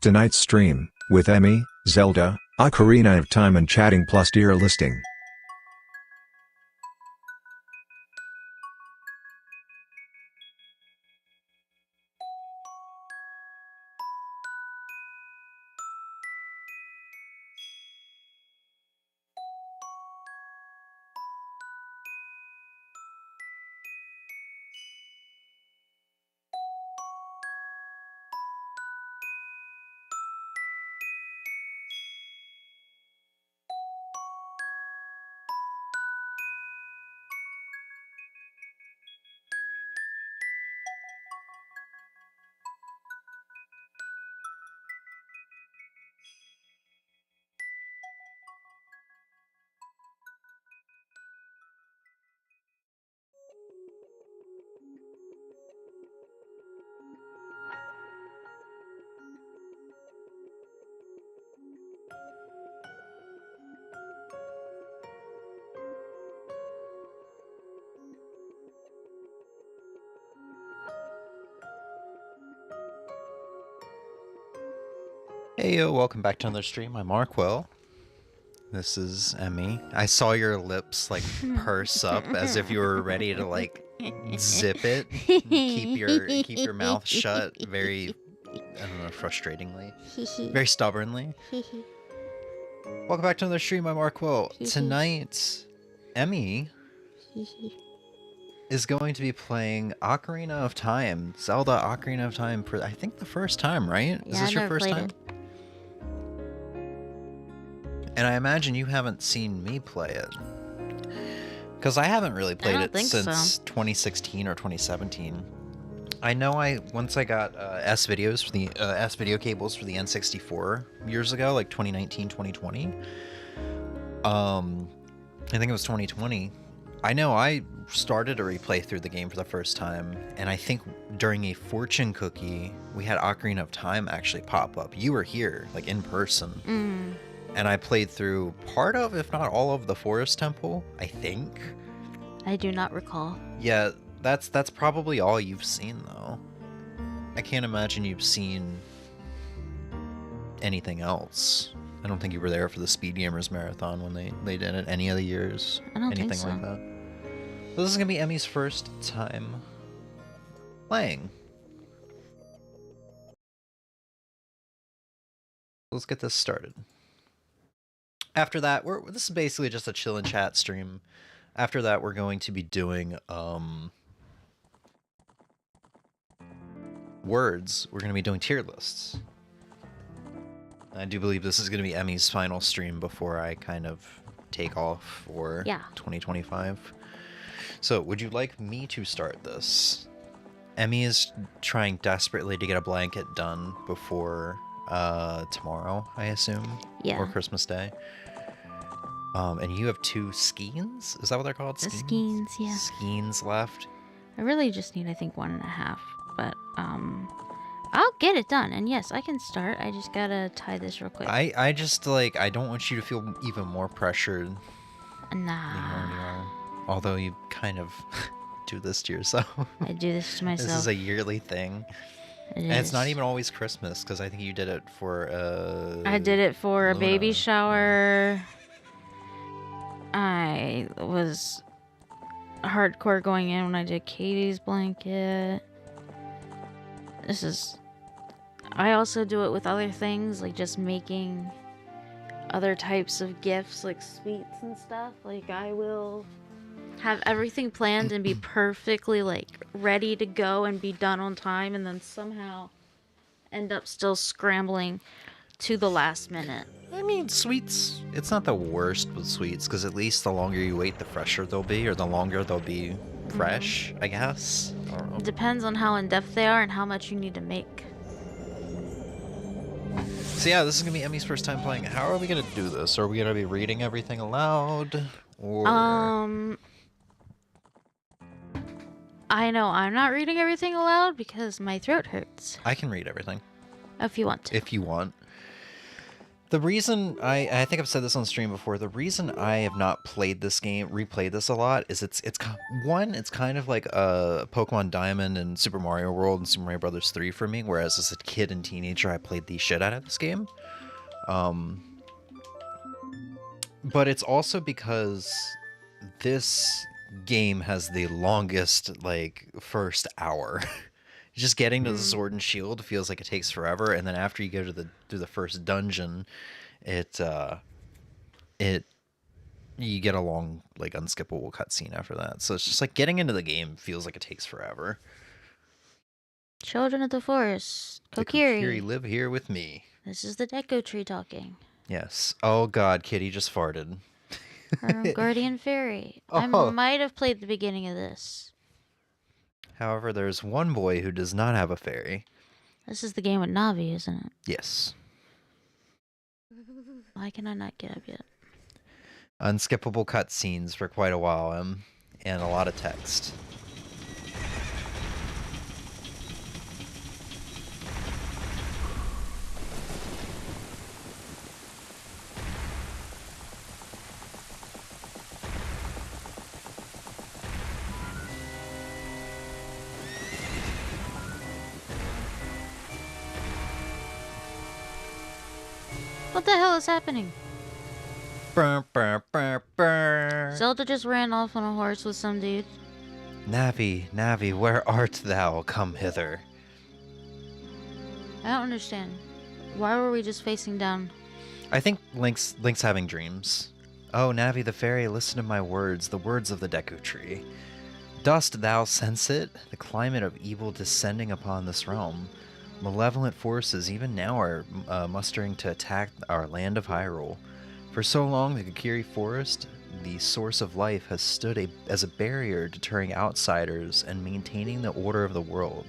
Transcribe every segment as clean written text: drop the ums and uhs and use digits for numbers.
Tonight's stream, with Emmy, Zelda, Ocarina of Time and chatting plus tier listing. Hey yo, welcome back to another stream. I'm Arrquil. This is Emmy. I saw your lips like purse up as if you were ready to like zip it. Keep your mouth shut very, I don't know, frustratingly. Very stubbornly. Welcome back to another stream. I'm Arrquil. Tonight, Emmy is going to be playing Ocarina of Time. Zelda Ocarina of Time for I think the first time, right? Yeah, is this your first time? it. And I imagine you haven't seen me play it. Because I haven't really played it since 2016 or 2017. I know once I got S-videos for the S-video cables for the N64 years ago, like 2019, 2020. I think it was 2020. I know I started a replay through the game for the first time, and I think during a fortune cookie, we had Ocarina of Time actually pop up. You were here, like in person. And I played through part of, if not all of, the Forest Temple, I think. I do not recall. Yeah, that's probably all you've seen, though. I can't imagine you've seen anything else. I don't think you were there for the Speed Gamers Marathon when they did it any of the years. I don't anything think so. like that. So this is going to be Emmy's first time playing. Let's get this started. After that, this is basically just a chill and chat stream. After that, we're going to be doing words. We're going to be doing tier lists. I do believe this is going to be Emmy's final stream before I kind of take off for 2025. So, would you like me to start this? Emmy is trying desperately to get a blanket done before tomorrow, I assume? Yeah. Or Christmas Day. And you have 2 skeins? Is that what they're called? The skeins, yeah. Skeins left. I really just need, I think, 1.5. But, I'll get it done. And yes, I can start. I just gotta tie this real quick. I just, like, I don't want you to feel even more pressured than you Nah. already are. Although you kind of do this to yourself. I do this to myself. This is a yearly thing. And it's not even always Christmas, because I think you did it for, I did it for a Luna. baby shower. I was hardcore going in when I did Katie's blanket. I also do it with other things, like just making other types of gifts, like sweets and stuff. Like I will have everything planned and be perfectly like ready to go and be done on time, and then somehow end up still scrambling to the last minute. I mean, sweets, it's not the worst with sweets, because at least the longer you wait, the fresher they'll be, or the longer they'll be fresh, I guess. I don't know. It depends on how in-depth they are and how much you need to make. So yeah, this is going to be Emmy's first time playing. How are we going to do this? Are we going to be reading everything aloud? Or... I know I'm not reading everything aloud because my throat hurts. I can read everything. If you want to. If you want. The reason I think I've said this on stream before, the reason I have not played this game, replayed this a lot, is it's kind of like a Pokemon Diamond and Super Mario World and Super Mario Brothers 3 for me, whereas as a kid and teenager I played the shit out of this game. But it's also because this game has the longest, like, first hour. Just getting to the Sword and Shield feels like it takes forever, and then after you go to the first dungeon, you get a long, like, unskippable cutscene after that. So it's just like getting into the game feels like it takes forever. Children of the Forest, The Kokiri, live here with me. This is the Deku Tree talking. Yes. Oh God, Kitty just farted. Guardian Fairy. Oh. I might have played the beginning of this. However, there's one boy who does not have a fairy. This is the game with Navi, isn't it? Yes. Why can I not get up yet? Unskippable cutscenes for quite a while, and a lot of text. What the hell is happening? Burr, burr, burr, burr. Zelda just ran off on a horse with some dude. Navi, Navi, where art thou? Come hither. I don't understand. Why were we just facing down? I think Link's having dreams. Oh, Navi the fairy, listen to my words, the words of the Deku Tree. Dost thou sense it? The climate of evil descending upon this realm. Malevolent forces even now are mustering to attack our land of Hyrule. For so long, the Kokiri Forest, the source of life, has stood as a barrier deterring outsiders and maintaining the order of the world.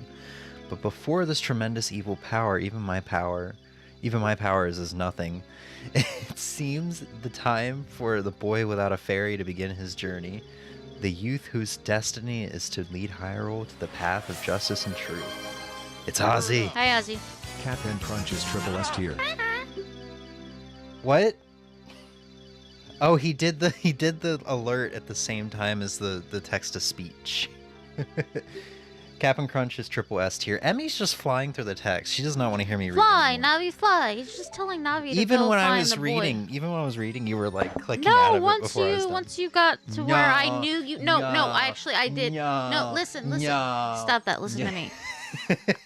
But before this tremendous evil power, even my power is as nothing. It seems the time for the boy without a fairy to begin his journey. The youth whose destiny is to lead Hyrule to the path of justice and truth. It's Ozzy. Hi, Ozzy. Captain Crunch's triple S tier. What? Oh, he did the alert at the same time as the text to speech. Captain Crunch is triple S tier. Emmy's just flying through the text. She does not want to hear me read. Fly, Navi, fly. He's just telling Navi to even go when find I was the reading, boy. even when I was reading, you were like clicking out of it before I was done. Once you got to where I knew you. No, I did. No, listen. Stop that. Listen to me.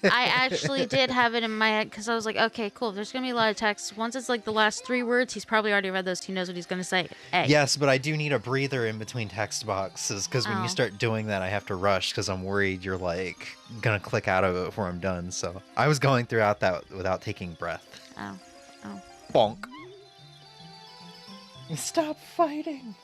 I actually did have it in my head because I was like, okay, cool. There's gonna be a lot of text. Once it's like the last 3 words, he's probably already read those. He knows what he's gonna say. A. Yes, but I do need a breather in between text boxes because when you start doing that, I have to rush because I'm worried you're like gonna click out of it before I'm done. So I was going throughout that without taking breath. Oh. Bonk. Stop fighting.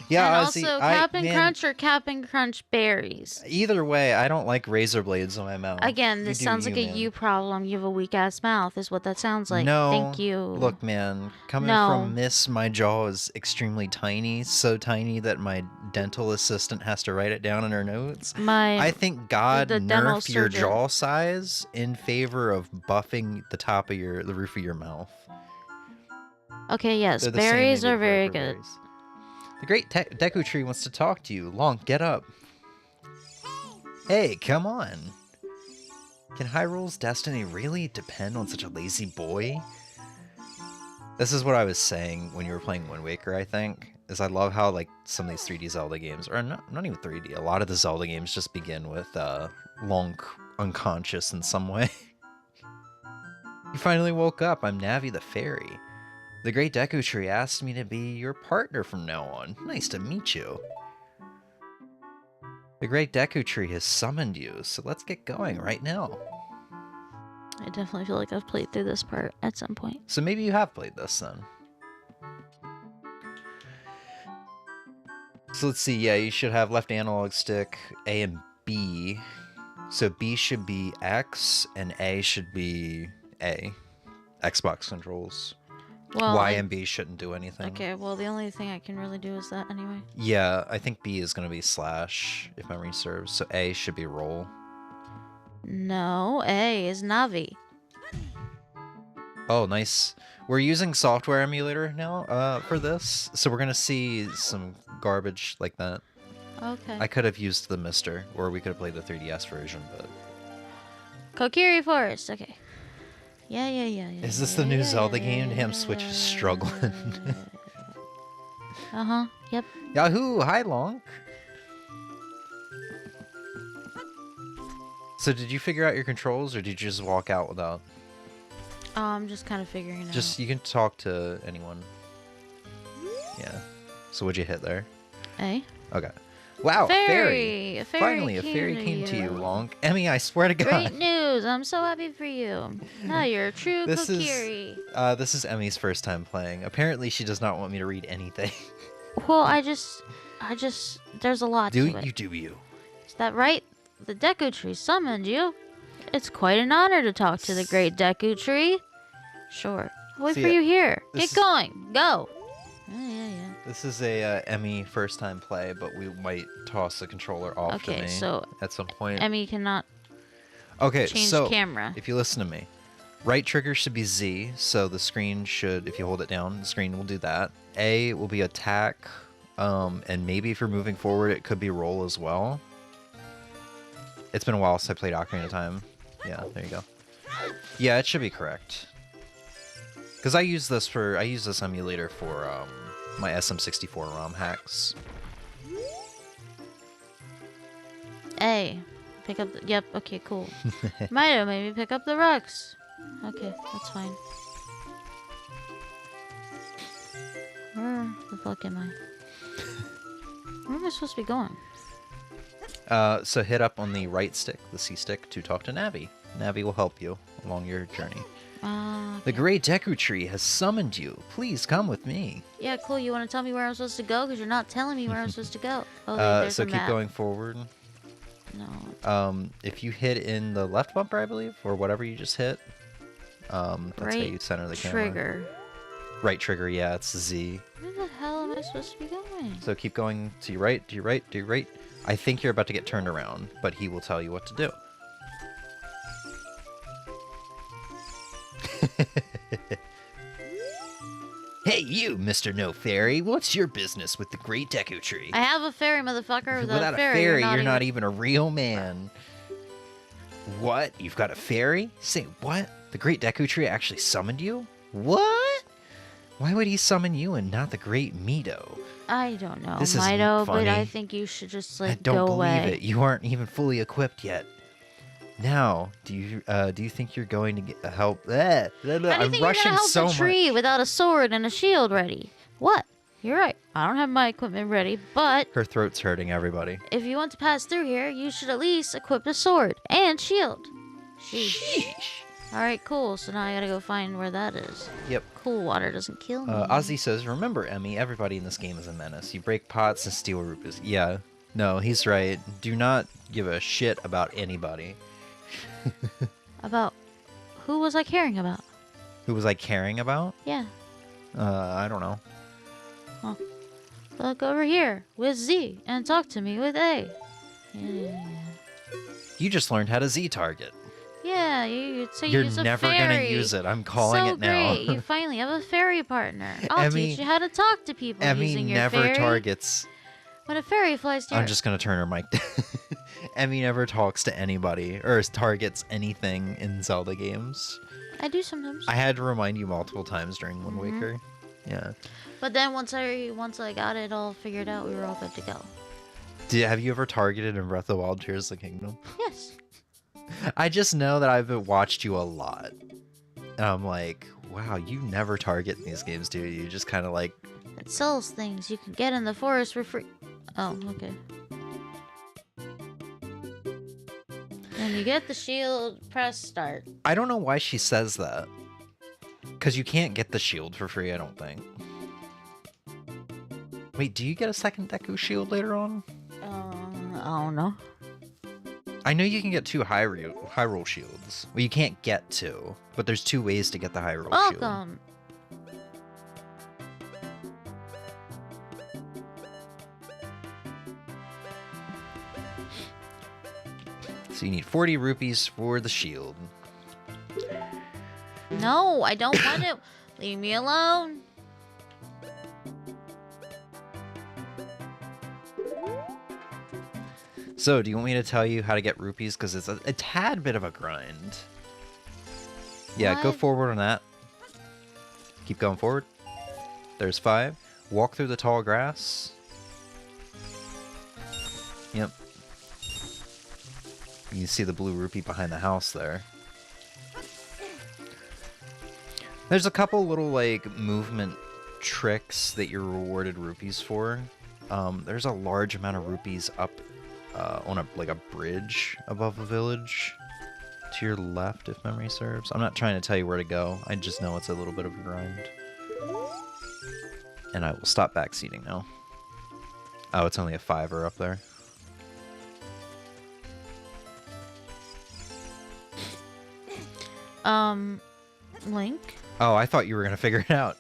Yeah, and Ozzy, also, Captain Crunch or Captain Crunch berries. Either way, I don't like razor blades on my mouth. Again, this sounds like a you problem. You have a weak ass mouth, is what that sounds like. No, thank you. Look, man, coming from Miss, my jaw is extremely tiny, so tiny that my dental assistant has to write it down in her notes. I think God nerfed your jaw size in favor of buffing the roof of your mouth. Okay, yes, berries are very good. Berries. The great Deku Tree wants to talk to you. Long, get up. Hey, come on. Can Hyrule's destiny really depend on such a lazy boy? This is what I was saying when you were playing Wind Waker, I think. Is I love how like some of these 3D Zelda games, or not even 3D, a lot of the Zelda games just begin with Long unconscious in some way. You finally woke up. I'm Navi the Fairy. The Great Deku Tree asked me to be your partner from now on. Nice to meet you. The Great Deku Tree has summoned you, so let's get going right now. I definitely feel like I've played through this part at some point. So maybe you have played this then. So let's see, yeah, you should have left analog stick, A and B. So B should be X, and A should be A. Xbox controls. Well, Y and B shouldn't do anything. Okay, well, the only thing I can really do is that anyway. Yeah, I think B is going to be slash, if memory serves. So A should be roll. No, A is Navi. Oh, nice. We're using software emulator now for this, so we're gonna see some garbage like that. Okay. I could have used the Mister, or we could have played the 3DS version, but... Kokiri Forest, okay. Yeah. Is this the new Zelda game? Damn, Switch is struggling. Uh-huh, yep. Yahoo! Hi, Lonk! So did you figure out your controls, or did you just walk out without? I'm just kind of figuring it out. Just, you can talk to anyone. Yeah. So what'd you hit there? A. Okay. Wow, fairy! A fairy Finally, a fairy came to you, Lonk. Emmy, I swear to God. Great news! I'm so happy for you. Now you're a true Kokiri. This is Emmy's first time playing. Apparently, she does not want me to read anything. Well, I just, there's a lot to it. Do you. Is that right? The Deku Tree summoned you. It's quite an honor to talk to the great Deku Tree. Sure. I'll wait for you here. Get going. Go. Yeah. This is a Emmy first time play, but we might toss the controller off to me so at some point. Emmy cannot change camera. If you listen to me, right trigger should be Z, so the screen should, if you hold it down, the screen will do that. A will be attack, and maybe if you're moving forward, it could be roll as well. It's been a while since I played Ocarina of Time. Yeah, there you go. Yeah, it should be correct. Because I use this emulator for my SM64 ROM hacks. A. Pick up the... Yep, okay, cool. Mido, maybe pick up the rocks. Okay, that's fine. Where the fuck am I? Where am I supposed to be going? So hit up on the right stick, the C stick, to talk to Navi. Navi will help you along your journey. Okay. The great Deku Tree has summoned you. Please come with me. Yeah, cool. You want to tell me where I'm supposed to go? Because you're not telling me where I'm supposed to go. Oh, there's so a keep map. going forward. No. If you hit in the left bumper, I believe, or whatever you just hit, that's how you center the camera. Trigger. Right trigger, yeah, it's Z. Where the hell am I supposed to be going? So keep going to your right, to your right, to your right. I think you're about to get turned around, but he will tell you what to do. Hey, you, Mr. No Fairy. What's your business with the great Deku Tree? I have a fairy, motherfucker. Without a fairy, you're not even a real man. What? You've got a fairy? Say, what? The great Deku Tree actually summoned you? What? Why would he summon you and not the great Mido? I don't know, This Mido, isn't funny. but I think you should just, I like, don't go believe away. it. You aren't even fully equipped yet. Now, do you think you're going to get help? How do you I'm think you're rushing gonna help so a tree much. without a sword and a shield ready? What? You're right. I don't have my equipment ready, but Her throat's hurting, everybody. if you want to pass through here, you should at least equip a sword and shield. Sheesh. Alright, cool. So now I gotta go find where that is. Yep. Cool water doesn't kill me. Ozzy says, remember, Emmy, everybody in this game is a menace. You break pots and steal rupees. Yeah. No, he's right. Do not give a shit about anybody. About who was I caring about? Who was I caring about? Yeah. I don't know. Oh. Look over here with Z and talk to me with A. Yeah. You just learned how to Z-target. Yeah, you'd say You're use a never fairy. gonna use it. I'm calling So it now. great. You finally have a fairy partner. I'll Emmy- teach you how to talk to people Emmy using your never fairy. targets. When a fairy flies to I'm your... just gonna turn her mic down. Emmy never talks to anybody or targets anything in Zelda games. I do sometimes. I had to remind you multiple times during Wind Waker. Yeah. But then once I got it all figured out, we were all good to go. Have you ever targeted in Breath of the Wild Tears of the Kingdom? Yes. I just know that I've watched you a lot. And I'm like, wow, you never target in these games, do you? You just kind of like... It sells things you can get in the forest for free. Oh, okay. When you get the shield, press start. I don't know why she says that. Because you can't get the shield for free, I don't think. Wait, do you get a second Deku shield later on? I don't know. I know you can get 2 Hyrule shields. Well, you can't get 2, but there's 2 ways to get the Hyrule shield. Welcome. So you need 40 rupees for the shield. No, I don't want to. Leave me alone. So, do you want me to tell you how to get rupees? Because it's a tad bit of a grind. Yeah, What? go forward on that. Keep going forward. There's 5. Walk through the tall grass. Yep. You see the blue rupee behind the house there. There's a couple little, like, movement tricks that you're rewarded rupees for. There's a large amount of rupees up on a bridge above a village to your left, if memory serves. I'm not trying to tell you where to go. I just know it's a little bit of a grind. And I will stop backseating now. Oh, it's only a 5er up there. Link? Oh, I thought you were gonna figure it out.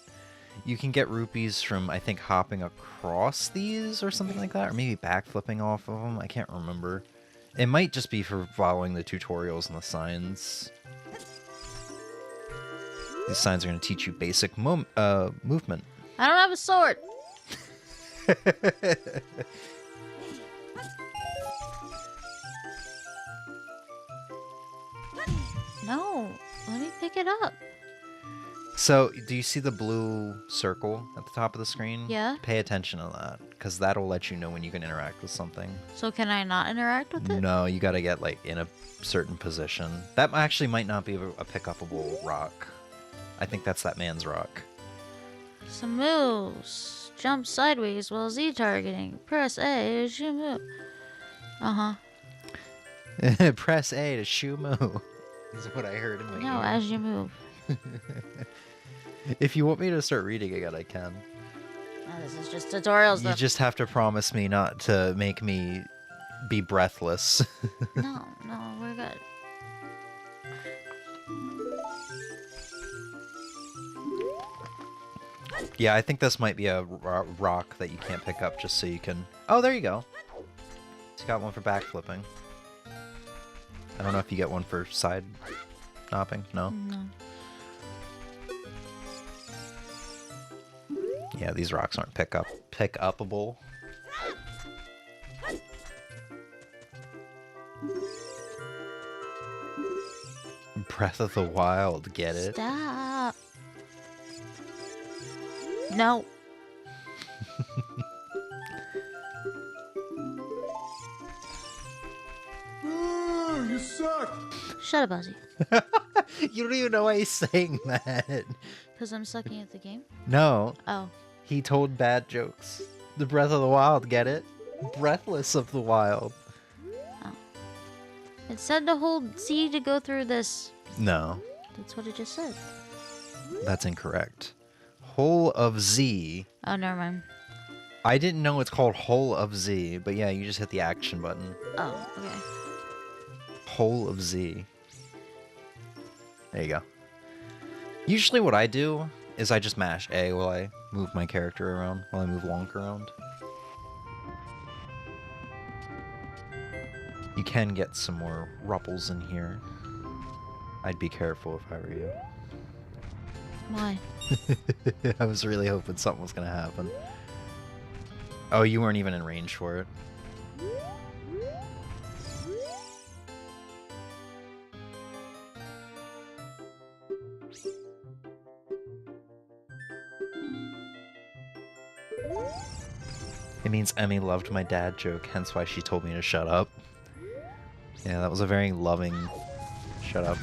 You can get rupees from, I think, hopping across these or something like that, or maybe backflipping off of them. I can't remember. It might just be for following the tutorials and the signs. These signs are going to teach you basic movement. I don't have a sword. No, let me pick it up. So, do you see the blue circle at the top of the screen? Yeah. Pay attention to that, because that'll let you know when you can interact with something. So can I not interact with it? No, you gotta get, like, in a certain position. That actually might not be a pick-upable rock. I think that's that man's rock. Some moves. Jump sideways while Z targeting. Press A as you move. Uh-huh. Press A to shoo moo. Is what I heard in my No, ear. as you move. If you want me to start reading again, I can. Oh, this is just tutorials, though. You just have to promise me not to make me be breathless. No, we're good. Yeah, I think this might be a rock that you can't pick up just so you can... Oh, there you go. It's got one for backflipping. I don't know if you get one for side knopping. No? No. Yeah, these rocks aren't pick-upable. Breath of the Wild, get it? Stop. No. You suck! Shut up, Ozzy. You don't even know why he's saying that. Because I'm sucking at the game? No, Oh. he told bad jokes. The Breath of the Wild, get it? Breathless of the Wild. It said to hold C to go through this. No, That's what it just said. that's incorrect. Whole of Z. Oh, never mind. I didn't know it's called Whole of Z, but yeah, you just hit the action button. Oh, okay. Whole of Z. There you go. Usually what I do is I just mash A while I move my character around, while I move Lonk around. You can get some more rupples in here. I'd be careful if I were you. Why? I was really hoping something was gonna happen. Oh, you weren't even in range for it. It means Emmy loved my dad joke, hence why she told me to shut up. Yeah, that was a very loving shut up.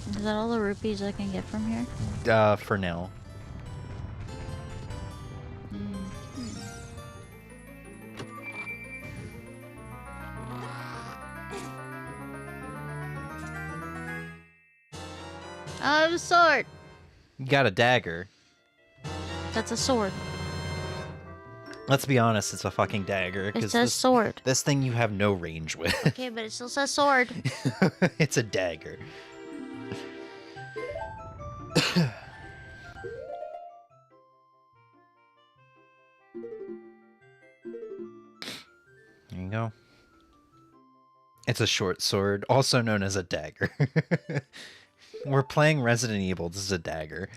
Is that all the rupees I can get from here? For now. I have a sword. You got a dagger. That's a sword. Let's be honest, it's a fucking dagger. It 'cause says sword. This thing you have no range with. Okay, but it still says sword. It's a dagger. It's a short sword, also known as a dagger. We're playing Resident Evil. This is a dagger.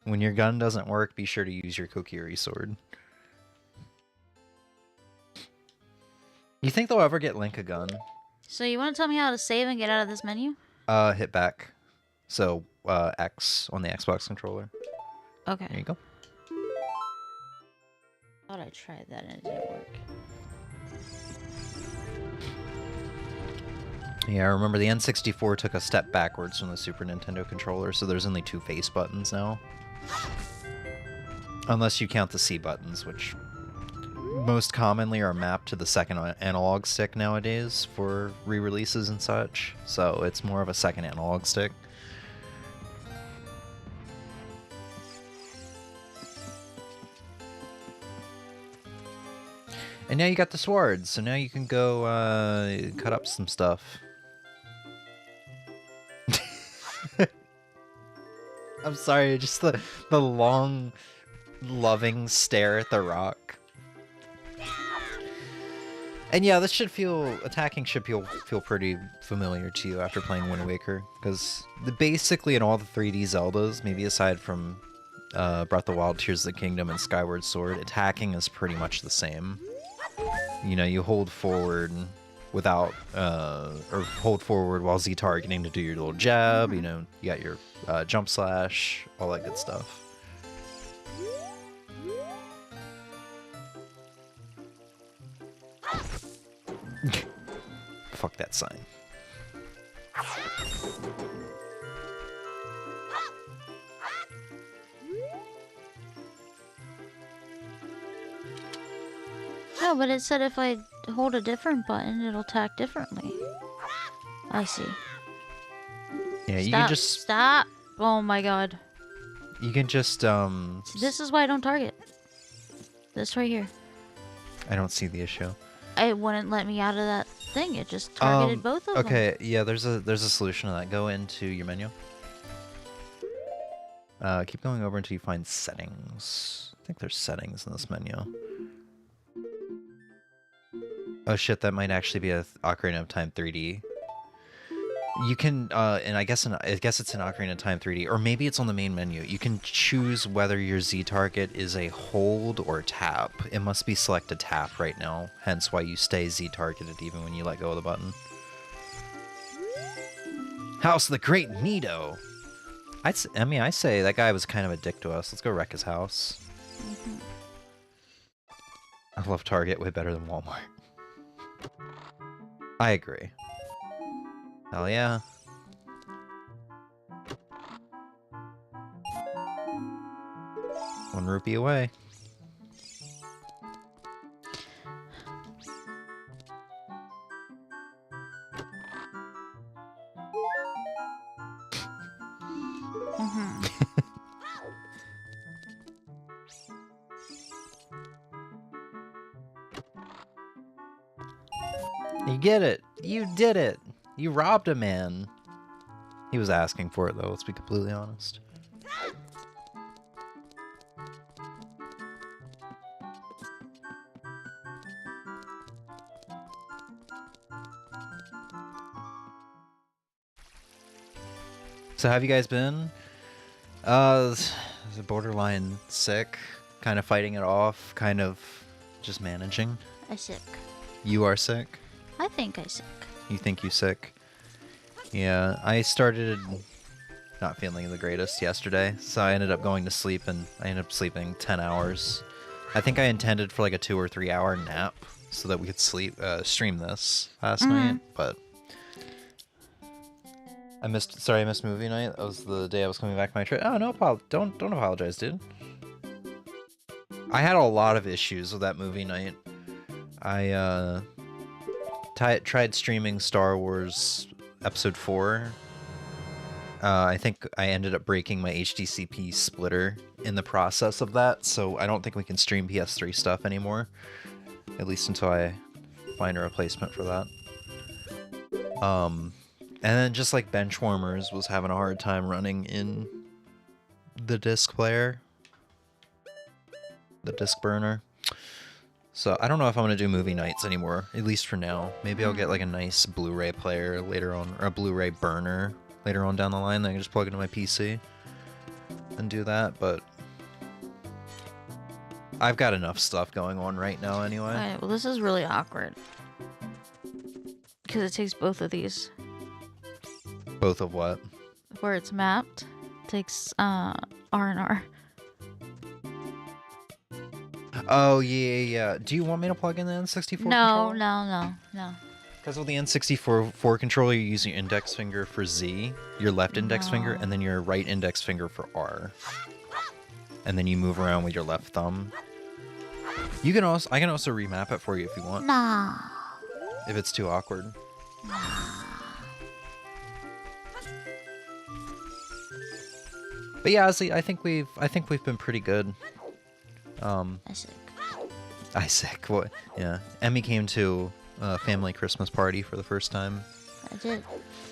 When your gun doesn't work, be sure to use your Kokiri sword. You think they'll ever get Link a gun? So you want to tell me how to save and get out of this menu? Hit back. So, X on the Xbox controller. Okay. There you go. Thought I tried that and it didn't work. Yeah, I remember the N64 took a step backwards from the Super Nintendo controller, so there's only 2 face buttons now. Unless you count the C buttons, which most commonly are mapped to the second analog stick nowadays for re-releases and such, so it's more of a second analog stick. And now you got the sword, so now you can go cut up some stuff. I'm sorry, just the long, loving stare at the rock. And yeah, this should attacking should feel pretty familiar to you after playing Wind Waker, because basically in all the 3D Zeldas, maybe aside from Breath of the Wild, Tears of the Kingdom, and Skyward Sword, attacking is pretty much the same. You know, you hold forward without, or hold forward while Z-targeting to do your little jab, you know, you got your jump slash, all that good stuff. Fuck that sign. No, but it said if I hold a different button, it'll attack differently. I see. Yeah, you can just... Stop! Oh my god. You can just, See, this is why I don't target. This right here. I don't see the issue. It wouldn't let me out of that thing. It just targeted both of them. Okay, yeah, there's a solution to that. Go into your menu. Keep going over until you find settings. I think there's settings in this menu. Oh shit, that might actually be a Ocarina of Time 3D. You can, and I guess it's an Ocarina of Time 3D, or maybe it's on the main menu. You can choose whether your Z target is a hold or tap. It must be selected tap right now, hence why you stay Z targeted even when you let go of the button. House of the Great Nido. I mean, I say that guy was kind of a dick to us. Let's go wreck his house. Mm-hmm. I love Target way better than Walmart. I agree. Hell yeah. One rupee away. Mm-hmm. You get it. You did it. You robbed a man. He was asking for it, though, let's be completely honest. So have you guys been? Borderline sick, kind of fighting it off, kind of just managing. I sick. You are sick? I think I sick. You think you sick? Yeah, I started not feeling the greatest yesterday, so I ended up going to sleep, and I ended up sleeping 10 hours. I think I intended for like a 2 or 3 hour nap so that we could stream this last night, but I missed movie night. That was the day I was coming back from my trip. Oh, no, don't apologize, dude. I had a lot of issues with that movie night. I tried streaming Star Wars Episode 4. I think I ended up breaking my HDCP splitter in the process of that, so I don't think we can stream PS3 stuff anymore. At least until I find a replacement for that. And then just like Benchwarmers was having a hard time running in the disc player. The disc burner. So I don't know if I'm gonna do movie nights anymore, at least for now. Maybe I'll get like a nice Blu-ray player later on, or a Blu-ray burner later on down the line that I can just plug into my PC and do that, but I've got enough stuff going on right now anyway. Alright, well this is really awkward. Because it takes both of these. Both of what? Where it's mapped, takes R&R. Oh, yeah. Do you want me to plug in the N64 No. Because with the N64 controller, you use your index finger for Z, your left index finger, and then your right index finger for R. And then you move around with your left thumb. I can also remap it for you if you want. Nah. If it's too awkward. But yeah, honestly, I think we've been pretty good. Isaac, what? Yeah, Emmy came to a family Christmas party for the first time. I did.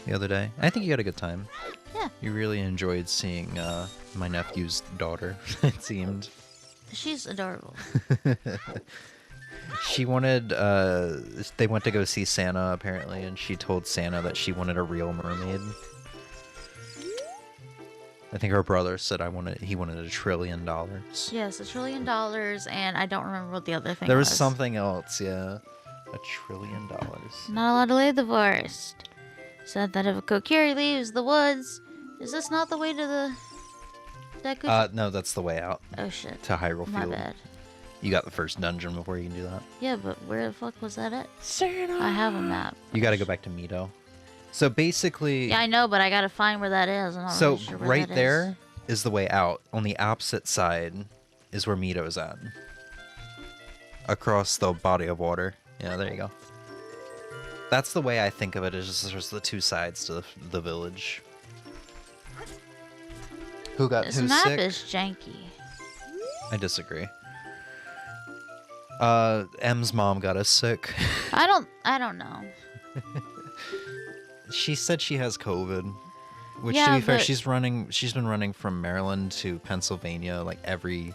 The other day. I think you had a good time. Yeah. You really enjoyed seeing my nephew's daughter. It seemed. She's adorable. She wanted. They went to go see Santa apparently, and she told Santa that she wanted a real mermaid. I think her brother said he wanted $1 trillion. Yes, $1 trillion, and I don't remember what the other thing was. There was something else, yeah. $1 trillion. Not allowed to leave the forest. Said that if a Kokiri leaves the woods, is this not the way to the Deku? No, that's the way out. Oh shit. To Hyrule My Field. bad. You got the first dungeon before you can do that. Yeah, but where the fuck was that at? Santa! I have a map. You gotta go back to Mito. So basically... Yeah, I know, but I gotta find where that is. I'm not so really sure where right that there is the way out. On the opposite side is where Mito's at. Across the body of water. Yeah, there you go. That's the way I think of it, is just there's the two sides to the village. This who's map sick? is janky. I disagree. M's mom got us sick. I don't know. She said she has COVID. Which, Yeah, to be fair, but- she's been running from Maryland to Pennsylvania like every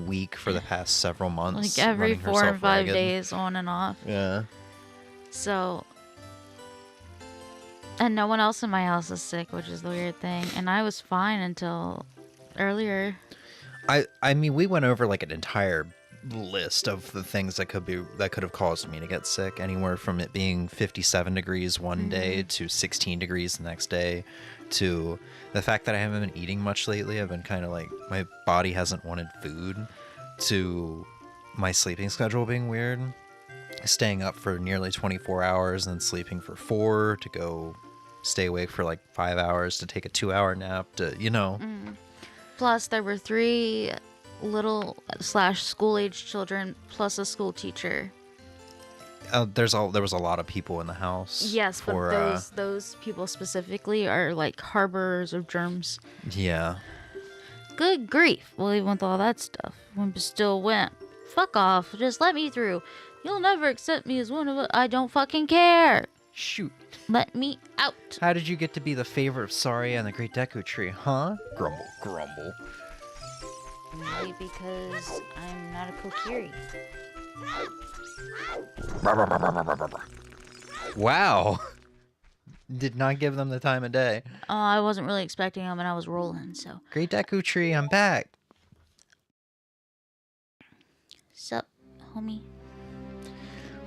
week for the past several months. Like every running 4 or herself 5 ragged. days, on and off. Yeah. So, and no one else in my house is sick, which is the weird thing. And I was fine until earlier. I mean, we went over like an entire list of the things that could have caused me to get sick, anywhere from it being 57 degrees one day to 16 degrees the next day, to the fact that I haven't been eating much lately. I've been kind of like, my body hasn't wanted food, to my sleeping schedule being weird, staying up for nearly 24 hours and then sleeping for 4 to go stay awake for like 5 hours to take a 2-hour nap to, Plus, there were 3 little / school-age children plus a school teacher. There was a lot of people in the house. Yes, but those people specifically are like harborers of germs. Yeah. Good grief. Well, even with all that stuff, Wimp still went. Fuck off. Just let me through. You'll never accept me as one of us. I don't fucking care. Shoot. Let me out. How did you get to be the favorite of Saria and the Great Deku Tree, huh? Grumble, grumble. Maybe because I'm not a Kokiri. Wow. Did not give them the time of day. I wasn't really expecting them, and I was rolling, so. Great Deku Tree, I'm back. Sup, homie?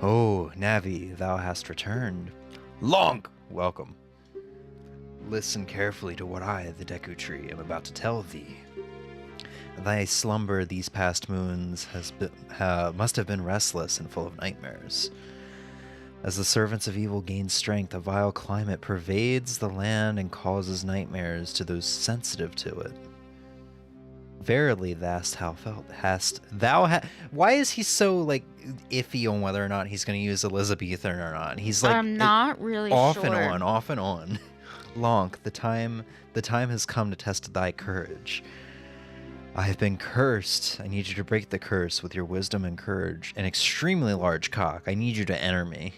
Oh, Navi, thou hast returned. Long welcome. Listen carefully to what I, the Deku Tree, am about to tell thee. Thy slumber these past moons must have been restless and full of nightmares. As the servants of evil gain strength, a vile climate pervades the land and causes nightmares to those sensitive to it. Verily, why is he so like iffy on whether or not he's going to use Elizabethan or not? He's like, I'm not really off sure. off and on. Lonk, the time has come to test thy courage. I have been cursed. I need you to break the curse with your wisdom and courage. An extremely large cock. I need you to enter me.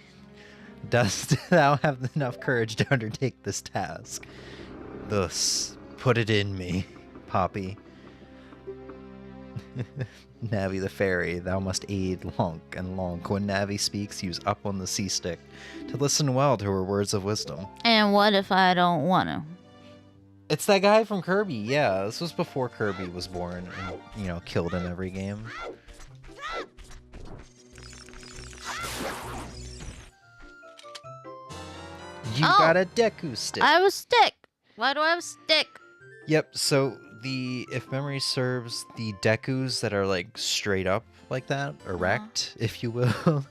Dost thou have enough courage to undertake this task? Thus, put it in me, Poppy. Navi the fairy, thou must aid Lonk and Lonk. When Navi speaks, use up on the C-stick to listen well to her words of wisdom. And what if I don't want to? It's that guy from Kirby, yeah. This was before Kirby was born and, you know, killed in every game. You got a Deku stick. I have a stick. Why do I have a stick? Yep, so if memory serves, the Dekus that are like straight up like that, erect, if you will,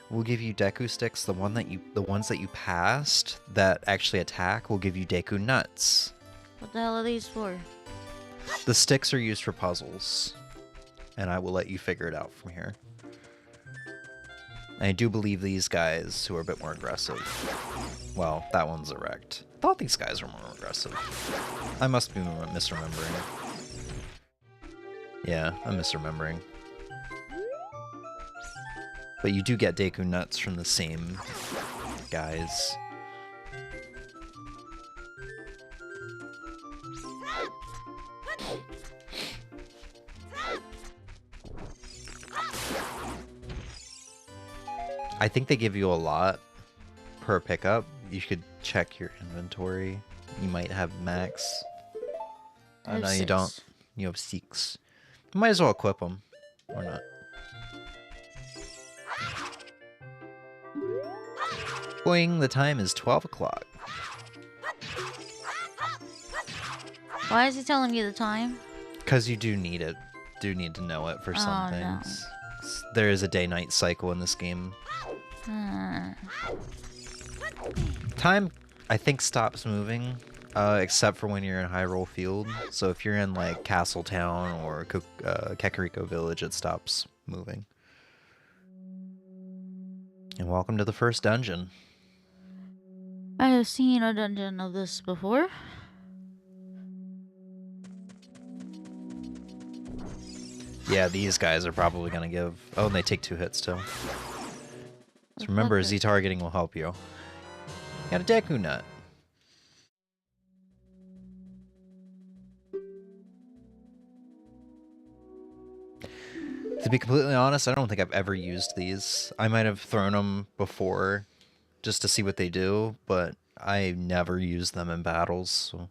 will give you Deku sticks. The ones that you passed that actually attack will give you Deku nuts. What the hell are these for? The sticks are used for puzzles, and I will let you figure it out from here. I do believe these guys who are a bit more aggressive. Well, that one's erect. I thought these guys were more aggressive. I must be misremembering. Yeah, I'm misremembering. But you do get Deku nuts from the same guys. I think they give you a lot per pickup. You should check your inventory. You might have max. Oh, no, you don't. You have 6. You might as well equip them. Or not. Boing, the time is 12 o'clock. Why is he telling me the time? Because you do need it. Do need to know it for some things. No. There is a day-night cycle in this game. Time, I think, stops moving, except for when you're in Hyrule Field. So if you're in, like, Castletown or Kakariko Village, it stops moving. And welcome to the first dungeon. I have seen a dungeon of this before. Yeah, these guys are probably going to give... Oh, and they take 2 hits, too. So remember, Z-targeting will help you. Got a Deku nut. To be completely honest, I don't think I've ever used these. I might have thrown them before just to see what they do, but I never used them in battles. So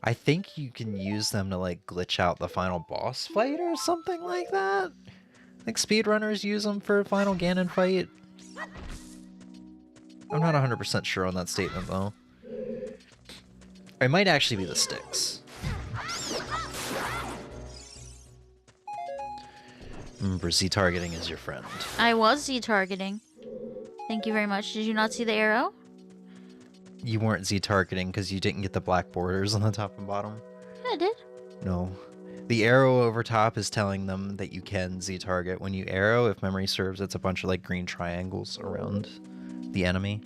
I think you can use them to like glitch out the final boss fight or something like that. I think speedrunners use them for final Ganon fight. I'm not 100% sure on that statement, though. It might actually be the sticks. Remember, Z-targeting is your friend. I was Z-targeting. Thank you very much. Did you not see the arrow? You weren't Z-targeting because you didn't get the black borders on the top and bottom. I did. No. The arrow over top is telling them that you can Z-target. When you arrow, if memory serves, it's a bunch of like green triangles around the enemy.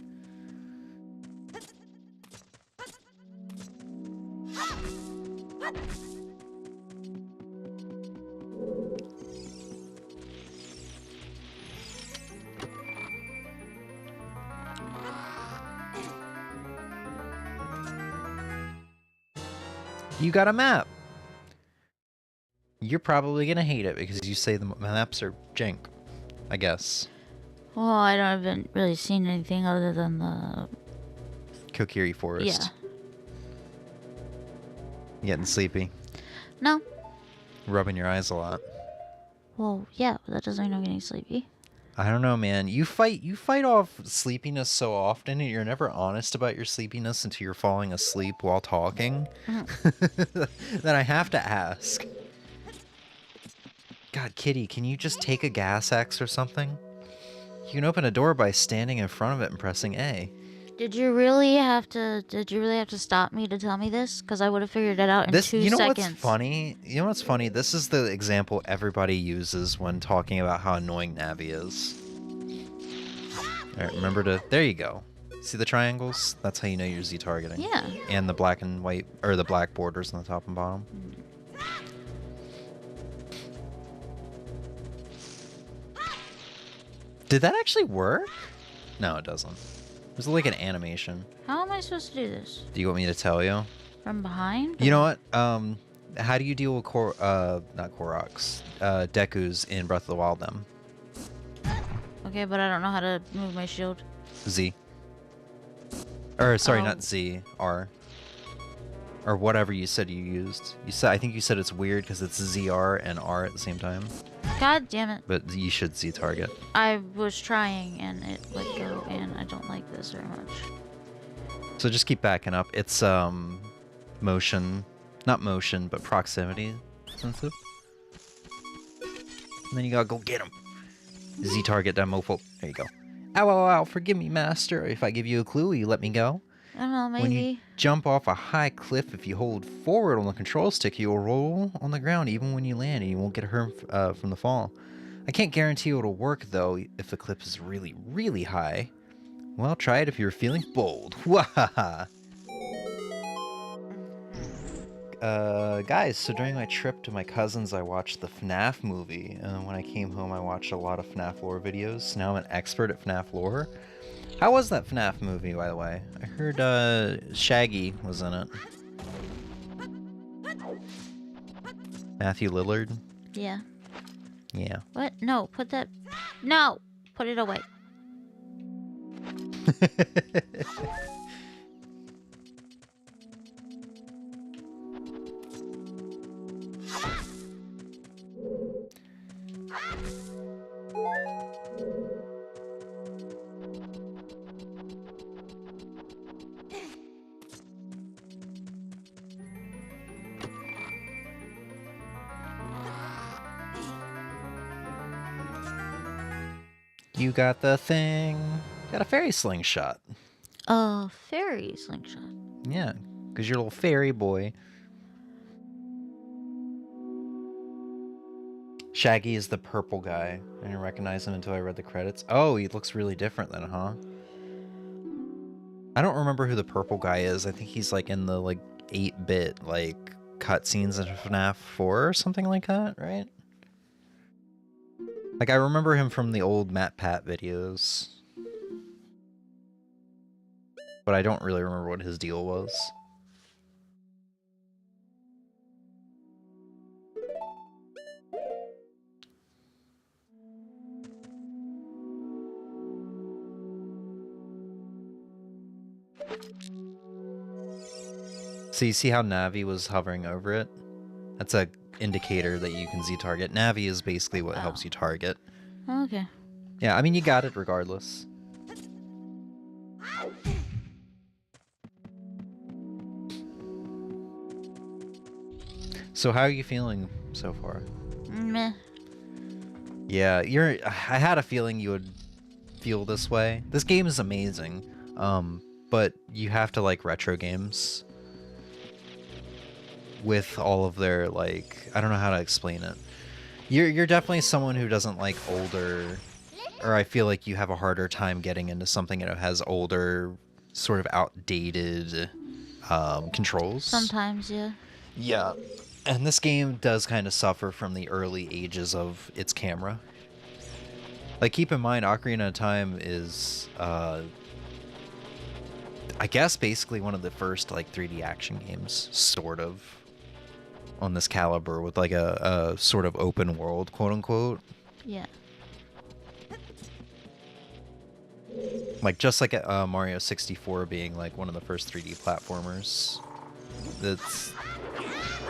You got a map. You're probably gonna hate it because you say the maps are jank, I guess. Well, I haven't really seen anything other than the Kokiri Forest. Yeah. You getting sleepy? No. Rubbing your eyes a lot. Well, yeah, but that doesn't mean I'm getting sleepy. I don't know, man. You fight off sleepiness so often, and you're never honest about your sleepiness until you're falling asleep while talking. That I have to ask. God, Kitty, can you just take a gas axe or something? You can open a door by standing in front of it and pressing A. Did you really have to stop me to tell me this? Because I would have figured it out in 2 seconds. You know what's funny? You know what's funny? This is the example everybody uses when talking about how annoying Navi is. Alright, remember to... There you go. See the triangles? That's how you know you're Z-targeting. Yeah. And the black and white... Or the black borders on the top and bottom. Did that actually work? No, it doesn't. There's like an animation. How am I supposed to do this? Do you want me to tell you? From behind? You know what? How do you deal with not Koroks, Dekus in Breath of the Wild then? Okay, but I don't know how to move my shield. Z. Or sorry, not Z, R. Or whatever you said you used. I think you said it's weird because it's ZR and R at the same time. God damn it. But you should Z target. I was trying and it let go, and I don't like this very much. So just keep backing up. It's motion, not motion, but proximity sensitive. And then you gotta go get him. Z target that mofo. There you go. Ow, ow, ow, forgive me, master. If I give you a clue, will you let me go? I don't know, maybe. When you jump off a high cliff, if you hold forward on the control stick, you will roll on the ground even when you land, and you won't get hurt from the fall. I can't guarantee it'll work, though, if the cliff is really, really high. Well, try it if you're feeling bold. Wahaha! Guys, so during my trip to my cousin's, I watched the FNAF movie, and when I came home, I watched a lot of FNAF lore videos. Now I'm an expert at FNAF lore. How was that FNAF movie, by the way? I heard, Shaggy was in it. Matthew Lillard? Yeah. Yeah. What? No, put that... No! Put it away. You got the thing. Got a fairy slingshot. A fairy slingshot. Yeah, because you're a little fairy boy. Shaggy is the purple guy. I didn't recognize him until I read the credits. Oh, he looks really different then, huh? I don't remember who the purple guy is. I think he's like in the like 8-bit like cutscenes in FNAF 4 or something like that, right? Like I remember him from the old MatPat videos. But I don't really remember what his deal was. So you see how Navi was hovering over it? That's a indicator that you can Z-target. Navi is basically what helps you target. Okay. Yeah, I mean, you got it regardless. So how are you feeling so far? Meh. Yeah, I had a feeling you would feel this way. This game is amazing, but you have to like retro games with all of their like, I don't know how to explain it. You're definitely someone who doesn't like older, or I feel like you have a harder time getting into something that has older, sort of outdated controls. Sometimes, yeah. Yeah. And this game does kind of suffer from the early ages of its camera. Like, keep in mind, Ocarina of Time is, I guess, basically one of the first, like, 3D action games, sort of, on this caliber, with, like, a sort of open world, quote-unquote. Yeah. Like, just like Mario 64 being, like, one of the first 3D platformers. That's,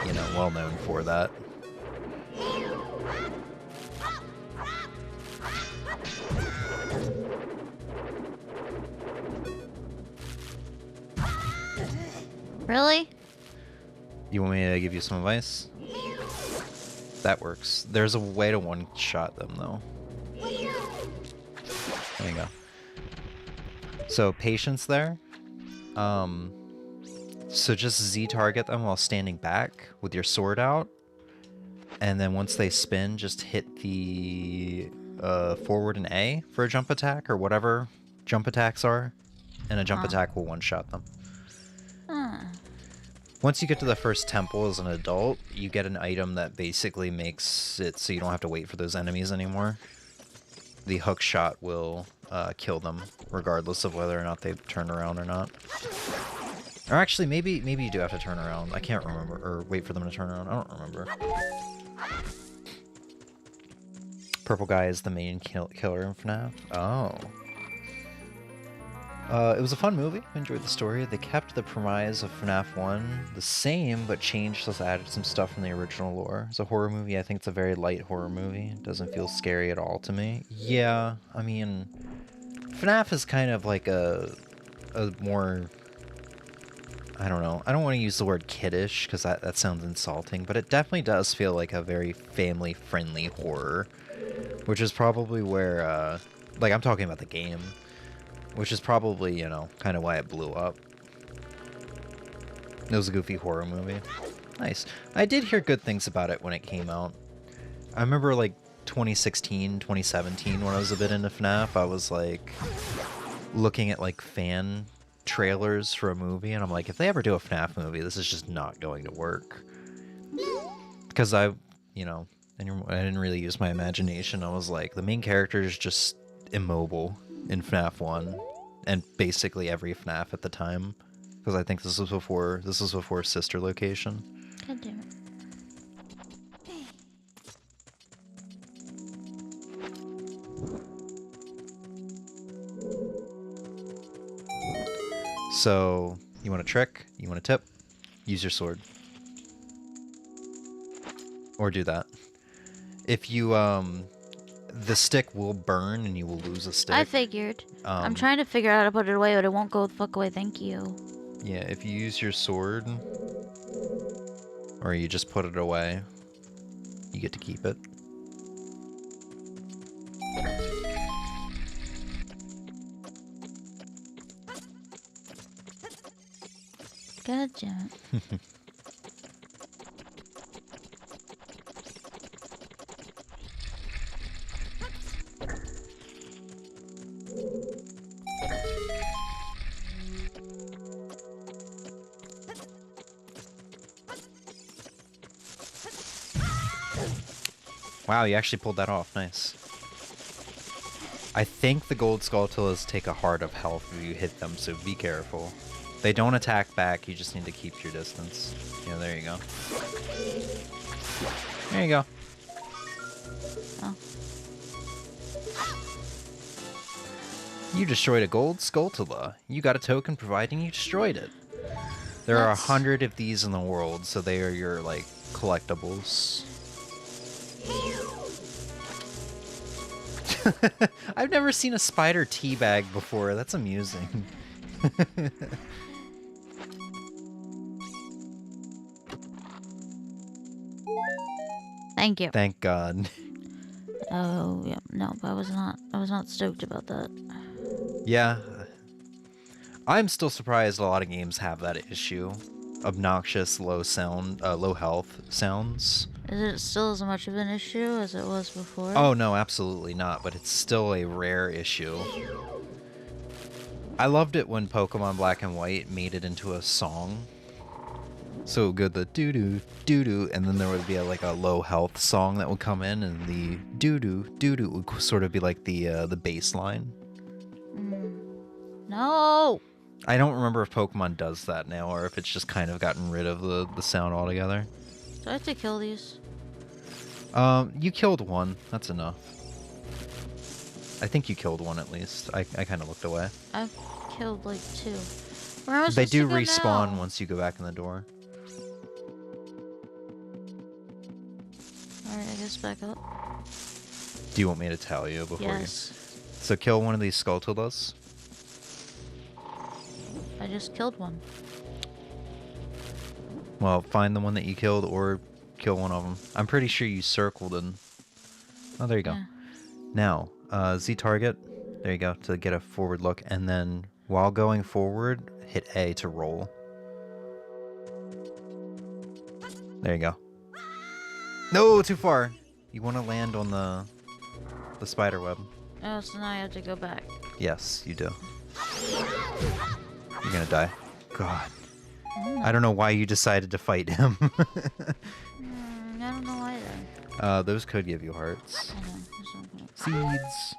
you know, well known for that. Really? You want me to give you some advice? That works. There's a way to one-shot them, though. There you go. So, patience there. So just Z-target them while standing back with your sword out. And then once they spin, just hit the forward and A for a jump attack, or whatever jump attacks are. And a jump attack will one-shot them. Once you get to the first temple as an adult, you get an item that basically makes it so you don't have to wait for those enemies anymore. The hook shot will kill them, regardless of whether or not they've turned around or not. Or actually, maybe you do have to turn around. I can't remember. Or wait for them to turn around. I don't remember. Purple guy is the main killer in FNAF. Oh. It was a fun movie. I enjoyed the story. They kept the premise of FNAF 1 the same, but changed, just added some stuff from the original lore. It's a horror movie. I think it's a very light horror movie. It doesn't feel scary at all to me. Yeah, I mean, FNAF is kind of like a more... I don't know. I don't want to use the word kiddish, because that sounds insulting, but it definitely does feel like a very family-friendly horror, which is probably where, like, I'm talking about the game, which is probably, you know, kind of why it blew up. It was a goofy horror movie. Nice. I did hear good things about it when it came out. I remember, like, 2016, 2017, when I was a bit into FNAF, I was, like, looking at, like, fan trailers for a movie, and I'm like, if they ever do a FNAF movie, this is just not going to work. Because you know, I didn't really use my imagination. I was like, the main character is just immobile in FNAF 1, and basically every FNAF at the time, because I think this was before Sister Location. God damn it. So, you want a trick? You want a tip? Use your sword. Or do that. If you, the stick will burn and you will lose a stick. I figured. I'm trying to figure out how to put it away, but it won't go the fuck away, thank you. Yeah, if you use your sword, or you just put it away, you get to keep it. God damn it. Wow, you actually pulled that off. Nice. I think the gold Skulltulas take a heart of health if you hit them, so be careful. They don't attack back, you just need to keep your distance. Yeah, there you go. There you go. Oh. You destroyed a gold Skulltula. You got a token providing you destroyed it. There are 100 of these in the world, so they are your, like, collectibles. I've never seen a spider teabag before. That's amusing. Thank you. Thank God. Oh, yeah. No, I was not stoked about that. Yeah. I'm still surprised a lot of games have that issue. Obnoxious, low health sounds. Is it still as much of an issue as it was before? Oh, no, absolutely not, but it's still a rare issue. I loved it when Pokemon Black and White made it into a song. So good, the doo-doo, doo-doo, and then there would be like a low health song that would come in, and the doo-doo, doo-doo would sort of be like the bass line. No! I don't remember if Pokemon does that now, or if it's just kind of gotten rid of the sound altogether. Do I have to kill these? You killed one. That's enough. I think you killed one at least. I kind of looked away. I've killed like 2. Where am I They supposed do to go respawn now? once you go back in the door. Alright, I guess back up. Do you want me to tell you before Yes. you... So kill one of these Skulltulas. I just killed one. Well, find the one that you killed or kill one of them. I'm pretty sure you circled and... Oh, there you go. Yeah. Now, Z target. There you go, to get a forward look. And then, while going forward, hit A to roll. There you go. No, too far. You want to land on the spider web. Oh, so now I have to go back. Yes, you do. You're gonna die. God. Mm, I don't know why you decided to fight him. I don't know either. Those could give you hearts. I know. There's no point. Seeds.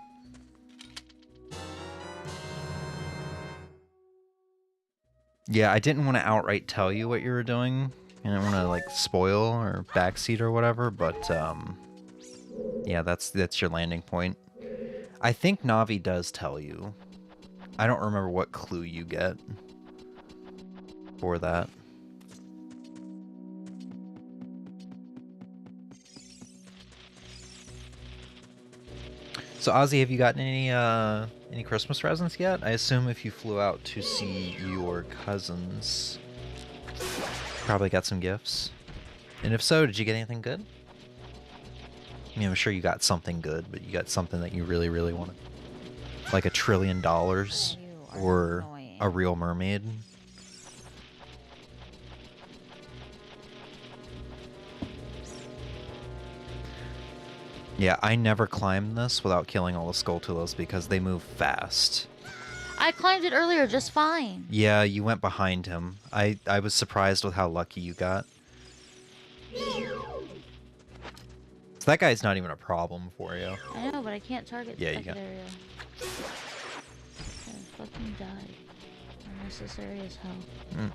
Yeah, I didn't want to outright tell you what you were doing. I didn't want to like spoil or backseat or whatever, but yeah, that's your landing point. I think Navi does tell you. I don't remember what clue you get for that. So Ozzy, have you gotten any Christmas presents yet? I assume if you flew out to see your cousins, probably got some gifts. And if so, did you get anything good? I mean, I'm sure you got something good, but you got something that you really, really wanted. Like $1 trillion or a real mermaid. Yeah, I never climbed this without killing all the Skulltulas because they move fast. I climbed it earlier just fine. Yeah, you went behind him. I was surprised with how lucky you got. So that guy's not even a problem for you. I know, but I can't target yeah, the you got. area. I fucking died. Unnecessary as hell. Mm.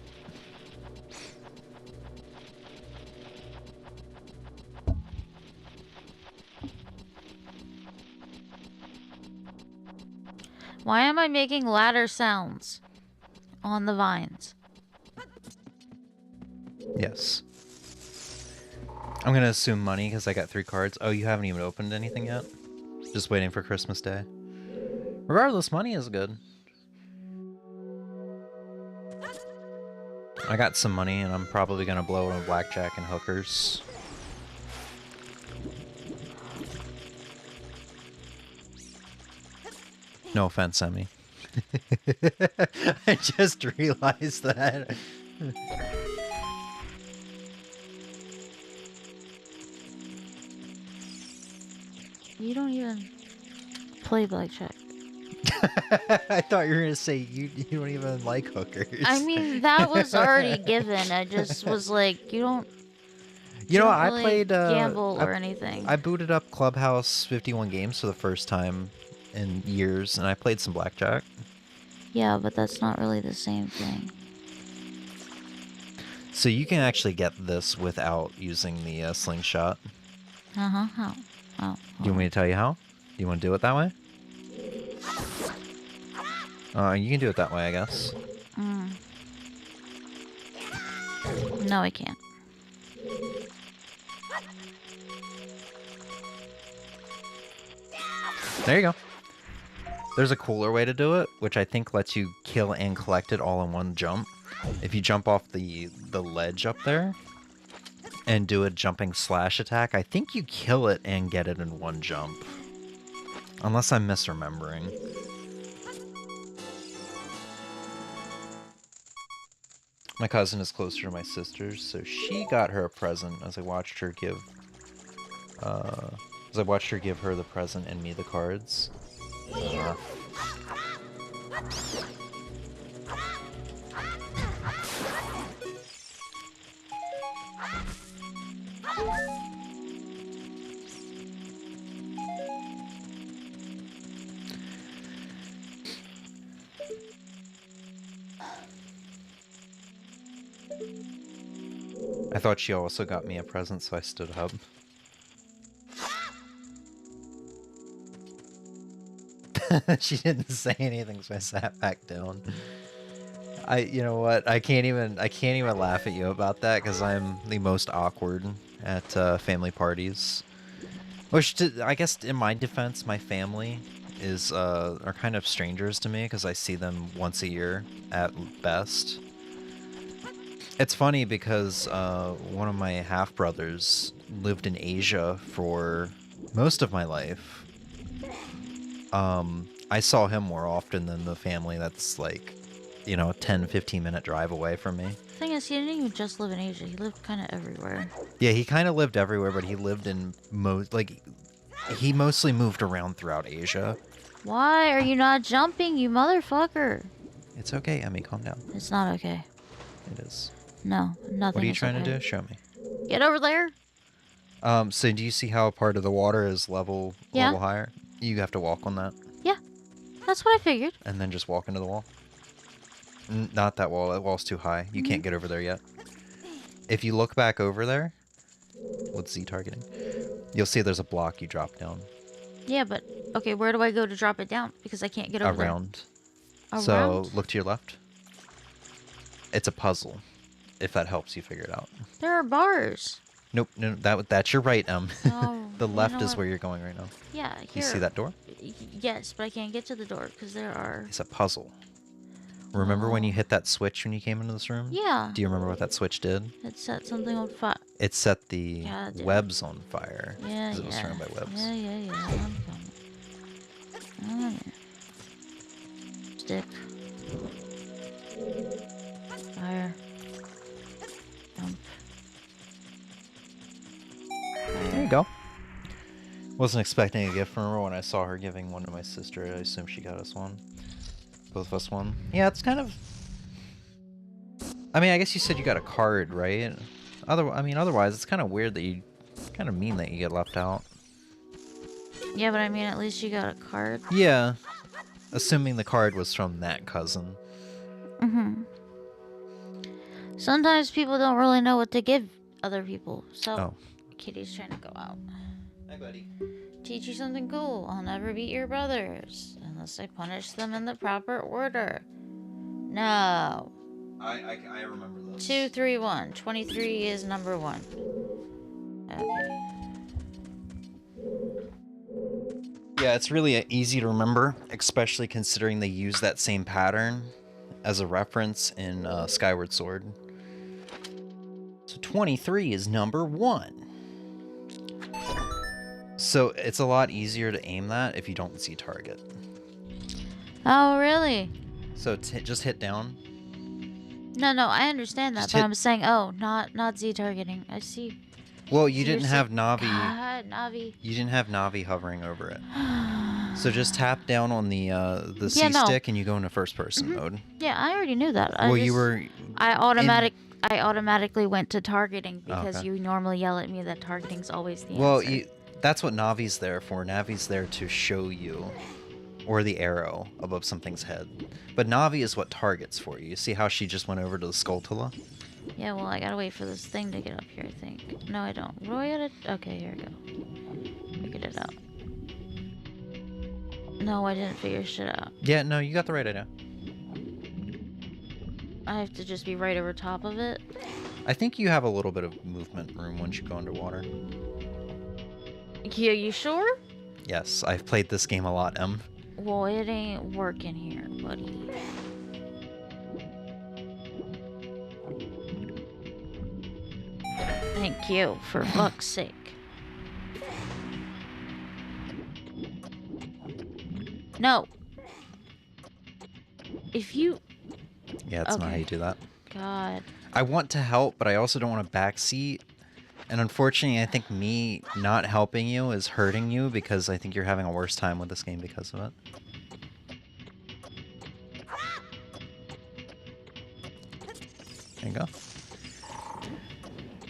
Why am I making ladder sounds on the vines? Yes. I'm gonna assume money because I got 3 cards. Oh, you haven't even opened anything yet? Just waiting for Christmas Day. Regardless, money is good. I got some money and I'm probably gonna blow it on blackjack and hookers. No offense, Emmy. I just realized that. You don't even play blackjack. I thought you were gonna say you don't even like hookers. I mean, that was already given. I just was like, you don't. You know, I really played gamble or anything. I booted up Clubhouse 51 games for the first time in years, and I played some blackjack. Yeah, but that's not really the same thing. So you can actually get this without using the slingshot. How? Oh. Do you want me to tell you how? Do you want to do it that way? You can do it that way, I guess. No, I can't. There you go. There's a cooler way to do it, which I think lets you kill and collect it all in one jump. If you jump off the ledge up there and do a jumping slash attack, I think you kill it and get it in one jump. Unless I'm misremembering. My cousin is closer to my sister's, so she got her a present as I watched her give her the present and me the cards. I thought she also got me a present, so I stood up. She didn't say anything, so I sat back down. You know what? I can't even laugh at you about that because I'm the most awkward at family parties. Which, I guess, in my defense, my family are kind of strangers to me because I see them once a year at best. It's funny because one of my half-brothers lived in Asia for most of my life. I saw him more often than the family that's like, you know, 10-15 minute drive away from me. The thing is, he didn't even just live in Asia. He lived kind of everywhere. Yeah, he kind of lived everywhere, but he lived in he mostly moved around throughout Asia. Why are you not jumping, you motherfucker? It's okay, Emmy, calm down. It's not okay. It is. No, nothing. What are you trying to do? Show me. Get over there. So do you see how part of the water is level higher? You have to walk on that. Yeah, that's what I figured. And then just walk into the wall. Not that wall. That wall's too high. You can't get over there yet. If you look back over there with Z targeting, you'll see there's a block you drop down. Yeah, but okay, where do I go to drop it down? Because I can't get over Around. there. So Around? look to your left. It's a puzzle, if that helps you figure it out. There are bars. Nope, no, that's your right, Oh, the left is what? where you're going right now. Yeah, here. You see that door? Yes, but I can't get to the door because there are... It's a puzzle. Remember when you hit that switch when you came into this room? Yeah. Do you remember what that switch did? It set something on fire. It set the Yeah, it webs on fire. Yeah, Because it was surrounded by webs. Yeah. I'm coming. Stick. Fire. Jump. There you go. Wasn't expecting a gift from her when I saw her giving one to my sister. I assume she got us one. Both of us one. Yeah, it's kind of... I mean, I guess you said you got a card, right? Otherwise, it's kind of weird that you... kind of mean that you get left out. Yeah, but I mean, at least you got a card. Yeah. Assuming the card was from that cousin. Mm-hmm. Sometimes people don't really know what to give other people, so... Oh. Kitty's trying to go out. Hi, buddy. Teach you something cool. I'll never beat your brothers unless I punish them in the proper order. No. I remember this. 2, 3, 1. 23 is number 1. Okay. Yeah, it's really easy to remember, especially considering they use that same pattern as a reference in Skyward Sword. So 23 is number 1. So it's a lot easier to aim that if you don't see target. Oh, really? So just hit down. No, I understand that, Just but hit- I'm saying, oh, not Z targeting. I see. Well, you You're didn't have saying- Navi. God, Navi. You didn't have Navi hovering over it. So just tap down on the C Yeah, no. stick and you go into first person mode. Yeah, I already knew that. I automatically went to targeting because Okay. you normally yell at me that targeting's always the Well, answer. that's what Navi's there for. Navi's there to show you, or the arrow above something's head. But Navi is what targets for you. You see how she just went over to the Skulltula? Yeah, well, I gotta wait for this thing to get up here, I think. No, I don't. What do I gotta... Okay, here we go. Figured it out. No, I didn't figure shit out. Yeah, no, you got the right idea. I have to just be right over top of it. I think you have a little bit of movement room once you go underwater. Yeah, you sure? Yes, I've played this game a lot, Em. Well, it ain't working here, buddy. Thank you, for fuck's sake. No. If you... Yeah, that's not how Okay. you do that. God. I want to help, but I also don't want to backseat. And unfortunately, I think me not helping you is hurting you because I think you're having a worse time with this game because of it. There you go.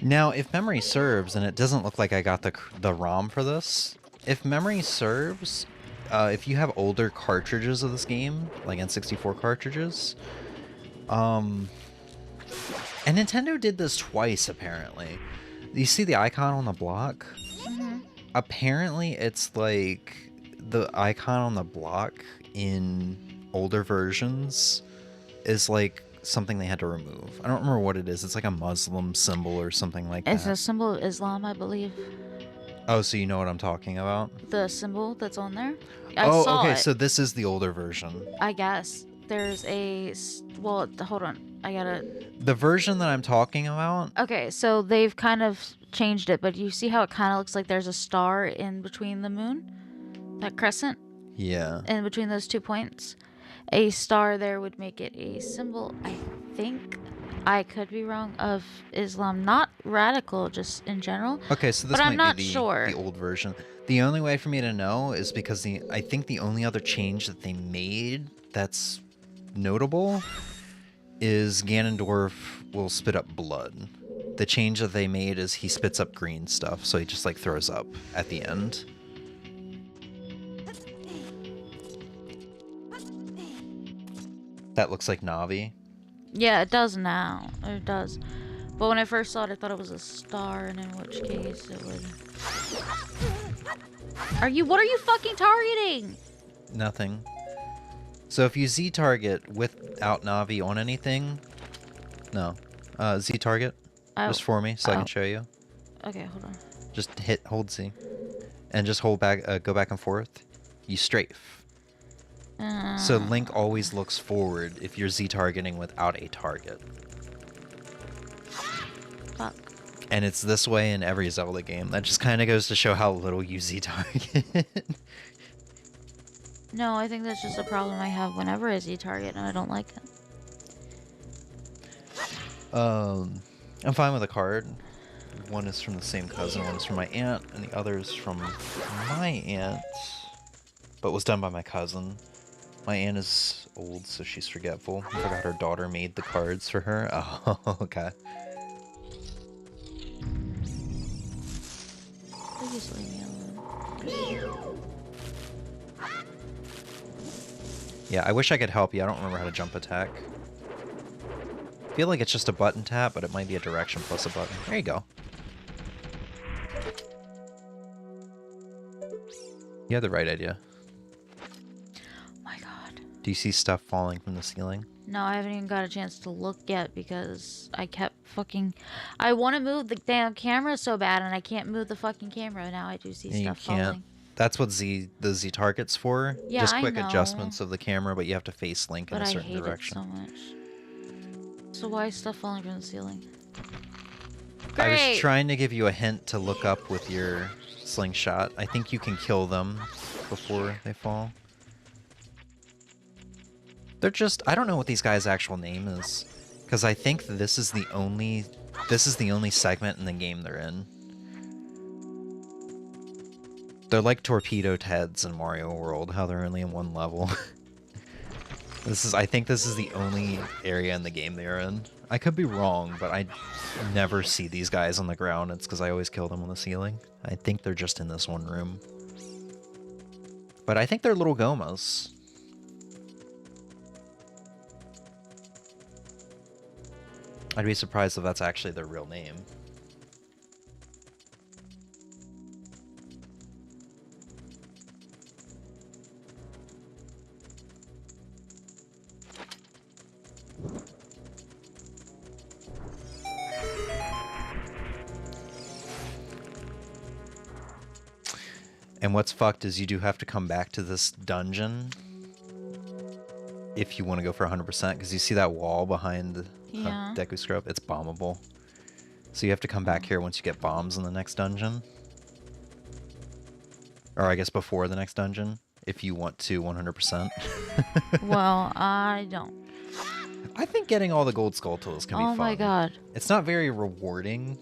Now, if memory serves, and it doesn't look like I got the ROM for this, if memory serves, if you have older cartridges of this game, like N64 cartridges, and Nintendo did this twice, apparently. You see the icon on the block? Mm-hmm. Apparently, it's like the icon on the block in older versions is like something they had to remove. I don't remember what it is. It's like a Muslim symbol or something like It's that. a symbol of Islam, I believe. Oh, so you know what I'm talking about? The symbol that's on there? I Oh, saw okay, it. so this is the older version. I guess. There's a... Well, hold on. I gotta... The version that I'm talking about? Okay, so they've kind of changed it, but you see how it kind of looks like there's a star in between the moon? That crescent? Yeah. In between those 2 points? A star there would make it a symbol, I think. I could be wrong, of Islam. Not radical, just in general. Okay, so this But might I'm not be sure. the old version. The only way for me to know is because I think the only other change that they made that's notable is Ganondorf will spit up blood. The change that they made is he spits up green stuff, so he just like throws up at the end. That looks like Navi. Yeah, it does now. Or it does. But when I first saw it, I thought it was a star, and in which case it would... What are you fucking targeting? Nothing. So if you Z target without Navi on anything, no. Z target, just for me, so I can show you. Okay, hold on. Just hold Z, and just hold back, go back and forth. You strafe. So Link always looks forward if you're Z targeting without a target. Fuck. And it's this way in every Zelda game. That just kind of goes to show how little you Z target. No, I think that's just a problem I have whenever I Z target, and I don't like it. I'm fine with a card. One is from the same cousin, one is from my aunt, and the other is from my aunt, but was done by my cousin. My aunt is old, so she's forgetful. I forgot her daughter made the cards for her. Oh, okay. Please leave me alone. Yeah, I wish I could help you. I don't remember how to jump attack. I feel like it's just a button tap, but it might be a direction plus a button. There you go. You had the right idea. Oh my god. Do you see stuff falling from the ceiling? No, I haven't even got a chance to look yet because I kept fucking... I want to move the damn camera so bad, and I can't move the fucking camera. Now I do see stuff falling. That's what the Z target's for. Yeah, just quick I know. adjustments of the camera, but you have to face Link in a certain direction. But I hate it so much. So why is stuff falling from the ceiling? I was Great! trying to give you a hint to look up with your slingshot. I think you can kill them before they fall. They're just... I don't know what these guys' actual name is, because I think this is the only segment in the game they're in. They're like torpedo heads in Mario World, how they're only in one level. I think this is the only area in the game they're in. I could be wrong, but I never see these guys on the ground. It's because I always kill them on the ceiling. I think they're just in this one room. But I think they're little Gomas. I'd be surprised if that's actually their real name. And what's fucked is you do have to come back to this dungeon if you want to go for 100%, because you see that wall behind Deku Scrub? It's bombable. So you have to come back here once you get bombs in the next dungeon. Or I guess before the next dungeon, if you want to 100%. Well, I don't. I think getting all the gold skull tools can be fun. Oh my god. It's not very rewarding.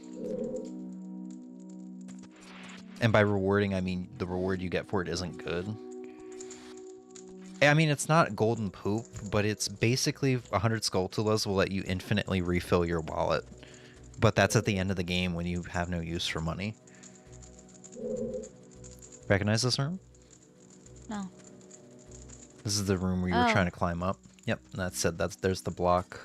And by rewarding, I mean the reward you get for it isn't good. I mean, it's not golden poop, but it's basically 100 Skulltulas will let you infinitely refill your wallet. But that's at the end of the game when you have no use for money. Recognize this room? No. This is the room where you were trying to climb up. Yep, that's it. There's the block.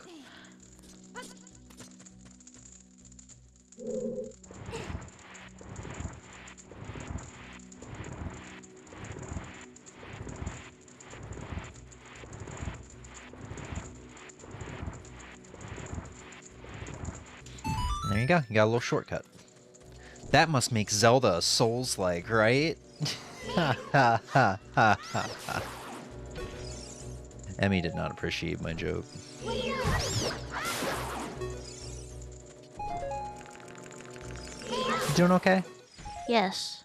There you go. You got a little shortcut. That must make Zelda Souls-like, right? Ha ha ha ha ha. Emmy did not appreciate my joke. You doing okay? Yes.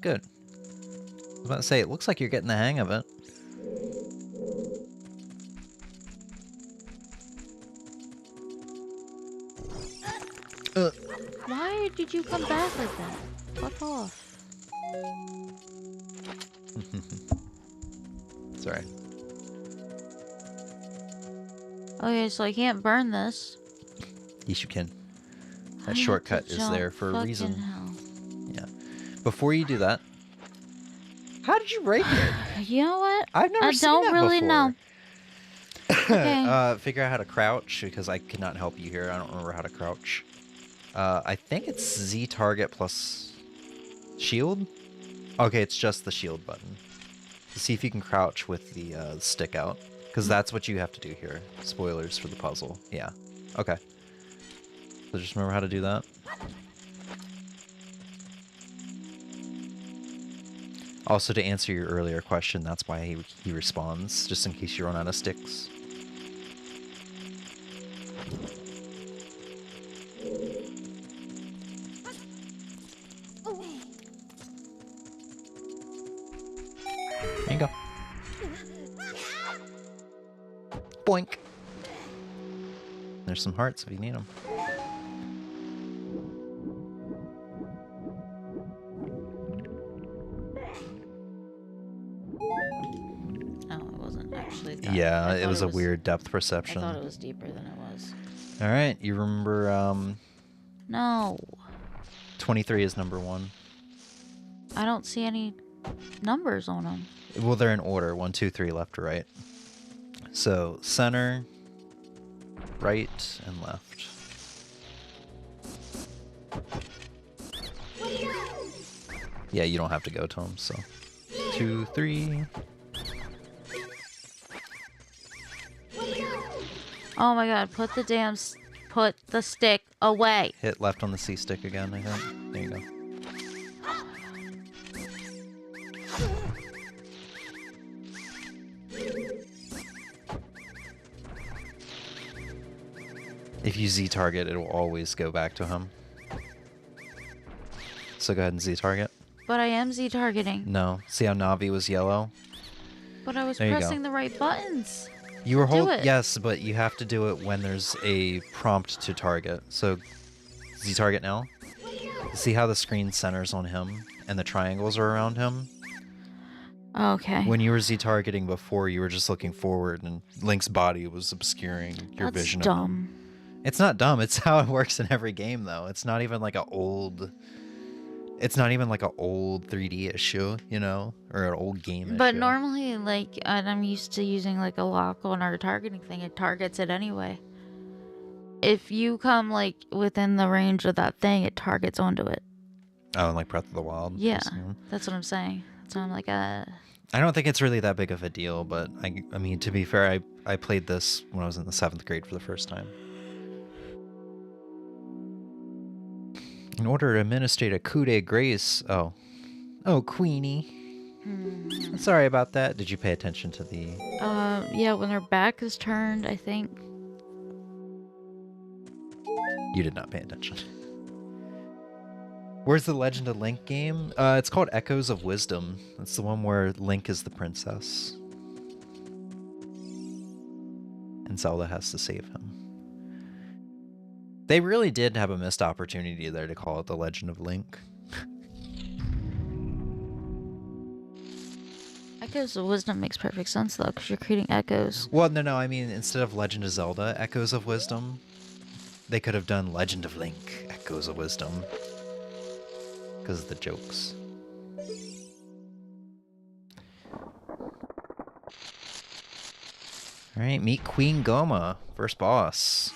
Good. I was about to say, it looks like you're getting the hang of it. Why did you come back like that? Fuck off. Sorry. Okay, so I can't burn this. Yes, you can. I That have shortcut to is jump. there for a reason. Fucking hell. Yeah. Before you do that, how did you break it? You know what? I've never I seen don't that really before. know. Okay. Figure out how to crouch, because I cannot help you here. I don't remember how to crouch. I think it's Z target plus shield? Okay, it's just the shield button. See if you can crouch with the stick out, because that's what you have to do here. Spoilers for the puzzle. Yeah. Okay. So just remember how to do that. Also, to answer your earlier question, that's why he responds, just in case you run out of sticks. There you go. Boink. There's some hearts if you need them. Yeah, it was a weird depth perception. I thought it was deeper than it was. All right, you remember? No. 23 is number 1. I don't see any numbers on them. Well, they're in order: 1, 2, 3, left to right. So center, right, and left. Yeah, you don't have to go to them. So 2, 3. Oh my god, put the stick away. Hit left on the C stick again, I think. There you go. If you Z target, it will always go back to him. So go ahead and Z target. But I am Z targeting. No. See how Navi was yellow? But I was There you go. pressing the right buttons. You were holding. Yes, but you have to do it when there's a prompt to target. So Z target now. See how the screen centers on him and the triangles are around him? Okay. When you were Z targeting before, you were just looking forward and Link's body was obscuring your vision That's of him. dumb. It's not dumb. It's how it works in every game, though. It's not even like It's not even like an old 3D issue, you know, or an old game issue. But normally, like, I'm used to using like a lock on our targeting thing. It targets it anyway. If you come like within the range of that thing, it targets onto it. Oh, and like Breath of the Wild. Yeah, that's what I'm saying. So I'm like, I don't think it's really that big of a deal, but I mean, to be fair, I played this when I was in the 7th grade for the first time. In order to administrate a coup de grace... Oh, Queenie. Sorry about that. Did you pay attention to the... Yeah, when their back is turned, I think. You did not pay attention. Where's the Legend of Link game? It's called Echoes of Wisdom. It's the one where Link is the princess. And Zelda has to save him. They really did have a missed opportunity there to call it The Legend of Link. Echoes of Wisdom makes perfect sense, though, because you're creating echoes. Well, no, I mean, instead of Legend of Zelda, Echoes of Wisdom, they could have done Legend of Link, Echoes of Wisdom. Because of the jokes. Alright, meet Queen Goma, first boss.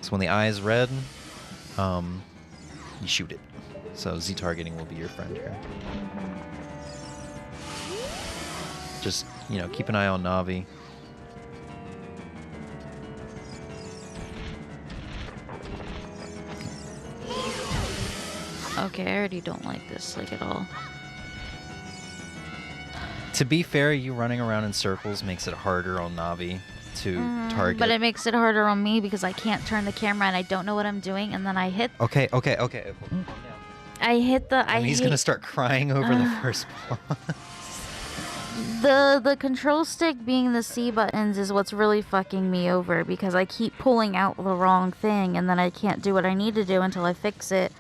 So when the eye is red, you shoot it. So Z targeting will be your friend here. Just, you know, keep an eye on Navi. Okay, I already don't like this, like, at all. To be fair, you running around in circles makes it harder on Navi to target. But it makes it harder on me because I can't turn the camera and I don't know what I'm doing, and then I hit... Okay. I hit the... And he's gonna start crying over the first boss. The control stick being the C buttons is what's really fucking me over, because I keep pulling out the wrong thing, and then I can't do what I need to do until I fix it.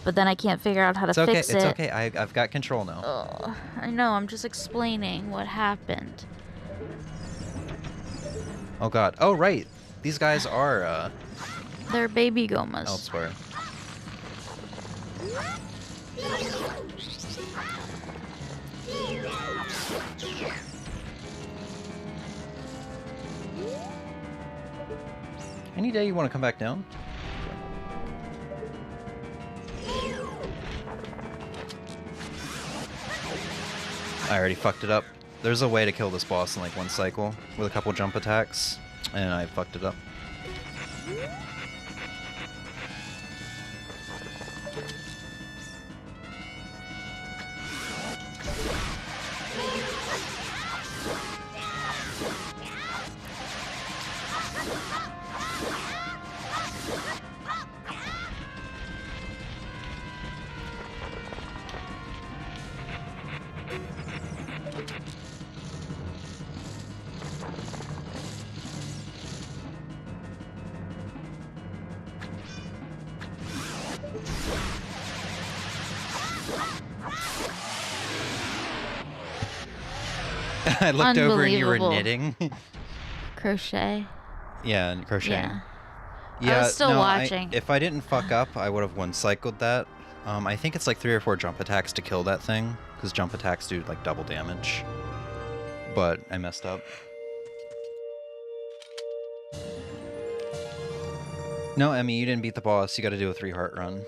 But then I can't figure out how to fix it. It's okay. I've got control now. Ugh, I know. I'm just explaining what happened. Oh god. Oh right. These guys are They're baby Gomas. elsewhere. Any day you want to come back down? I already fucked it up. There's a way to kill this boss in like one cycle with a couple jump attacks, and I fucked it up. I looked over and you were knitting. Crochet. Yeah, and crocheting. Yeah, I was still watching. If I didn't fuck up, I would have one-cycled that. I think it's like 3 or 4 jump attacks to kill that thing, because jump attacks do like double damage. But I messed up. No, Emmy, you didn't beat the boss. You got to do a 3-heart run.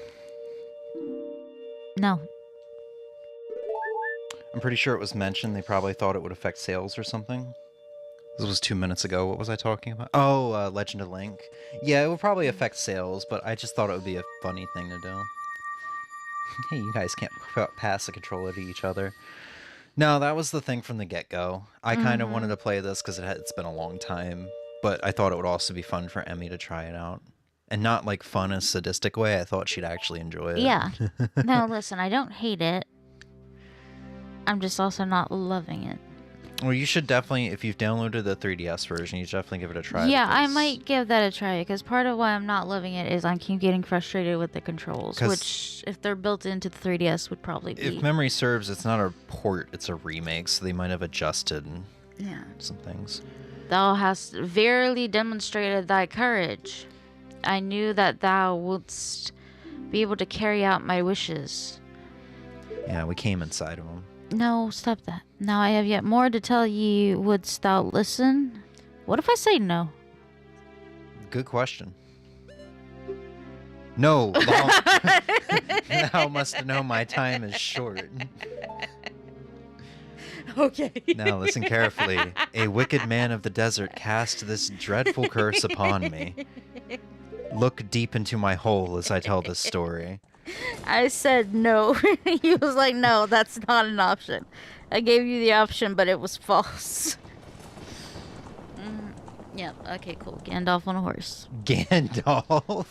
No. I'm pretty sure it was mentioned. They probably thought it would affect sales or something. This was 2 minutes ago. What was I talking about? Oh, Legend of Link. Yeah, it would probably affect sales, but I just thought it would be a funny thing to do. Hey, you guys can't pass the controller to each other. No, that was the thing from the get-go. I kind of wanted to play this because it's been a long time, but I thought it would also be fun for Emmy to try it out. And not like fun in a sadistic way. I thought she'd actually enjoy it. Yeah. No, listen, I don't hate it. I'm just also not loving it. Well, you should definitely, if you've downloaded the 3DS version, you should definitely give it a try. Yeah, I might give that a try, because part of why I'm not loving it is I keep getting frustrated with the controls, which, if they're built into the 3DS, would probably be... If memory serves, it's not a port, it's a remake, so they might have adjusted yeah. some things. Thou hast verily demonstrated thy courage. I knew that thou wouldst be able to carry out my wishes. Yeah, we came inside of them. No, stop that. Now I have yet more to tell ye. Wouldst thou listen? What if I say no? Good question. No. Thou must know my time is short. Okay. Now listen carefully. A wicked man of the desert cast this dreadful curse upon me. Look deep into my hole as I tell this story. I said no. He was like, no, that's not an option. I gave you the option, but it was false. Yep, okay, cool. Gandalf on a horse. Gandalf?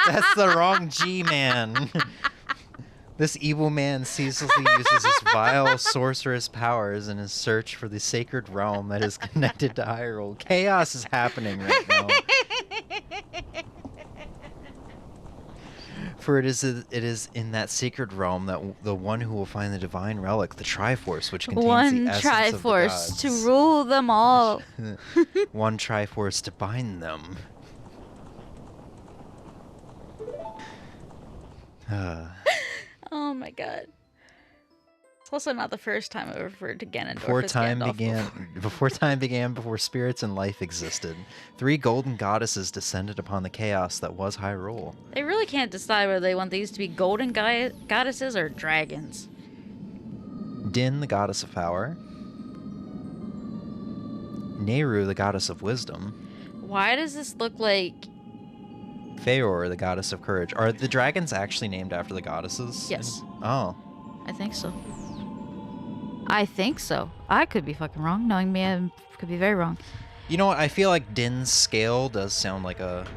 That's the wrong G, man. This evil man ceaselessly uses his vile sorcerous powers in his search for the sacred realm that is connected to Hyrule. Chaos is happening right now. For it is in that sacred realm that the one who will find the divine relic, the Triforce, which contains the essence of the gods. To rule them all. One Triforce to bind them. Oh my god. It's also not the first time I referred to Ganondorf Before as time Gandalf began, before spirits and life existed, 3 golden goddesses descended upon the chaos that was Hyrule. They really can't decide whether they want these to be golden goddesses or dragons. Din, the goddess of power. Nehru, the goddess of wisdom. Why does this look like... Feor, the goddess of courage. Are the dragons actually named after the goddesses? Yes. Oh. I think so. I think so. I could be fucking wrong. Knowing me, I could be very wrong. You know what? I feel like Din's scale does sound like a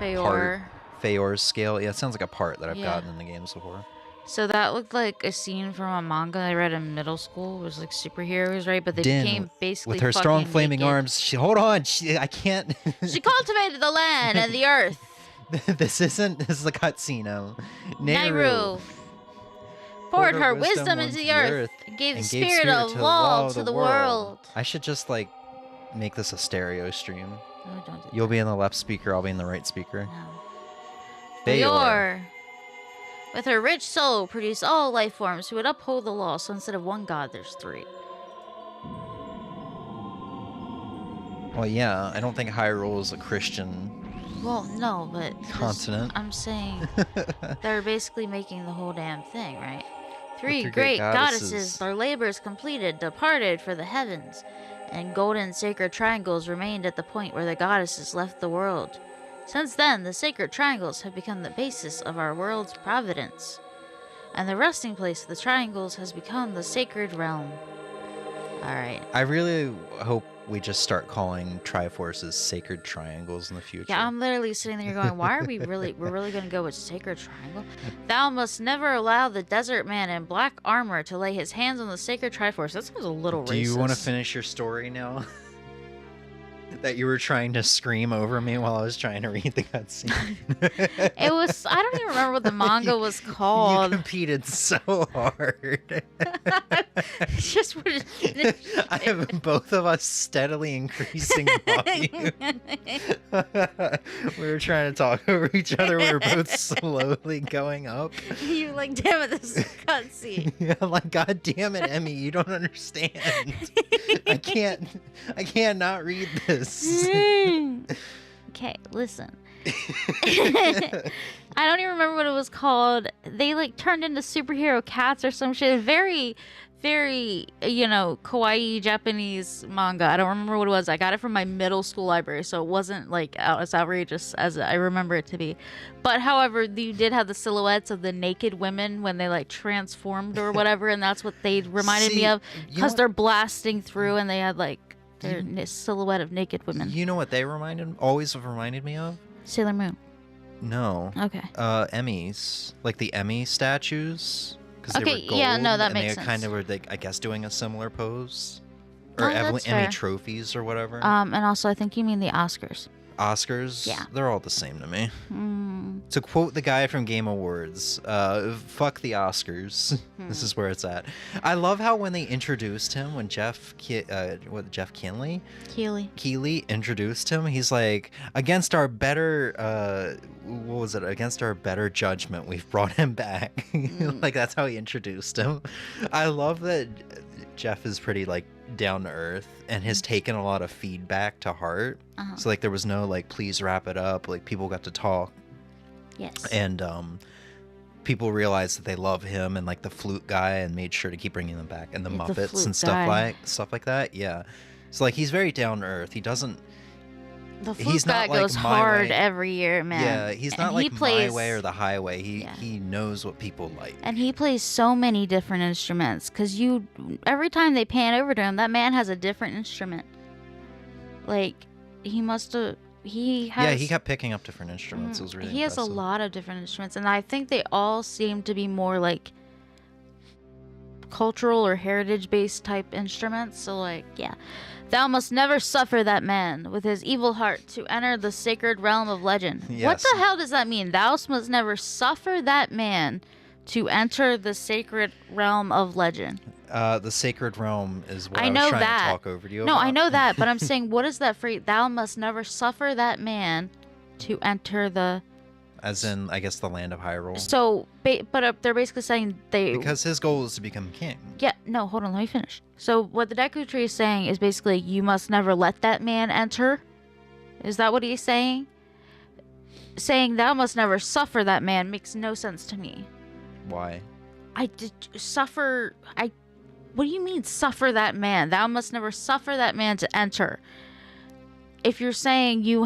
Feor. part. Feor's scale. Yeah, it sounds like a part that I've gotten in the games before. So that looked like a scene from a manga I read in middle school. It was like superheroes, right? But they Din, became basically with her strong flaming naked. arms. Hold on. I can't. She cultivated the land and the earth. This is a cutscene now. Nehru poured her wisdom into the earth and gave the spirit of law to the world. I should just like make this a stereo stream. No, don't do You'll be in the left speaker, I'll be in the right speaker. No. Feor. With her rich soul, produced all life forms who would uphold the law. So instead of one god, there's 3. Well, yeah, I don't think Hyrule is a Christian Well, no, but continent. I'm saying they're basically making the whole damn thing, right? Three Three great great goddesses. goddesses, their labors completed, departed for the heavens, and golden sacred triangles remained at the point where the goddesses left the world. Since then, the sacred triangles have become the basis of our world's providence, and the resting place of the triangles has become the sacred realm. Alright. I really hope we just start calling Triforces sacred triangles in the future. Yeah, I'm literally sitting there going, why are we're really going to go with sacred triangle? Thou must never allow the desert man in black armor to lay his hands on the sacred Triforce. That sounds a little racist. Do you want to finish your story now? That you were trying to scream over me while I was trying to read the cutscene. It was, I don't even remember what the manga was called. You competed so hard. Just I have both of us steadily increasing volume. We were trying to talk over each other. We were both slowly going up. You like, damn it, this is a cutscene. Yeah, like, God damn it, Emmy, you don't understand. I can't not read this. Okay, listen. I don't even remember what it was called. They like turned into superhero cats or some shit. Very, very, kawaii Japanese manga. I don't remember what it was. I got it from my middle school library, so it wasn't like as outrageous as I remember it to be. But however, you did have the silhouettes of the naked women when they like transformed or whatever, and that's what they reminded me of, because they're blasting through and they had like their silhouette of naked women. You know what they always have reminded me of? Sailor Moon. No. Okay. Emmys, like the Emmy statues. They were gold, yeah, no, that makes sense. sense. Kind of were, I guess, doing a similar pose, Oh, or that's Emmy fair. trophies or whatever. And also I think you mean the Oscars. Oscars. Yeah. They're all the same to me. Mm. To quote the guy from Game Awards, fuck the Oscars. This is where it's at. I love how when they introduced him, when Jeff Keighley introduced him, he's like, against our better judgment, we've brought him back. Like, that's how he introduced him. I love that Jeff is pretty like down to earth and has taken a lot of feedback to heart. So like there was no like, please wrap it up. Like, people got to talk. Yes. And people realized that they love him and like the flute guy, and made sure to keep bringing them back, and the Muppets and stuff like that. Yeah. So like, he's very down to earth. He doesn't. The flute guy goes hard every year, man. Yeah, he's not like My Way or The Highway. He knows what people like. And he plays so many different instruments, because every time they pan over to him, that man has a different instrument. Like, he kept picking up different instruments. It was really impressive. Has a lot of different instruments, and I think they all seem to be more like cultural or heritage-based type instruments. So like, yeah. Thou must never suffer that man with his evil heart to enter the sacred realm of legend. Yes. What the hell does that mean? Thou must never suffer that man to enter the sacred realm of legend. The sacred realm is what I was trying to talk over to you about. No, I know that, but I'm saying, what is that phrase? Thou must never suffer that man to enter the... As in, I guess, the land of Hyrule. So, but they're basically saying because his goal is to become king. Yeah, no, hold on, let me finish. So, what the Deku Tree is saying is basically, you must never let that man enter. Is that what he's saying? Saying thou must never suffer that man makes no sense to me. Why? What do you mean, suffer that man? Thou must never suffer that man to enter. If you're saying you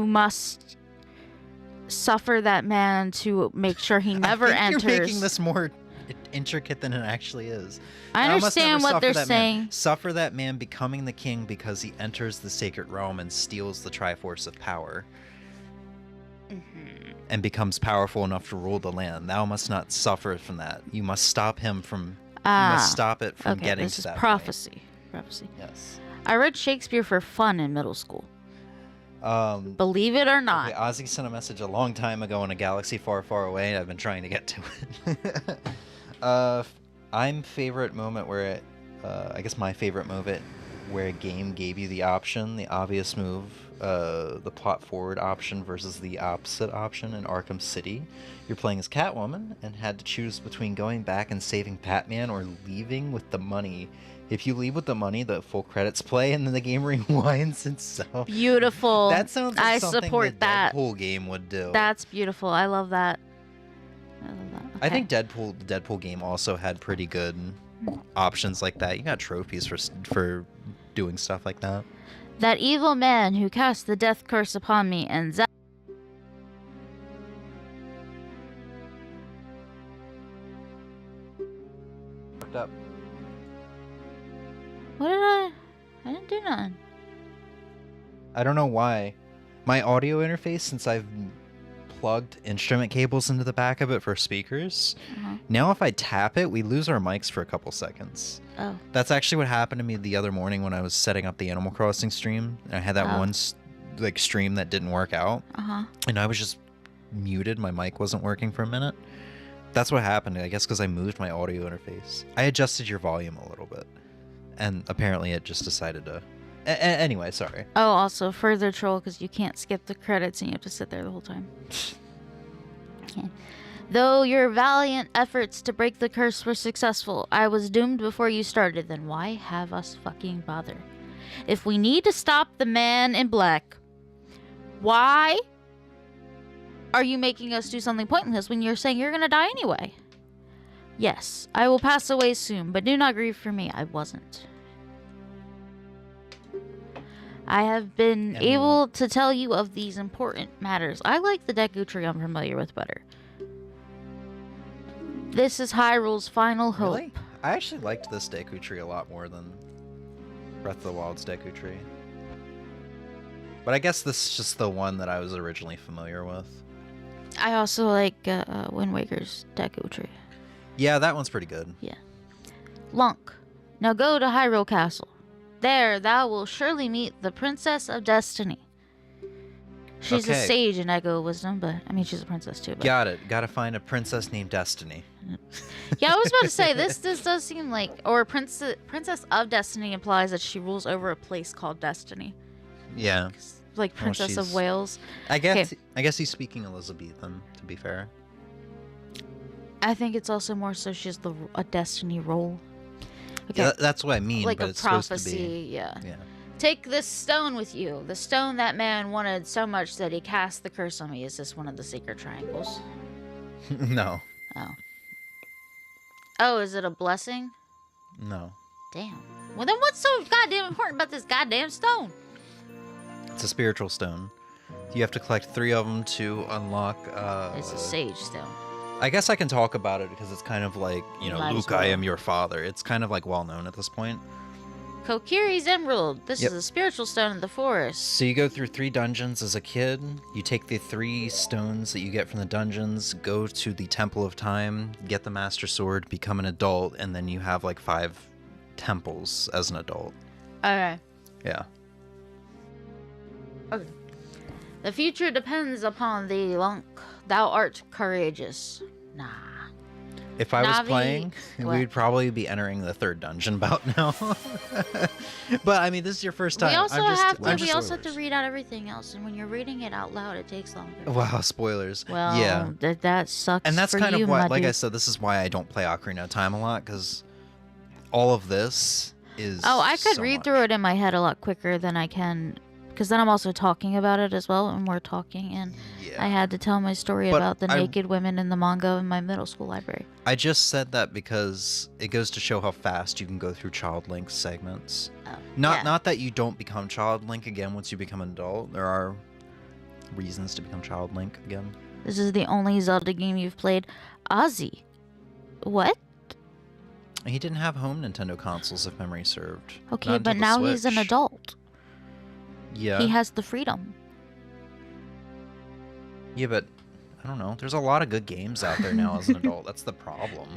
must suffer that man to make sure he never enters. You're making this more intricate than it actually is. I understand what they're saying. Suffer that man becoming the king because he enters the sacred realm and steals the Triforce of power. And becomes powerful enough to rule the land. Thou must not suffer from that. You must stop him from. You must stop it from getting to that. This is prophecy. Prophecy. Yes. I read Shakespeare for fun in middle school. Believe it or not. Okay, Ozzy sent a message a long time ago in a galaxy far, far away, and I've been trying to get to it. I'm favorite moment where I guess my favorite moment where a game gave you the option, the obvious move, the plot forward option versus the opposite option in Arkham City. You're playing as Catwoman and had to choose between going back and saving Batman or leaving with the money If you leave with the money, the full credits play, and then the game rewinds itself. Beautiful. That sounds like something support the that. Deadpool game would do. That's beautiful. I love that. Okay. I think the Deadpool game also had pretty good options like that. You got trophies for doing stuff like that. That evil man who cast the death curse upon me and Up. What did I didn't do nothing. I don't know why. My audio interface, since I've plugged instrument cables into the back of it for speakers, now if I tap it, we lose our mics for a couple seconds. Oh. That's actually what happened to me the other morning when I was setting up the Animal Crossing stream. I had that one stream that didn't work out. And I was just muted. My mic wasn't working for a minute. That's what happened, I guess, because I moved my audio interface. I adjusted your volume a little bit. And apparently it just decided to... Anyway, sorry. Oh, also further troll because you can't skip the credits and you have to sit there the whole time. Okay. Though your valiant efforts to break the curse were successful, I was doomed before you started. Then why have us fucking bother? If we need to stop the man in black, why are you making us do something pointless when you're saying you're gonna die anyway? Yes, I will pass away soon, but do not grieve for me. I wasn't. I have been able to tell you of these important matters. I like the Deku Tree I'm familiar with better. This is Hyrule's final hope. Really? I actually liked this Deku Tree a lot more than Breath of the Wild's Deku Tree. But I guess this is just the one that I was originally familiar with. I also like Wind Waker's Deku Tree. Yeah, that one's pretty good. Yeah. Lunk, now go to Hyrule Castle. There thou will surely meet the Princess of Destiny. She's a sage in Echo Wisdom, but I mean she's a princess too. But... Got it. Gotta find a princess named Destiny. Yeah, I was about to say this does seem like, or Princess of Destiny implies that she rules over a place called Destiny. Yeah. Like Princess of Wales. I guess he's speaking Elizabethan, to be fair. I think it's also more so she's a destiny role. Okay. Yeah, that's what I mean. Like but a it's prophecy, supposed to be... yeah. Take this stone with you. The stone that man wanted so much that he cast the curse on me. Is this one of the sacred triangles? No. Oh. Oh, is it a blessing? No. Damn. Well, then what's so goddamn important about this goddamn stone? It's a spiritual stone. You have to collect 3 of them to unlock... It's a sage stone. I guess I can talk about it because it's kind of like, Luke, I am your father. It's kind of like well known at this point. Kokiri's Emerald. This is a spiritual stone in the forest. So you go through 3 dungeons as a kid. You take the 3 stones that you get from the dungeons, go to the Temple of Time, get the Master Sword, become an adult, and then you have like 5 temples as an adult. Okay. Yeah. Okay. The future depends upon thee, Lunk. Thou art courageous. Nah. If I was playing, we would probably be entering the 3rd dungeon about now. But I mean, this is your first time. We also have to read out everything else, and when you're reading it out loud, it takes longer. Wow, spoilers. Well, yeah, that sucks. And that's for kind you, of why, dude. I said, this is why I don't play Ocarina of Time a lot, because all of this is. Oh, I could read through it in my head a lot quicker than I can. Because then I'm also talking about it as well, and we're talking, and I had to tell my story about the naked women in the manga in my middle school library. I just said that because it goes to show how fast you can go through Child Link segments. Oh, not that you don't become Child Link again once you become an adult. There are reasons to become Child Link again. This is the only Zelda game you've played. Ozzy. What? He didn't have home Nintendo consoles, if memory served. Okay, but now he's an adult. Yeah. He has the freedom. Yeah, but I don't know. There's a lot of good games out there now as an adult. That's the problem.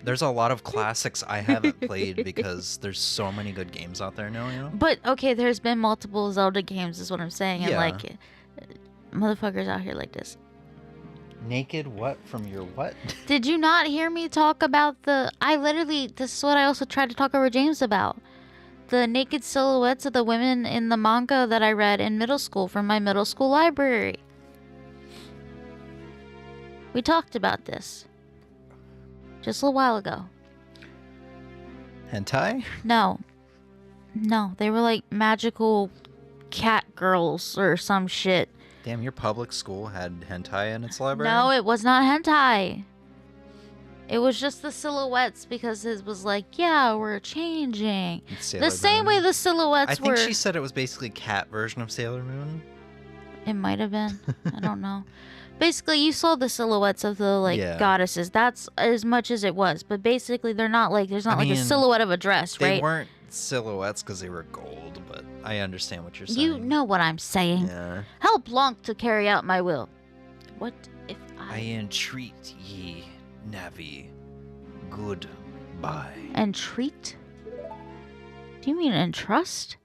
There's a lot of classics I haven't played because there's so many good games out there now, But, okay, there's been multiple Zelda games is what I'm saying. And, motherfuckers out here like this. Naked what from your what? Did you not hear me talk about this is what I also tried to talk over James about. The naked silhouettes of the women in the manga that I read in middle school from my middle school library. We talked about this just a little while ago. Hentai? No. No, they were like magical cat girls or some shit. Damn, your public school had hentai in its library? No, it was not hentai. It was just the silhouettes because it was like, yeah, we're changing. The same way the silhouettes were. I think she said it was basically cat version of Sailor Moon. It might have been. I don't know. Basically, you saw the silhouettes of the goddesses. That's as much as it was. But basically, they're not like there's not a silhouette of a dress, right? They weren't silhouettes because they were gold, but I understand what you're saying. You know what I'm saying. Yeah. Help Blanc to carry out my will. What if I entreat ye, Navi. Goodbye. Entreat? Do you mean entrust?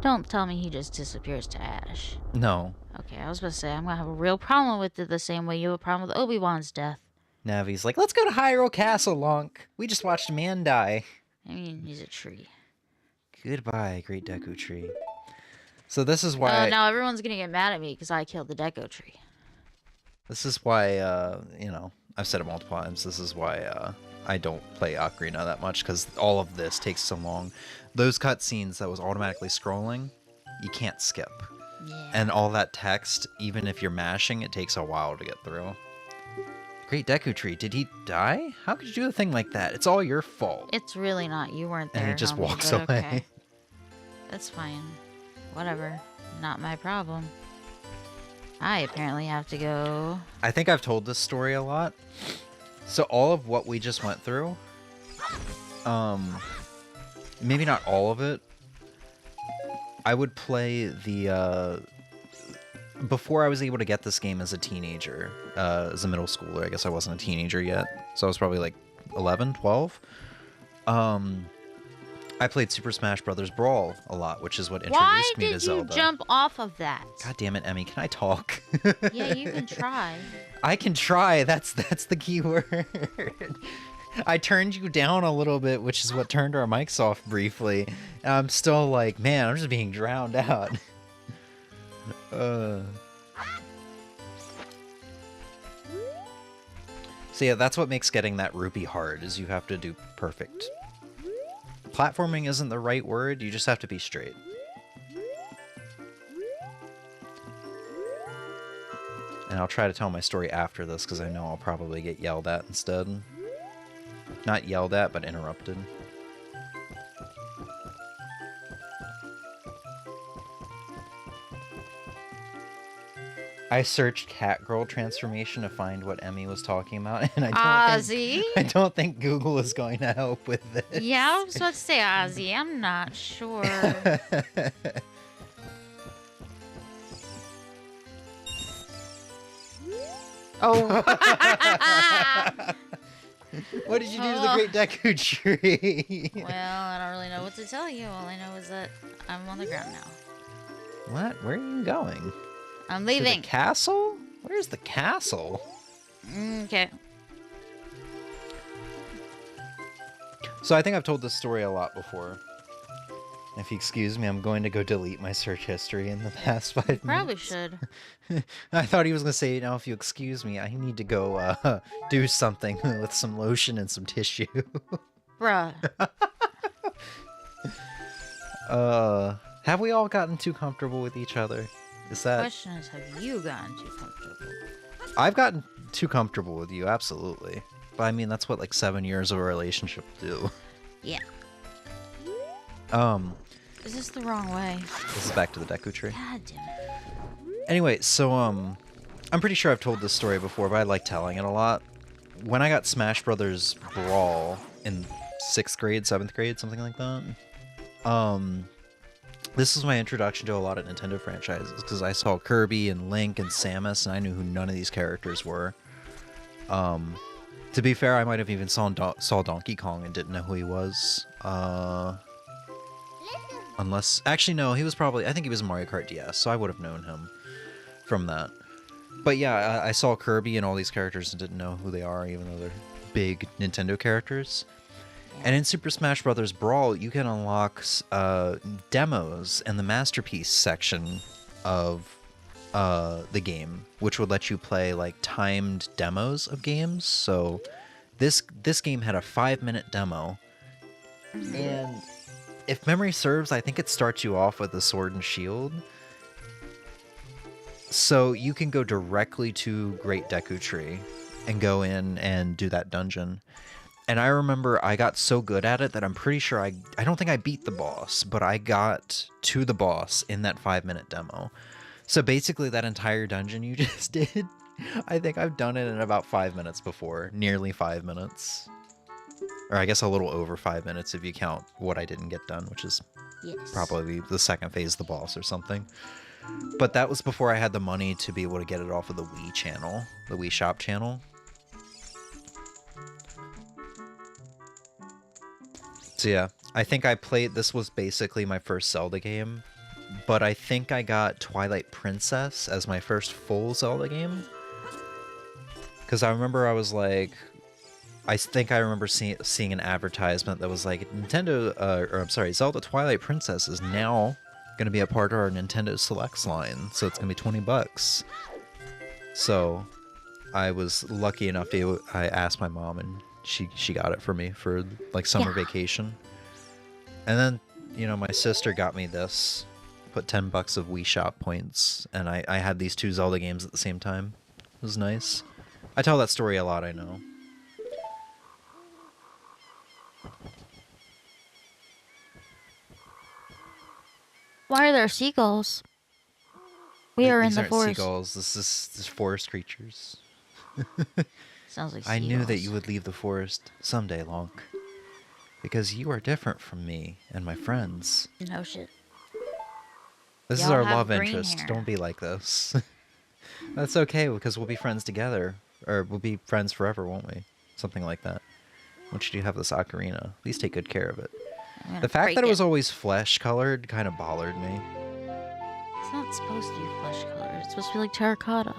Don't tell me he just disappears to ash. No. Okay, I was about to say, I'm going to have a real problem with it the same way you have a problem with Obi-Wan's death. Navi's like, let's go to Hyrule Castle, Lonk. We just watched a man die. I mean, he's a tree. Goodbye, great Deku Tree. So this is why... now everyone's going to get mad at me because I killed the Deku Tree. This is why, you know, I've said it multiple times, this is why I don't play Ocarina that much, because all of this takes so long. Those cutscenes that was automatically scrolling, you can't skip. Yeah. And all that text, even if you're mashing, it takes a while to get through. Great Deku Tree, did he die? How could you do a thing like that? It's all your fault. It's really not. You weren't there. And he just homie, walks but away. Okay. That's fine. Whatever. Not my problem. I apparently have to go. I think I've told this story a lot. So all of what we just went through, maybe not all of it, I would play the, before I was able to get this game as a teenager, as a middle schooler. I guess I wasn't a teenager yet, so I was probably like 11, 12. I played Super Smash Bros. Brawl a lot, which is what introduced me to Zelda. Why did you jump off of that? God damn it, Emmy, can I talk? Yeah, you can try. I can try, that's the key word. I turned you down a little bit, which is what turned our mics off briefly. I'm still like, man, I'm just being drowned out. So yeah, that's what makes getting that rupee hard, is you have to do perfect. Platforming isn't the right word, you just have to be straight. And I'll try to tell my story after this, because I know I'll probably get yelled at instead. Not yelled at, but interrupted. I searched cat girl transformation to find what Emmy was talking about, and I don't think Google is going to help with this. Yeah, I was about to say Ozzy. I'm not sure. Oh. What did you do to the Great Deku Tree? Well, I don't really know what to tell you. All I know is that I'm on the ground now. What? Where are you going? I'm leaving. To the castle? Where's the castle? Okay. So I think I've told this story a lot before. If you excuse me, I'm going to go delete my search history in the past 5 minutes. Probably should. I thought he was going to say, now if you excuse me, I need to go do something with some lotion and some tissue. Bruh. Have we all gotten too comfortable with each other? Is that... The question is, have you gotten too comfortable? I've gotten too comfortable with you, absolutely. But I mean, that's what like 7 years of a relationship do. Yeah. Is this the wrong way? This is back to the Deku Tree. God damn it. Anyway, so I'm pretty sure I've told this story before, but I like telling it a lot. When I got Smash Brothers Brawl in 6th grade, 7th grade, something like that, this was my introduction to a lot of Nintendo franchises, because I saw Kirby and Link and Samus, and I knew who none of these characters were. To be fair, I might have even saw Donkey Kong and didn't know who he was. Unless... Actually, no, he was probably... I think he was in Mario Kart DS, so I would have known him from that. But yeah, I saw Kirby and all these characters and didn't know who they are, even though they're big Nintendo characters. And in Super Smash Bros. Brawl, you can unlock demos in the Masterpiece section of the game, which would let you play like timed demos of games. So this game had a 5-minute demo, and if memory serves, I think it starts you off with a sword and shield. So you can go directly to Great Deku Tree and go in and do that dungeon. And I remember I got so good at it that I'm pretty sure I don't think I beat the boss, but I got to the boss in that 5-minute demo. So basically that entire dungeon you just did, I think I've done it in about 5 minutes before, nearly 5 minutes. Or I guess a little over 5 minutes if you count what I didn't get done, which is probably the second phase of the boss or something. But that was before I had the money to be able to get it off of the Wii channel, the Wii Shop channel. So yeah, I think I played, this was basically my first Zelda game, but I think I got Twilight Princess as my first full Zelda game. Because I remember I was like, I think I remember seeing an advertisement that was like, Zelda Twilight Princess is now going to be a part of our Nintendo Selects line, so it's going to be $20. So I was lucky enough to, I asked my mom and she got it for me for like summer vacation. And then, you know, my sister got me this, put $10 of Wii Shop points, and I had these two Zelda games at the same time. It was nice. I tell that story a lot, I know. Why are there seagulls? We are in the forest. Seagulls. This is forest creatures. Sounds like seagulls. I knew that you would leave the forest someday, Lonk. Because you are different from me and my friends. No shit. This is our love interest. Hair. Don't be like this. That's okay, because we'll be friends together. Or we'll be friends forever, won't we? Something like that. Once you do have this ocarina, please take good care of it. The fact that it was always flesh-colored kind of bothered me. It's not supposed to be flesh-colored. It's supposed to be like terracotta.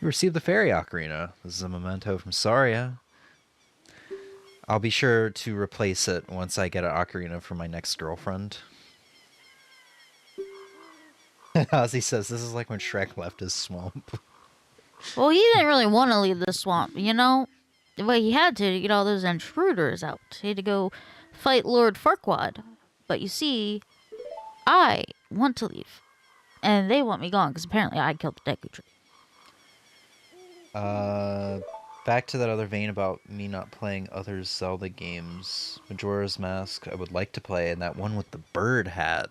You received the fairy ocarina. This is a memento from Saria. I'll be sure to replace it once I get an ocarina for my next girlfriend. Ozzy says, this is like when Shrek left his swamp. Well, he didn't really want to leave the swamp, you know? But he had to get all those intruders out. He had to go fight Lord Farquaad. But you see, I want to leave. And they want me gone, because apparently I killed the Deku Tree. Back to that other vein about me not playing other Zelda games. Majora's Mask I would like to play, and that one with the bird hat.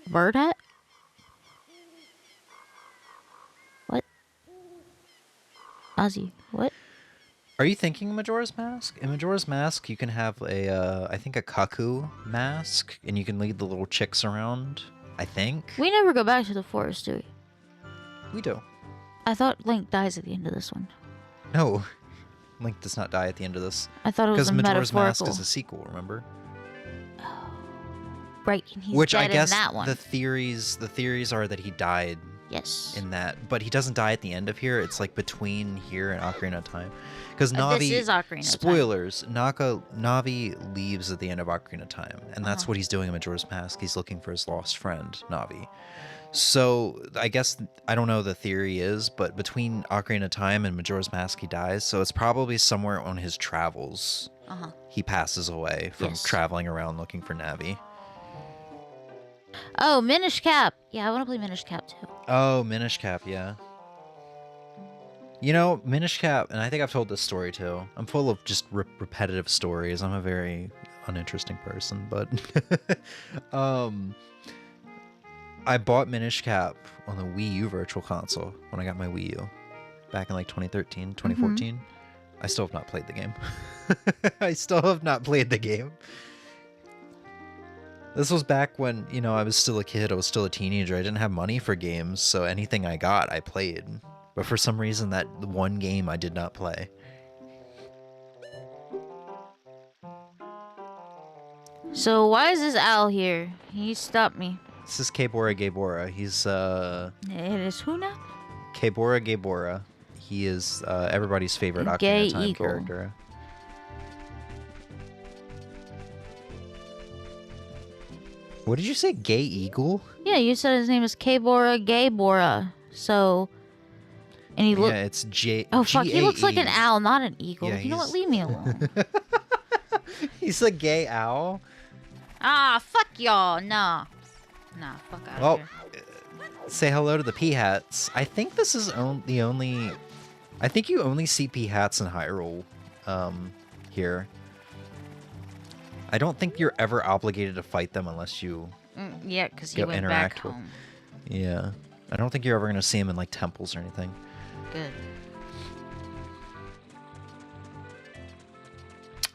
Bird hat? What? Ozzy, what? Are you thinking Majora's Mask? In Majora's Mask, you can have a, I think a Kaku mask, and you can lead the little chicks around, I think. We never go back to the forest, do we? We do. I thought Link dies at the end of this one. No, Link does not die at the end of this. I thought it was a Majora's metaphorical. Mask is a sequel, remember? Right, and he's Which dead I guess in that one. the theories are that he died. Yes. In that, but he doesn't die at the end of here. It's like between here and Ocarina of Time, because Navi. This is Ocarina spoilers. Navi leaves at the end of Ocarina of Time, and that's what he's doing in Majora's Mask. He's looking for his lost friend, Navi. So I guess I don't know the theory is, but between Ocarina of Time and Majora's Mask, he dies. So it's probably somewhere on his travels. He passes away from traveling around looking for Navi. Oh, Minish Cap. Yeah, I want to play Minish Cap too. Oh, Minish Cap, yeah. You know, Minish Cap, and I think I've told this story too. I'm full of just repetitive stories. I'm a very uninteresting person, but I bought Minish Cap on the Wii U Virtual Console when I got my Wii U back in like 2013, 2014. I still have not played the game. I still have not played the game. This was back when, you know, I was still a kid. I was still a teenager. I didn't have money for games, so anything I got, I played. But for some reason, that one game I did not play. So why is this owl here? He stopped me. This is Keibora Gaibora. He's, It is who now? Keibora Gaibora. He is everybody's favorite Gay Ocarina of Time Eagle. character. What did you say? Gay eagle? Yeah, you said his name is Kabora Gaybora. So, and he look. Yeah, it's J. Oh fuck, he looks like an G-A-E. owl, not an eagle. Yeah, you know what? Leave me alone. He's a gay owl. Ah, fuck y'all. Nah, fuck out Well, of here. say hello to the Peahats. I think this is the only. I think you only see Peahats in Hyrule. Here. I don't think you're ever obligated to fight them unless you. Yeah, because he went interact back with. home. Yeah, I don't think you're ever gonna see them in like temples or anything. Good.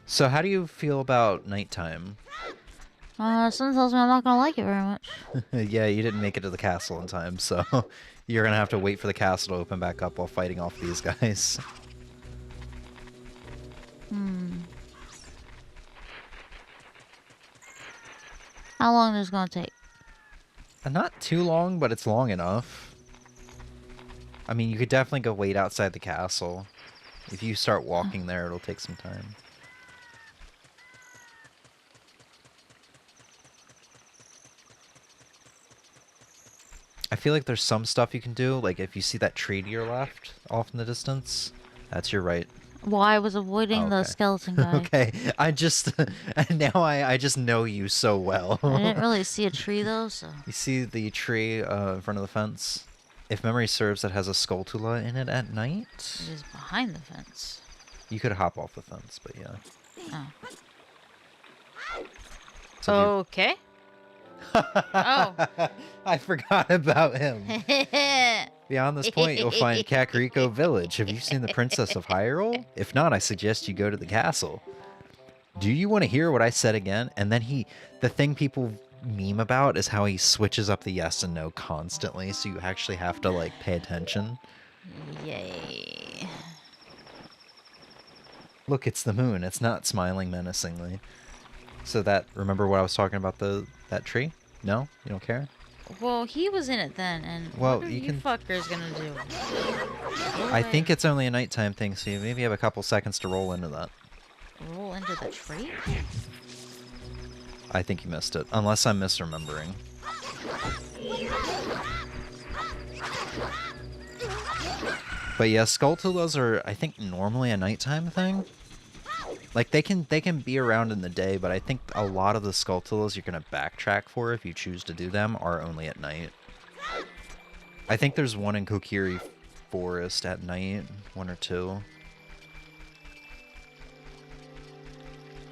So how do you feel about nighttime? Something tells me I'm not gonna like it very much. Yeah, you didn't make it to the castle in time, so you're gonna have to wait for the castle to open back up while fighting off these guys. How long is this gonna take? Not too long, but it's long enough. I mean, you could definitely go wait outside the castle. If you start walking there, it'll take some time. I feel like there's some stuff you can do, like if you see that tree to your left, off in the distance, that's your right. Well, I was avoiding the skeleton guy. Okay, I just now I just know you so well. I didn't really see a tree though, so. You see the tree in front of the fence? If memory serves, it has a Skulltula in it at night. It is behind the fence. You could hop off the fence, but yeah. Oh. So okay. Oh. I forgot about him. Beyond this point, you'll find Kakariko Village. Have you seen the Princess of Hyrule? If not, I suggest you go to the castle. Do you want to hear what I said again? And then the thing people meme about is how he switches up the yes and no constantly, so you actually have to, like, pay attention. Yay. Look, it's the moon. It's not smiling menacingly. So remember what I was talking about, that tree? No? You don't care? Well, he was in it then, and well, what are you fuckers gonna do? I think it's only a nighttime thing, so you maybe have a couple seconds to roll into that. Roll into the tree? I think you missed it, unless I'm misremembering. But yeah, Skulltulas are, I think, normally a nighttime thing. Like, they can be around in the day, but I think a lot of the Skulltulas you're going to backtrack for if you choose to do them are only at night. I think there's one in Kokiri Forest at night, one or two.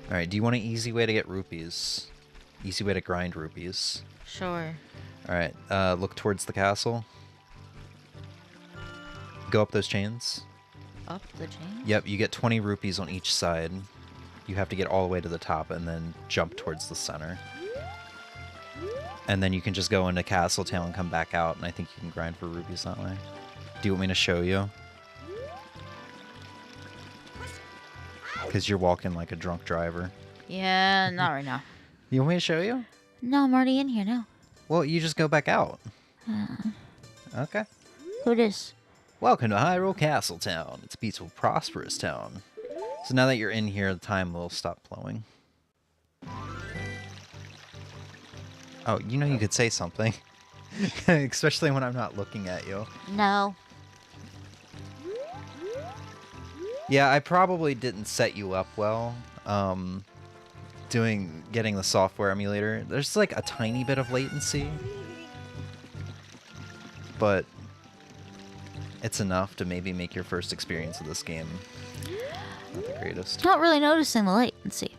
Alright, do you want an easy way to get rupees? Easy way to grind rupees. Sure. Alright, look towards the castle. Go up those chains. Up the chain? Yep, you get 20 rupees on each side. You have to get all the way to the top and then jump towards the center. And then you can just go into Castle Town and come back out, and I think you can grind for rupees that way. Do you want me to show you? Because you're walking like a drunk driver. Yeah, not right now. You want me to show you? No, I'm already in here now. Well, you just go back out. Okay. Who dis? Welcome to Hyrule Castle Town. It's a peaceful, prosperous town. So now that you're in here, the time will stop flowing. Oh, you know you could say something. Especially when I'm not looking at you. No. Yeah, I probably didn't set you up well. Getting the software emulator. There's like a tiny bit of latency. But it's enough to maybe make your first experience of this game not the greatest. Not really noticing the latency.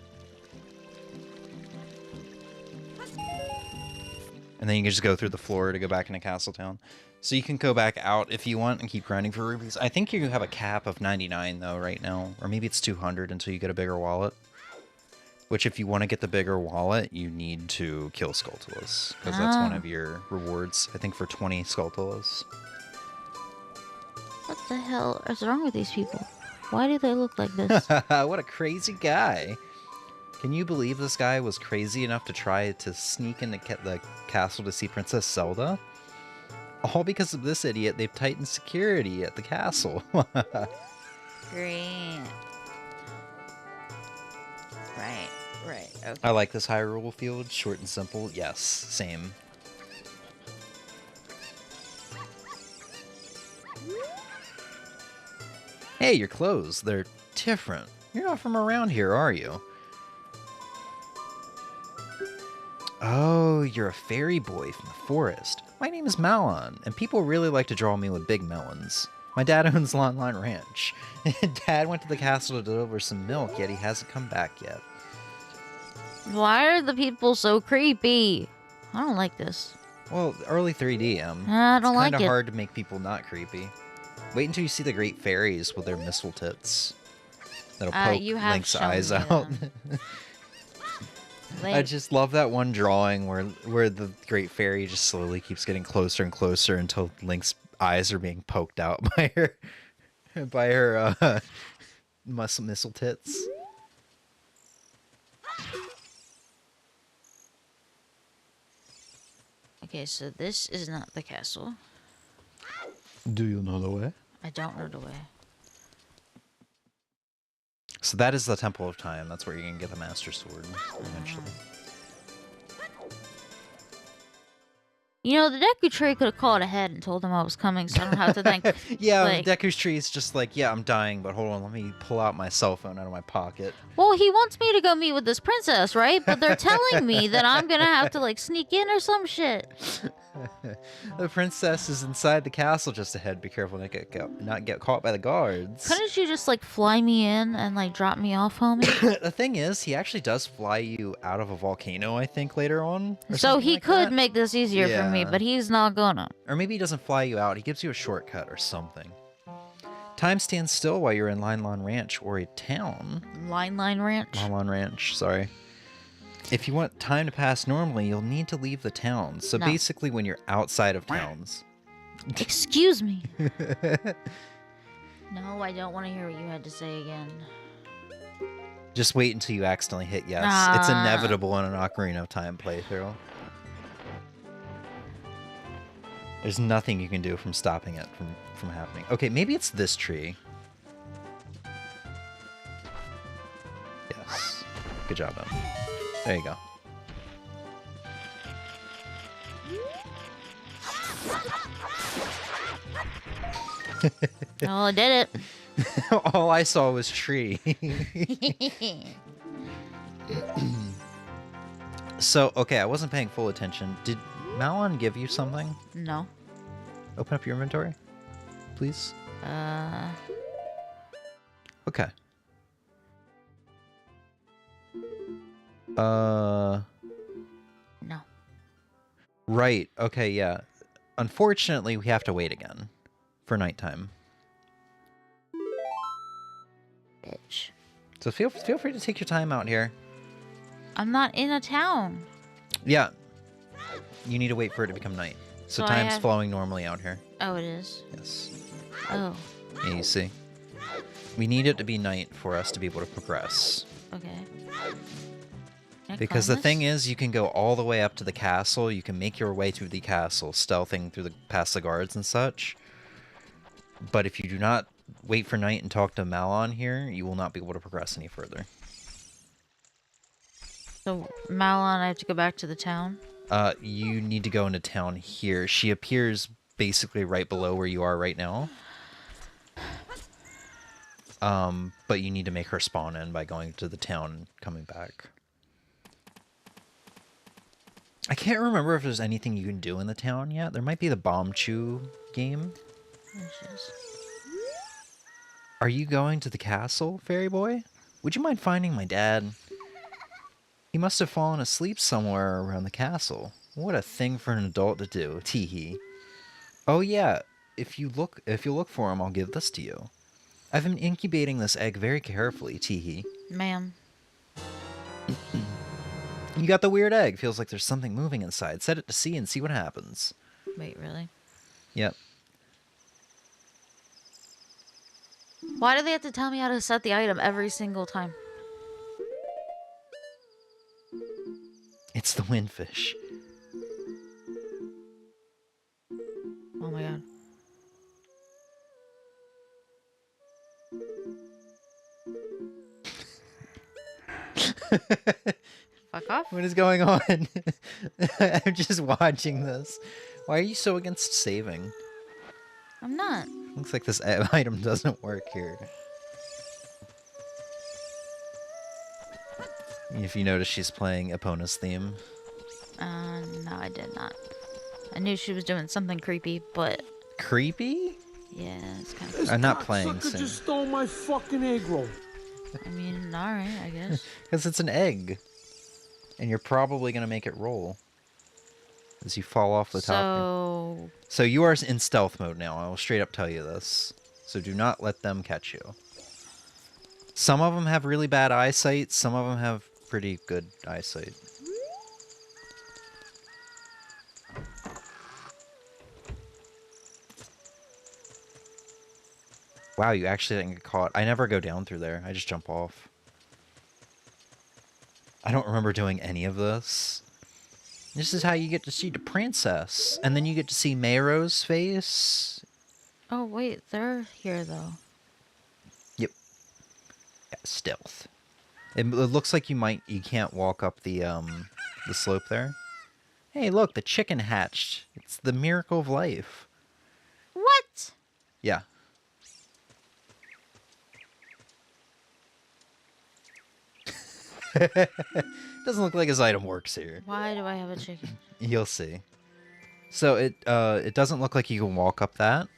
And then you can just go through the floor to go back into Castletown. So you can go back out if you want and keep grinding for rubies. I think you have a cap of 99 though right now. Or maybe it's 200 until you get a bigger wallet. Which if you want to get the bigger wallet, you need to kill Skulltulas. Because that's one of your rewards, I think, for 20 Skulltulas. What the hell is wrong with these people? Why do they look like this? What a crazy guy. Can you believe this guy was crazy enough to try to sneak into the castle to see Princess Zelda? All because of this idiot, they've tightened security at the castle. Great. Right. Right, okay. I like this Hyrule field, short and simple. Yes, same. Hey, your clothes, they're different. You're not from around here, are you? Oh, you're a fairy boy from the forest. My name is Malon, and people really like to draw me with big melons. My dad owns Lon Lon Ranch. Dad went to the castle to deliver some milk, yet he hasn't come back yet. Why are the people so creepy? I don't like this. Well, early 3D, I don't like it. It's kind of hard to make people not creepy. Wait until you see the great fairies with their missile tits. That'll poke Link's eyes out. I just love that one drawing where the great fairy just slowly keeps getting closer and closer until Link's eyes are being poked out by her missile tits. Okay, so this is not the castle. Do you know the way? I don't know the way. So that is the Temple of Time. That's where you can get the Master Sword eventually. You know, the Deku Tree could have called ahead and told him I was coming, so I don't have to think. Yeah, like, Deku's Tree is just like, yeah, I'm dying, but hold on, let me pull out my cell phone out of my pocket. Well, he wants me to go meet with this princess, right? But they're telling me that I'm gonna have to, like, sneak in or some shit. The princess is inside the castle just ahead. Be careful not get caught by the guards. Couldn't you just, like, fly me in and, like, drop me off, homie? The thing is, he actually does fly you out of a volcano, I think, later on. So he like could that. make this easier for me, but he's not gonna. Or maybe he doesn't fly you out. He gives you a shortcut or something. Time stands still while you're in Lon Lon Ranch or a town. Line Ranch? Lon Lon Ranch, sorry. If you want time to pass normally, you'll need to leave the town. So basically when you're outside of towns. Excuse me. No, I don't want to hear what you had to say again. Just wait until you accidentally hit yes. It's inevitable in an Ocarina of Time playthrough. There's nothing you can do from stopping it from happening. Okay, maybe it's this tree. Yes. Good job, Em. There you go. Oh, I did it. All I saw was tree. So, okay, I wasn't paying full attention. Did Malon give you something? No. Open up your inventory, please. Okay. No. Right. Okay, yeah. Unfortunately, we have to wait again for nighttime. Bitch. So feel free to take your time out here. I'm not in a town. Yeah. You need to wait for it to become night. So time's flowing normally out here. Oh, it is? Yes. Oh. Yeah, you see. We need it to be night for us to be able to progress. Okay. Because the thing is, you can go all the way up to the castle. You can make your way through the castle, stealthing through past the guards and such. But if you do not wait for night and talk to Malon here, you will not be able to progress any further. So, Malon, I have to go back to the town? You need to go into town here. She appears basically right below where you are right now. But you need to make her spawn in by going to the town and coming back. I can't remember if there's anything you can do in the town yet. There might be the Bomb Chew game. Are you going to the castle, fairy boy? Would you mind finding my dad? He must have fallen asleep somewhere around the castle. What a thing for an adult to do, teehee. Oh yeah, if you look for him, I'll give this to you. I've been incubating this egg very carefully, teehee. Ma'am. You got the weird egg. Feels like there's something moving inside. Set it to sea and see what happens. Wait, really? Yep. Why do they have to tell me how to set the item every single time? It's the windfish. Oh my god. What is going on? I'm just watching this. Why are you so against saving? I'm not. Looks like this item doesn't work here. If you notice, she's playing Epona's theme. No, I did not. I knew she was doing something creepy, but... Creepy? Yeah, it's kind of... I'm not playing This soon. just stole my fucking egg roll. I mean, alright, I guess. Because it's an egg. And you're probably going to make it roll. As you fall off the top. So you are in stealth mode now. I will straight up tell you this. So do not let them catch you. Some of them have really bad eyesight. Some of them have pretty good eyesight. Wow, you actually didn't get caught. I never go down through there. I just jump off. I don't remember doing any of this. This is how you get to see the princess. And then you get to see Mayro's face. Oh, wait, they're here, though. Yep. Yeah, stealth. It looks like you can't walk up the slope there. Hey, look, the chicken hatched. It's the miracle of life. What? Yeah. Doesn't look like his item works here. Why do I have a chicken? You'll see. So it doesn't look like you can walk up that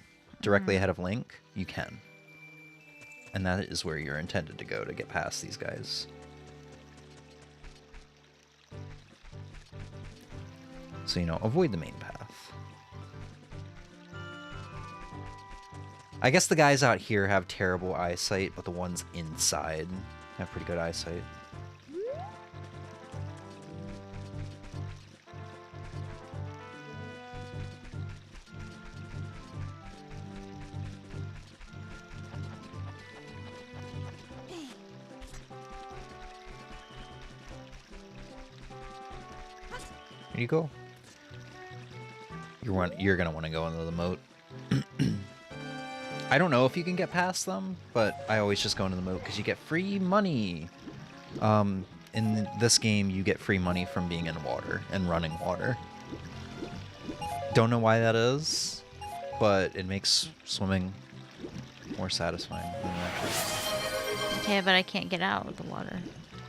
directly ahead of Link. You can. And that is where you're intended to go to get past these guys. So, avoid the main path. I guess the guys out here have terrible eyesight, but the ones inside have pretty good eyesight. Here you go. You're gonna want to go into the moat. I don't know if you can get past them, but I always just go into the moat because you get free money. In this game, you get free money from being in water and running water. Don't know why that is, but it makes swimming more satisfying than actually. Okay, but I can't get out of the water.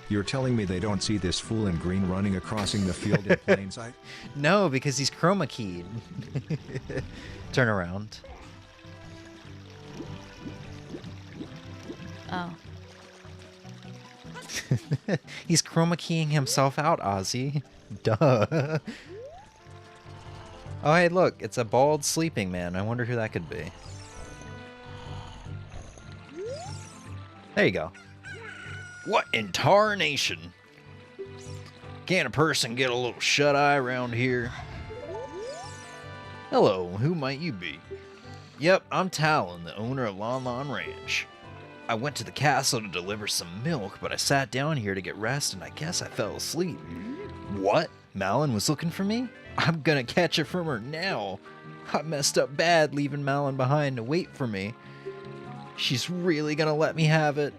You're telling me they don't see this fool in green running crossing the field in plain sight? No, because he's chroma keyed. Turn around. Oh. He's chroma keying himself out, Ozzy. Duh. Oh, hey, look. It's a bald sleeping man. I wonder who that could be. There you go. What in tarnation? Can't a person get a little shut-eye around here? Hello, who might you be? Yep, I'm Talon, the owner of Lon Lon Ranch. I went to the castle to deliver some milk, but I sat down here to get rest and I guess I fell asleep. What? Malin was looking for me? I'm gonna catch it from her now. I messed up bad leaving Malin behind to wait for me. She's really gonna let me have it.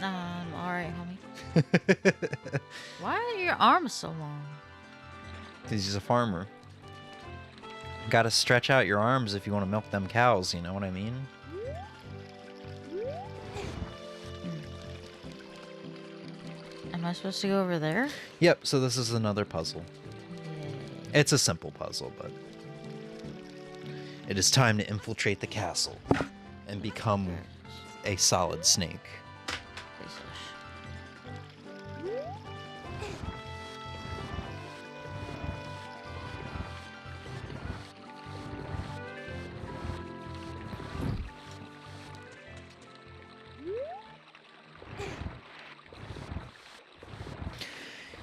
Alright, homie. Why are your arms so long? Because he's a farmer. Gotta stretch out your arms if you want to milk them cows, you know what I mean? Am I supposed to go over there? Yep, so this is another puzzle. It's a simple puzzle, but... It is time to infiltrate the castle and become a solid snake.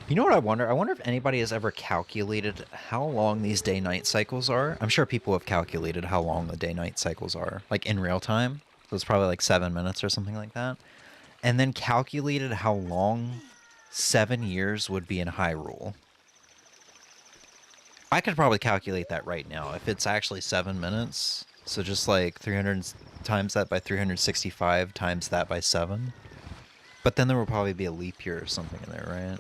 You know what I wonder? I wonder if anybody has ever calculated how long these day-night cycles are. I'm sure people have calculated how long the day-night cycles are, like in real time. So it's probably like 7 minutes or something like that. And then calculated how long 7 years would be in Hyrule. I could probably calculate that right now. If it's actually 7 minutes, so just like 300 times that by 365 times that by 7. But then there will probably be a leap year or something in there, right?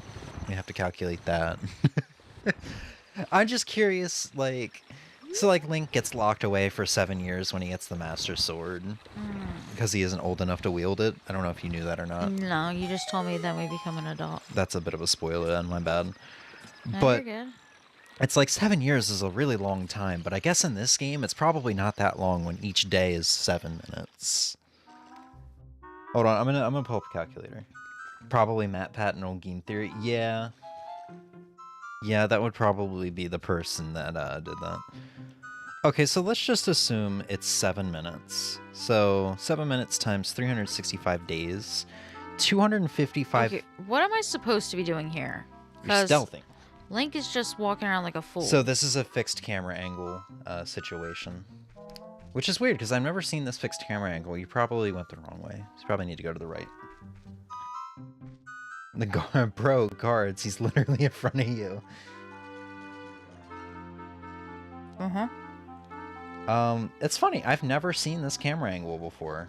We have to calculate that. I'm just curious, like... So, like, Link gets locked away for 7 years when he gets the Master Sword. Because he isn't old enough to wield it. I don't know if you knew that or not. No, you just told me that we become an adult. That's a bit of a spoiler, then, my bad. No, But you're good. it's like 7 years is a really long time, but I guess in this game, it's probably not that long when each day is 7 minutes. Hold on, I'm gonna pull up a calculator. Probably Matt, Pat, and Old Game Theory. Yeah. Yeah, that would probably be the person that did that. Okay, so let's just assume it's 7 minutes. So 7 minutes times 365 days. 255... Okay, what am I supposed to be doing here? You're stealthing. Link is just walking around like a fool. So this is a fixed camera angle situation. Which is weird, because I've never seen this fixed camera angle. You probably went the wrong way. You probably need to go to the right. The guard, bro, guards, he's literally in front of you. Uh-huh. It's funny, I've never seen this camera angle before.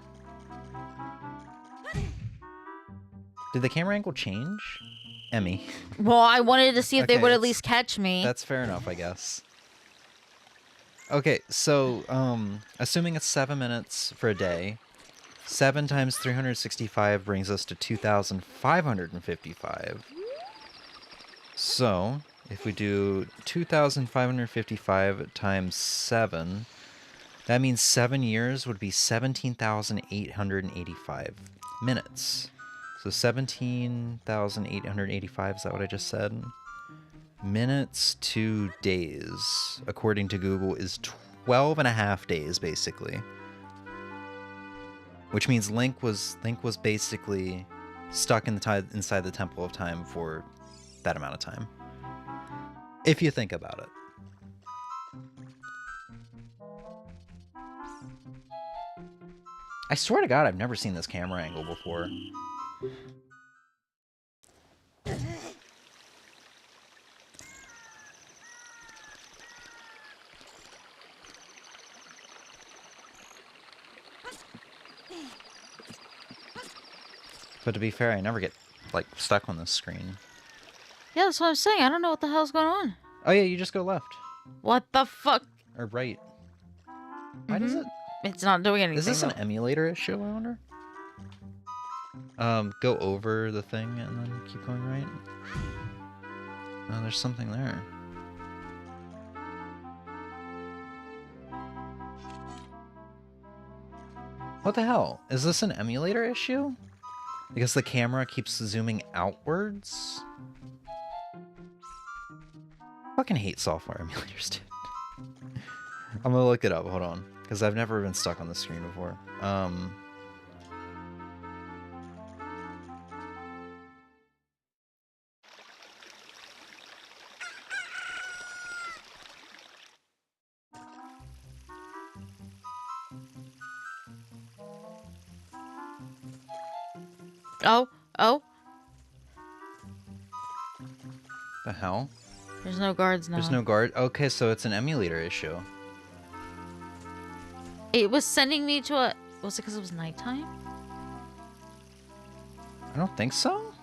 Did the camera angle change? Emmy. Well, I wanted to see if Okay, they would at least catch me. That's fair enough, I guess. Okay, so, assuming it's 7 minutes for a day, 7 times 365 brings us to 2,555. So, if we do 2,555 times 7, that means 7 years would be 17,885 minutes. So 17,885, is that what I just said? Minutes to days, according to Google, is 12 and a half days, basically. Which means Link was basically stuck in inside the Temple of Time for that amount of time. If you think about it. I swear to God, I've never seen this camera angle before. But to be fair, I never get, like, stuck on this screen. Yeah, that's what I'm saying. I don't know what the hell's going on. Oh yeah, you just go left. What the fuck? Or right. Why does it... It's not doing anything. Is this an though. emulator issue, I wonder? Go over the thing and then keep going right. Oh, there's something there. What the hell? Is this an emulator issue? Because the camera keeps zooming outwards? Fucking hate software emulators, dude. I'm gonna look it up, hold on. Because I've never been stuck on the screen before. Oh. The hell? There's no guards now. There's no guard? Okay, so it's an emulator issue. It was sending me to a... Was it because it was nighttime? I don't think so.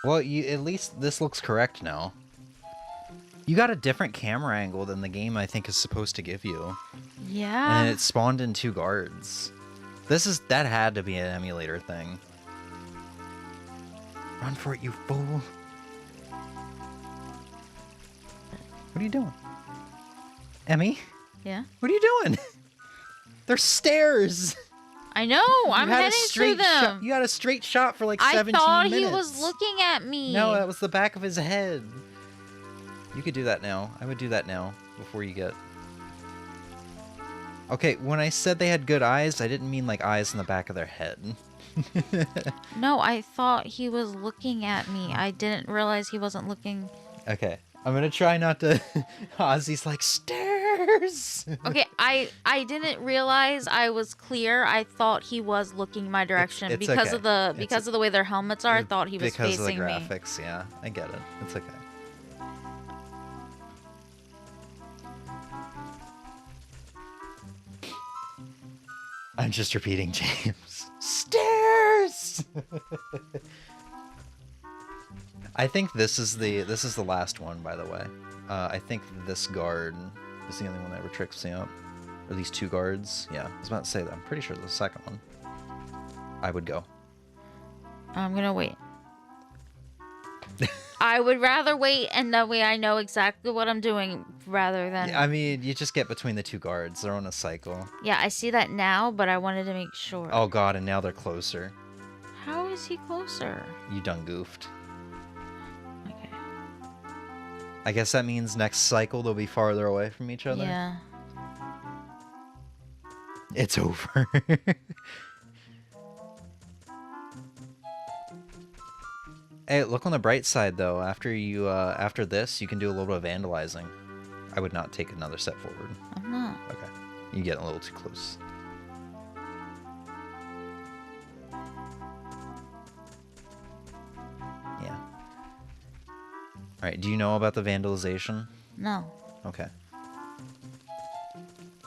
Well, at least this looks correct now. You got a different camera angle than the game I think is supposed to give you. Yeah. And it spawned in 2 guards. That had to be an emulator thing. Run for it, you fool. What are you doing? Emmy? Yeah? What are you doing? There's stairs! I know! I'm heading to them! You had a straight shot for like 17 minutes. I thought he was looking at me! No, that was the back of his head. You could do that now. I would do that now, before you get... Okay, when I said they had good eyes, I didn't mean like eyes in the back of their head. No, I thought he was looking at me. I didn't realize he wasn't looking... Okay, I'm gonna try not to... Ozzy's like, stairs! Okay, I didn't realize I was clear. I thought he was looking my direction it's because okay. of the way their helmets are. I thought he was because facing of the me. graphics, yeah. I get it. It's okay. I'm just repeating James. Stairs! I think this is the last one, by the way. I think this guard is the only one that ever tricks me up. Or these 2 guards. Yeah, I was about to say that. I'm pretty sure the second one. I would go. I'm gonna wait. I would rather wait, and that way I know exactly what I'm doing rather than... I mean, you just get between the 2 guards. They're on a cycle. Yeah, I see that now, but I wanted to make sure. Oh god, and now they're closer. How is he closer? You done goofed. Okay. I guess that means next cycle they'll be farther away from each other. Yeah. It's over. Hey, look on the bright side though. After this, you can do a little bit of vandalizing. I would not take another step forward. I'm not. Okay. You get a little too close. Yeah. Alright, do you know about the vandalization? No. Okay.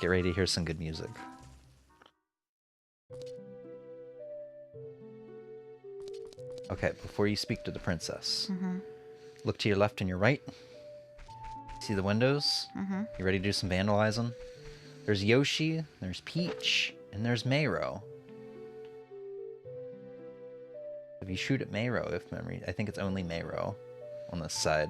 Get ready to hear some good music. Okay, before you speak to the princess, look to your left and your right. See the windows? You ready to do some vandalizing? There's Yoshi, there's Peach, and there's Mayro. If you shoot at Mayro, if memory, I think it's only Mayro on this side.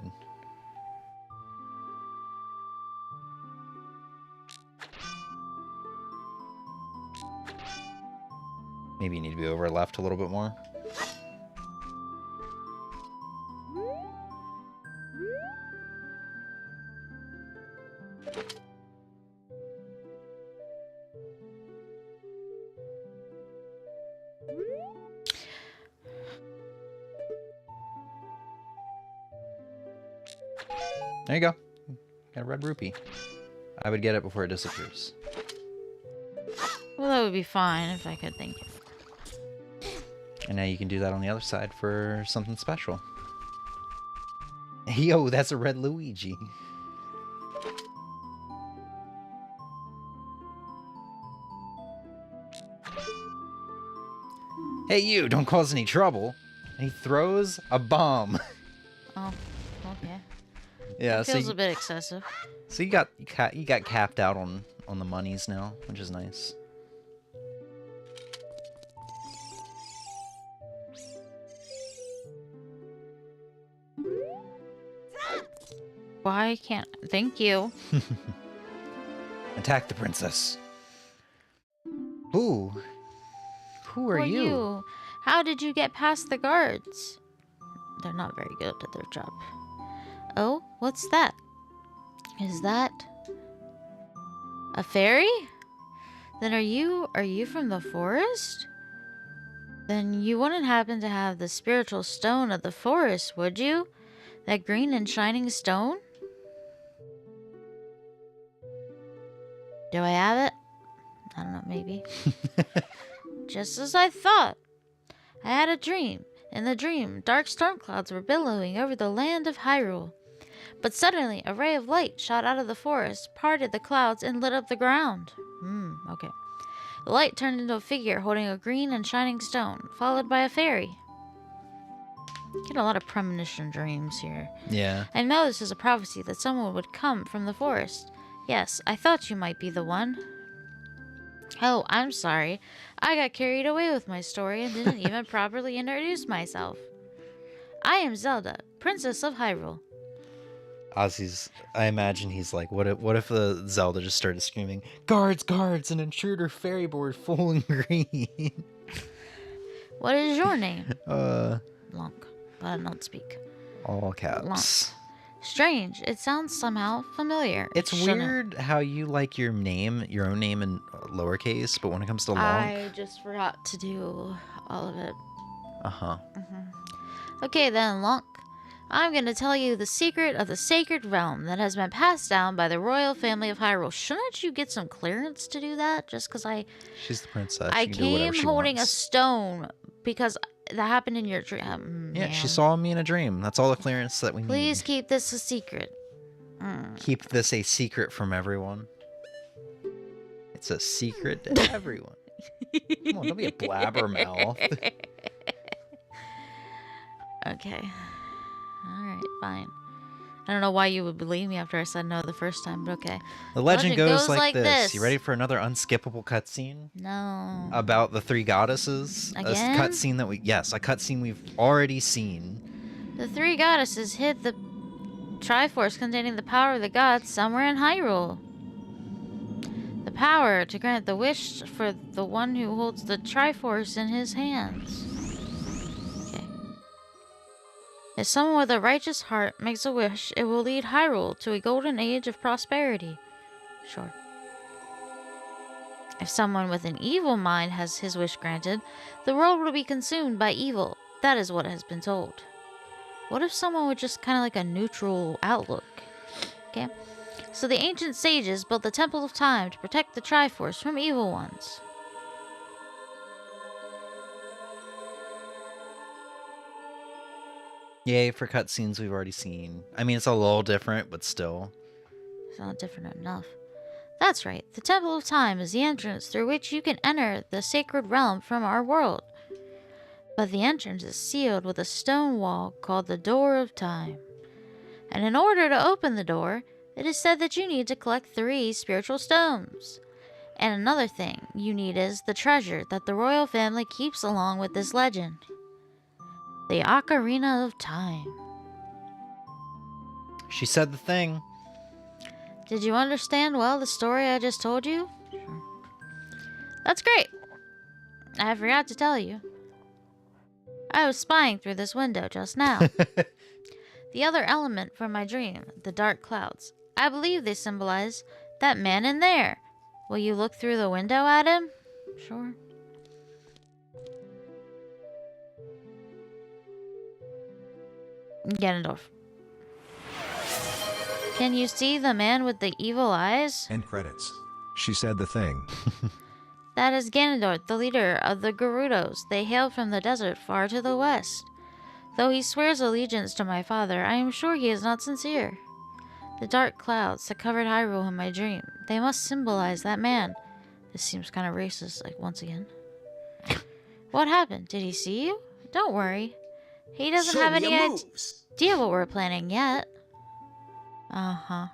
Maybe you need to be over left a little bit more. There you go. Got a red rupee. I would get it before it disappears. Well, that would be fine if I could think. And now you can do that on the other side for something special. Yo, that's a red Luigi. Hey you, don't cause any trouble. And he throws a bomb. Oh, okay. Yeah, It feels a bit excessive. So you got capped out on the monies now, which is nice. Why can't... Thank you. Attack the princess. Ooh. Who are you? How did you get past the guards? They're not very good at their job. Oh, what's that? Is that a fairy? Then are you from the forest? Then you wouldn't happen to have the spiritual stone of the forest, would you? That green and shining stone? Do I have it? I don't know, maybe. Just as I thought. I had a dream. In the dream, dark storm clouds were billowing over the land of Hyrule. But suddenly, a ray of light shot out of the forest, parted the clouds, and lit up the ground. Okay. The light turned into a figure holding a green and shining stone, followed by a fairy. Get a lot of premonition dreams here. Yeah. I know this is a prophecy that someone would come from the forest. Yes, I thought you might be the one. Oh, I'm sorry. I got carried away with my story and didn't even properly introduce myself. I am Zelda, Princess of Hyrule. Ozzy's. I imagine he's like, what if the Zelda just started screaming, "Guards, guards! An intruder fairy board full in green." What is your name? Lonk. But I don't speak. All caps. Lonk. Strange. It sounds somehow familiar. It's weird how you like your own name in lowercase, but when it comes to Lonk, I just forgot to do all of it. Uh-huh. Okay then, Lonk. I'm going to tell you the secret of the sacred realm that has been passed down by the royal family of Hyrule. Shouldn't you get some clearance to do that? Just because she's the princess. I she can do whatever came she holding wants. a stone because that happened in your dream. Yeah, she saw me in a dream. That's all the clearance that we need. Please keep this a secret. Keep this a secret from everyone. It's a secret to everyone. Come on, don't be a blabbermouth. Okay. fine. I don't know why you would believe me after I said no the first time, but okay. The legend goes like this. You ready for another unskippable cutscene? No. About the three goddesses? Again? A cutscene that a cutscene we've already seen. The three goddesses hid the Triforce containing the power of the gods somewhere in Hyrule. The power to grant the wish for the one who holds the Triforce in his hands. Okay. If someone with a righteous heart makes a wish, it will lead Hyrule to a golden age of prosperity. Sure. If someone with an evil mind has his wish granted, the world will be consumed by evil. That is what has been told. What if someone with just kind of like a neutral outlook? Okay. So the ancient sages built the Temple of Time to protect the Triforce from evil ones. Yay for cutscenes we've already seen. I mean, it's a little different, but still. It's not different enough. That's right. The Temple of Time is the entrance through which you can enter the sacred realm from our world. But the entrance is sealed with a stone wall called the Door of Time. And in order to open the door, it is said that you need to collect 3 spiritual stones. And another thing you need is the treasure that the royal family keeps along with this legend. The Ocarina of Time. She said the thing. Did you understand well the story I just told you? Sure. That's great. I forgot to tell you. I was spying through this window just now. The other element for my dream, the dark clouds. I believe they symbolize that man in there. Will you look through the window at him? Sure. Ganondorf. Can you see the man with the evil eyes? End credits. She said the thing. That is Ganondorf, the leader of the Gerudos. They hail from the desert far to the west. Though he swears allegiance to my father, I am sure he is not sincere. The dark clouds that covered Hyrule in my dream, they must symbolize that man. This seems kind of racist, like, once again. What happened? Did he see you? Don't worry. He doesn't have any idea what we're planning yet. Uh-huh.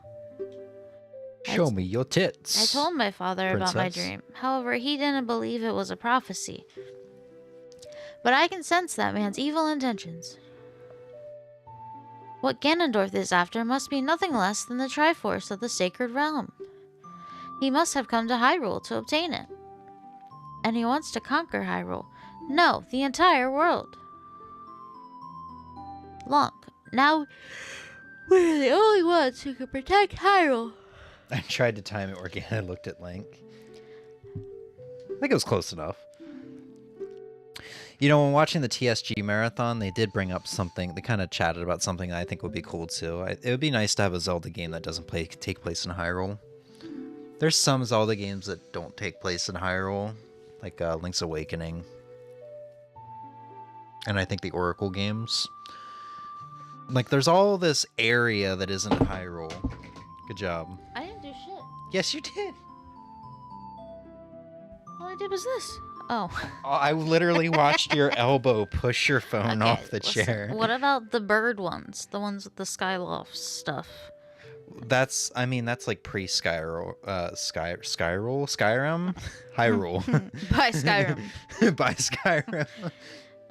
Show me your tits. I told my father about my Princess. dream. However, he didn't believe it was a prophecy. But I can sense that man's evil intentions. What Ganondorf is after must be nothing less than the Triforce of the Sacred Realm. He must have come to Hyrule to obtain it. And he wants to conquer Hyrule. No, the entire world. Long. Now, we're the only ones who can protect Hyrule. I tried to time it where Ganon looked at Link. I think it was close enough. You know, when watching the TSG marathon, they did bring up something. They kind of chatted about something that I think would be cool too. It would be nice to have a Zelda game that doesn't take place in Hyrule. There's some Zelda games that don't take place in Hyrule, like Link's Awakening. And I think the Arrquil games. Like, there's all this area that isn't Hyrule. Good job. I didn't do shit. Yes, you did. All I did was this. Oh. I literally watched your elbow push your phone Okay, off the listen, chair. What about the bird ones? The ones with the Skyloft stuff. That's like pre-Skyrim, Skyrim, Hyrule. By Skyrim. By Skyrim.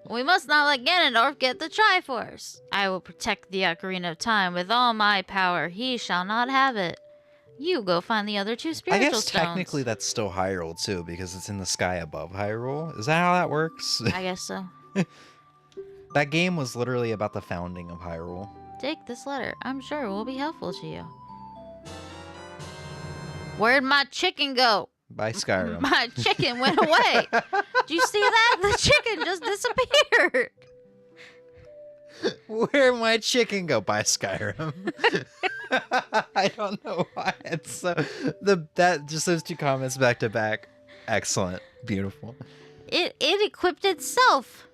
We must not let Ganondorf get the Triforce. I will protect the Ocarina of Time with all my power. He shall not have it. You go find the other 2 spiritual I guess stones. technically that's still Hyrule too, because it's in the sky above Hyrule. Is that how that works? I guess so. That game was literally about the founding of Hyrule. Take this letter. I'm sure it will be helpful to you. Where'd my chicken go? By Skyrim. My chicken went away. Do you see that? The chicken just disappeared. Where'd my chicken go? By Skyrim. I don't know why it's so just those 2 comments back to back. Excellent. Beautiful. It equipped itself.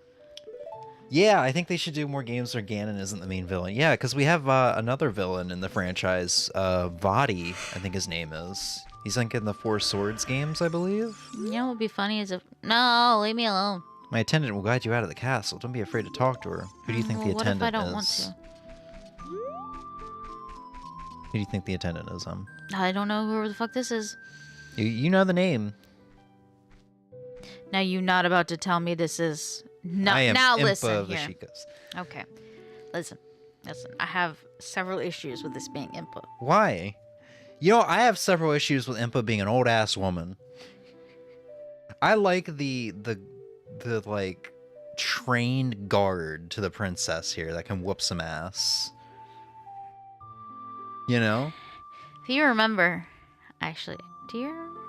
Yeah, I think they should do more games where Ganon isn't the main villain. Yeah, because we have another villain in the franchise, Vadi, I think his name is. He's like in the 4 Swords games, I believe. You know what would be funny is if... No, leave me alone. My attendant will guide you out of the castle. Don't be afraid to talk to her. Who do you think the what attendant if I don't is? want Who do you think the attendant is? I don't know who the fuck this is. You know the name. Now you're not about to tell me this is... No, I am now Impa listen of here. Ashikas. Okay. Listen. I have several issues with this being Impa. Why? You know, I have several issues with Impa being an old ass woman. I like the like trained guard to the princess here that can whoop some ass. You know? If you remember, actually, do you remember?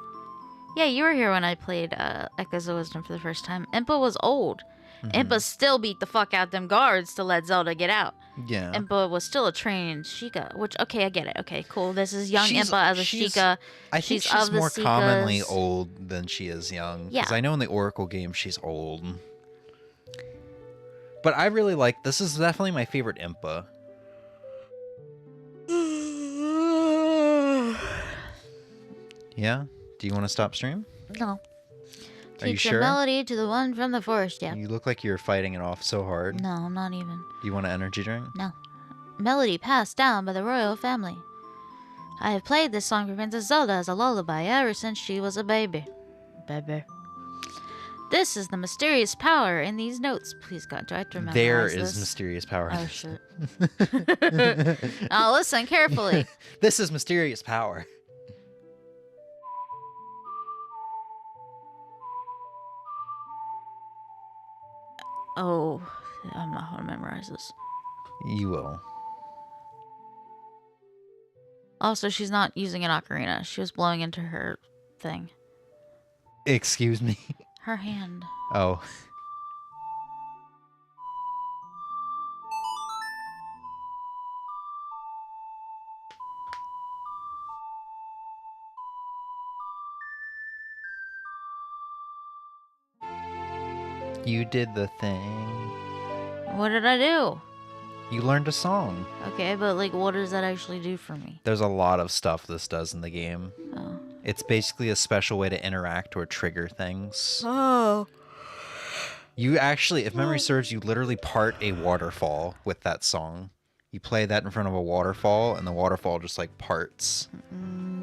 Yeah, you were here when I played Echoes of Wisdom for the first time. Impa was old. Impa still beat the fuck out them guards to let Zelda get out. Yeah. Impa was still a trained Sheikah, which, okay, I get it. Okay, cool. This is young Impa as a Sheikah. I think she's more commonly old than she is young. Yeah. Because I know in the Arrquil game she's old. But I really like, this is definitely my favorite Impa. Yeah? Do you want to stop stream? No. Are you Teach sure? a melody to the one from the forest, yeah. You look like you're fighting it off so hard. No, I'm not even. Do you want an energy drink? No. Melody passed down by the royal family. I have played this song for Princess Zelda as a lullaby ever since she was a baby. Baby. This is the mysterious power in these notes. Please, God, do I have to remember There this? is mysterious power. Oh, shit. Now, listen carefully. This is mysterious power. Oh, I'm not going to memorize this. You will. Also, she's not using an ocarina. She was blowing into her thing. Excuse me. Her hand. Oh. You did the thing. What did I do? You learned a song. Okay, but like, what does that actually do for me? There's a lot of stuff this does in the game. Oh. It's basically a special way to interact or trigger things. Oh. You actually, if memory serves, you literally part a waterfall with that song. You play that in front of a waterfall, and the waterfall just like parts.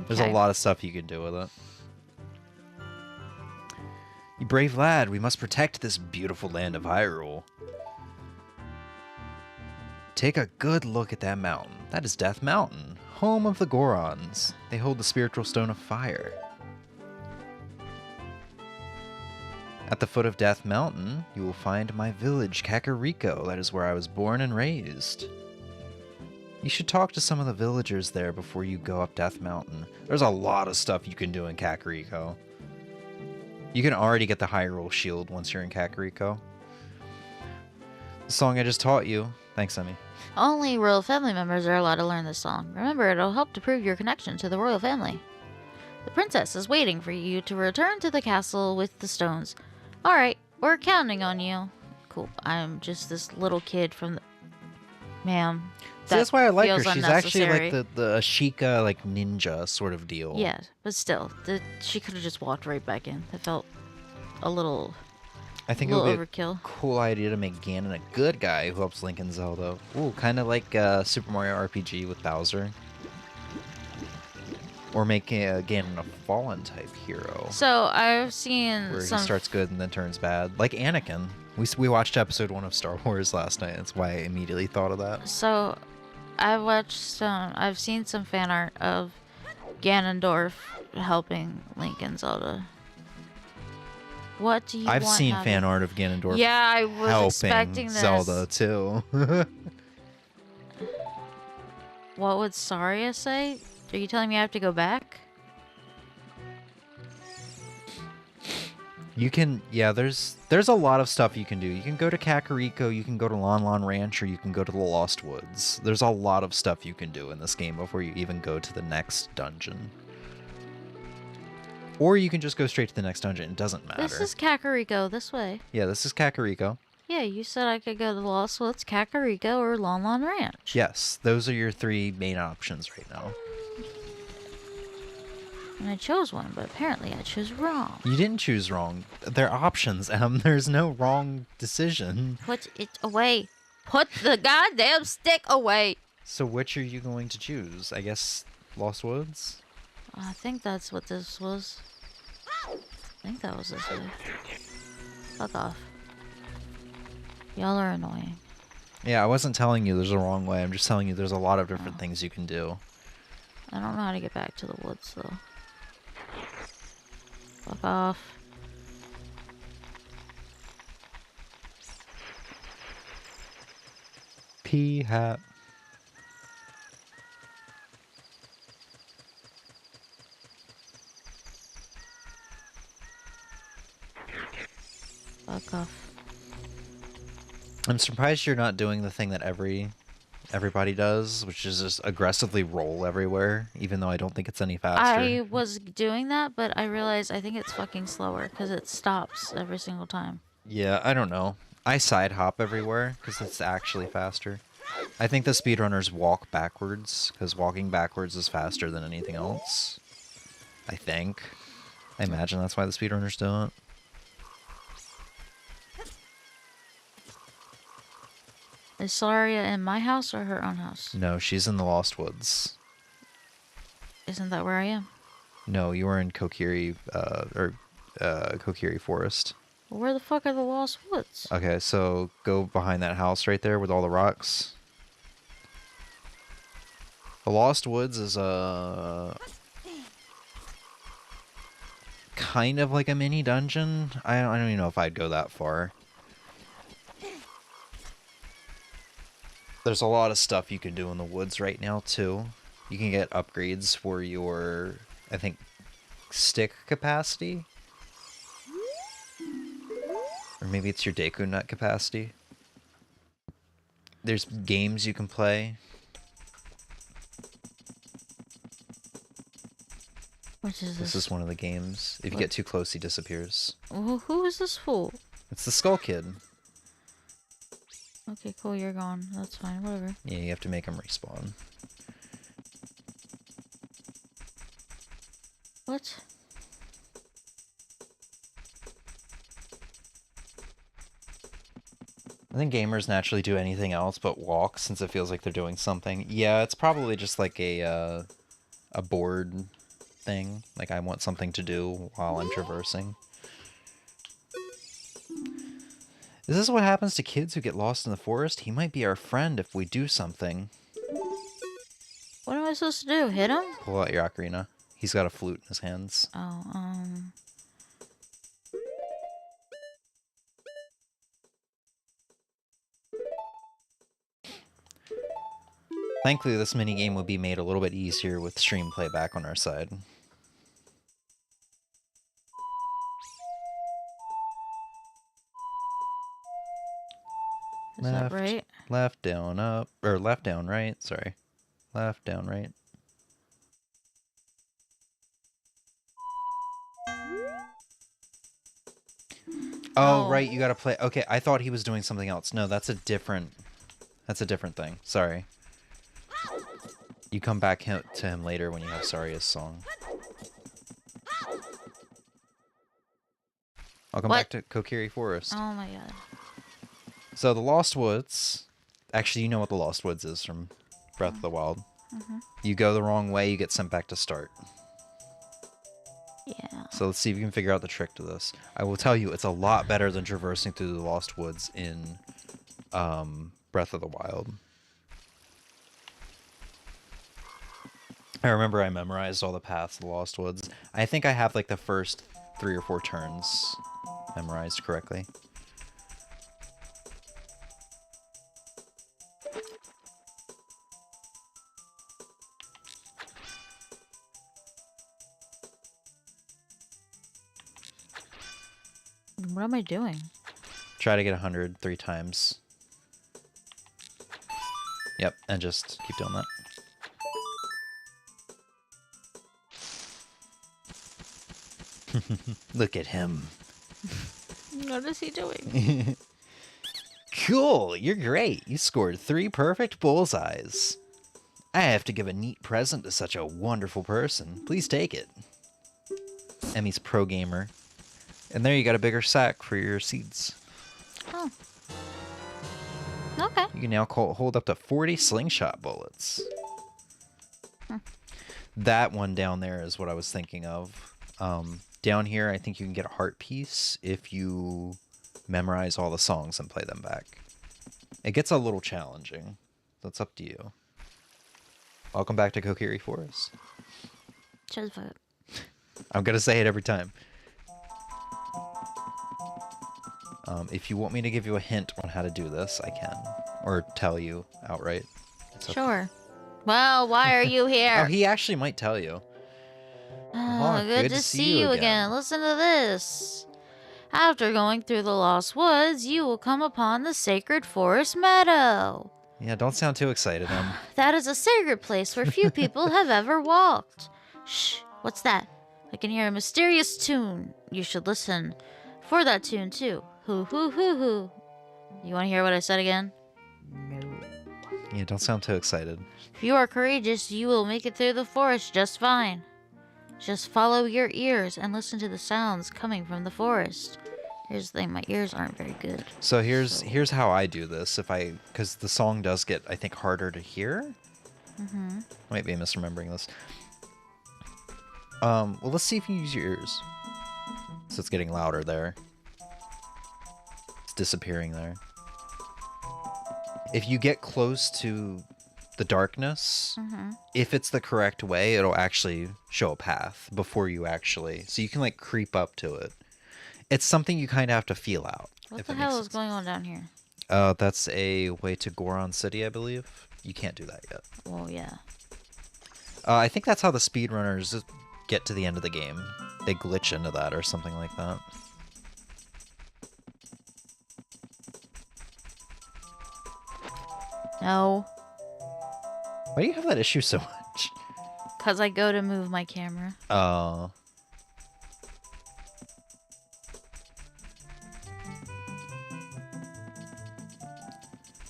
There's a lot of stuff you can do with it. You brave lad, we must protect this beautiful land of Hyrule. Take a good look at that mountain. That is Death Mountain, home of the Gorons. They hold the spiritual stone of fire. At the foot of Death Mountain, you will find my village, Kakariko. That is where I was born and raised. You should talk to some of the villagers there before you go up Death Mountain. There's a lot of stuff you can do in Kakariko. You can already get the Hyrule Shield once you're in Kakariko. The song I just taught you. Thanks, Emmy. Only royal family members are allowed to learn this song. Remember, it'll help to prove your connection to the royal family. The princess is waiting for you to return to the castle with the stones. Alright, we're counting on you. Cool. I'm just this little kid from the... Ma'am. See, that's why I like her. feels She's actually like unnecessary. the Ashika, like ninja sort of deal. Yeah, but still, she could have just walked right back in. It felt a little... I think it little would be overkill. a cool idea to make Ganon a good guy who helps Link and Zelda. Ooh, kind of like Super Mario RPG with Bowser. Or make Ganon a fallen type hero. So, I've seen where some... he starts good and then turns bad. Like Anakin. We watched episode 1 of Star Wars last night. That's why I immediately thought of that. So, I've seen some fan art of Ganondorf helping Link and Zelda. What do you I've want seen out fan of... art of Ganondorf Yeah, I was expecting helping this. Zelda too. What would Saria say? Are you telling me I have to go back? You can, yeah, there's a lot of stuff you can do. You can go to Kakariko, you can go to Lon Lon Ranch, or you can go to the Lost Woods. There's a lot of stuff you can do in this game before you even go to the next dungeon. Or you can just go straight to the next dungeon. It doesn't matter. This is Kakariko, this way. Yeah, this is Kakariko. Yeah, you said I could go to the Lost Woods, Kakariko, or Lon Lon Ranch. Yes, those are your 3 main options right now. And I chose one, but apparently I chose wrong. You didn't choose wrong. They're options, Em. There's no wrong decision. Put it away. Put the goddamn stick away. So which are you going to choose? I guess Lost Woods? I think that's what this was. I think that was this way. Fuck off. Y'all are annoying. Yeah, I wasn't telling you there's a wrong way. I'm just telling you there's a lot of different things you can do. I don't know how to get back to the woods, though. Fuck off. P-hat. Fuck off. I'm surprised you're not doing the thing that everybody does, which is just aggressively roll everywhere, even though I don't think it's any faster. I was doing that, but I realized I think it's fucking slower because it stops every single time. Yeah, I don't know. I side hop everywhere because it's actually faster. I think the speedrunners walk backwards because walking backwards is faster than anything else. I think. I imagine that's why the speedrunners do it. Is Solaria in my house or her own house? No, she's in the Lost Woods. Isn't that where I am? No, you were in Kokiri, Kokiri Forest. Well, where the fuck are the Lost Woods? Okay, so go behind that house right there with all the rocks. The Lost Woods is kind of like a mini dungeon. I don't even know if I'd go that far. There's a lot of stuff you can do in the woods right now, too. You can get upgrades for your, I think, stick capacity? Or maybe it's your Deku Nut capacity. There's games you can play. What is this? This is one of the games. If you get too close, he disappears. Who is this fool? It's the Skull Kid. Okay, cool, you're gone. That's fine, whatever. Yeah, you have to make him respawn. What? I think gamers naturally do anything else but walk since it feels like they're doing something. Yeah, it's probably just like a bored thing. Like I want something to do while I'm traversing. Is this what happens to kids who get lost in the forest? He might be our friend if we do something. What am I supposed to do? Hit him? Pull out your ocarina. He's got a flute in his hands. Oh, Thankfully, this minigame would be made a little bit easier with stream playback on our side. Is that right? Left, down, up. Or left, down, right. Sorry. Left, down, right. Oh, right, you gotta play. Okay, I thought he was doing something else. No, that's a different thing. Sorry. You come back to him later when you have Saria's song. Welcome back to Kokiri Forest. Oh my god. So the Lost Woods, actually you know what the Lost Woods is from Breath of the Wild. You go the wrong way, you get sent back to start. Yeah. So let's see if you can figure out the trick to this. I will tell you, it's a lot better than traversing through the Lost Woods in Breath of the Wild. I remember I memorized all the paths of the Lost Woods. I think I have like the first 3 or 4 turns memorized correctly. What am I doing? Try to get 100 3 times. Yep, and just keep doing that. Look at him. What is he doing? Cool, you're great. You scored 3 perfect bullseyes. I have to give a neat present to such a wonderful person. Please take it. Emmy's pro gamer. And there you got a bigger sack for your seeds. Oh. Okay. You can now hold up to 40 slingshot bullets. That one down there is what I was thinking of. Down here, I think you can get a heart piece if you memorize all the songs and play them back. It gets a little challenging. That's up to you. Welcome back to Kokiri Forest. Shut the fuck up. I'm going to say it every time. If you want me to give you a hint on how to do this, I can. Or tell you outright. Sure. Well, why are you here? Oh, he actually might tell you. Oh, good to see you again. Listen to this. After going through the Lost Woods, you will come upon the Sacred Forest Meadow. Yeah, don't sound too excited, That is a sacred place where few people have ever walked. Shh, what's that? I can hear a mysterious tune. You should listen for that tune, too. Hoo, hoo, hoo, hoo. You want to hear what I said again? No. Yeah, don't sound too excited. If you are courageous, you will make it through the forest just fine. Just follow your ears and listen to the sounds coming from the forest. Here's the thing, my ears aren't very good. So here's how I do this. Because the song does get, I think, harder to hear. Mm-hmm. Might be misremembering this. Well, let's see if you use your ears. So it's getting louder there. It's disappearing there. If you get close to the darkness, if it's the correct way, it'll actually show a path before you actually... So you can, like, creep up to it. It's something you kind of have to feel out. What the hell is going on down here? That's a way to Goron City, I believe. You can't do that yet. Well, yeah. I think that's how the speedrunners get to the end of the game. They glitch into that or something like that. No. Why do you have that issue so much? Because I go to move my camera. Oh.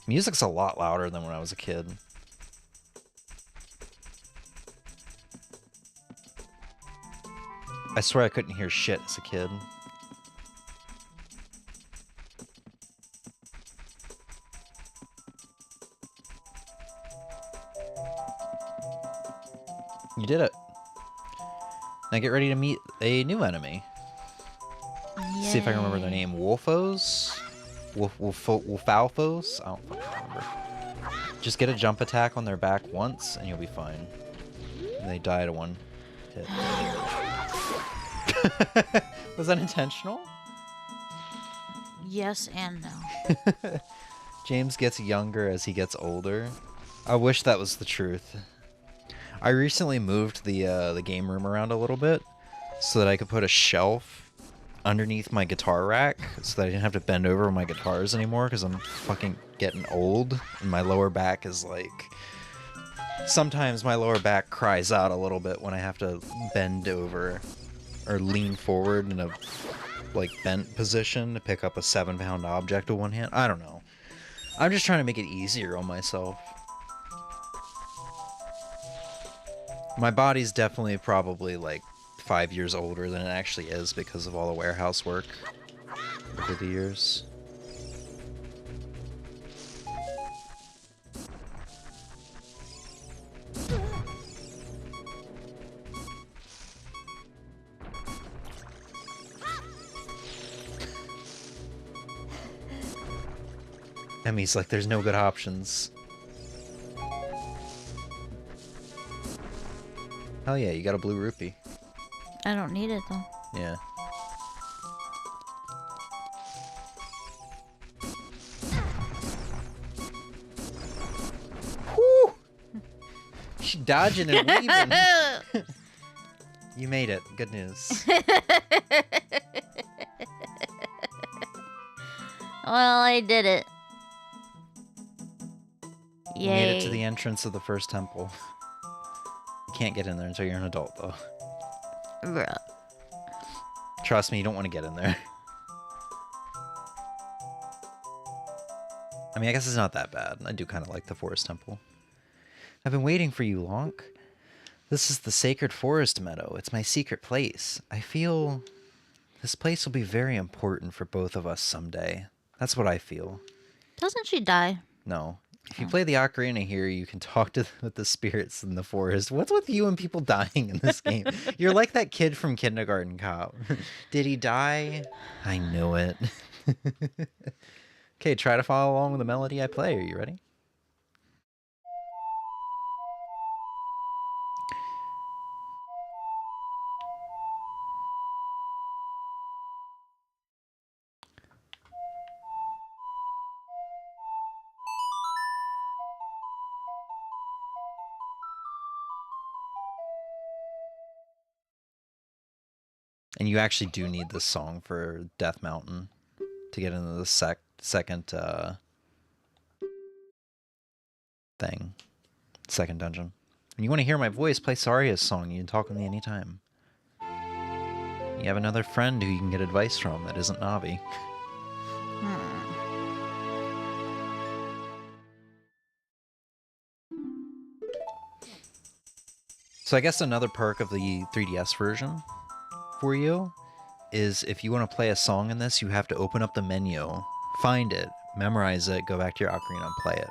Music's a lot louder than when I was a kid. I swear I couldn't hear shit as a kid. You did it. Now get ready to meet a new enemy. Yay. See if I can remember their name. Wolfos? Wolfalfos? I don't fucking remember. Just get a jump attack on their back once and you'll be fine. And they die to one hit. Was that intentional? Yes and no. James gets younger as he gets older. I wish that was the truth. I recently moved the game room around a little bit so that I could put a shelf underneath my guitar rack so that I didn't have to bend over my guitars anymore because I'm fucking getting old and my lower back is like... Sometimes my lower back cries out a little bit when I have to bend over or lean forward in a like bent position to pick up a 7-pound object with one hand. I don't know. I'm just trying to make it easier on myself. My body's definitely probably like 5 years older than it actually is because of all the warehouse work over the years. Emmy's like, there's no good options. Hell yeah, you got a blue rupee. I don't need it though. Yeah. Whew! She dodging and weaving. You made it. Good news. Well, I did it. Yay. You made it to the entrance of the first temple. You can't get in there until you're an adult, though. Bruh. Trust me, you don't want to get in there. I mean, I guess it's not that bad. I do kind of like the forest temple. I've been waiting for you, Lonk. This is the sacred forest meadow. It's my secret place. I feel this place will be very important for both of us someday. That's what I feel. Doesn't she die? No. If you play the Ocarina here, you can talk with the spirits in the forest. What's with you and people dying in this game? You're like that kid from Kindergarten Cop. Did he die? I knew it. Okay, try to follow along with the melody I play. Are you ready? And you actually do need this song for Death Mountain to get into the second thing. Second dungeon. And you want to hear my voice, play Saria's song. You can talk with me anytime. You have another friend who you can get advice from that isn't Navi. So I guess another perk of the 3DS version for you is if you want to play a song in this, you have to open up the menu, find it, memorize it, go back to your Ocarina and play it.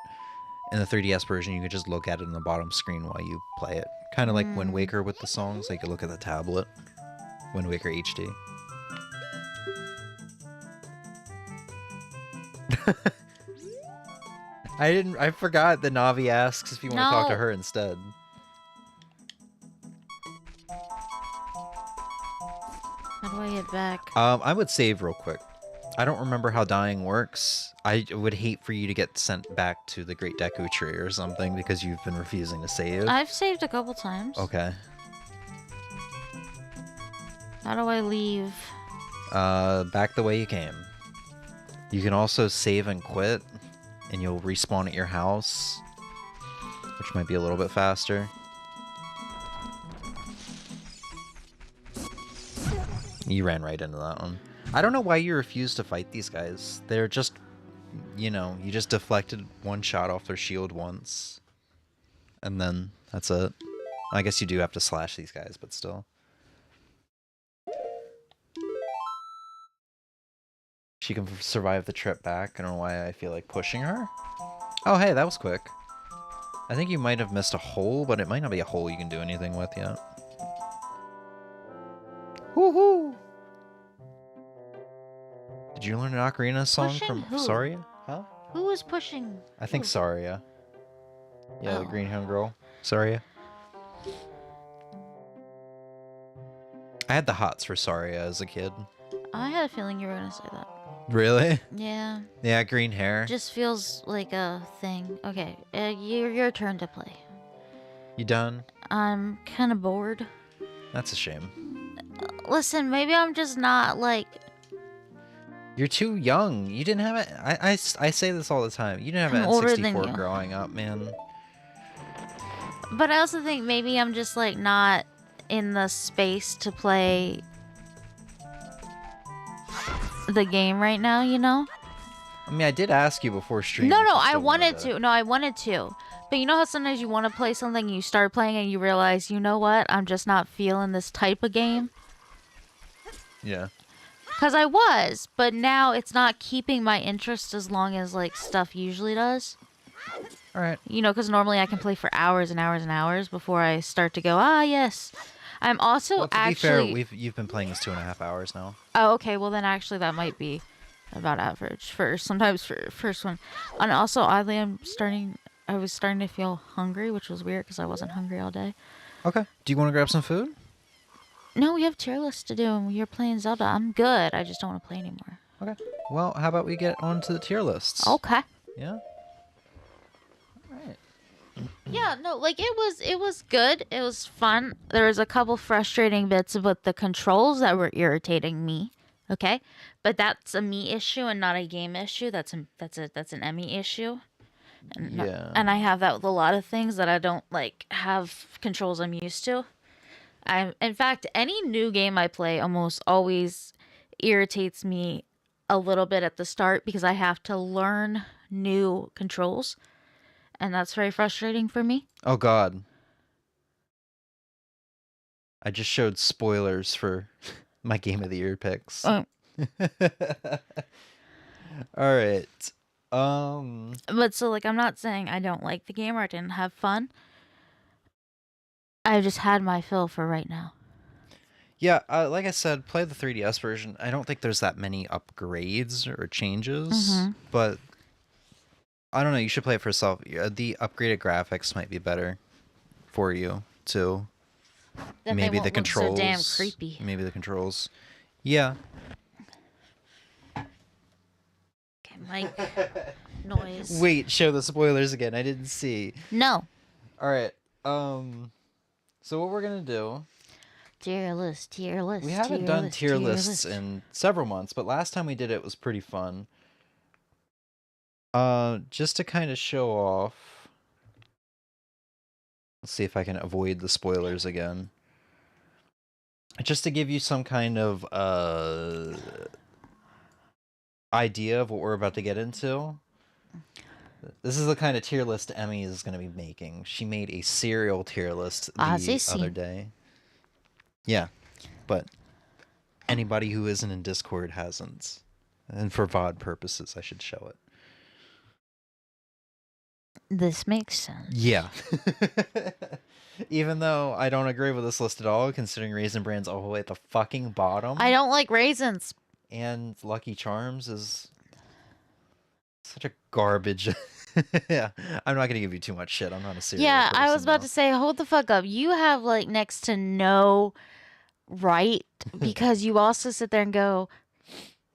In the 3DS version, you can just look at it in the bottom screen while you play it. Kind of like Wind Waker with the songs, like you look at the tablet. Wind Waker HD. I forgot that Navi asks if you want to talk to her instead. How do I get back? I would save real quick. I don't remember how dying works. I would hate for you to get sent back to the Great Deku Tree or something because you've been refusing to save. I've saved a couple times. Okay. How do I leave? Back the way you came. You can also save and quit, and you'll respawn at your house, which might be a little bit faster. You ran right into that one. I don't know why you refuse to fight these guys. They're just, you know, you just deflected one shot off their shield once. And then that's it. I guess you do have to slash these guys, but still. She can survive the trip back. I don't know why I feel like pushing her. Oh, hey, that was quick. I think you might have missed a hole, but it might not be a hole you can do anything with yet. Woohoo! Did you learn an Ocarina song Pushing from who? Saria? Huh? Who was pushing? I think who? Saria. Yeah, the Oh. green hound girl. Saria. I had the hots for Saria as a kid. I had a feeling you were gonna say that. Really? Yeah. Yeah, green hair. Just feels like a thing. Okay, your turn to play. You done? I'm kind of bored. That's a shame. Listen, maybe I'm just not like. You're too young. You didn't have it. I say this all the time. You didn't have I'm an older than N64 you. growing up, man. But I also think maybe I'm just like not in the space to play the game right now, you know? I mean, I did ask you before stream. No, if you I still wanted to. No, I wanted to. But you know how sometimes you want to play something, you start playing and you realize, you know what? I'm just not feeling this type of game. Yeah. Because I was, but now it's not keeping my interest as long as like stuff usually does. All right. You know, because normally I can play for hours and hours and hours before I start to go, yes. I'm also Well, to actually... be fair, you've been playing this 2.5 hours now. Oh, okay. Well, then actually that might be about average for sometimes for first one. And also, oddly, I was starting to feel hungry, which was weird because I wasn't hungry all day. Okay. Do you want to grab some food? No, we have tier lists to do, and you're playing Zelda. I'm good. I just don't want to play anymore. Okay. Well, how about we get on to the tier lists? Okay. Yeah. All right. Yeah, no, like it was good. It was fun. There was a couple frustrating bits about the controls that were irritating me. Okay, but that's a me issue and not a game issue. That's an Emmy issue. And Yeah. and I have that with a lot of things that I don't like have controls I'm used to. In fact, any new game I play almost always irritates me a little bit at the start because I have to learn new controls. And that's very frustrating for me. Oh, God. I just showed spoilers for my Game of the Year picks. All right. But so, like, I'm not saying I don't like the game or I didn't have fun. I just had my fill for right now. Yeah, like I said, play the 3DS version. I don't think there's that many upgrades or changes, but I don't know. You should play it for yourself. The upgraded graphics might be better for you too. Then maybe they won't the controls. look so damn creepy. Maybe the controls. Yeah. Okay, mic noise. Wait, show the spoilers again. I didn't see. No. All right. So what we're gonna do? Tier list. We haven't done tier lists in several months, but last time we did it was pretty fun. Just to kind of show off. Let's see if I can avoid the spoilers again. Just to give you some kind of idea of what we're about to get into. This is the kind of tier list Emmy is going to be making. She made a cereal tier list the other day. Yeah, but anybody who isn't in Discord hasn't. And for VOD purposes, I should show it. This makes sense. Yeah. Even though I don't agree with this list at all, considering Raisin Bran's all the way at the fucking bottom. I don't like raisins. And Lucky Charms is such a garbage. Yeah, I'm not gonna give you too much shit. I'm not a cereal person. I was about to say, hold the fuck up. You have like next to no right because you also sit there and go,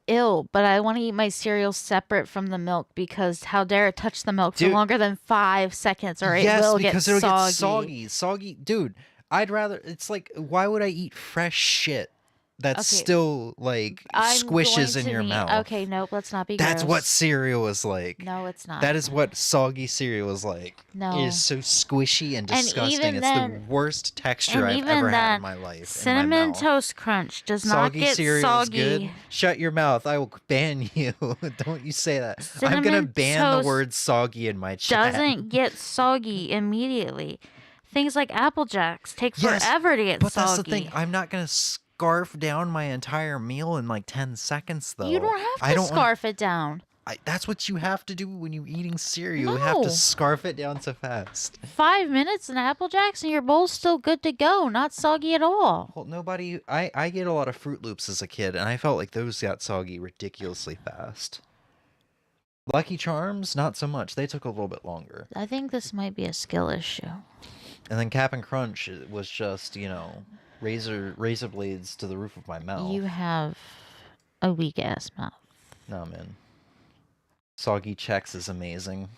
ew, but I want to eat my cereal separate from the milk because how dare it touch the milk for longer than 5 seconds or it will get soggy. It'll get soggy. Dude, I'd rather, it's like, why would I eat fresh shit that's still like squishes in your mouth? Okay, nope, let's not be That's gross. what cereal is like. No, it's not. That is what soggy cereal is like. No. It is so squishy and disgusting. And it's the worst texture I've ever had in my life. Cinnamon Toast Crunch does not get soggy. Is good. Shut your mouth. I will ban you. Don't you say that. I'm going to ban the word soggy in my chat. Doesn't get soggy immediately. Things like Apple Jacks take forever to get soggy. But that's the thing. I'm not going to scarf down my entire meal in like 10 seconds, though. You don't have to scarf it down. That's what you have to do when you're eating cereal. You have to scarf it down so fast. 5 minutes in Apple Jacks and your bowl's still good to go. Not soggy at all. Well, nobody... I get a lot of Fruit Loops as a kid, and I felt like those got soggy ridiculously fast. Lucky Charms, not so much. They took a little bit longer. I think this might be a skill issue. And then Cap'n Crunch was just, you know, razor blades to the roof of my mouth. You have a weak ass mouth. No, man. Soggy Chex is amazing.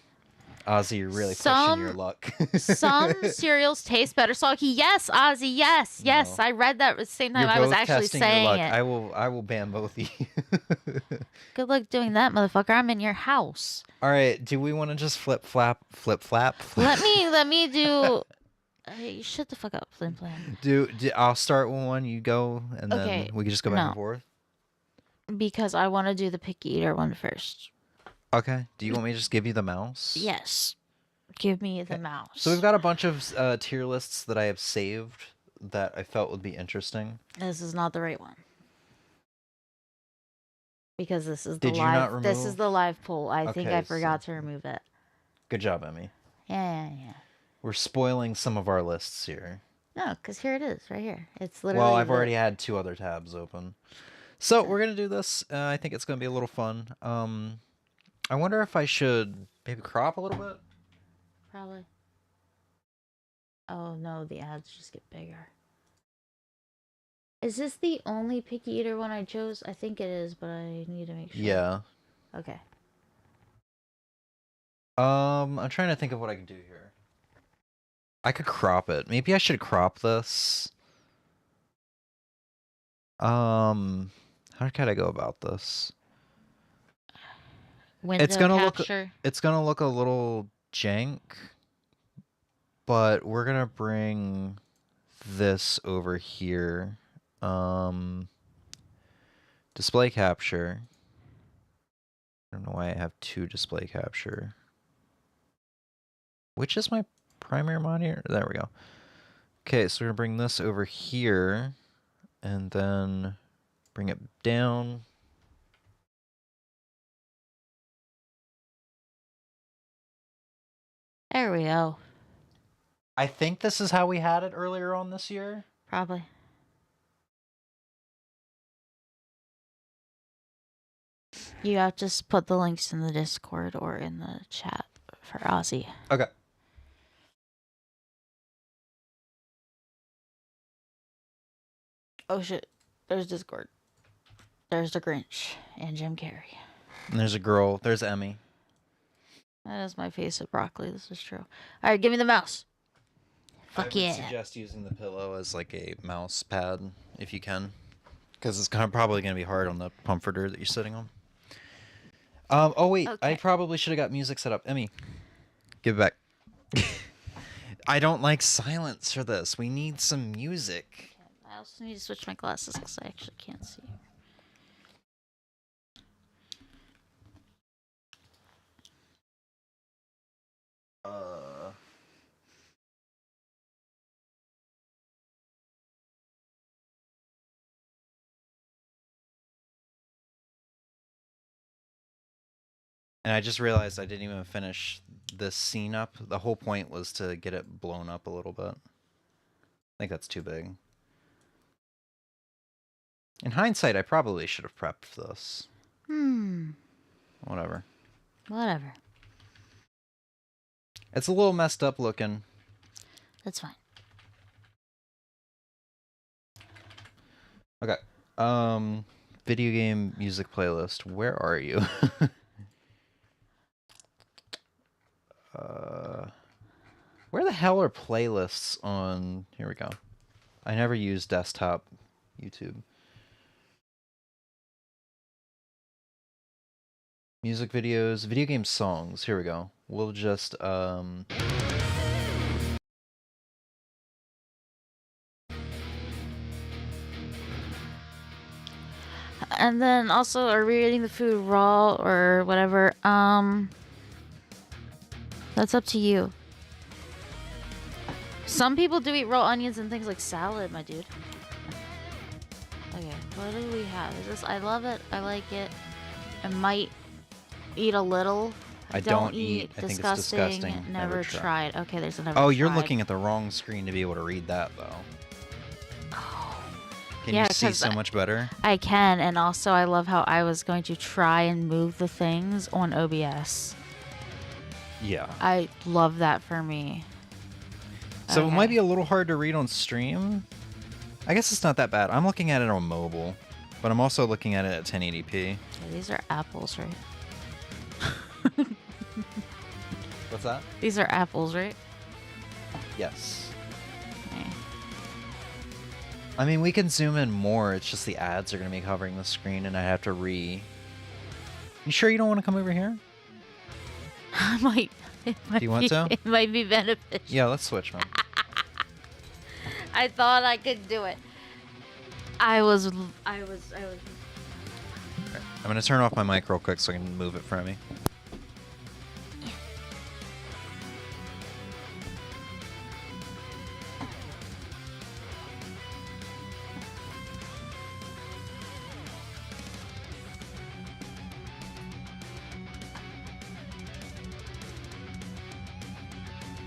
Ozzy, you're really pushing your luck. Some cereals taste better soggy. Yes, Ozzy. Yes. No. I read that at the same time I was actually saying it. I will ban both of you. Good luck doing that, motherfucker. I'm in your house. All right. Do we want to just flip flap? Let me do. Hey, shut the fuck up, Flim Flam. I'll start with one. You go, and then we can just go back and forth. Because I want to do the picky eater one first. Okay. Do you want me to just give you the mouse? Yes. Give me the mouse. So we've got a bunch of tier lists that I have saved that I felt would be interesting. This is not the right one. Because this is the live. This is the live poll. I think I forgot to remove it. Good job, Emmy. Yeah. We're spoiling some of our lists here. No, because here it is, right here. It's literally. Well, I've already had 2 other tabs open. So we're gonna do this. I think it's gonna be a little fun. I wonder if I should maybe crop a little bit. Probably. Oh no, the ads just get bigger. Is this the only picky eater one I chose? I think it is, but I need to make sure. Yeah. Okay. I'm trying to think of what I can do here. I could crop it. Maybe I should crop this. How can I go about this? It's gonna look a little jank, but we're gonna bring this over here. Display capture. I don't know why I have 2 display capture. Which is my primary monitor? There we go. Okay, so we're gonna bring this over here and then bring it down. There we go. I think this is how we had it earlier on this year. Probably. You have to just put the links in the Discord or in the chat for Ozzy. Okay. Oh shit. There's Discord. There's the Grinch and Jim Carrey. And there's a girl. There's Emmy. That is my face with broccoli. This is true. All right, give me the mouse. Fuck yeah. I would suggest using the pillow as like a mouse pad if you can, because it's probably going to be hard on the comforter that you're sitting on. Oh wait, Okay. I probably should have got music set up. Emmy, give it back. I don't like silence for this. We need some music. I also need to switch my glasses because I actually can't see. And I just realized I didn't even finish this scene up. The whole point was to get it blown up a little bit. I think that's too big. In hindsight, I probably should have prepped this. Whatever. Whatever. It's a little messed up looking. That's fine. Okay. Video game music playlist. Where are you? Where the hell are playlists on... Here we go. I never use desktop YouTube. Music videos, video game songs. Here we go. We'll just, And then also, are we eating the food raw or whatever? That's up to you. Some people do eat raw onions and things like salad, my dude. Okay, what do we have? Is this? I love it. I like it. I might eat a little. I don't eat. I think it's disgusting. Never tried. Okay, there's another. Oh, you're looking at the wrong screen to be able to read that, though. Can you see so much better? I can, and also I love how I was going to try and move the things on OBS. Yeah. I love that for me. So it might be a little hard to read on stream. I guess it's not that bad. I'm looking at it on mobile, but I'm also looking at it at 1080p. Okay, these are apples, right? What's that? These are apples, right? Yes. Okay. I mean, we can zoom in more. It's just the ads are going to be covering the screen, and I have to You sure you don't want to come over here? I might. Do you want to? It might be beneficial. Yeah, let's switch one. I thought I could do it. I was. I'm going to turn off my mic real quick so I can move it for me.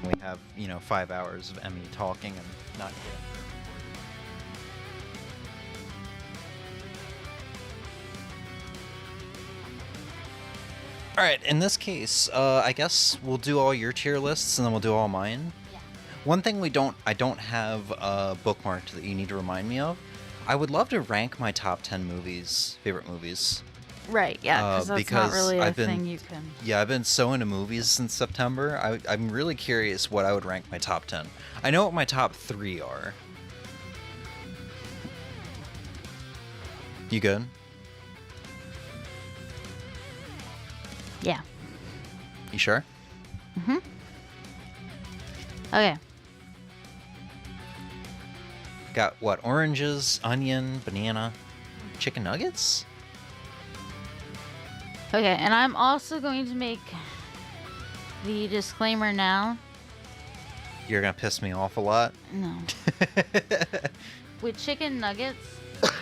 We have, 5 hours of Emmy talking and not getting. All right, in this case, I guess we'll do all your tier lists and then we'll do all mine. Yeah. One thing I don't have bookmarked that you need to remind me of. I would love to rank my top 10 favorite movies. Right, yeah, because not really a thing you can... Yeah, I've been so into movies since September. I'm really curious what I would rank my top 10. I know what my top 3 are. You good? Yeah. You sure? Mm-hmm. Okay. Got what? Oranges, onion, banana, chicken nuggets? Okay, and I'm also going to make the disclaimer now. You're gonna piss me off a lot? No. With chicken nuggets,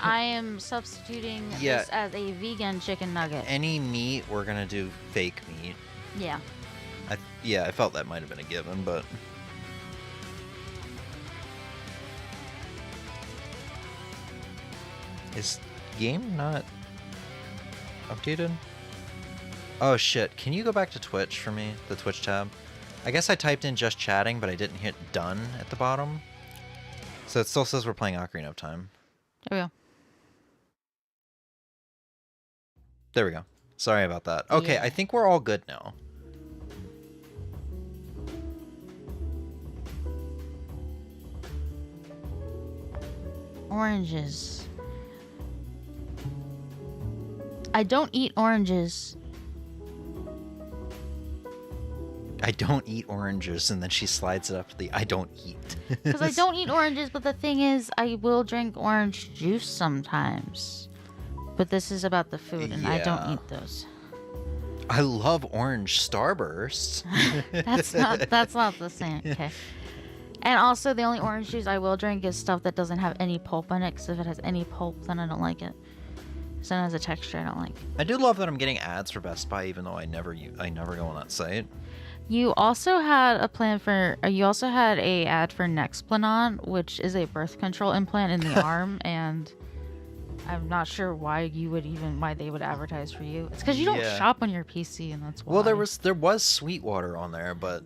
I am substituting this as a vegan chicken nugget. Any meat, we're gonna do fake meat. Yeah. Yeah, I felt that might have been a given, but... Is game not updated? Oh shit, can you go back to Twitch for me? The Twitch tab? I guess I typed in just chatting, but I didn't hit done at the bottom. So it still says we're playing Ocarina of Time. There we go. There we go. Sorry about that. Okay, Yeah. I think we're all good now. Oranges. I don't eat oranges. I don't eat oranges, and then she slides it up to the I don't eat. Because I don't eat oranges, but the thing is, I will drink orange juice sometimes. But this is about the food, and I don't Yeah. eat those. I love orange Starbursts. That's not the same. Okay. And also, the only orange juice I will drink is stuff that doesn't have any pulp in it. Because if it has any pulp, then I don't like it. So it has a texture I don't like. I do love that I'm getting ads for Best Buy, even though I never go on that site. You also had a plan for. You also had a ad for Nexplanon, which is a birth control implant in the arm, and I'm not sure why they would advertise for you. It's because you don't Yeah. shop on your PC, and that's why. Well, there was Sweetwater on there, but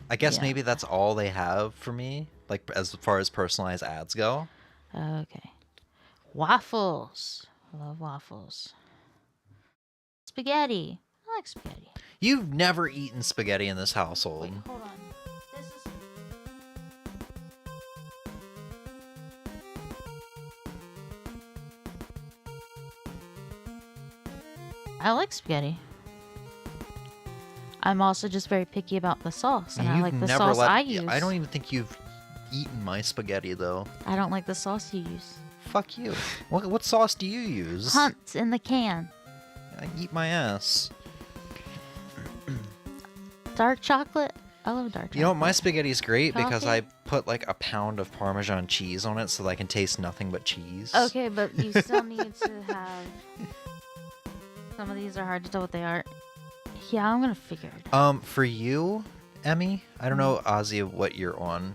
I guess Yeah. maybe that's all they have for me, like as far as personalized ads go. Okay. Waffles. I love waffles. Spaghetti. I like spaghetti. You've never eaten spaghetti in this household. Wait, hold on. This is. I like spaghetti. I'm also just very picky about the sauce, and I You've like the never sauce let- I use. I don't even think you've eaten my spaghetti though. I don't like the sauce you use. Fuck you. What sauce do you use? Hunt's in the can. I eat my ass. Dark chocolate. I love dark chocolate. You know, my spaghetti's great because I Coffee? put like a pound of Parmesan cheese on it so that I can taste nothing but cheese. Okay, but you still need to have. Some of these are hard to tell what they are. Yeah, I'm gonna figure it out. For you, Emmy, I don't know, Ozzy, what you're on.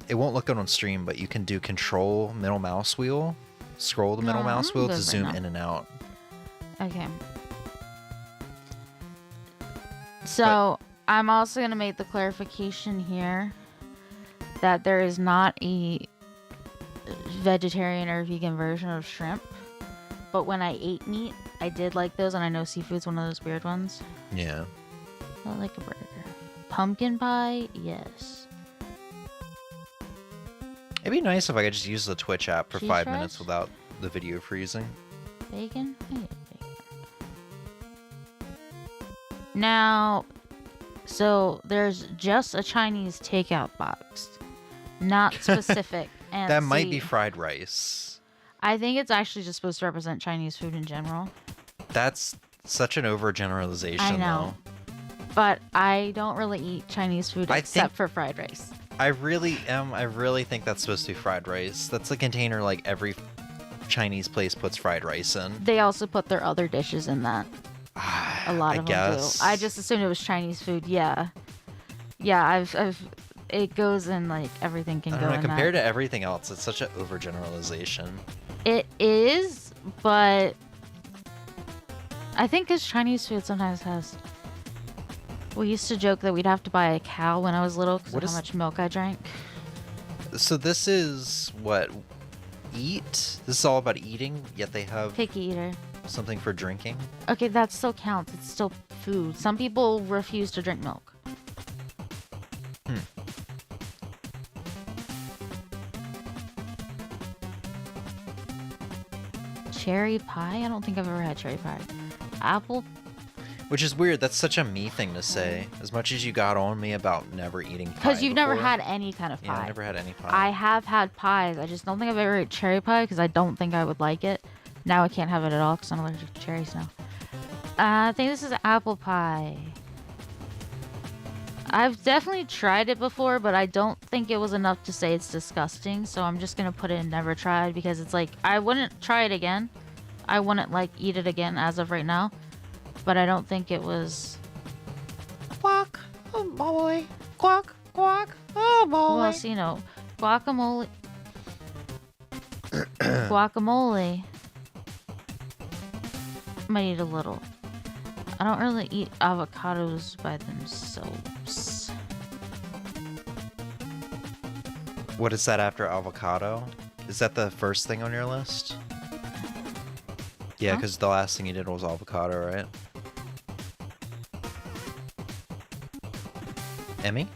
It won't look good on stream, but you can do control middle mouse wheel, scroll the middle No, mouse I'm wheel good to right zoom now. in and out. Okay. So I'm also gonna make the clarification here that there is not a vegetarian or vegan version of shrimp. But when I ate meat, I did like those, and I know seafood's one of those weird ones. Yeah. I like a burger. Pumpkin pie, yes. It'd be nice if I could just use the Twitch app for Cheese 5 fries? minutes without the video freezing. Bacon? I get bacon. Now, so there's just a Chinese takeout box, not specific. And That might be see, fried rice. I think it's actually just supposed to represent Chinese food in general. That's such an overgeneralization, I know. But I don't really eat Chinese food I except think- for fried rice. though. I really think that's supposed to be fried rice. That's a container like every Chinese place puts fried rice in. They also put their other dishes in that. A lot I of guess. them do. I just assumed it was Chinese food. Yeah. Yeah, I've it goes in like everything can I go don't know, in compared that. to everything else, it's such an overgeneralization. It is, but I think because Chinese food sometimes has. We used to joke that we'd have to buy a cow when I was little because What of is- how much milk I drank. So this is what? Eat? This is all about eating, yet they have Picky eater. something for drinking? Okay, that still counts. It's still food. Some people refuse to drink milk. Cherry pie? I don't think I've ever had cherry pie. Apple? Which is weird. That's such a me thing to say. As much as you got on me about never eating pie Because you've never before. had any kind of pie. Yeah, I never had any pie. I have had pies. I just don't think I've ever ate cherry pie because I don't think I would like it. Now I can't have it at all because I'm allergic to cherries now. I think this is apple pie. I've definitely tried it before, but I don't think it was enough to say it's disgusting. So I'm just going to put it in never tried because it's like, I wouldn't try it again. I wouldn't like eat it again as of right now. But I don't think it was... Walk Molly. Quack, quack. Oh, Molly. Well, so, guacamole. Guacamole. Might eat a little. I don't really eat avocados by themselves. What is that after avocado? Is that the first thing on your list? Yeah, because the last thing you did was avocado, right? Emmy?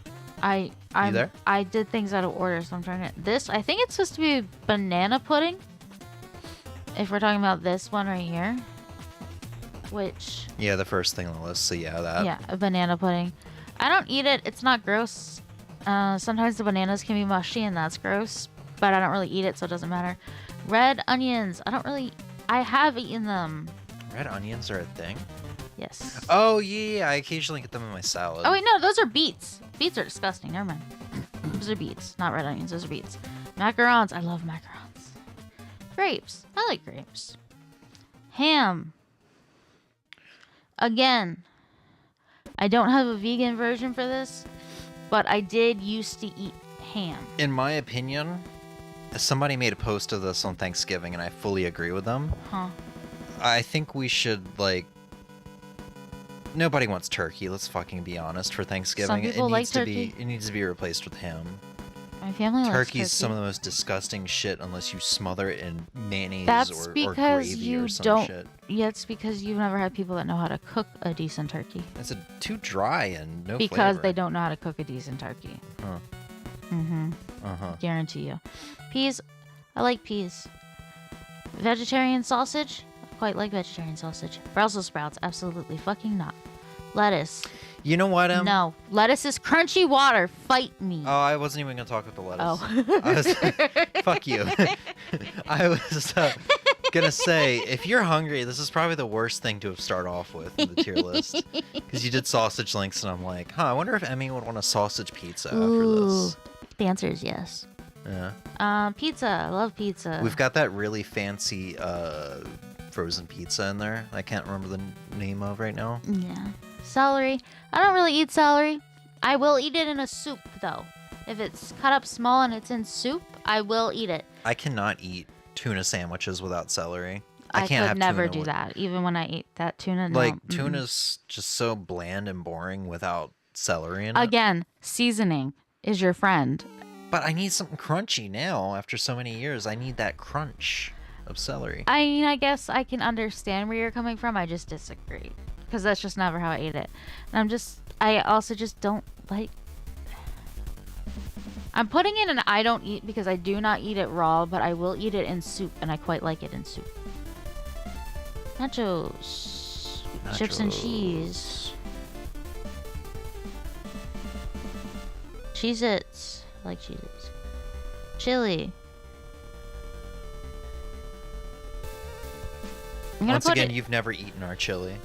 You there? I did things out of order, so I'm trying to... This, I think it's supposed to be banana pudding. If we're talking about this one right here. Which... Yeah, the first thing on the list, so yeah, that. Yeah, a banana pudding. I don't eat it. It's not gross. Sometimes the bananas can be mushy, and that's gross. But I don't really eat it, so it doesn't matter. Red onions. I have eaten them. Red onions are a thing? Yes. Oh, yeah, I occasionally get them in my salad. Oh, wait, no, those are beets. Beets are disgusting. Never mind. Those are beets, not red onions. Those are beets. Macarons. I love macarons. Grapes. I like grapes. Ham. Again, I don't have a vegan version for this, but I did used to eat ham. In my opinion, somebody made a post of this on Thanksgiving, and I fully agree with them. Huh. I think we should, like... Nobody wants turkey, let's fucking be honest, for Thanksgiving. Some people like turkey. It needs to be replaced with ham. My family likes turkey. Turkey's some of the most disgusting shit unless you smother it in mayonnaise or gravy or some shit. Yeah, it's because you've never had people that know how to cook a decent turkey. It's too dry and no because flavor. they don't know how to cook a decent turkey. Huh. Mm-hmm. Uh-huh. Guarantee you. Peas. I like peas. Vegetarian sausage. I quite like vegetarian sausage. Brussels sprouts. Absolutely fucking not. Lettuce. You know what, Em? No. Lettuce is crunchy water. Fight me. Oh, I wasn't even going to talk about the lettuce. Oh. Fuck you. I was going to say, if you're hungry, this is probably the worst thing to have started off with in the tier list. Because you did sausage links, and I'm like, I wonder if Emmy would want a sausage pizza after this. The answer is yes. Yeah. Pizza. I love pizza. We've got that really fancy frozen pizza in there. I can't remember the name of right now. Yeah. Celery. I don't really eat celery. I will eat it in a soup, though. If it's cut up small and it's in soup, I will eat it. I cannot eat tuna sandwiches without celery. I can't could never tuna do that. Even when I eat that tuna. Like, no. tuna's just so bland and boring without celery in it. Again, seasoning is your friend. But I need something crunchy now. After so many years, I need that crunch of celery. I mean, I guess I can understand where you're coming from. I just disagree. Because that's just never how I ate it. And I also just don't like... I'm putting it in I don't eat because I do not eat it raw, but I will eat it in soup, and I quite like it in soup. Nachos. Chips and cheese. Cheez-Its. I like Cheez-Its. Chili. Once again, you've never eaten our chili.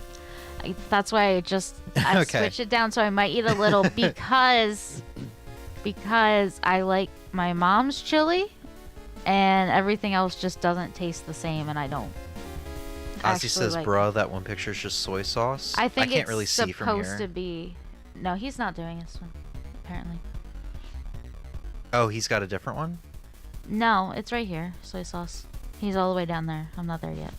That's why I Okay. switched it down so I might eat a little because I like my mom's chili and everything else just doesn't taste the same, and I don't. Ozzy says, bruh, that one picture is just soy sauce. I think can't it's really see from here. supposed to be. No, he's not doing this one, apparently. Oh, he's got a different one? No, it's right here. Soy sauce. He's all the way down there. I'm not there yet.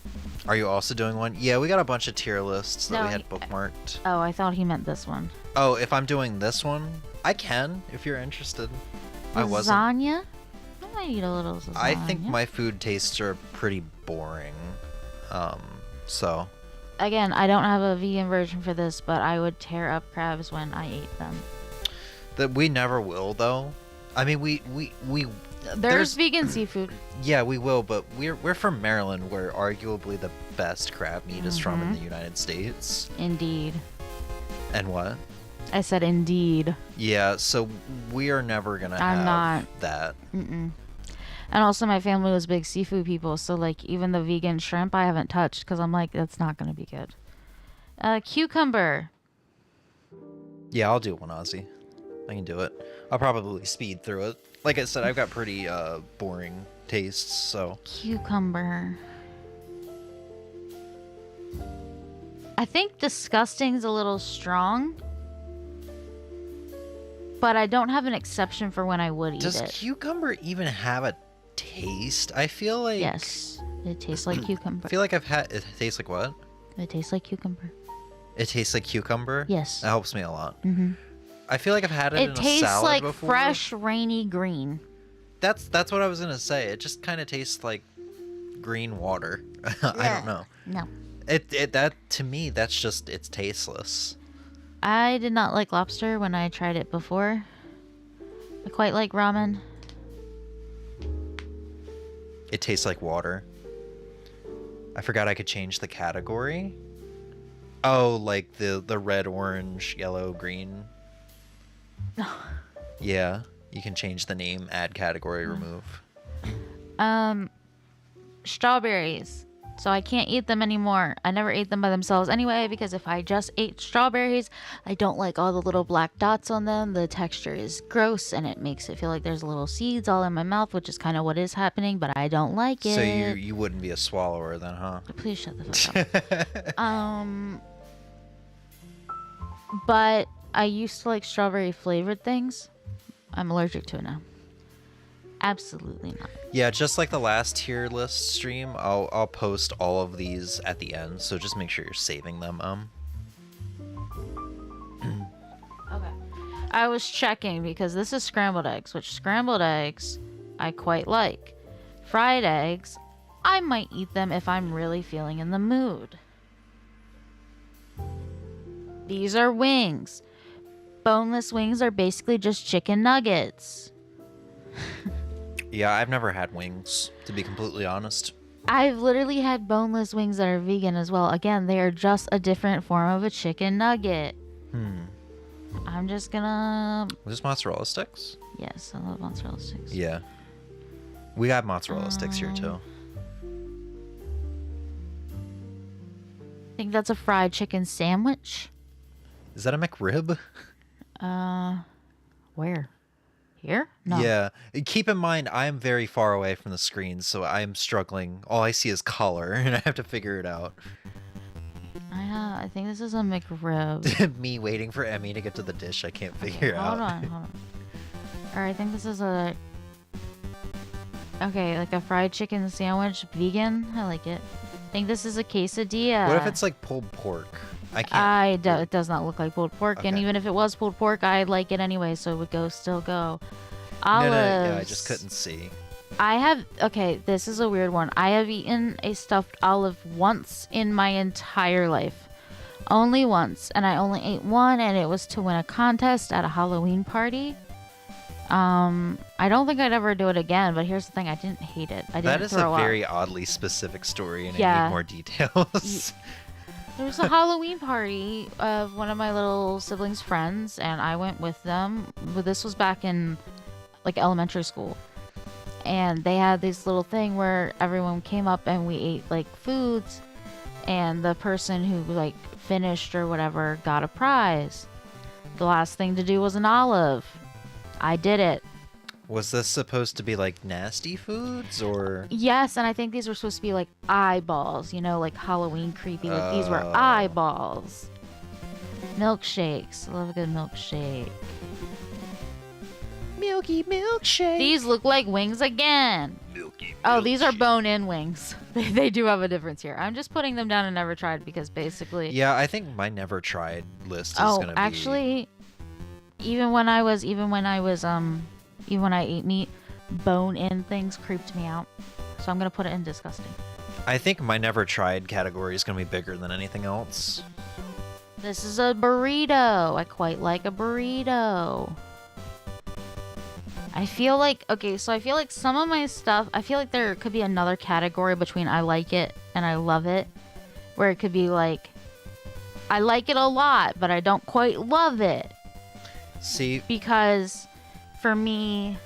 Are you also doing one? Yeah, we got a bunch of tier lists that No, we had bookmarked. Oh, I thought he meant this one. Oh, if I'm doing this one, I can, if you're interested. I wasn't. Lasagna? I might eat a little lasagna. I think my food tastes are pretty boring. So. Again, I don't have a vegan version for this, but I would tear up crabs when I ate them. That we never will, though. I mean, we There's vegan seafood. Yeah, we will, but we're from Maryland, where arguably the best crab meat is from in the United States. Indeed. And what? I said indeed. Yeah, so we are never gonna have that. Mm-mm. And also, my family was big seafood people, so like even the vegan shrimp I haven't touched because I'm like, that's not gonna be good. Cucumber. Yeah, I'll do one, Ozzy. I can do it. I'll probably speed through it. Like I said, I've got pretty boring tastes, so. Cucumber. I think disgusting's a little strong. But I don't have an exception for when I would eat Does it. cucumber even have a taste? I feel like... Yes. It tastes like cucumber. I feel like I've had... It tastes like what? It tastes like cucumber. It tastes like cucumber? Yes. That helps me a lot. Mm-hmm. I feel like I've had it in a salad before. It tastes like fresh, rainy green. That's what I was going to say. It just kind of tastes like green water. I don't know. No. That to me, that's just, it's tasteless. I did not like lobster when I tried it before. I quite like ramen. It tastes like water. I forgot I could change the category. Oh, like the red, orange, yellow, green. Yeah, you can change the name, add category, remove. Strawberries. So I can't eat them anymore. I never ate them by themselves anyway, because if I just ate strawberries, I don't like all the little black dots on them. The texture is gross, and it makes it feel like there's little seeds all in my mouth, which is kind of what is happening, but I don't like it. So you wouldn't be a swallower then, huh? Please shut the fuck up. But I used to like strawberry flavored things. I'm allergic to it now. Absolutely not. Yeah, just like the last tier list stream, I'll post all of these at the end, so just make sure you're saving them. Okay. I was checking because this is scrambled eggs, which scrambled eggs I quite like. Fried eggs, I might eat them if I'm really feeling in the mood. These are wings. Boneless wings are basically just chicken nuggets. Yeah, I've never had wings, to be completely honest. I've literally had boneless wings that are vegan as well. Again, they are just a different form of a chicken nugget. I'm just gonna... Was this mozzarella sticks? Yes, I love mozzarella sticks. Yeah. We got mozzarella sticks here, too. I think that's a fried chicken sandwich. Is that a McRib? Where? Here? No. Yeah. Keep in mind, I'm very far away from the screen, so I'm struggling. All I see is color, and I have to figure it out. I think this is a McRib. Me waiting for Emmy to get to the dish I can't figure out. Hold on. Alright, I think this is a... Okay, like a fried chicken sandwich, vegan. I like it. I think this is a quesadilla. What if it's like pulled pork? I can't. It does not look like pulled pork, and even if it was pulled pork, I'd like it anyway, so it would still go. Olives. No, yeah, I just couldn't see. Okay, this is a weird one. I have eaten a stuffed olive once in my entire life. Only once, and I only ate one, and it was to win a contest at a Halloween party. I don't think I'd ever do it again, but here's the thing, I didn't hate it. I didn't That is throw a up. very oddly specific story, and I need more details. There was a Halloween party of one of my little siblings' friends, and I went with them. But this was back in like elementary school, and they had this little thing where everyone came up and we ate like foods, and the person who like finished or whatever got a prize. The last thing to do was an olive. I did it. Was this supposed to be like nasty foods, or? Yes, and I think these were supposed to be like eyeballs, you know, like Halloween creepy. Like these were eyeballs. Milkshakes. I love a good milkshake. Milky milkshake. These look like wings again. Milky Oh, these are bone-in wings. They do have a difference here. I'm just putting them down and never tried because basically... Yeah, I think my never tried list is gonna be... actually, even when I ate meat, bone-in things creeped me out. So I'm gonna put it in disgusting. I think my never tried category is gonna be bigger than anything else. This is a burrito. I quite like a burrito. I feel like some of my stuff, I feel like there could be another category between I like it and I love it, where it could be like, I like it a lot, but I don't quite love it. See? Because for me,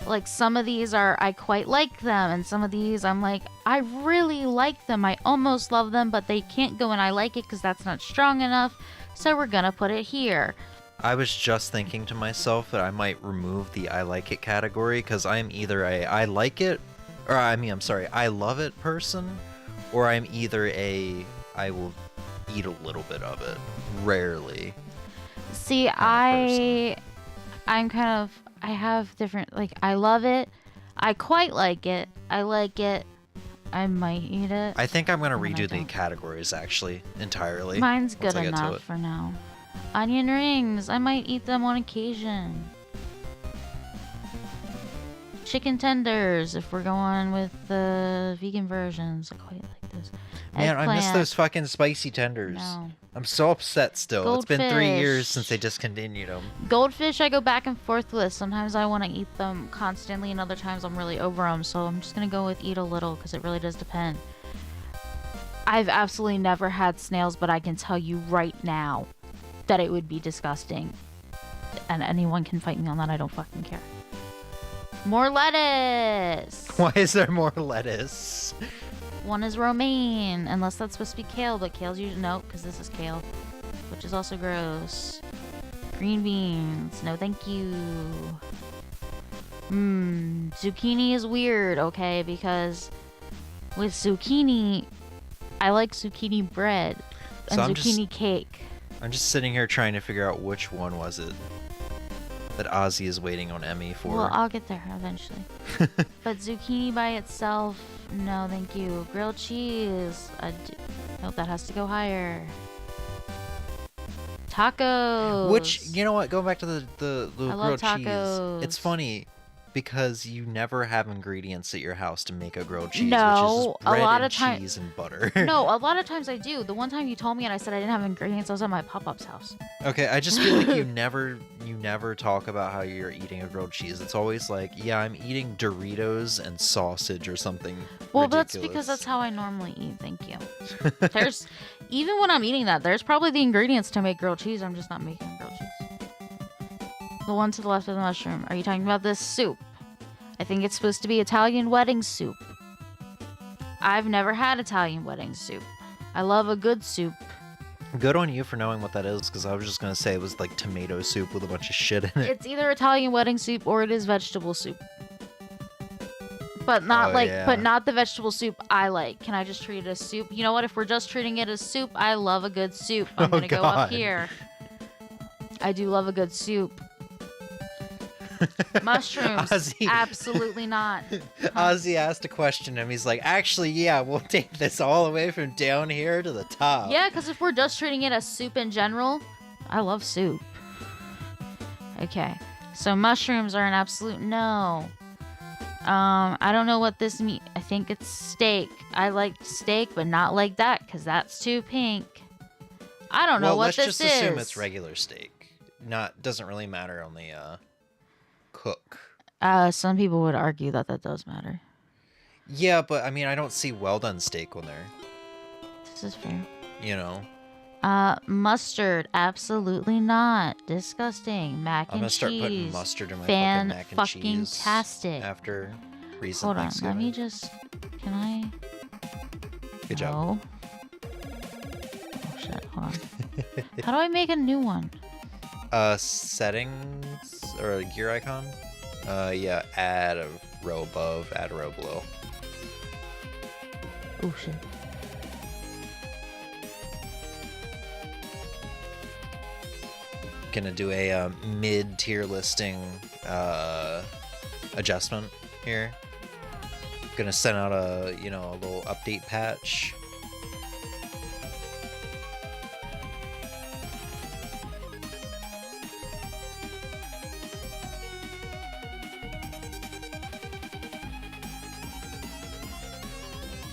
like some of these are, I quite like them, and some of these I'm like, I really like them. I almost love them, but they can't go in I like it because that's not strong enough. So we're gonna put it here. I was just thinking to myself that I might remove the I like it category because I'm either a I like it, or I love it person, or I'm either a I will eat a little bit of it, rarely. See, I I'm kind of, I have different, like, I love it. I quite like it. I like it. I might eat it. I think I'm gonna redo the categories actually entirely. Mine's good enough for now. Onion rings. I might eat them on occasion. Chicken tenders, if we're going with the vegan versions. I quite like those. Man, Eggplant. I miss those fucking spicy tenders. No. I'm so upset still. Goldfish. It's been 3 years since they discontinued them. Goldfish I go back and forth with. Sometimes I want to eat them constantly, and other times I'm really over them. So I'm just going to go with eat a little, because it really does depend. I've absolutely never had snails, but I can tell you right now that it would be disgusting. And anyone can fight me on that. I don't fucking care. More lettuce! Why is there more lettuce? One is romaine, unless that's supposed to be kale, but kale's usually... No, because this is kale, which is also gross. Green beans. No, thank you. Zucchini is weird, okay, because with zucchini, I like zucchini bread and zucchini cake. I'm just sitting here trying to figure out which one was it that Ozzy is waiting on Emmy for. Well, I'll get there eventually. But zucchini by itself, no, thank you. Grilled cheese, nope, that has to go higher. Tacos. Which, you know what? Going back to the grilled tacos. cheese, it's funny because you never have ingredients at your house to make a grilled cheese, No, which is just bread a lot and of time- cheese and butter. No, a lot of times I do. The one time you told me and I said I didn't have ingredients, I was at my pop-up's house. Okay, I just feel like you never talk about how you're eating a grilled cheese. It's always like, yeah, I'm eating Doritos and sausage or something. Well, ridiculous. that's because that's how I normally eat. Thank you. There's, even when I'm eating that, there's probably the ingredients to make grilled cheese. I'm just not making grilled cheese. The one to the left of the mushroom. Are you talking about this soup? I think it's supposed to be Italian wedding soup. I've never had Italian wedding soup. I love a good soup. Good on you for knowing what that is, because I was just gonna say it was like tomato soup with a bunch of shit in it. It's either Italian wedding soup or it is vegetable soup. But not but not the vegetable soup I like. Can I just treat it as soup? You know what? If we're just treating it as soup, I love a good soup. I'm gonna go up here. I do love a good soup. Mushrooms, Ozzy. Absolutely not. Ozzy asked a question and he's like, actually, yeah, we'll take this all the way from down here to the top. Yeah, because if we're just treating it as soup in general, I love soup. Okay, so mushrooms are an absolute no. I don't know what this means. I think it's steak. I like steak, but not like that, because that's too pink. I don't know what this is. Let's just assume it's regular steak. Doesn't really matter on the cook. Some people would argue that does matter. Yeah, but I mean, I don't see well done steak on there. This is fair. You know. Mustard, absolutely not. Disgusting. Mac and cheese. I'm gonna start putting mustard in my fucking mac and cheese. Fan-fucking-tastic. After recent Hold on, Thanksgiving. let me just. Can I? Good job. Oh shit! Hold on. How do I make a new one? Settings or a gear icon. Yeah, add a row above, add a row below. Oh shit. Gonna do a mid-tier listing adjustment here. Gonna send out a little update patch.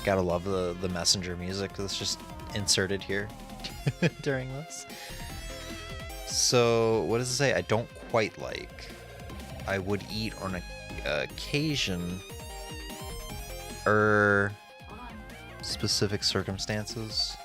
Gotta love the messenger music that's just inserted here during this. So, what does it say? I don't quite like. I would eat on occasion. Specific circumstances.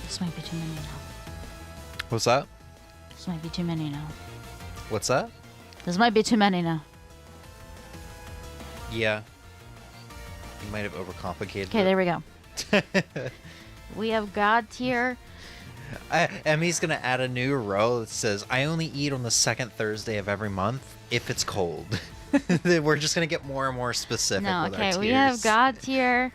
This might be too many now. What's that? This might be too many now. What's that? This might be too many now. Yeah. You might have overcomplicated Okay, it. there we go. We have God tier. Emmy's gonna add a new row that says, I only eat on the second Thursday of every month if it's cold. We're just gonna get more and more specific No, with our okay, tiers. we have God tier.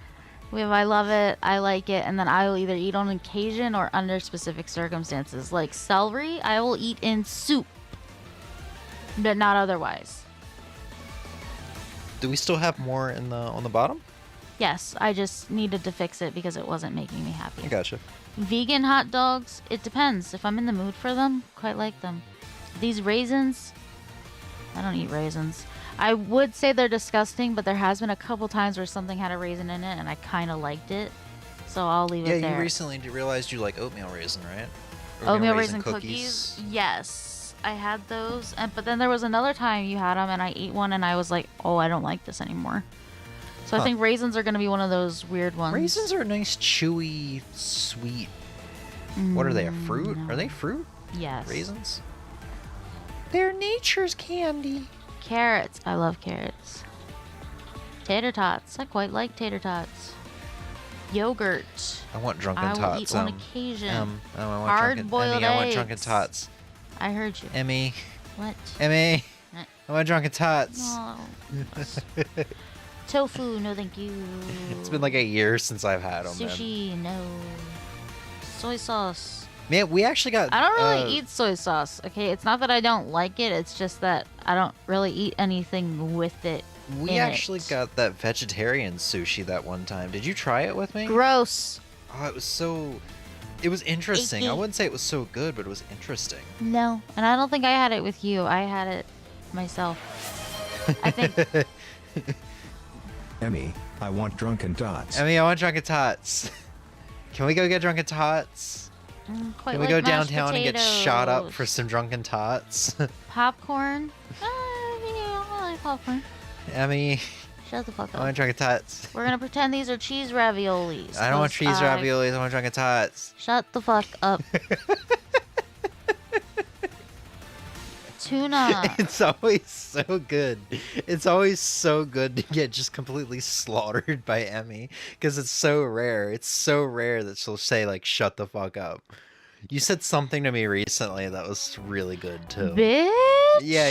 We have I love it, I like it, and then I will either eat on occasion or under specific circumstances. Like celery, I will eat in soup, but not otherwise. Do we still have more in on the bottom? Yes, I just needed to fix it because it wasn't making me happy. I gotcha. Vegan hot dogs, it depends. If I'm in the mood for them, quite like them. These raisins, I don't eat raisins. I would say they're disgusting, but there has been a couple times where something had a raisin in it and I kind of liked it. So I'll leave it there. Yeah, you recently realized you like oatmeal raisin, right? Oatmeal raisin cookies? Yes, I had those. But then there was another time you had them and I ate one and I was like, oh, I don't like this anymore. So I think raisins are going to be one of those weird ones. Raisins are a nice, chewy, sweet. What are they, a fruit? No. Are they fruit? Yes. Raisins? They're nature's candy. Carrots. I love carrots. Tater tots. I quite like tater tots. Yogurt. I want drunken I will tots. eat on occasion. I want Hard-boiled Emmy, I want drunken eggs. tots. I heard you. Emmy. What? Emmy. Eh. I want drunken tots. No. Tofu, no thank you. It's been like a year since I've had them. Sushi, no. Soy sauce. Man, we actually got. I don't really eat soy sauce, okay? It's not that I don't like it, it's just that I don't really eat anything with it. We actually got that vegetarian sushi that one time. Did you try it with me? Gross. Oh, it was so. It was interesting. I Icky. wouldn't say it was so good, but it was interesting. No, and I don't think I had it with you. I had it myself. I think. Emmy, I want drunken tots. Emmy, I want drunken tots. Can we go get drunken tots? Quite Can we like go mashed downtown and get shot up potatoes. for some drunken tots? Popcorn? Yeah, I like popcorn. Emmy, Shut the fuck I up. want drunken tots. We're gonna pretend these are cheese raviolis. I don't want 'cause cheese raviolis. I want drunken tots. Shut the fuck up. Tuna. It's always so good. It's always so good to get just completely slaughtered by Emmy because it's so rare. It's so rare that she'll say like "shut the fuck up." You said something to me recently that was really good too. Bitch. Yeah,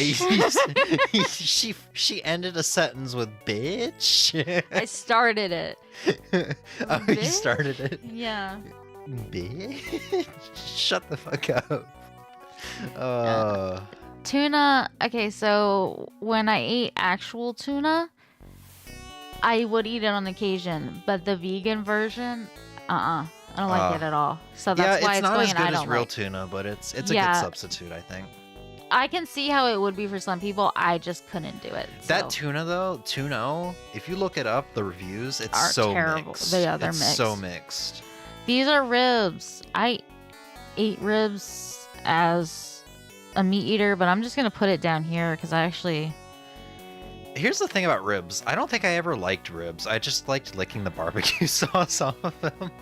she ended a sentence with "bitch." I started it. Oh, you started it. Yeah. Bitch, shut the fuck up. Tuna. Okay, so when I ate actual tuna, I would eat it on occasion, but the vegan version, I don't like it at all. So that's why it's not going as and good I as don't real like. tuna, but it's a Yeah. good substitute, I think. I can see how it would be for some people. I just couldn't do it. That so. tuna though, tuna, if you look it up, the reviews, it's Are so terrible. mixed. They're it's mixed. so mixed. These are ribs. I ate ribs as a meat eater, but I'm just gonna put it down here because I actually. Here's the thing about ribs. I don't think I ever liked ribs. I just liked licking the barbecue sauce off of them.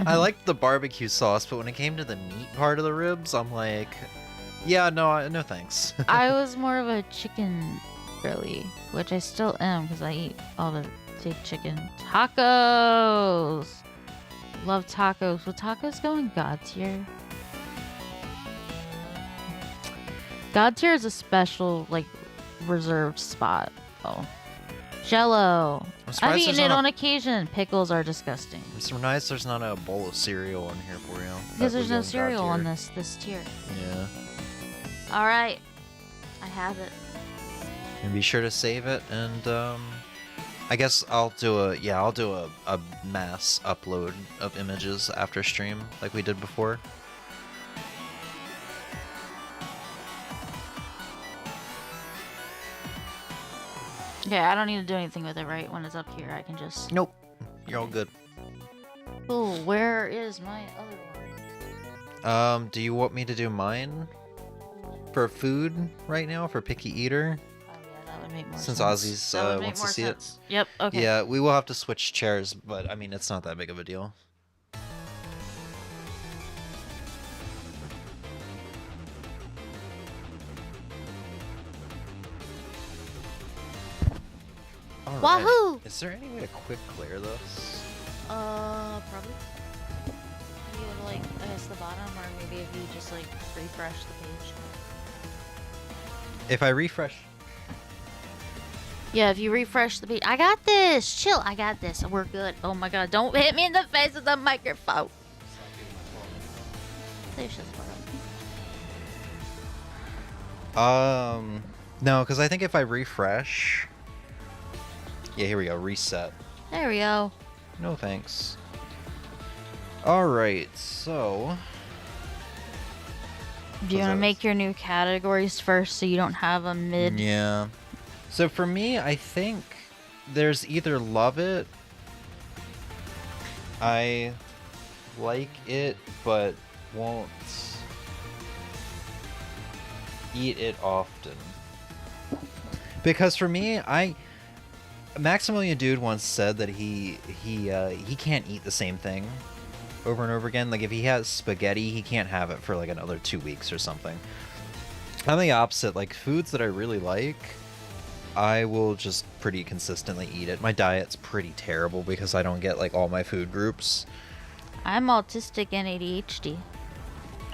I liked the barbecue sauce, but when it came to the meat part of the ribs, I'm like, yeah, no thanks. I was more of a chicken girly, which I still am because I eat all the big chicken. Tacos! Love tacos. Will tacos go in God tier? God tier is a special, like, reserved spot. Oh. Jello. I'm surprised I've eaten there's it not on occasion. Pickles are disgusting. I'm surprised there's not a bowl of cereal in here for you. Because there's no cereal on this tier. Yeah. Alright. I have it. And be sure to save it, and I guess I'll do a mass upload of images after stream like we did before. Okay, I don't need to do anything with it, right? When it's up here, I can just... Nope. You're all good. Oh, where is my other one? Do you want me to do mine for food right now for picky eater? Oh yeah, that would make more Since sense. Ozzy's That would make wants to more see sense. Yep, okay. Yeah, we will have to switch chairs, but I mean it's not that big of a deal. Wahoo! Is there any way to quick clear this? Probably. You go to, like, I guess the bottom, or maybe if you just, like, refresh the page. If I refresh... Yeah, if you refresh the page. I got this! Chill, I got this. We're good. Oh my god, don't hit me in the face with the microphone. There's just one. No, because I think if I refresh... Yeah, here we go. Reset. There we go. No thanks. Alright, so... Do you want to make your new categories first so you don't have a mid? Yeah. So for me, I think there's either love it, I like it, but won't eat it often. Because for me, Maximilian Dude once said that he can't eat the same thing over and over again. Like if he has spaghetti, he can't have it for like another 2 weeks or something. I'm the opposite. Like foods that I really like, I will just pretty consistently eat it. My diet's pretty terrible because I don't get like all my food groups. I'm autistic and ADHD.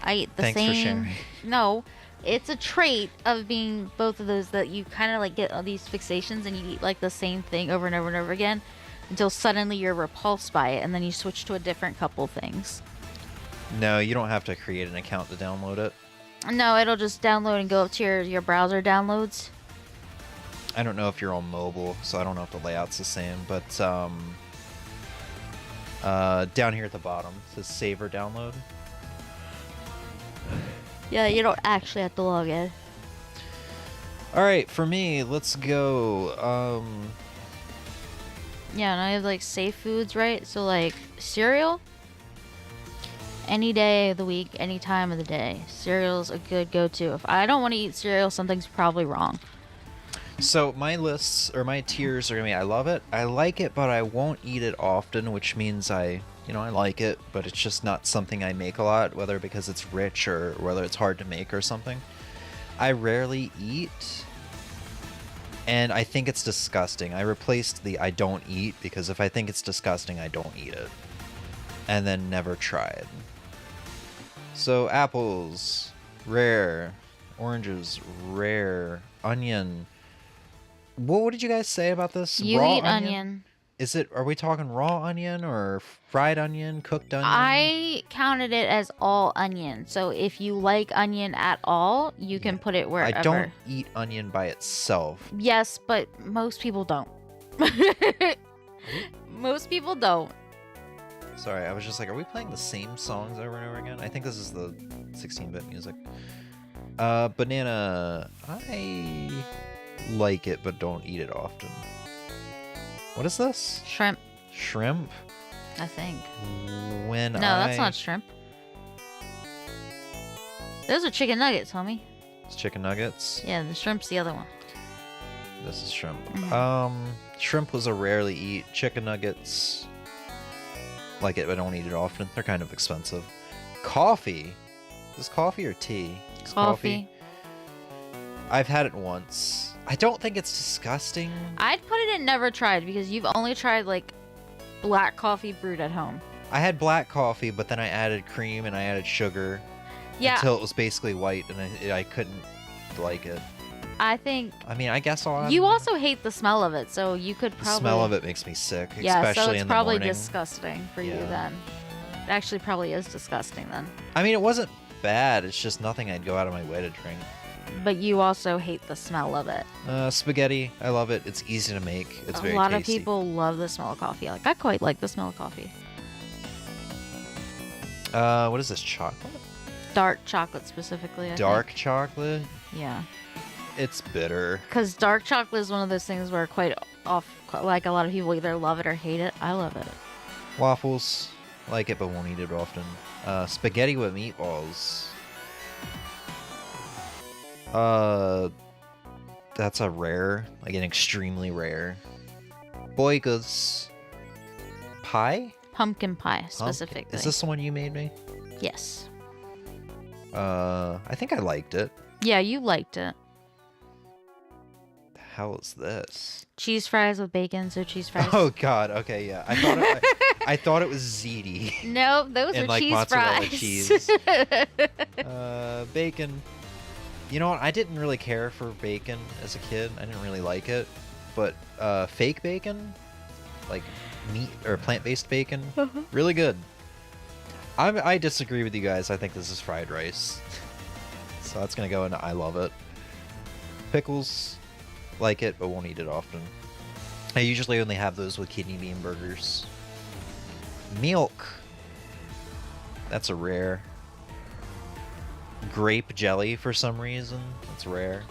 I eat the Thanks same. for sharing. No, it's a trait of being both of those that you kind of like get all these fixations and you eat like the same thing over and over and over again until suddenly you're repulsed by it and then you switch to a different couple things. No, you don't have to create an account to download it. No, it'll just download and go up to your browser downloads. I don't know if you're on mobile, so I don't know if the layout's the same, but down here at the bottom it says save or download. Yeah, you don't actually have to log in. Alright, for me, let's go. Yeah, and I have like safe foods, right? So like cereal, any day of the week, any time of the day. Cereal's a good go-to. If I don't want to eat cereal, something's probably wrong. So my lists or my tiers are gonna be I love it, I like it, but I won't eat it often, which means I like it, but it's just not something I make a lot, whether because it's rich or whether it's hard to make or something. I rarely eat, and I think it's disgusting. I replaced the I don't eat because if I think it's disgusting, I don't eat it. And then never tried. So apples, rare. Oranges, rare. Onion. What did you guys say about this? You raw eat onion. Is it? Are we talking raw onion or fried onion, cooked onion? I counted it as all onion. So if you like onion at all, you can put it wherever. I don't eat onion by itself. Yes, but most people don't. Most people don't. Sorry, I was just like, are we playing the same songs over and over again? I think this is the 16-bit music. Banana. I like it, but don't eat it often. What is this? Shrimp, Shrimp? I think. No, that's not shrimp. Those are chicken nuggets, homie. It's chicken nuggets. Yeah, the shrimp's the other one. This is shrimp. Mm-hmm. Shrimp was a rarely eat. Chicken nuggets. Like it, but I don't eat it often. They're kind of expensive. Coffee. Is this coffee or tea? It's Coffee. I've had it once. I don't think it's disgusting. I'd put it in never tried because you've only tried like black coffee brewed at home. I had black coffee, but then I added cream and I added sugar. Yeah. Until it was basically white, and I couldn't like it. I think. I mean, I guess I'll add You more. also hate the smell of it, so you could The probably. smell of it makes me sick, Yeah, especially so it's in the probably morning. disgusting for you Yeah. then. It actually probably is disgusting then. I mean, it wasn't bad. It's just nothing I'd go out of my way to drink. But you also hate the smell of it. Spaghetti, I love it. It's easy to make. It's very A lot tasty. of people love the smell of coffee. Like I quite like the smell of coffee. What is this, chocolate? Dark chocolate specifically. I Dark think. chocolate? Yeah. It's bitter. Because dark chocolate is one of those things where quite like a lot of people either love it or hate it. I love it. Waffles, like it but won't eat it often. Spaghetti with meatballs. That's a rare, like an extremely rare. Boygas. Pie? Pumpkin pie specifically. Is this the one you made me? Yes. I think I liked it. Yeah, you liked it. hell is this? Cheese fries with bacon, so cheese fries. Oh God. Okay, yeah. I thought it was ziti. Nope, those and are like cheese mozzarella fries. cheese. Bacon. You know what? I didn't really care for bacon as a kid. I didn't really like it. But fake bacon, like meat or plant-based bacon, really good. I disagree with you guys. I think this is fried rice. So that's gonna go into I love it. Pickles, like it, but won't eat it often. I usually only have those with kidney bean burgers. Milk. That's a rare. Grape jelly for some reason. That's rare.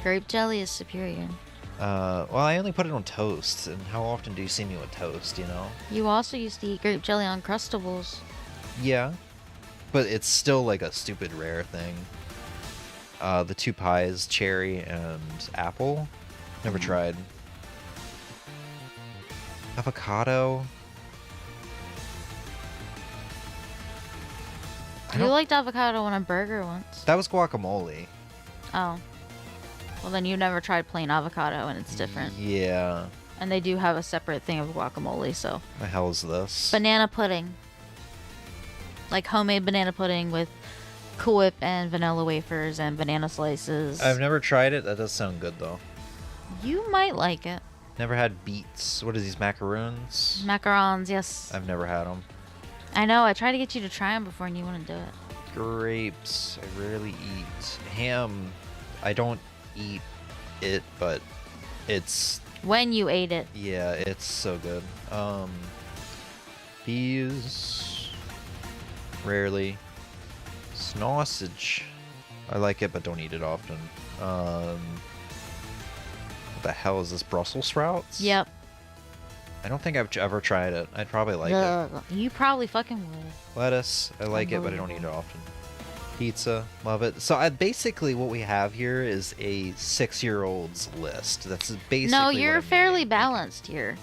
Grape jelly is superior. Well, I only put it on toast, and how often do you see me with toast, you know? You also used to eat grape jelly on Crustables. Yeah. But it's still like a stupid rare thing. The two pies, cherry and apple. Never tried. Avocado. You liked avocado on a burger once. That was guacamole. Oh. Well, then you never tried plain avocado, and it's different. Yeah. And they do have a separate thing of guacamole, so. The hell is this? Banana pudding. Like homemade banana pudding with Cool Whip and vanilla wafers and banana slices. I've never tried it. That does sound good, though. You might like it. Never had beets. What are these, macaroons? Macarons, yes. I've never had them. I know. I tried to get you to try them before, and you wouldn't do it. Grapes. I rarely eat. Ham. I don't eat it, but it's... When you ate it. Yeah, it's so good. Peas. Rarely. Sausage. I like it, but don't eat it often. What the hell is this? Brussels sprouts? Yep. I don't think I've ever tried it. I'd probably like it. You probably fucking would. Lettuce. I like it, but I don't eat it often. Pizza. Love it. So basically what we have here is a 6-year-old's list. That's basically No, what you're I'm fairly eating. balanced here.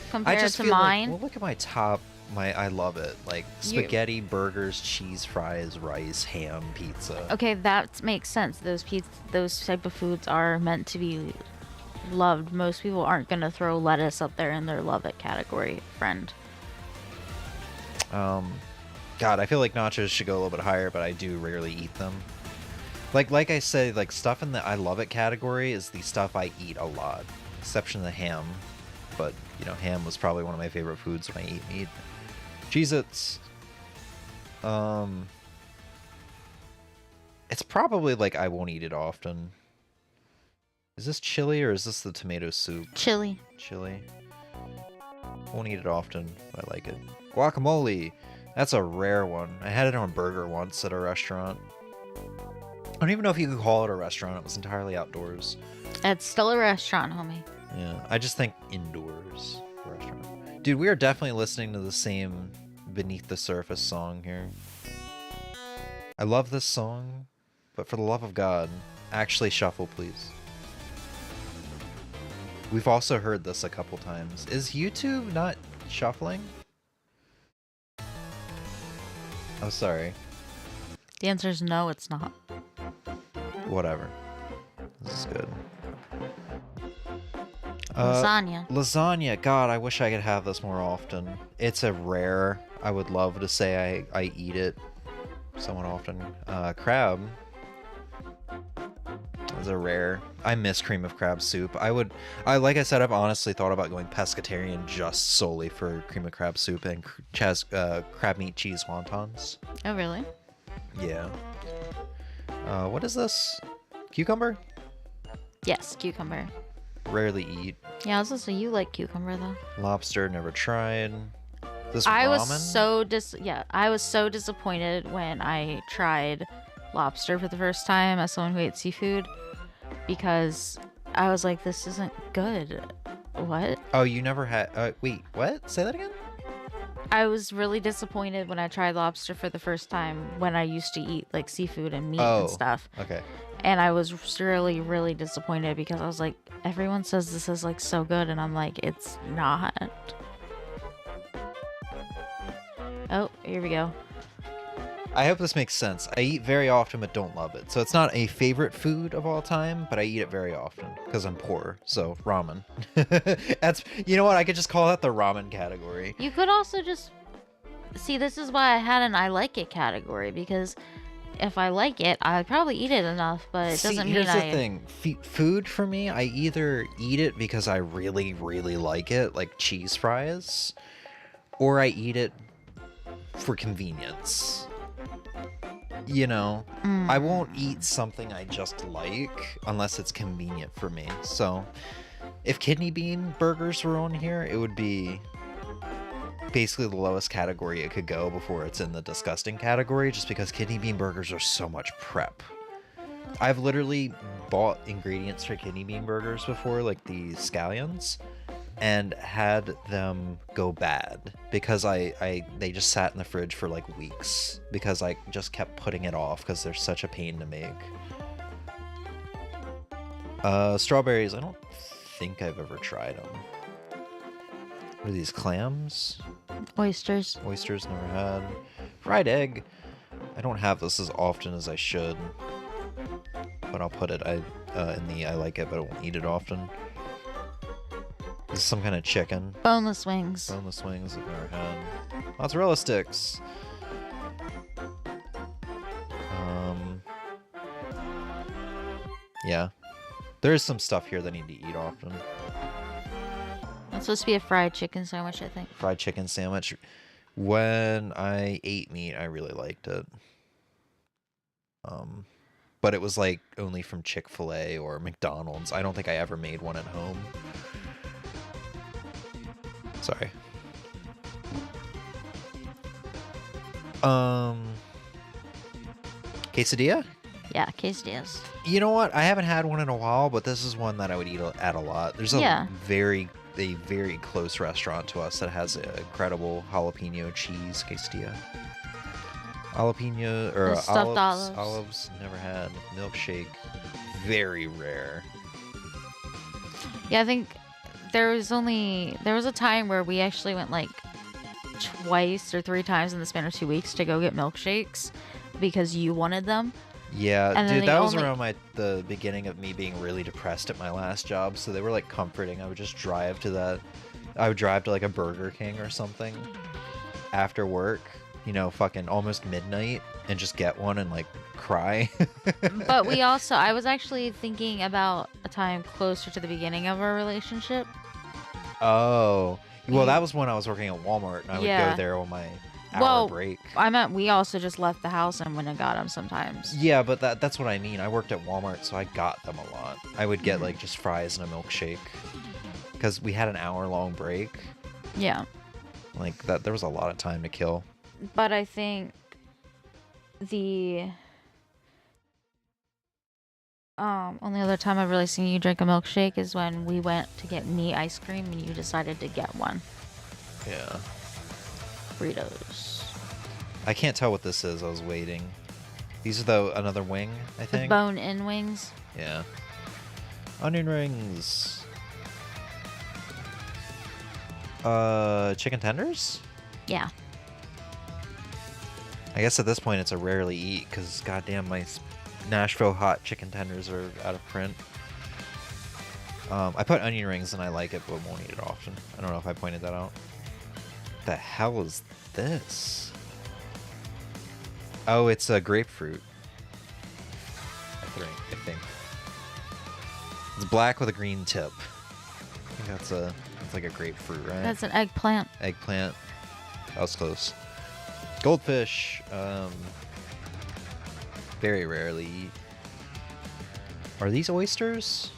Compared I just to feel mine. Like, well, look at my top. I love it. Like spaghetti, burgers, cheese fries, rice, ham, pizza. Okay, that makes sense. Those type of foods are meant to be loved. Most people aren't gonna throw lettuce up there in their love it category, friend. God, I feel like nachos should go a little bit higher, but I do rarely eat them. Like I said, like stuff in the I love it category is the stuff I eat a lot, exception of the ham. But you know, ham was probably one of my favorite foods when I eat meat. Cheez-Its. It's probably like I won't eat it often. Is this chili or is this the tomato soup? Chili. Chili. Won't eat it often, but I like it. Guacamole. That's a rare one. I had it on a burger once at a restaurant. I don't even know if you could call it a restaurant. It was entirely outdoors. It's still a restaurant, homie. Yeah, I just think indoors restaurant. Dude, we are definitely listening to the same Beneath the Surface song here. I love this song, but for the love of God, actually shuffle, please. We've also heard this a couple times. Is YouTube not shuffling? I'm sorry. The answer is no, it's not. Whatever. This is good. Lasagna. Lasagna. God, I wish I could have this more often. It's a rare. I would love to say I eat it somewhat often. Crab. Is a rare. I miss cream of crab soup. Like I said, I've honestly thought about going pescatarian just solely for cream of crab soup and crab meat cheese wontons. Oh, really? Yeah. What is this? Cucumber? Yes, cucumber. Rarely eat. Yeah, I was gonna say you like cucumber though. Lobster, never tried. This I ramen? was so disappointed when I tried lobster for the first time as someone who ate seafood, because I was like, this isn't good. What? Oh, you never had... wait, what? Say that again? I was really disappointed when I tried lobster for the first time when I used to eat like seafood and meat and stuff. Okay. And I was really, really disappointed because I was like, everyone says this is like so good, and I'm like, it's not. Oh, here we go. I hope this makes sense. I eat very often but don't love it. So it's not a favorite food of all time, but I eat it very often because I'm poor. So ramen. That's, you know what? I could just call that the ramen category. You could also just see, this is why I had an I like it category, because if I like it, I'd probably eat it enough, but it doesn't mean here's the thing. Food for me, I either eat it because I really, really like it, like cheese fries, or I eat it for convenience. You know, I won't eat something I just like unless it's convenient for me. So if kidney bean burgers were on here, it would be basically the lowest category it could go before it's in the disgusting category, just because kidney bean burgers are so much prep. I've literally bought ingredients for kidney bean burgers before, like the scallions, and had them go bad because they just sat in the fridge for like weeks because I just kept putting it off because they're such a pain to make. Strawberries, I don't think I've ever tried them. What are these, clams? Oysters. Oysters, never had. Fried egg, I don't have this as often as I should, but I'll put it in the I like it but I won't eat it often. This is some kind of chicken. Boneless wings. Boneless wings, I've never had. Mozzarella sticks. Yeah. There is some stuff here that I need to eat often. It's supposed to be a fried chicken sandwich, I think. Fried chicken sandwich. When I ate meat, I really liked it. But it was like only from Chick-fil-A or McDonald's. I don't think I ever made one at home. Sorry. Quesadilla? Yeah, quesadillas. You know what? I haven't had one in a while, but this is one that I would eat at a lot. There's a very close restaurant to us that has an incredible jalapeno cheese quesadilla. Jalapeno or olives. Never had. Milkshake, very rare. Yeah, I think there was a time where we actually went like twice or 3 times in the span of 2 weeks to go get milkshakes because you wanted them. Yeah, dude, that was around the beginning of me being really depressed at my last job, so they were like comforting. I would just drive to like a Burger King or something after work, you know, fucking almost midnight, and just get one and like cry. But I was actually thinking about a time closer to the beginning of our relationship. Oh, well, that was when I was working at Walmart, and I would go there on my hour break. I meant we also just left the house and went and got them sometimes. Yeah, but that's what I mean. I worked at Walmart, so I got them a lot. I would get like just fries and a milkshake because we had an hour-long break. Yeah. Like that, there was a lot of time to kill. But I think the only other time I've really seen you drink a milkshake is when we went to get me ice cream and you decided to get one. Yeah. Fritos. I can't tell what this is. I was waiting. These are another wing, I think. The bone-in wings. Yeah. Onion rings. Chicken tenders? Yeah. I guess at this point it's a rarely eat because goddamn my Nashville hot chicken tenders are out of print. I put onion rings and I like it, but won't eat it often. I don't know if I pointed that out. What the hell is this? Oh, it's a grapefruit. I think. It's black with a green tip. I think that's like a grapefruit, right? That's an eggplant. Eggplant. That was close. Goldfish. Very rarely eat. Are these oysters?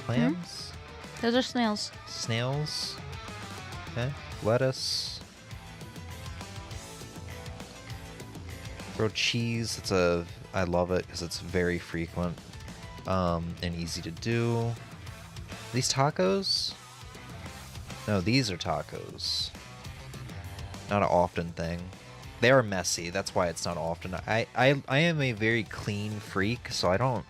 Clams? Those are snails. Snails. Okay. Lettuce. Grilled cheese. I love it because it's very frequent and easy to do. Are these tacos? No, these are tacos. Not an often thing. They are messy. That's why it's not often. I am a very clean freak, so I don't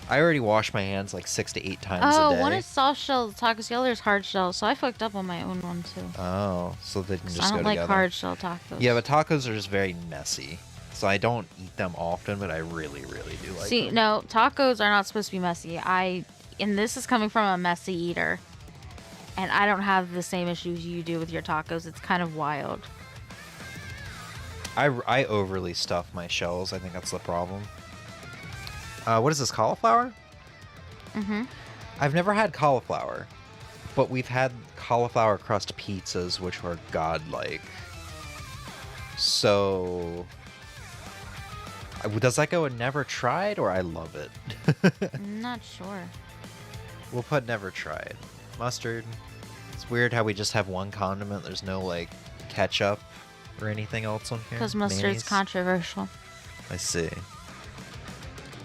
I already wash my hands like 6 to 8 times a day. Oh, one is soft shell, tacos. The other is hard shell. So I fucked up on my own one too. Oh, so they can just I go don't like together. hard shell tacos. Yeah, but tacos are just very messy. So I don't eat them often, but I really, really do like them. No, tacos are not supposed to be messy. And this is coming from a messy eater. And I don't have the same issues you do with your tacos. It's kind of wild. I overly stuff my shells. I think that's the problem. What is this, cauliflower? Mm-hmm. I've never had cauliflower, but we've had cauliflower crust pizzas, which were godlike. So, does that go in never tried, or I love it? I'm not sure. We'll put never tried. Mustard. It's weird how we just have one condiment. There's no, like, ketchup or anything else on here. Because mustard's Mayonnaise? controversial. I see.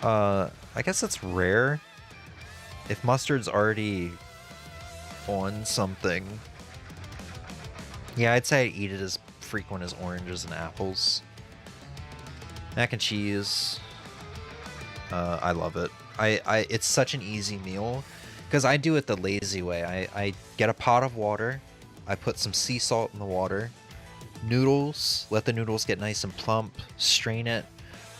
I guess it's rare. If mustard's already on something. Yeah, I'd say I'd eat it as frequent as oranges and apples. Mac and cheese. I love it. It's such an easy meal. Because I do it the lazy way. I get a pot of water. I put some sea salt in the water. Noodles. Let the noodles get nice and plump. Strain it.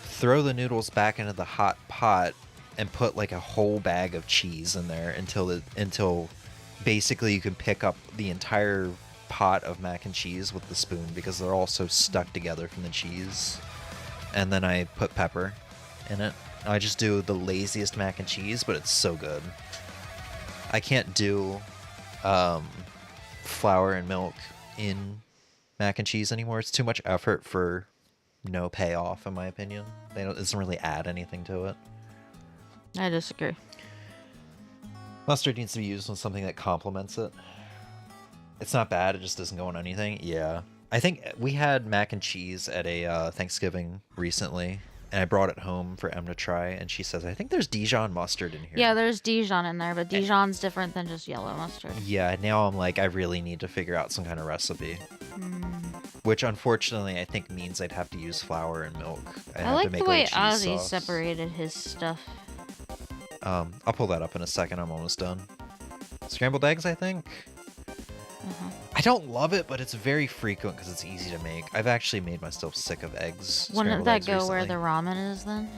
Throw the noodles back into the hot pot and put like a whole bag of cheese in there until basically you can pick up the entire pot of mac and cheese with the spoon because they're all so stuck together from the cheese. And then I put pepper in it. I just do the laziest mac and cheese, but it's so good. I can't do flour and milk in mac and cheese anymore. It's too much effort for no payoff, in my opinion. It doesn't really add anything to it. I disagree. Mustard needs to be used on something that complements it. It's not bad, it just doesn't go on anything. Yeah. I think we had mac and cheese at a Thanksgiving recently, and I brought it home for Em to try, and she says, I think there's Dijon mustard in here. Yeah, there's Dijon in there, but Dijon's different than just yellow mustard. Yeah, now I'm like, I really need to figure out some kind of recipe. Which, unfortunately, I think means I'd have to use flour and milk. I like the way Ozzy separated his stuff. I'll pull that up in a second. I'm almost done. Scrambled eggs, I think. I don't love it, but it's very frequent because it's easy to make. I've actually made myself sick of eggs. Wouldn't that go where the ramen is then?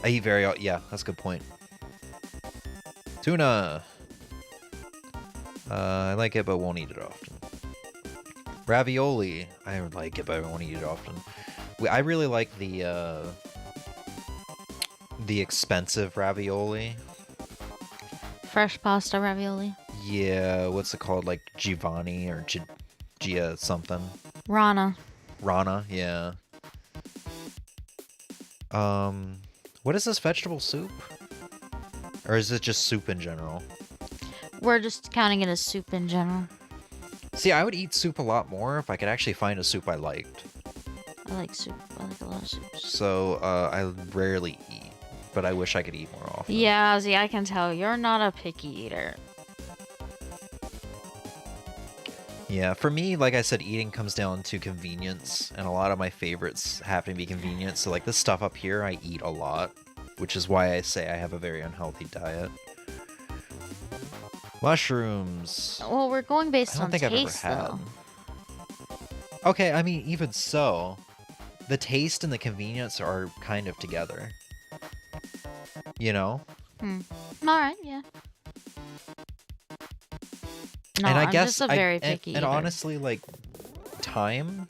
I eat yeah, that's a good point. Tuna. I like it, but won't eat it often. Ravioli. I like it, but I won't eat it often. I really like the expensive ravioli. Fresh pasta ravioli. Yeah, what's it called? Like Giovanni or Gia something. Rana, yeah. What is this, vegetable soup? Or is it just soup in general? We're just counting it as soup in general. See, I would eat soup a lot more if I could actually find a soup I liked. I like soup. I like a lot of soups. So, I rarely eat, but I wish I could eat more often. Yeah, Ozzy, I can tell. You're not a picky eater. Yeah, for me, like I said, eating comes down to convenience, and a lot of my favorites happen to be convenient. So, like, this stuff up here, I eat a lot, which is why I say I have a very unhealthy diet. Mushrooms. Well, we're going based on taste, I've ever had. though. Okay, I mean, even so, the taste and the convenience are kind of together. You know? Alright, yeah. No, and I I'm guess just a very picky and eater. honestly, like, time,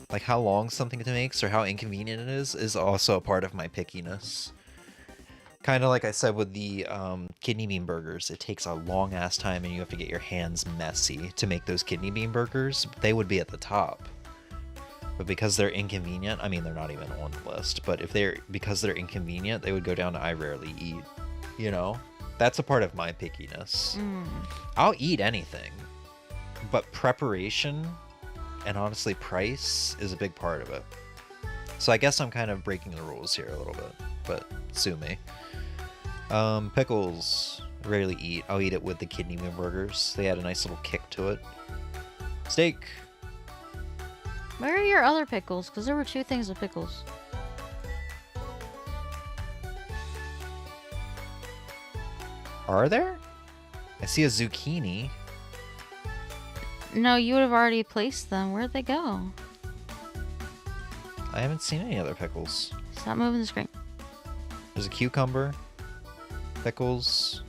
like how long something takes or how inconvenient it is also a part of my pickiness. Kind of like I said with the kidney bean burgers, it takes a long ass time and you have to get your hands messy to make those kidney bean burgers. They would be at the top. But because they're inconvenient, I mean, they're not even on the list, but because they're inconvenient, they would go down to I rarely eat, you know? That's a part of my pickiness. I'll eat anything, but preparation and honestly price is a big part of it. So I guess I'm kind of breaking the rules here a little bit, but sue me. Pickles, rarely eat. I'll eat it with the kidney bean burgers. They add a nice little kick to it. Steak. Where are your other pickles? Because there were two things of pickles. Are there? I see a zucchini. No, you would have already placed them. Where'd they go? I haven't seen any other pickles. Stop moving the screen. There's a cucumber. Pickles.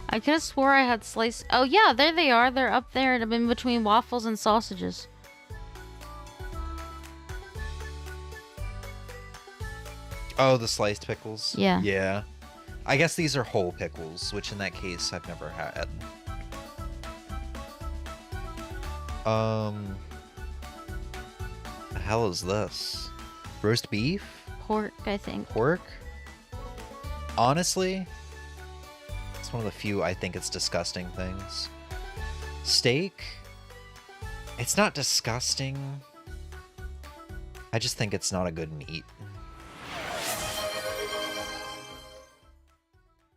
I could have swore I had sliced... Oh, yeah, there they are. They're up there in between waffles and sausages. Oh, the sliced pickles? Yeah. Yeah. I guess these are whole pickles, which in that case I've never had. The hell is this? Roast beef? Pork, I think. Pork? Honestly, it's one of the few I think it's disgusting things. Steak? It's not disgusting. I just think it's not a good meat.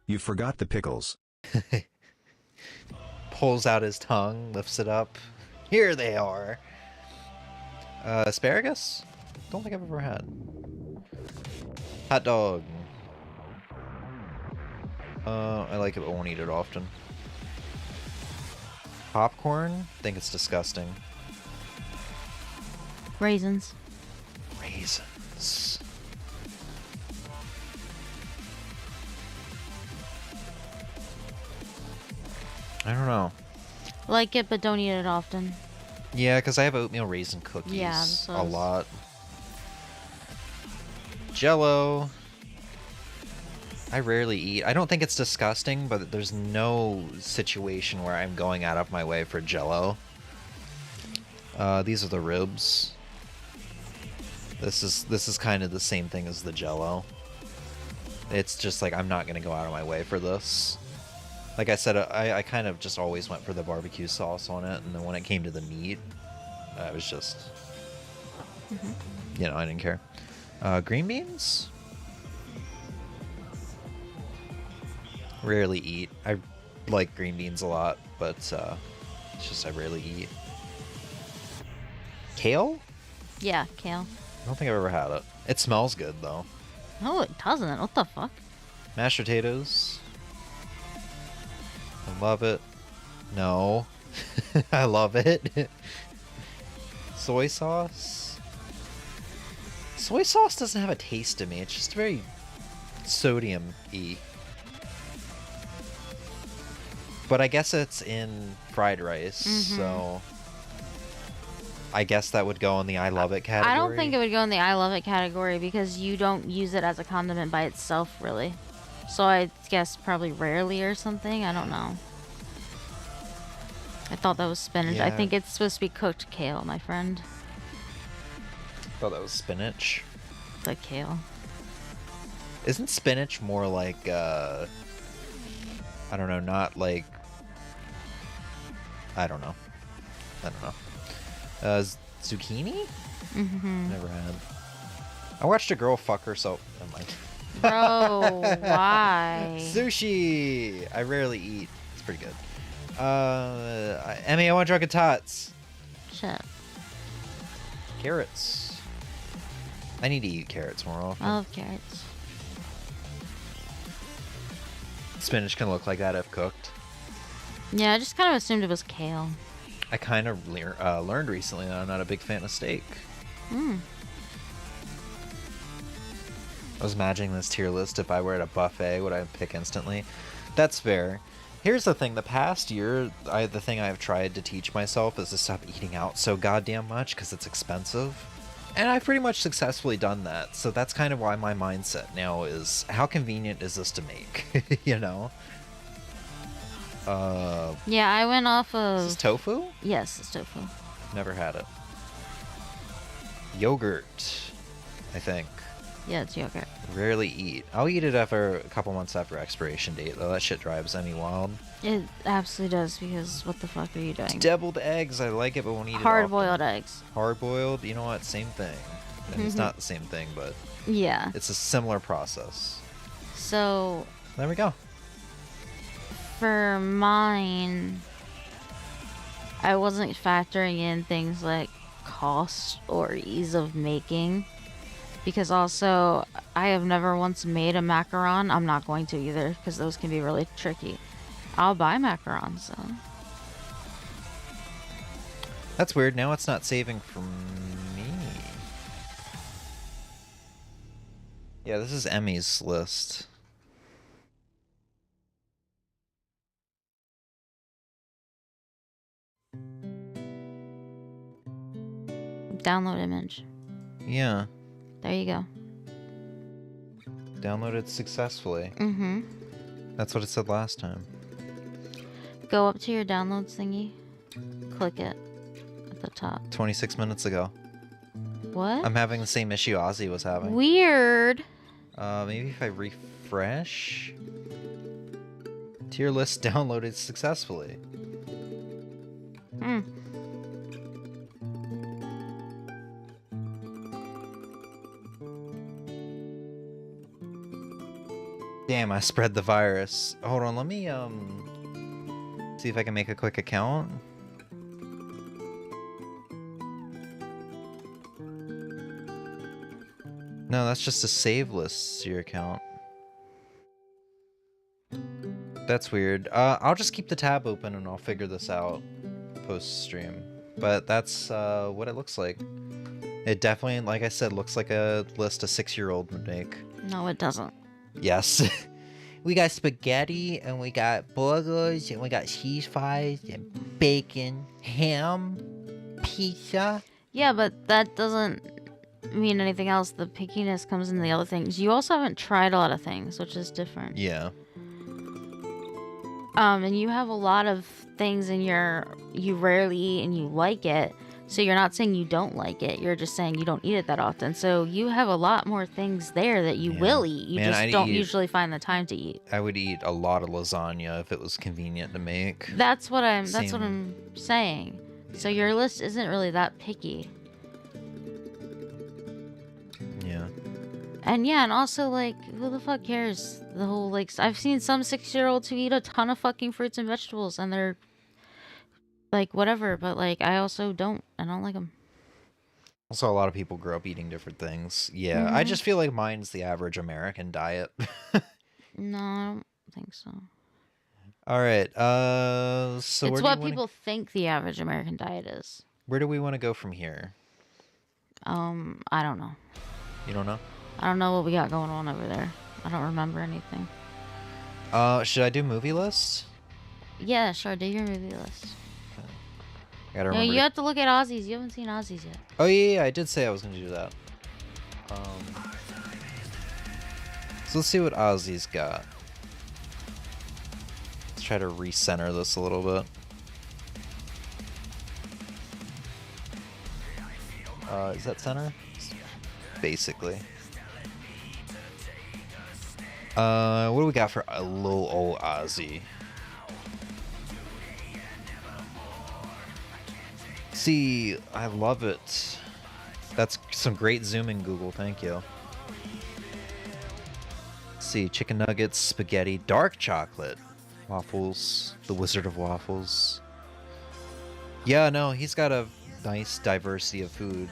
You forgot the pickles. Pulls out his tongue, lifts it up. Here they are. Asparagus? Don't think I've ever had. Hot dog. I like it, but won't eat it often. Popcorn? Think it's disgusting. Raisins. Raisins. I don't know. Like it, but don't eat it often. Yeah, because I have oatmeal raisin cookies Yeah, a lot. Jello. I rarely eat. I don't think it's disgusting, but there's no situation where I'm going out of my way for Jello. These are the ribs. This is kind of the same thing as the Jello. It's just like I'm not gonna go out of my way for this. Like I said, I kind of just always went for the barbecue sauce on it, and then when it came to the meat, I was just, you know, I didn't care. Green beans? Rarely eat. I like green beans a lot, but it's just I rarely eat. Kale? Yeah, kale. I don't think I've ever had it. It smells good, though. No, it doesn't. What the fuck? Mashed potatoes. I love it. No. I love it. Soy sauce. Soy sauce doesn't have a taste to me. It's just very sodium-y. But I guess it's in fried rice, so I guess that would go in the I love it category. I don't think it would go in the I love it category because you don't use it as a condiment by itself, really. So I guess probably rarely or something. I don't know. I thought that was spinach. Yeah. I think it's supposed to be cooked kale, my friend. thought that was spinach. The kale. Isn't spinach more like, I don't know, not like... I don't know. Zucchini? Mm-hmm. Never had. I watched a girl fuck herself. I'm like... Bro, why? Sushi! I rarely eat. It's pretty good. Emmy, I want drunken tots. Shit. Carrots. I need to eat carrots more often. I love carrots. Spinach can look like that if cooked. Yeah, I just kind of assumed it was kale. I kind of learned recently that I'm not a big fan of steak. Hmm. I was imagining this tier list. If I were at a buffet, would I pick instantly? That's fair. Here's the thing. The past year, the thing I've tried to teach myself is to stop eating out so goddamn much because it's expensive. And I've pretty much successfully done that. So that's kind of why my mindset now is, how convenient is this to make? You know? Yeah, I went off of... Is this tofu? Yes, it's tofu. Never had it. Yogurt, I think. Yeah, it's yogurt. Rarely eat. I'll eat it after a couple months after expiration date, though. That shit drives Emmy wild. It absolutely does, because what the fuck are you doing? Deviled eggs, I like it, but won't eat it Hard-boiled often. eggs. Hard-boiled, you know what? Same thing. And it's not the same thing, but Yeah. it's a similar process. So, There we go. for mine, I wasn't factoring in things like cost or ease of making, Because also, I have never once made a macaron. I'm not going to either, because those can be really tricky. I'll buy macarons, though. That's weird. Now it's not saving for me. Yeah, this is Emmy's list. Download image. Yeah. There you go. Downloaded successfully. Mm-hmm. That's what it said last time. Go up to your downloads thingy. Click it at the top. 26 minutes ago. What? I'm having the same issue Ozzy was having. Weird. Maybe if I refresh. Tier list downloaded successfully. Hmm. Damn, I spread the virus. Hold on, let me see if I can make a quick account. No, that's just a save list to your account. That's weird. I'll just keep the tab open and I'll figure this out post-stream. But that's what it looks like. It definitely, like I said, looks like a list a 6-year-old would make. No, it doesn't. Yes. We got spaghetti, and we got burgers, and we got cheese fries, and bacon, ham, pizza. Yeah, but that doesn't mean anything else. The pickiness comes in the other things. You also haven't tried a lot of things, which is different. Yeah. And you have a lot of things in you rarely eat and you like it. So you're not saying you don't like it. You're just saying you don't eat it that often. So you have a lot more things there that you will eat. You just don't usually find the time to eat. I would eat a lot of lasagna if it was convenient to make. That's what I'm saying. So your list isn't really that picky. Yeah. And also, like, who the fuck cares? The whole, like, I've seen some 6-year-olds who eat a ton of fucking fruits and vegetables and they're like, whatever, but, like, I also don't. I don't like them. Also, a lot of people grow up eating different things. Yeah, I just feel like mine's the average American diet. No, I don't think so. All right, so it's what people think the average American diet is. Where do we want to go from here? I don't know. You don't know? I don't know what we got going on over there. I don't remember anything. Should I do movie list? Yeah, sure, do your movie list. I gotta remember. You have to look at Ozzy's. You haven't seen Ozzy's yet. Oh yeah, I did say I was gonna do that. So let's see what Ozzy's got. Let's try to recenter this a little bit. Is that center? Basically. What do we got for a little old Ozzy? See, I love it. That's some great zooming, Google. Thank you. Let's see, chicken nuggets, spaghetti, dark chocolate, waffles, the Wizard of Waffles. Yeah, no, he's got a nice diversity of food.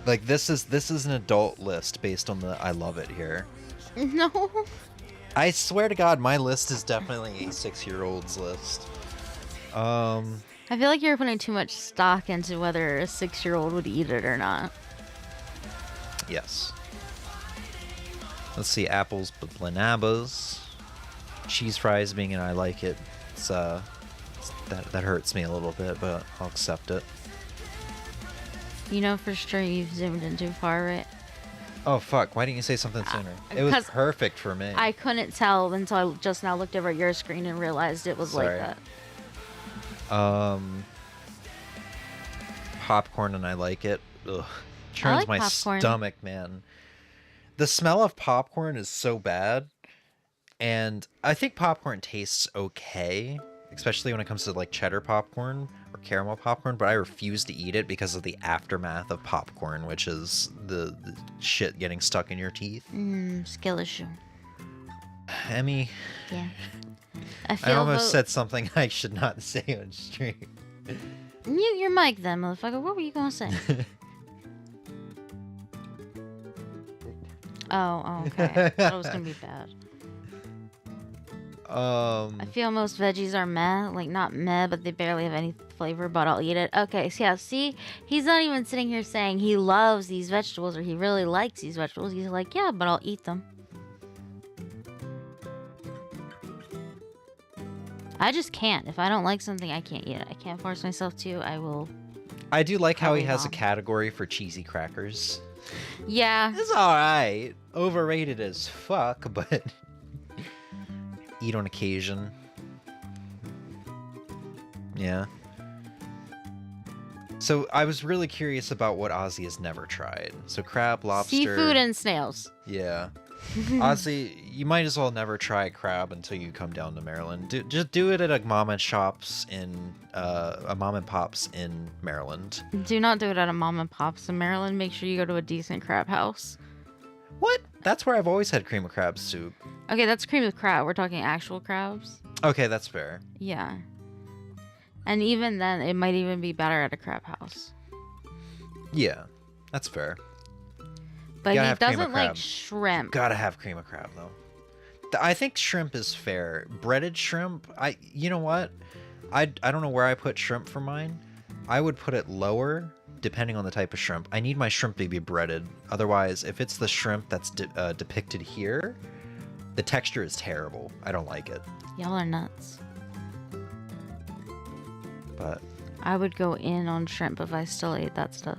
Like this is an adult list based on the I love it here. No. I swear to God, my list is definitely a 6-year-old's list. I feel like you're putting too much stock into whether a 6-year-old would eat it or not. Yes. Let's see, apples with lanabas. Cheese fries being an I like it. It's that hurts me a little bit, but I'll accept it. You know for sure you've zoomed in too far, right? Oh fuck, why didn't you say something sooner? It was perfect for me. I couldn't tell until I just now looked over at your screen and realized it was Sorry. like that. Popcorn and I like it. Ugh. Churns like my popcorn. stomach, man. The smell of popcorn is so bad. And I think popcorn tastes okay, especially when it comes to like cheddar popcorn or caramel popcorn, but I refuse to eat it because of the aftermath of popcorn, which is the shit getting stuck in your teeth. Skill issue. Emmy. Yeah. I almost said something I should not say on stream. Mute your mic then, motherfucker. What were you gonna say? Oh, okay. I thought it was gonna be bad. I feel most veggies are meh, like not meh, but they barely have any flavor, but I'll eat it. Okay, so yeah, see, he's not even sitting here saying he loves these vegetables or he really likes these vegetables. He's like, yeah, but I'll eat them. I just can't. If I don't like something, I can't eat it. I can't force myself to. I will. I do like how he has a category for cheesy crackers. Yeah. It's alright. Overrated as fuck, but eat on occasion. Yeah. So I was really curious about what Ozzy has never tried. So crab, lobster... Seafood and snails. Yeah. Ozzy, you might as well never try crab until you come down to Maryland. Just do it at a mom and pops in Maryland. Do not do it at a mom and pops in Maryland. Make sure you go to a decent crab house. What? That's where I've always had cream of crab soup. Okay, that's cream of crab. We're talking actual crabs. Okay, that's fair. Yeah. And even then, it might even be better at a crab house. Yeah, that's fair. But he doesn't like shrimp. Gotta have cream of crab, though. I think shrimp is fair. Breaded shrimp, you know what? I don't know where I put shrimp for mine. I would put it lower, depending on the type of shrimp. I need my shrimp to be breaded. Otherwise, if it's the shrimp that's depicted here, the texture is terrible. I don't like it. Y'all are nuts. But I would go in on shrimp if I still ate that stuff.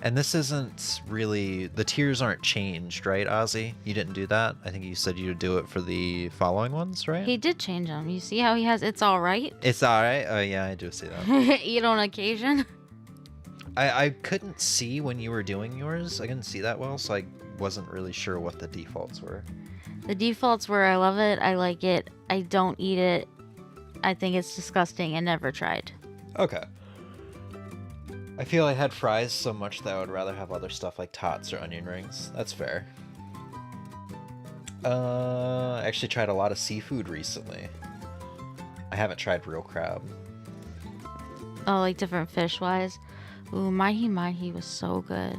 And this isn't really... The tiers aren't changed, right, Ozzy? You didn't do that? I think you said you would do it for the following ones, right? He did change them. You see how he has It's Alright? It's alright? Oh, yeah, I do see that. Eat on occasion? I couldn't see when you were doing yours. I couldn't see that well, so I wasn't really sure what the defaults were. The defaults were I love it, I like it, I don't eat it, I think it's disgusting, and never tried. Okay. I feel I had fries so much that I would rather have other stuff like tots or onion rings. That's fair. I actually tried a lot of seafood recently. I haven't tried real crab. Oh, like different fish-wise? Ooh, mahi-mahi was so good.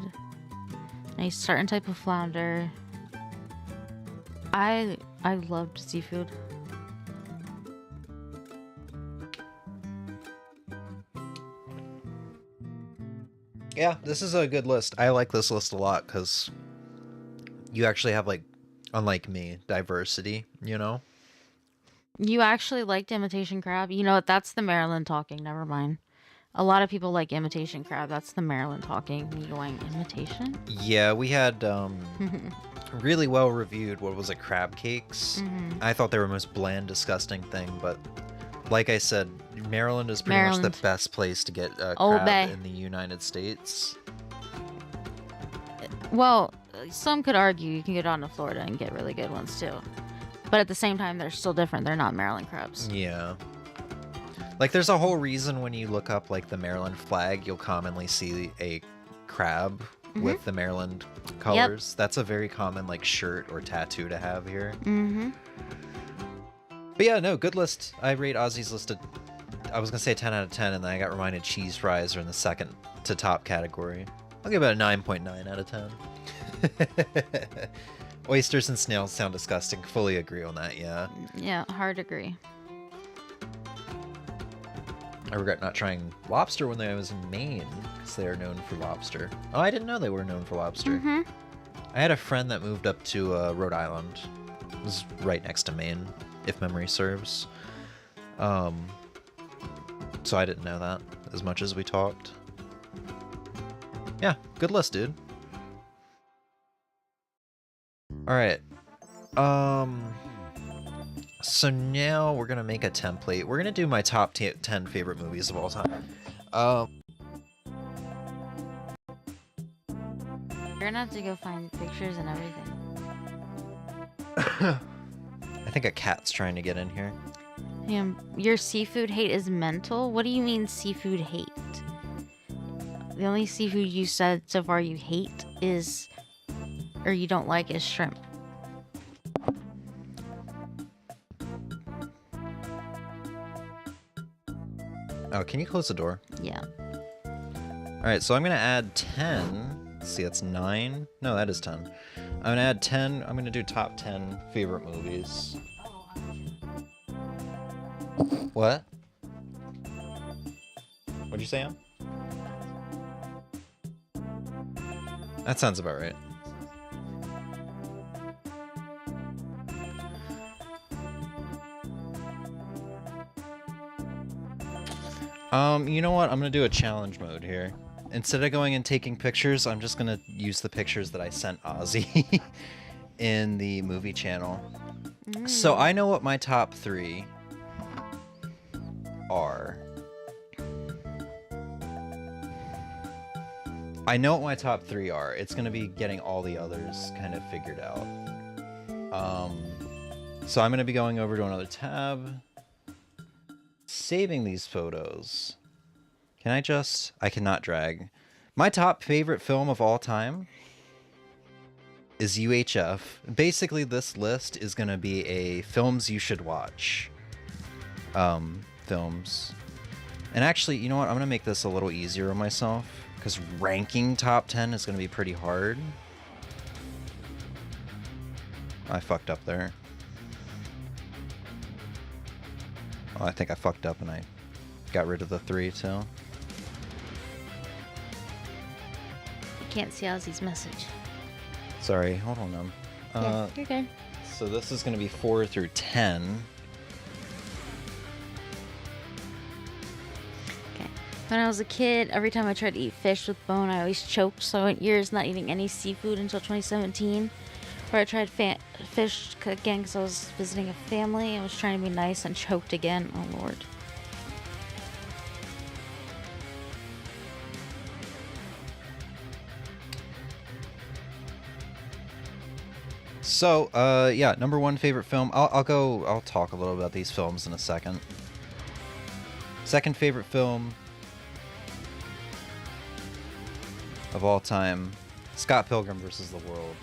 And a certain type of flounder. I loved seafood. Yeah, this is a good list. I like this list a lot because you actually have, like, unlike me, diversity, you know? You actually liked imitation crab? You know what? That's the Maryland talking. Never mind. A lot of people like imitation crab. That's the Maryland talking. Me going, imitation? Yeah, we had really well reviewed, what was it, crab cakes? I thought they were the most bland, disgusting thing, but like I said, Maryland is pretty much the best place to get crab in the United States. Well, some could argue you can get on to Florida and get really good ones too. But at the same time, they're still different. They're not Maryland crabs. Yeah. Like, there's a whole reason when you look up, like, the Maryland flag, you'll commonly see a crab with the Maryland colors. Yep. That's a very common, like, shirt or tattoo to have here. But yeah, no, good list. I rate Ozzy's list I was going to say 10 out of 10, and then I got reminded cheese fries are in the second to top category. I'll give it a 9.9 out of 10. Oysters and snails sound disgusting. Fully agree on that, yeah. Yeah, hard agree. I regret not trying lobster when I was in Maine, because they are known for lobster. Oh, I didn't know they were known for lobster. I had a friend that moved up to Rhode Island. It was right next to Maine, if memory serves. So I didn't know that as much as we talked. Yeah, good list, dude. Alright. So now we're gonna make a template. We're gonna do my top 10 favorite movies of all time. You're gonna have to go find pictures and everything. I think a cat's trying to get in here. Your seafood hate is mental? What do you mean seafood hate? The only seafood you said so far you hate is, or you don't like, is shrimp. Oh, can you close the door? Yeah. Alright, so I'm gonna add 10 Let's see, that's 9. No, that is 10. I'm gonna add 10. I'm gonna do top 10 favorite movies. What? What'd you say, Em? That sounds about right. You know what? I'm gonna do a challenge mode here. Instead of going and taking pictures, I'm just gonna use the pictures that I sent Ozzy in the movie channel. So I know what my top 3 are. I know what my top 3 are. It's gonna be getting all the others kind of figured out. So I'm gonna be going over to another tab, saving these photos. Can I just... I cannot drag. My top favorite film of all time is UHF. Basically, this list is going to be a films you should watch. Films. And actually, you know what? I'm going to make this a little easier on myself, because ranking top 10 is going to be pretty hard. I fucked up there. Oh, I think I fucked up and I got rid of the 3 too. Can't see Ozzy's message. Sorry, hold on them. Yeah, you're good. So this is going to be 4 through 10. Okay. When I was a kid, every time I tried to eat fish with bone, I always choked, so I went years not eating any seafood until 2017, where I tried fish again because I was visiting a family and was trying to be nice and choked again. Oh, Lord. So, yeah, number 1 favorite film. I'll talk a little about these films in a second. Second favorite film of all time, Scott Pilgrim vs. the World.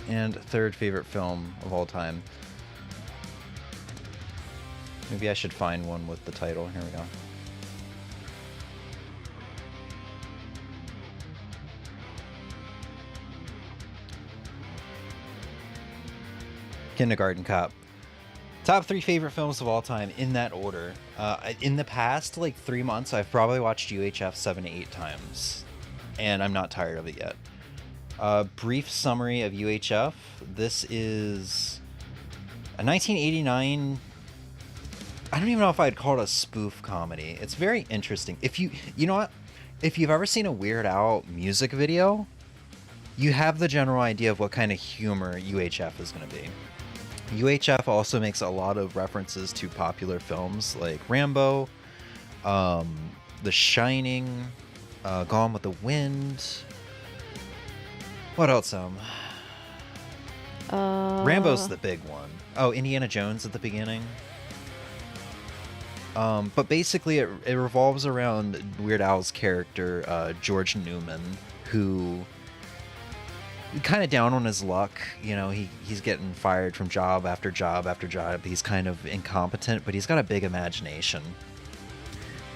And third favorite film of all time. Maybe I should find one with the title. Here we go. Kindergarten Cop. Top 3 favorite films of all time in that order. In the past, like 3 months, I've probably watched UHF 7 to 8 times. And I'm not tired of it yet. Brief summary of UHF. This is a 1989... I don't even know if I'd call it a spoof comedy. It's very interesting. If you know what? If you've ever seen a Weird Al music video, you have the general idea of what kind of humor UHF is going to be. UHF also makes a lot of references to popular films like Rambo, The Shining, Gone with the Wind. What else? Rambo's the big one. Oh, Indiana Jones at the beginning. But basically it revolves around Weird Al's character, George Newman, who kind of down on his luck. You know, he's getting fired from job after job after job. He's kind of incompetent, but he's got a big imagination.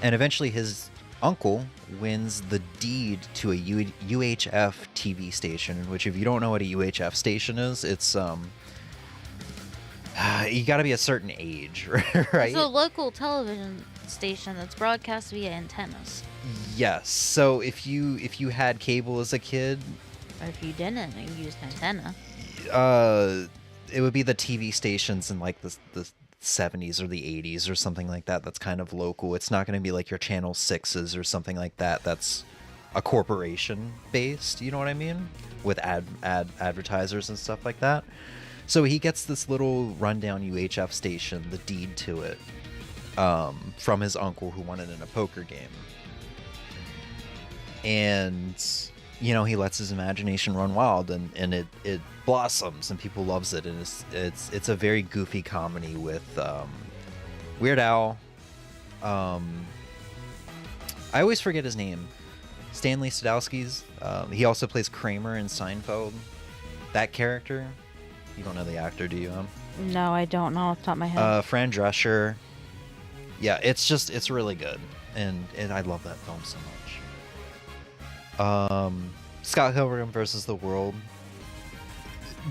And eventually his uncle wins the deed to a UHF TV station, which if you don't know what a UHF station is, it's you got to be a certain age, right? It's a local television station that's broadcast via antennas. Yes. So if you had cable as a kid, or if you didn't and you used antenna, it would be the TV stations in like the 70s or the 80s or something like that. That's kind of local. It's not going to be like your Channel 6s or something like that. That's a corporation based. You know what I mean? With advertisers and stuff like that. So he gets this little rundown UHF station, the deed to it, from his uncle who won it in a poker game. And, you know, he lets his imagination run wild, and it blossoms, and people loves it. And it's a very goofy comedy with Weird Al. I always forget his name. Stanley Sadowski's. He also plays Kramer in Seinfeld. That character. You don't know the actor, do you? No, I don't know off the top of my head. Fran Drescher. Yeah, it's really good, and I love that film so much. Scott Pilgrim versus the World.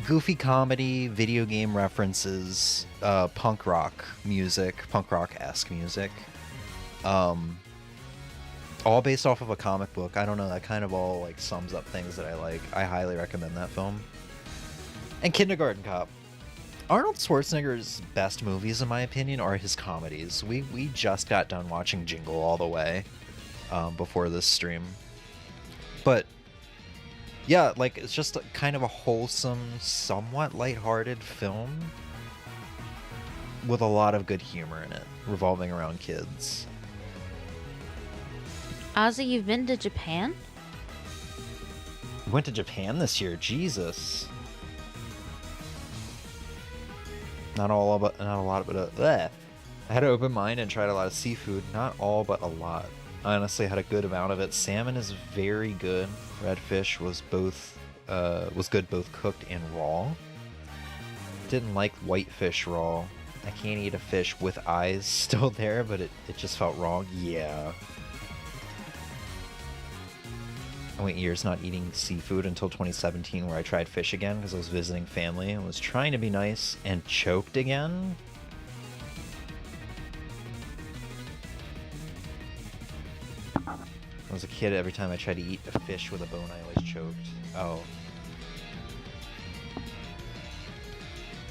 Goofy comedy, video game references, punk rock-esque music. All based off of a comic book. I don't know, that kind of all like sums up things that I like. I highly recommend that film. And Kindergarten Cop. Arnold Schwarzenegger's best movies, in my opinion, are his comedies. We just got done watching Jingle All the Way before this stream. But yeah, like, it's just kind of a wholesome, somewhat lighthearted film with a lot of good humor in it, revolving around kids. Ozzy, you've been to Japan? Went to Japan this year, Jesus. Not a lot, but I had an open mind and tried a lot of seafood. Not all, but a lot. I honestly had a good amount of it. Salmon is very good. Redfish was good both cooked and raw. Didn't like whitefish raw. I can't eat a fish with eyes still there, but it just felt wrong. Yeah. I went years not eating seafood until 2017, where I tried fish again because I was visiting family and was trying to be nice and choked again. When I was a kid, every time I tried to eat a fish with a bone, I always choked. Oh.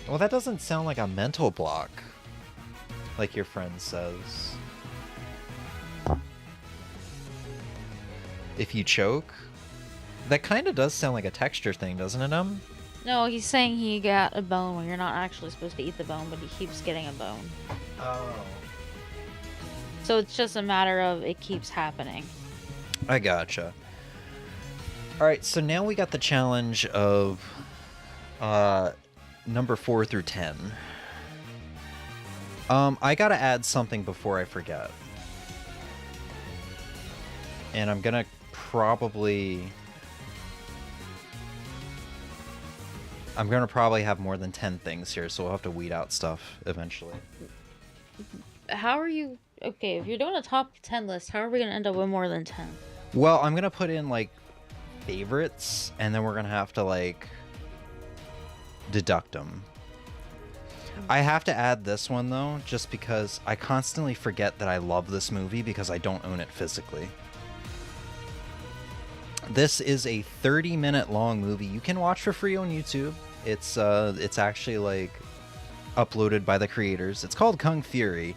Well, that doesn't sound like a mental block, like your friend says. If you choke? That kind of does sound like a texture thing, doesn't it, No, he's saying he got a bone when you're not actually supposed to eat the bone, but he keeps getting a bone. Oh. So it's just a matter of it keeps happening. I gotcha. Alright, so now we got the challenge of number 4 through 10. I gotta add something before I forget. And I'm gonna probably have more than 10 things here, so we'll have to weed out stuff eventually. How are you... Okay, if you're doing a top 10 list, how are we gonna end up with more than 10? Well, I'm gonna put in, like, favorites, and then we're gonna have to, like, deduct them. I have to add this one, though, just because I constantly forget that I love this movie because I don't own it physically. This is a 30-minute long movie you can watch for free on YouTube. It's actually, like, uploaded by the creators. It's called Kung Fury,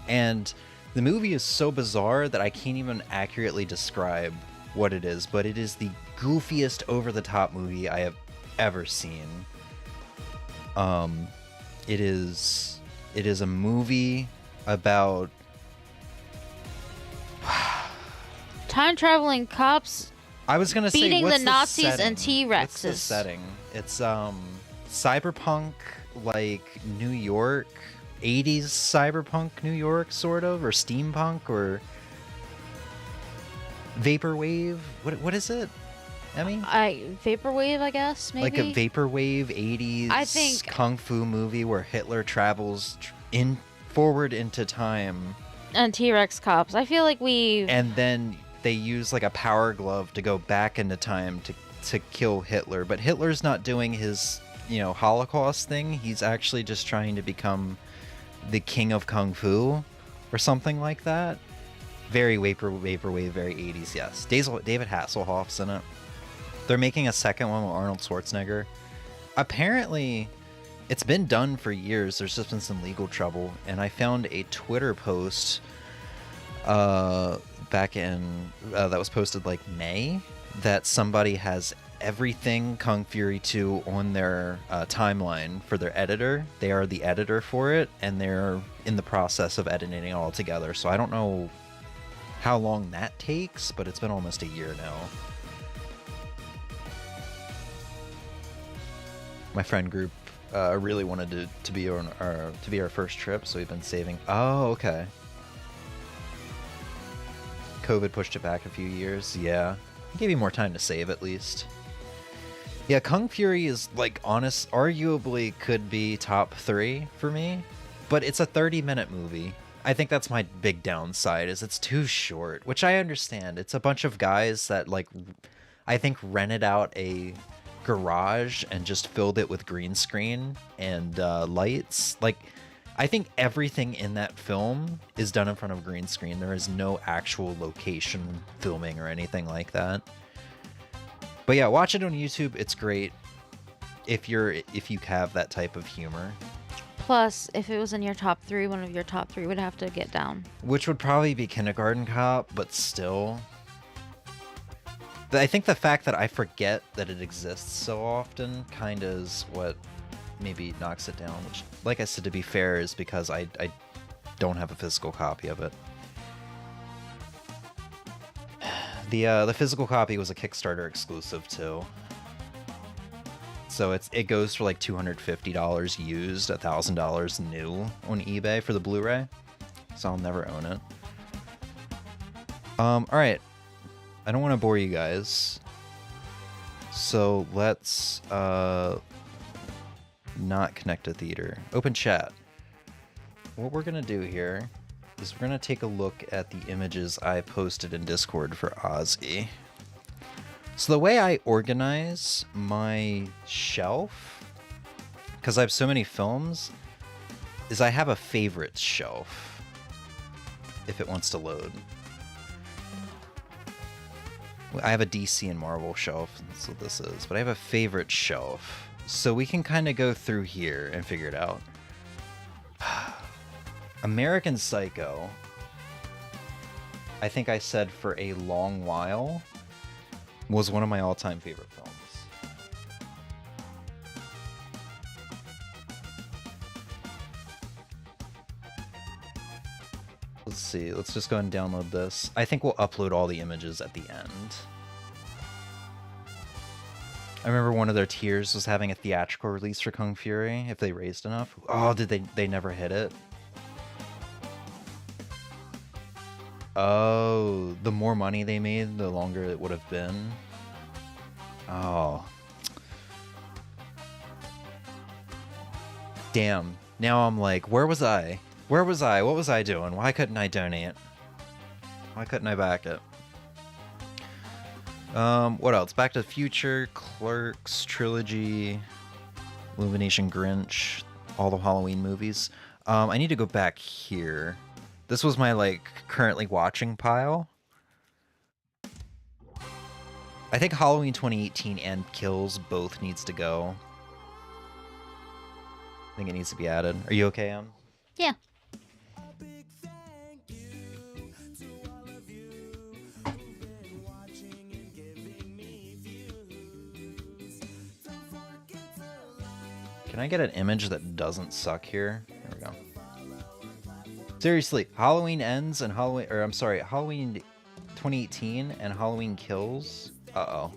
and the movie is so bizarre that I can't even accurately describe what it is, but it is the goofiest over-the-top movie I have ever seen. It is a movie about time-traveling cops... I was gonna say, beating what's the Nazis setting? and T-Rexes. What's the setting? It's cyberpunk, like New York, 80s cyberpunk New York, sort of, or steampunk, or vaporwave. What is it, Emmy? Vaporwave, I guess, maybe. Like a vaporwave 80s I think kung fu movie where Hitler travels forward into time. And T-Rex cops. I feel like And then they use like a power glove to go back into time to kill Hitler, but Hitler's not doing his, Holocaust thing. He's actually just trying to become the king of kung fu or something like that. Very vaporwave, very 80s, yes. David Hasselhoff's in it. They're making a second one with Arnold Schwarzenegger. Apparently, it's been done for years. There's just been some legal trouble, and I found a Twitter post back in that was posted like May, that somebody has everything Kung Fury 2 on their timeline for their editor. They are the editor for it, and they're in the process of editing it all together. So I don't know how long that takes, but it's been almost a year now. My friend group really wanted to be our first trip, so we've been saving. Oh, okay. COVID pushed it back a few years. Yeah, gave you more time to save at least. Yeah, Kung Fury is like arguably could be top 3 for me, but it's a 30-minute movie. I think that's my big downside is it's too short, which I understand. It's a bunch of guys that like I think rented out a garage and just filled it with green screen and lights. Like I think everything in that film is done in front of green screen. There is no actual location filming or anything like that. But yeah, watch it on YouTube. It's great if you have that type of humor. Plus, if it was in your top 3, one of your top 3 would have to get down. Which would probably be Kindergarten Cop, but still. I think the fact that I forget that it exists so often kind of is what maybe knocks it down. Which, like I said, to be fair, is because I don't have a physical copy of it. The physical copy was a Kickstarter exclusive too. So it goes for like $250 used, $1,000 new on eBay for the Blu-ray. So I'll never own it. All right. I don't want to bore you guys. So let's not connect to theater. Open chat. What we're gonna do here is we're gonna take a look at the images I posted in Discord for Ozzy. So the way I organize my shelf, because I have so many films, is I have a favorites shelf, if it wants to load. I have a DC and Marvel shelf, that's what this is, but I have a favorite shelf. So we can kind of go through here and figure it out. American Psycho, I think I said for a long while, was one of my all-time favorite films. Let's see, let's just go and download this. I think we'll upload all the images at the end. I remember one of their tiers was having a theatrical release for Kung Fury, if they raised enough. Oh, did they never hit it? Oh, the more money they made, the longer it would have been. Oh. Damn. Now I'm like, where was I? Where was I? What was I doing? Why couldn't I donate? Why couldn't I back it? What else? Back to the Future, Clerks, Trilogy, Illumination, Grinch, all the Halloween movies. I need to go back here. This was my, like, currently watching pile. I think Halloween 2018 and Kills both needs to go. I think it needs to be added. Are you okay, Em? Yeah. Can I get an image that doesn't suck here? There we go. Seriously, Halloween Ends and Halloween 2018 and Halloween Kills. Uh-oh.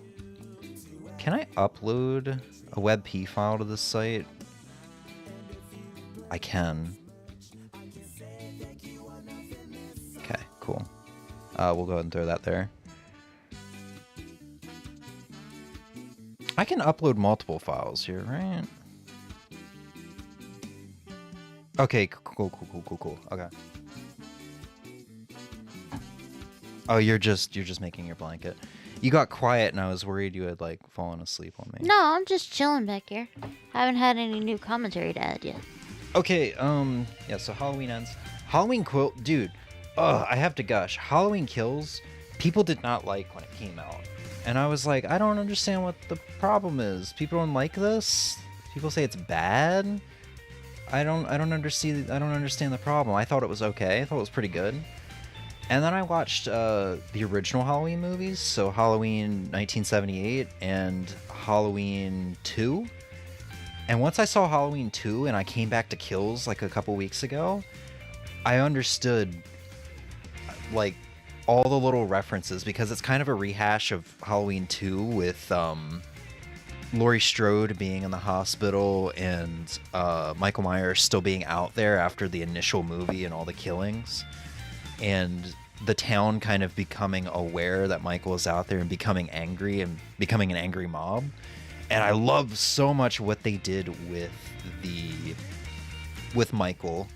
Can I upload a WebP file to this site? I can. Okay, cool. We'll go ahead and throw that there. I can upload multiple files here, right? Okay, cool. Okay. Oh, you're just making your blanket. You got quiet and I was worried you had like fallen asleep on me. No, I'm just chilling back here. I haven't had any new commentary to add yet. Okay, yeah, so Halloween Ends. Halloween Quilt, dude, I have to gush. Halloween Kills, people did not like when it came out. And I was like, I don't understand what the problem is. People don't like this? People say it's bad? I don't understand the problem. I thought it was okay. I thought it was pretty good. And then I watched the original Halloween movies, so Halloween 1978 and Halloween 2. And once I saw Halloween 2 and I came back to Kills like a couple weeks ago, I understood like all the little references because it's kind of a rehash of Halloween 2 with Laurie Strode being in the hospital and Michael Myers still being out there after the initial movie and all the killings. And the town kind of becoming aware that Michael is out there and becoming angry and becoming an angry mob. And I love so much what they did with Michael.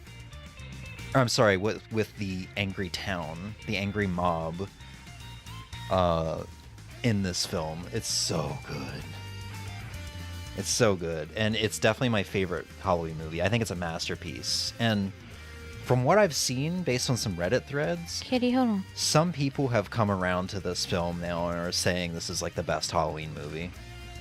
Or, I'm sorry, with the angry town, the angry mob in this film. It's so good. It's so good. And it's definitely my favorite Halloween movie. I think it's a masterpiece. And from what I've seen, based on some Reddit threads, Kitty, hold on. some people have come around to this film now and are saying this is like the best Halloween movie.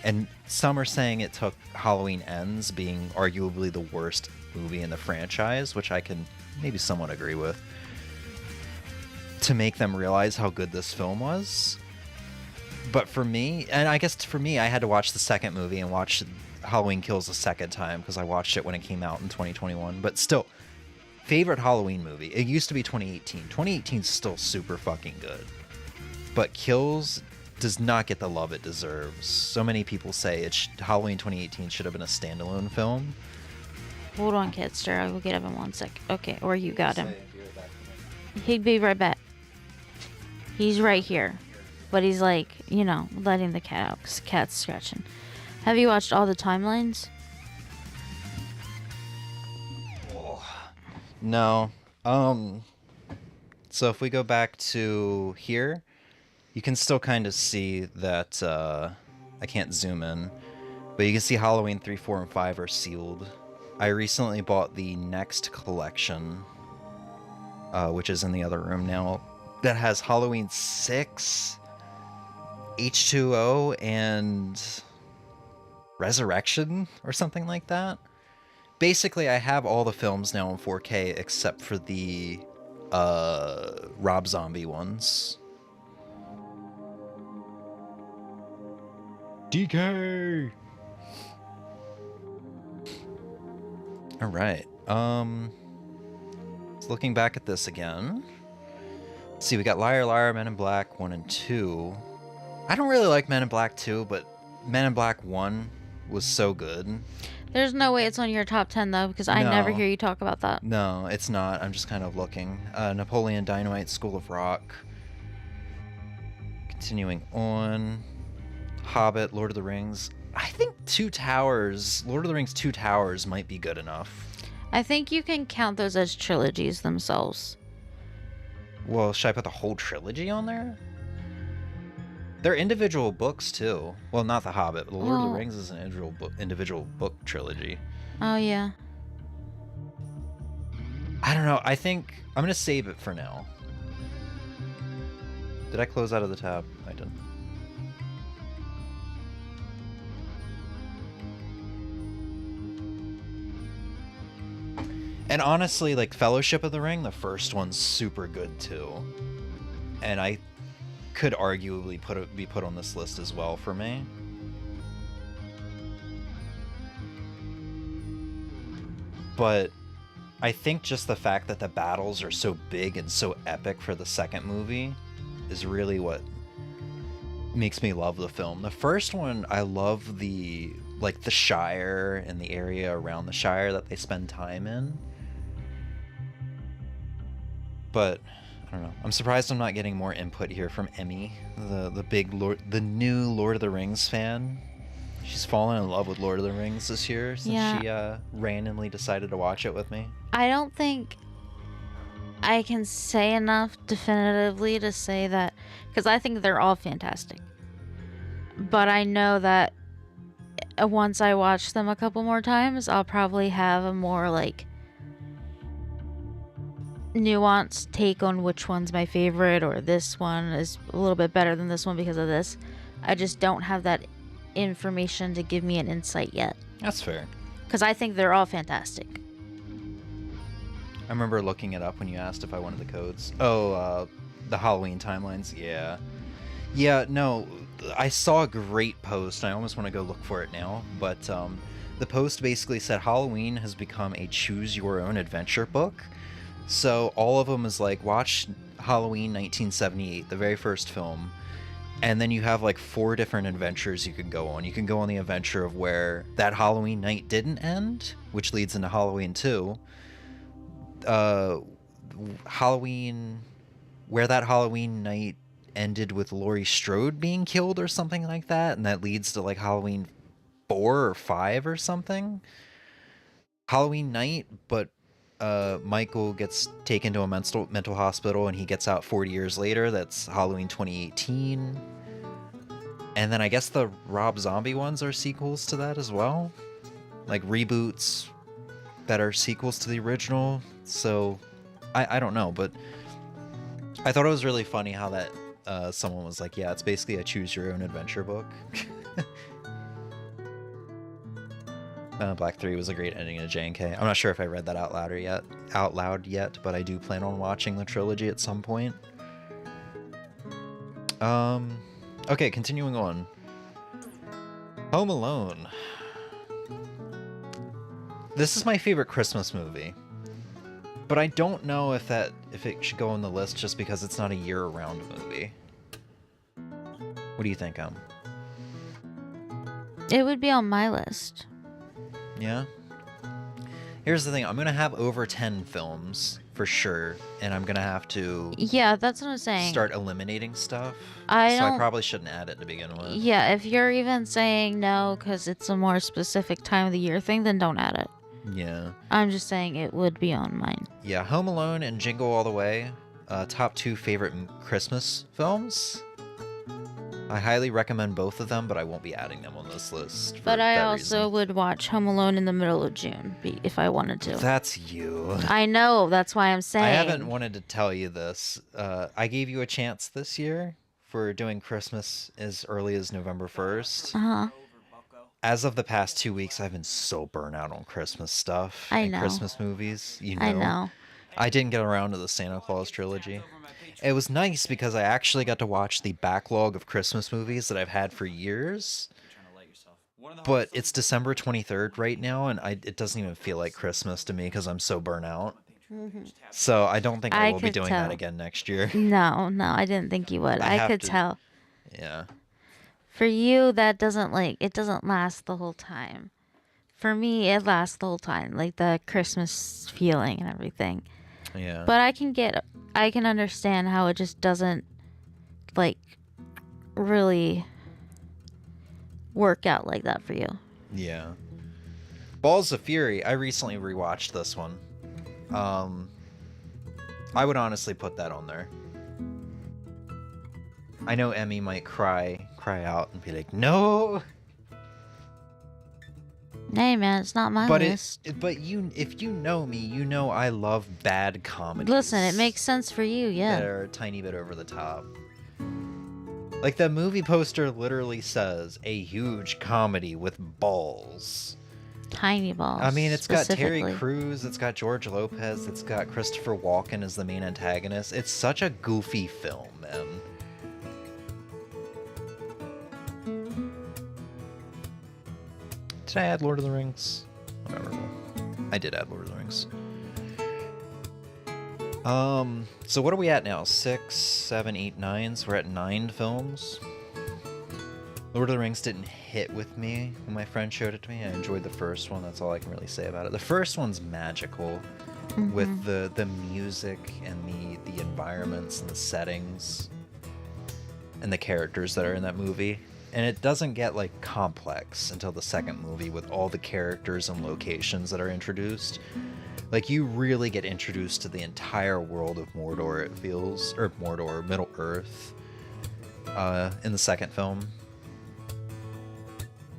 And some are saying it took Halloween Ends being arguably the worst movie in the franchise, which I can maybe somewhat agree with, to make them realize how good this film was. But for me, and I guess for me, I had to watch the second movie and watch Halloween Kills a second time because I watched it when it came out in 2021. But still, favorite Halloween movie. It used to be 2018. 2018 is still super fucking good. But Kills does not get the love it deserves. So many people say Halloween 2018 should have been a standalone film. Hold on, Kidster. I will get him in 1 sec. Okay, or you got him. He'd be right back. He's right here. But he's like, you know, letting the cat out because the cat's scratching. Have you watched all the timelines? No. So if we go back to here, you can still kind of see that, I can't zoom in, but you can see Halloween 3, 4, and 5 are sealed. I recently bought the next collection, which is in the other room now, that has Halloween 6, H2O, and Resurrection, or something like that. Basically, I have all the films now in 4K except for the Rob Zombie ones. DK! Alright, looking back at this again. Let's see, we got Liar Liar, Men in Black 1 and 2. I don't really like Men in Black 2, but Men in Black 1 was so good. There's no way it's on your top 10, though, because I never hear you talk about that. No, it's not. I'm just kind of looking. Napoleon Dynamite, School of Rock. Continuing on. Hobbit, Lord of the Rings. I think Lord of the Rings 2 Towers might be good enough. I think you can count those as trilogies themselves. Well, should I put the whole trilogy on there? They're individual books, too. Well, not The Hobbit, but The Lord of the Rings is an individual book trilogy. Oh, yeah. I don't know. I think I'm going to save it for now. Did I close out of the tab? I didn't. And honestly, like Fellowship of the Ring, the first one's super good, too. And I could arguably be put on this list as well for me. But I think just the fact that the battles are so big and so epic for the second movie is really what makes me love the film. The first one, I love the Shire and the area around the Shire that they spend time in. But I don't know. I'm surprised I'm not getting more input here from Emmy, the new Lord of the Rings fan. She's fallen in love with Lord of the Rings this year since she randomly decided to watch it with me. I don't think I can say enough definitively to say that, because I think they're all fantastic. But I know that once I watch them a couple more times, I'll probably have a more nuanced take on which one's my favorite, or this one is a little bit better than this one because of this. I just don't have that information to give me an insight yet. That's fair. Because I think they're all fantastic. I remember looking it up when you asked if I wanted the codes. Oh, the Halloween timelines. Yeah. Yeah, no, I saw a great post. I almost want to go look for it now. But the post basically said Halloween has become a choose-your-own-adventure book. So all of them is watch Halloween 1978, the very first film, and then you have 4 different adventures you can go on. You can go on the adventure of where that Halloween night didn't end, which leads into Halloween 2. Where that Halloween night ended with Laurie Strode being killed or something like that, and that leads to Halloween 4 or 5 or something. Halloween night, but Michael gets taken to a mental hospital and he gets out 40 years later. That's Halloween 2018. And then I guess the Rob Zombie ones are sequels to that as well. Like reboots that are sequels to the original. So I don't know, but I thought it was really funny how that someone was like, yeah, it's basically a choose your own adventure book. Black 3 was a great ending to J&K. I'm not sure if I read that out loud yet, but I do plan on watching the trilogy at some point. Okay, continuing on. Home Alone. This is my favorite Christmas movie, but I don't know if it should go on the list just because it's not a year-round movie. What do you think, It would be on my list. Yeah? Here's the thing, I'm gonna have over 10 films, for sure, and I'm gonna have to... Yeah, that's what I'm saying. ...start eliminating stuff, so I probably shouldn't add it to begin with. Yeah, if you're even saying no because it's a more specific time of the year thing, then don't add it. Yeah. I'm just saying it would be on mine. Yeah, Home Alone and Jingle All the Way, top 2 favorite Christmas films. I highly recommend both of them, but I won't be adding them on this list. But I also would watch Home Alone in the middle of June if I wanted to. That's you. I know, that's why I'm saying. I haven't wanted to tell you this. I gave you a chance this year for doing Christmas as early as November 1st. Uh-huh. As of the past 2 weeks, I've been so burnt out on Christmas stuff and Christmas movies. You know. I know. I didn't get around to the Santa Claus trilogy. It was nice because I actually got to watch the backlog of Christmas movies that I've had for years. But it's December 23rd right now, and it doesn't even feel like Christmas to me because I'm so burnt out. Mm-hmm. So I don't think I will be doing that again next year. No, I didn't think you would. I could tell. Yeah. For you, that doesn't it doesn't last the whole time. For me, it lasts the whole time, like the Christmas feeling and everything. Yeah. But I can understand how it just doesn't, really work out like that for you. Yeah. Balls of Fury, I recently rewatched this one. I would honestly put that on there. I know Emmy might cry out and be like, no! Hey man, it's not my list. But if you know me, you know I love bad comedies. Listen, it makes sense for you, yeah. That are a tiny bit over the top. Like the movie poster literally says, a huge comedy with balls. Tiny balls. I mean, it's got Terry Crews, it's got George Lopez, it's got Christopher Walken as the main antagonist. It's such a goofy film, man. Did I add Lord of the Rings? Whatever. I did add Lord of the Rings. So what are we at now? 6, 7, 8, 9. So we're at 9 films. Lord of the Rings didn't hit with me when my friend showed it to me. I enjoyed the first one. That's all I can really say about it. The first one's magical with the music and the environments and the settings and the characters that are in that movie. And it doesn't get complex until the second movie with all the characters and locations that are introduced. You really get introduced to the entire world of Mordor, it feels, or Mordor, Middle Earth, in the second film.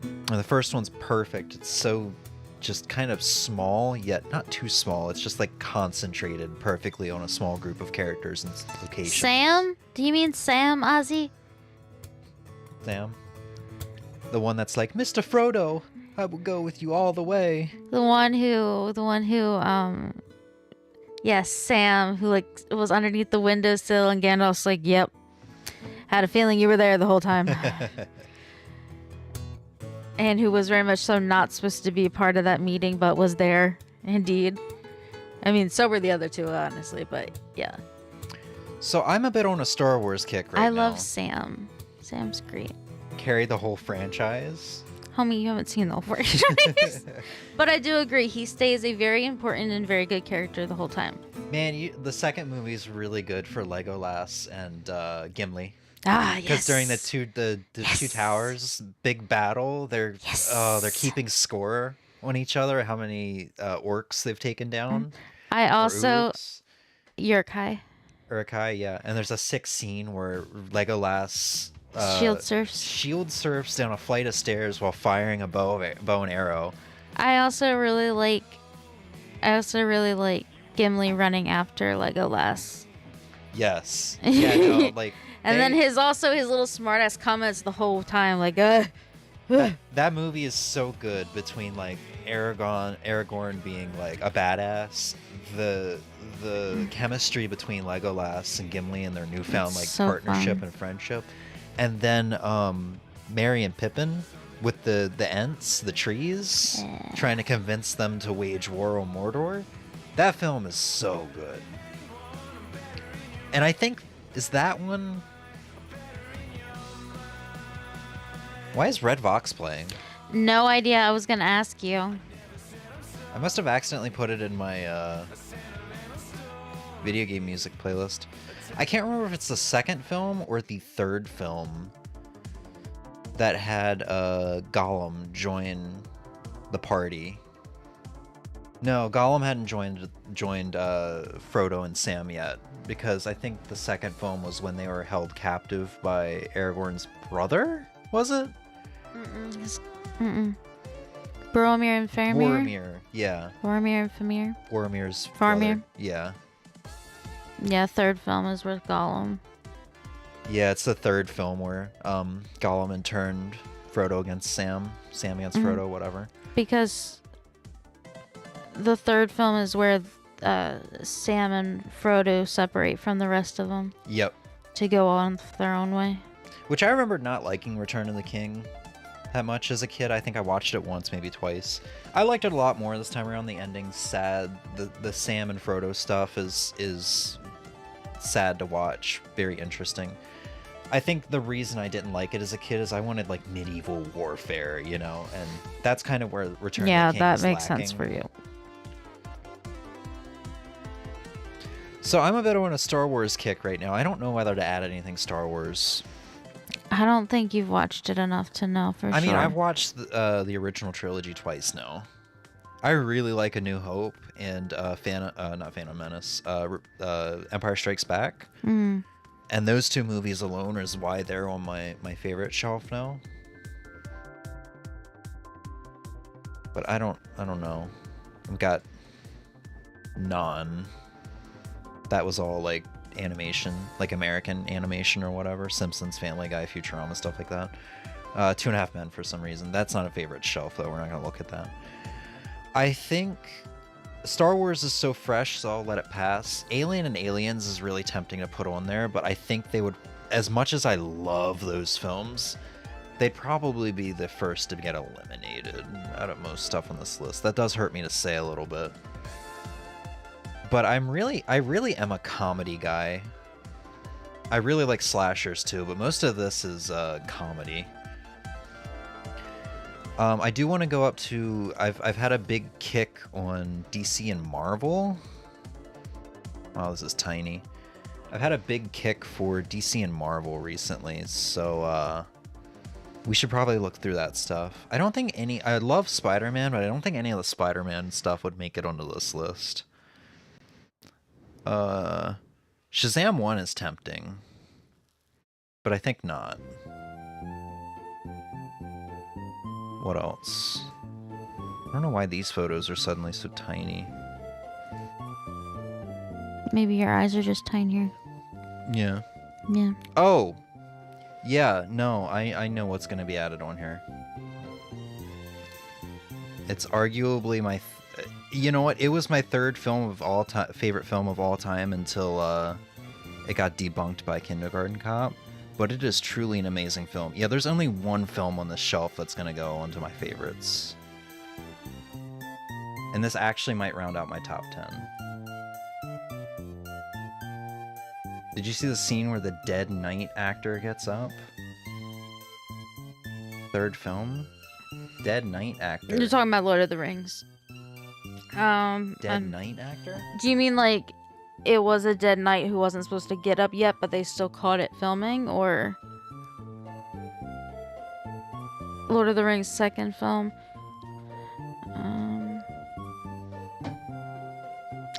And the first one's perfect. It's so just kind of small, yet not too small. It's just concentrated perfectly on a small group of characters and locations. Sam? Do you mean Sam, Ozzy? Sam? The one that's like, Mr. Frodo, I will go with you all the way. The one who, yes, Sam, who was underneath the windowsill, and Gandalf's like, yep, had a feeling you were there the whole time. And who was very much so not supposed to be part of that meeting, but was there, indeed. I mean, so were the other two, honestly, but yeah. So I'm a bit on a Star Wars kick right now. I love Sam. Sam's great. Carry the whole franchise. Homie, you haven't seen the whole franchise. But I do agree, he stays a very important and very good character the whole time. Man, the second movie is really good for Legolas and Gimli. Ah, yes. Because during the two towers big battle, they're keeping score on each other, how many orcs they've taken down. I also Arrquil, yeah. And there's a sick scene where Legolas shield surfs down a flight of stairs while firing a bow and arrow. I also really like Gimli running after Legolas. Yes. Yeah, no, like and then his little smartass comments the whole time, like that movie is so good between like Aragorn being like a badass, the chemistry between Legolas and Gimli and their newfound partnership and friendship, and then Merry and Pippin with the Ents, the trees, trying to convince them to wage war on Mordor. That film is so good. And I think, is that one... Why is Red Vox playing? No idea. I was going to ask you. I must have accidentally put it in my video game music playlist. I can't remember if it's the second film or the third film that had Gollum join the party. No, Gollum hadn't joined Frodo and Sam yet, because I think the second film was when they were held captive by Aragorn's brother, was it? Boromir and Faramir? Boromir, yeah. Boromir and Faramir? Boromir's Faramir? brother. Yeah. Yeah, third film is with Gollum. Yeah, it's the third film where Gollum turned Frodo against Sam against Frodo, whatever. Because the third film is where Sam and Frodo separate from the rest of them. Yep. To go on their own way. Which I remember not liking Return of the King that much as a kid. I think I watched it once, maybe twice. I liked it a lot more this time around. The ending's sad. The Sam and Frodo stuff is sad to watch. Very interesting. I think the reason I didn't like it as a kid is I wanted like medieval warfare, you know, and that's kind of where Return of the King Yeah, that is makes lacking. sense for you. So I'm a bit on a Star Wars kick right now. I don't know whether to add anything Star Wars. I don't think you've watched it enough to know for sure. I mean, I've watched the original trilogy twice now. I really like A New Hope and not Phantom Menace, Empire Strikes Back. Mm. And those two movies alone is why they're on my favorite shelf now. But I don't know. I've got that was all like animation, like American animation or whatever. Simpsons, Family Guy, Futurama, stuff like that. 2.5 Men for some reason. That's not a favorite shelf though. We're not gonna look at that. I think Star Wars is so fresh, so I'll let it pass. Alien and Aliens is really tempting to put on there, but I think they would, as much as I love those films, they'd probably be the first to get eliminated out of most stuff on this list. That does hurt me to say a little bit. But I really am a comedy guy. I really like slashers too, but most of this is comedy. I do want to go up to... I've had a big kick on DC and Marvel. Wow, this is tiny. I've had a big kick for DC and Marvel recently, so we should probably look through that stuff. I don't think any... I love Spider-Man, but I don't think any of the Spider-Man stuff would make it onto this list. Shazam 1 is tempting, but I think not. What else? I don't know why these photos are suddenly so tiny. Maybe your eyes are just tinier. Yeah. Yeah. Oh! Yeah, no, I know what's going to be added on here. It's arguably my... you know what? It was my third film of all time, favorite film of all time until it got debunked by Kindergarten Cop. But it is truly an amazing film. Yeah, there's only one film on this shelf that's going to go onto my favorites. And this actually might round out my top 10. Did you see the scene where the dead knight actor gets up? Third film? Dead knight actor. You're talking about Lord of the Rings. Dead knight actor? Do you mean like it was a dead knight who wasn't supposed to get up yet, but they still caught it filming, or Lord of the Rings second film.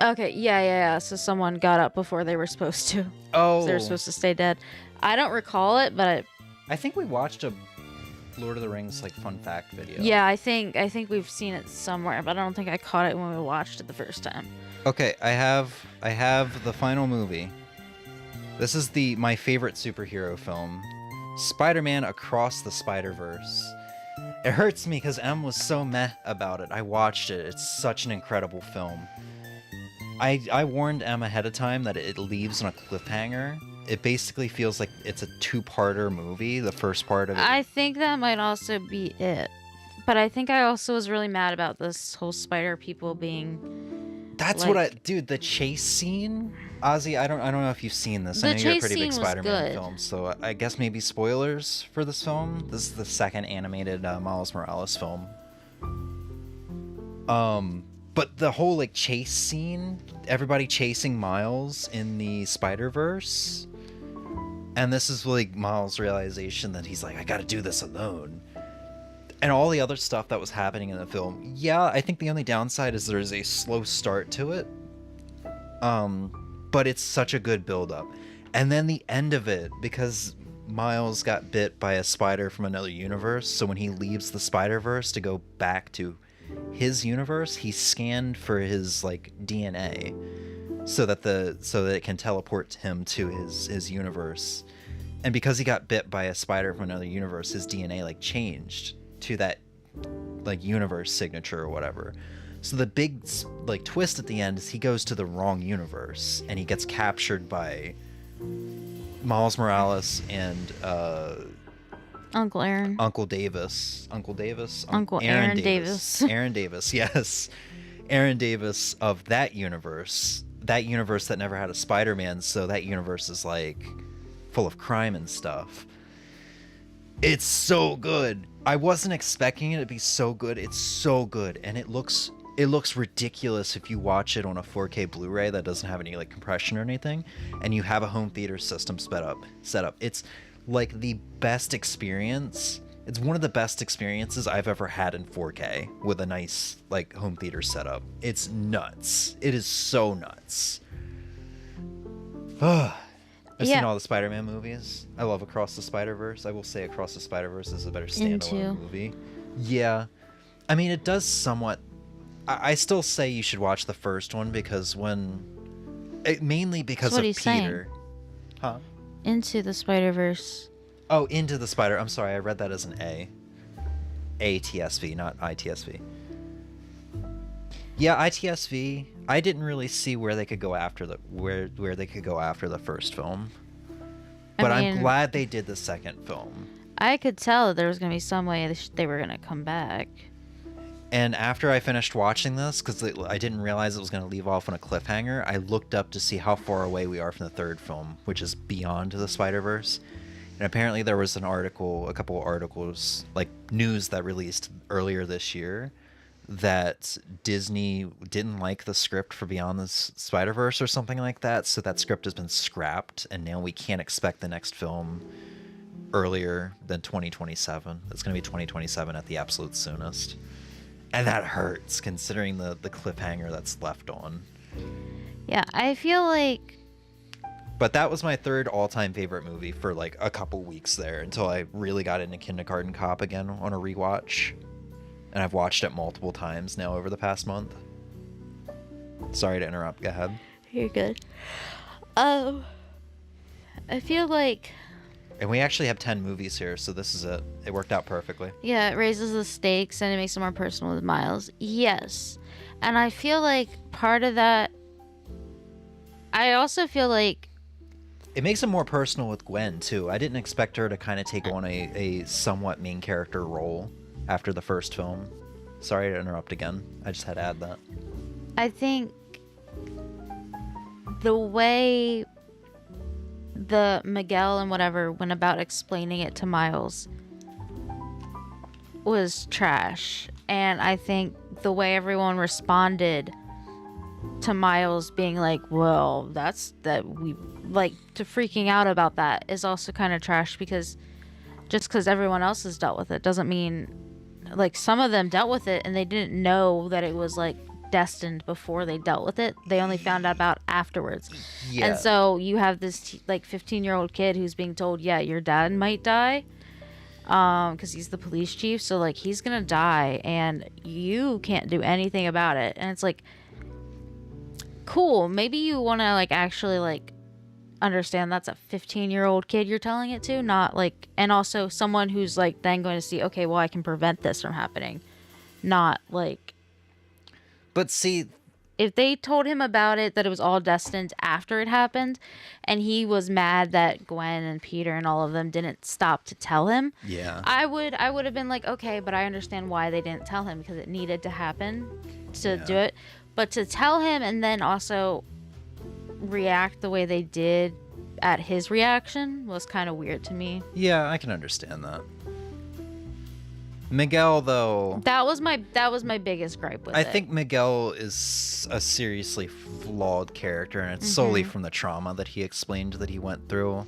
Okay, yeah. So someone got up before they were supposed to. Oh. So they were supposed to stay dead. I don't recall it, but I think we watched a Lord of the Rings like fun fact video. yeah, I think we've seen it somewhere, but I don't think I caught it when we watched it the first time. Okay, I have the final movie. This is my favorite superhero film, Spider-Man Across the Spider-Verse. It hurts me because Em was so meh about it. I watched it. It's such an incredible film. I warned Em ahead of time that it leaves on a cliffhanger. It basically feels like it's a two-parter movie. The first part of it. I think that might also be it. But I think I also was really mad about this whole spider people being... That's like, dude, the chase scene? Ozzy, I don't know if you've seen this. I know you're a pretty big Spider-Man film, so I guess maybe spoilers for this film. This is the second animated Miles Morales film. But the whole like chase scene, everybody chasing Miles in the Spider-Verse, and this is like Miles' realization that he's like, I gotta do this alone. And all the other stuff that was happening in the film, yeah, I think the only downside is there's a slow start to it. But it's such a good build-up. And then the end of it, because Miles got bit by a spider from another universe, so when he leaves the Spider-Verse to go back to his universe, he's scanned for his like DNA so that it can teleport him to his universe. And because he got bit by a spider from another universe, his DNA like changed to that like universe signature or whatever. So the big like twist at the end is he goes to the wrong universe and he gets captured by Miles Morales and Uncle Aaron. Uncle Davis. Uncle Aaron Davis. Aaron Davis, yes. Aaron Davis of that universe. That universe that never had a Spider-Man, so that universe is like full of crime and stuff. It's so good. I wasn't expecting it to be so good. It's so good, and it looks ridiculous if you watch it on a 4K Blu-ray that doesn't have any like compression or anything, and you have a home theater system set up. It's like the best experience. It's one of the best experiences I've ever had in 4K with a nice like home theater setup. It's nuts. It is so nuts. I've seen all the Spider-Man movies. I love Across the Spider-Verse. I will say Across the Spider-Verse is a better standalone movie. Yeah. I mean, it does somewhat... I still say you should watch the first one because mainly because of Peter. Saying. Huh? Into the Spider-Verse. Oh, Into the Spider... I'm sorry, I read that as an A. ATSV, not ITSV. Yeah, ITSV. I didn't really see where they could go after where they could go after the first film. But I'm glad they did the second film. I could tell that there was going to be some way they were going to come back. And after I finished watching this, because I didn't realize it was going to leave off on a cliffhanger, I looked up to see how far away we are from the third film, which is Beyond the Spider-Verse. And apparently there was a couple of articles, like news that released earlier this year, that Disney didn't like the script for Beyond the Spider-Verse or something like that, so that script has been scrapped, and now we can't expect the next film earlier than 2027. It's going to be 2027 at the absolute soonest. And that hurts, considering the cliffhanger that's left on. Yeah, I feel like... But that was my third all-time favorite movie for like a couple weeks there, until I really got into Kindergarten Cop again on a rewatch. And I've watched it multiple times now over the past month. Sorry to interrupt. Go ahead. You're good. I feel like... And we actually have 10 movies here, so this is it. It worked out perfectly. Yeah, it raises the stakes and it makes it more personal with Miles. Yes. And I feel like part of that... I also feel like... It makes it more personal with Gwen, too. I didn't expect her to kind of take on a somewhat main character role after the first film. Sorry to interrupt again. I just had to add that. I think the way the Miguel and whatever went about explaining it to Miles was trash. And I think the way everyone responded to Miles being like, well, that's that we like to freaking out about that is also kind of trash, because just because everyone else has dealt with it doesn't mean, like, some of them dealt with it and they didn't know that it was like destined before they dealt with it. They only found out about afterwards. Yeah. And so you have this like 15-year-old kid who's being told, yeah, your dad might die, because he's the police chief, so like he's gonna die and you can't do anything about it. And it's like, cool, maybe you want to like actually like understand that's a 15-year-old kid you're telling it to, not like, and also someone who's like then going to see, okay, well, I can prevent this from happening, not like. But see, if they told him about it, that it was all destined after it happened, and he was mad that Gwen and Peter and all of them didn't stop to tell him, yeah, I would have been like, okay, but I understand why they didn't tell him, because it needed to happen to do it. But to tell him and then also react the way they did at his reaction was kind of weird to me. Yeah, I can understand that. Miguel, though, that was my biggest gripe with it. I think Miguel is a seriously flawed character, and it's solely from the trauma that he explained that he went through.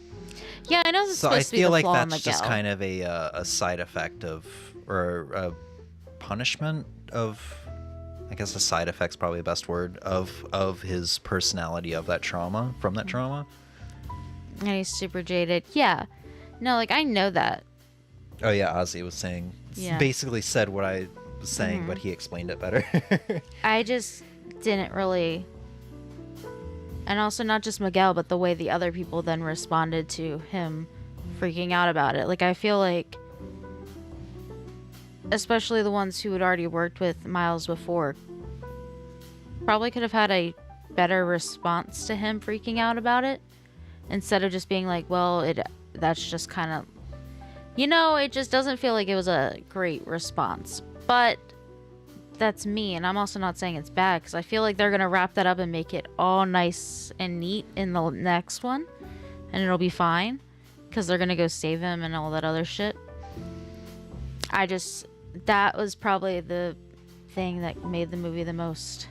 Yeah, I know. So I feel like that's just kind of a side effect of, or a punishment of, I guess a side effect's probably the best word, of his personality, of that trauma, from that trauma. And he's super jaded. Yeah. No, like, I know that. Oh yeah, Ozzy was saying, basically said what I was saying, but he explained it better. I just didn't really, and also not just Miguel, but the way the other people then responded to him freaking out about it. Like, I feel like, especially the ones who had already worked with Miles before, probably could have had a better response to him freaking out about it, instead of just being like, well, that's just kind of, you know, it just doesn't feel like it was a great response. But that's me, and I'm also not saying it's bad, because I feel like they're going to wrap that up and make it all nice and neat in the next one, and it'll be fine, because they're going to go save him and all that other shit. That was probably the thing that made the movie the most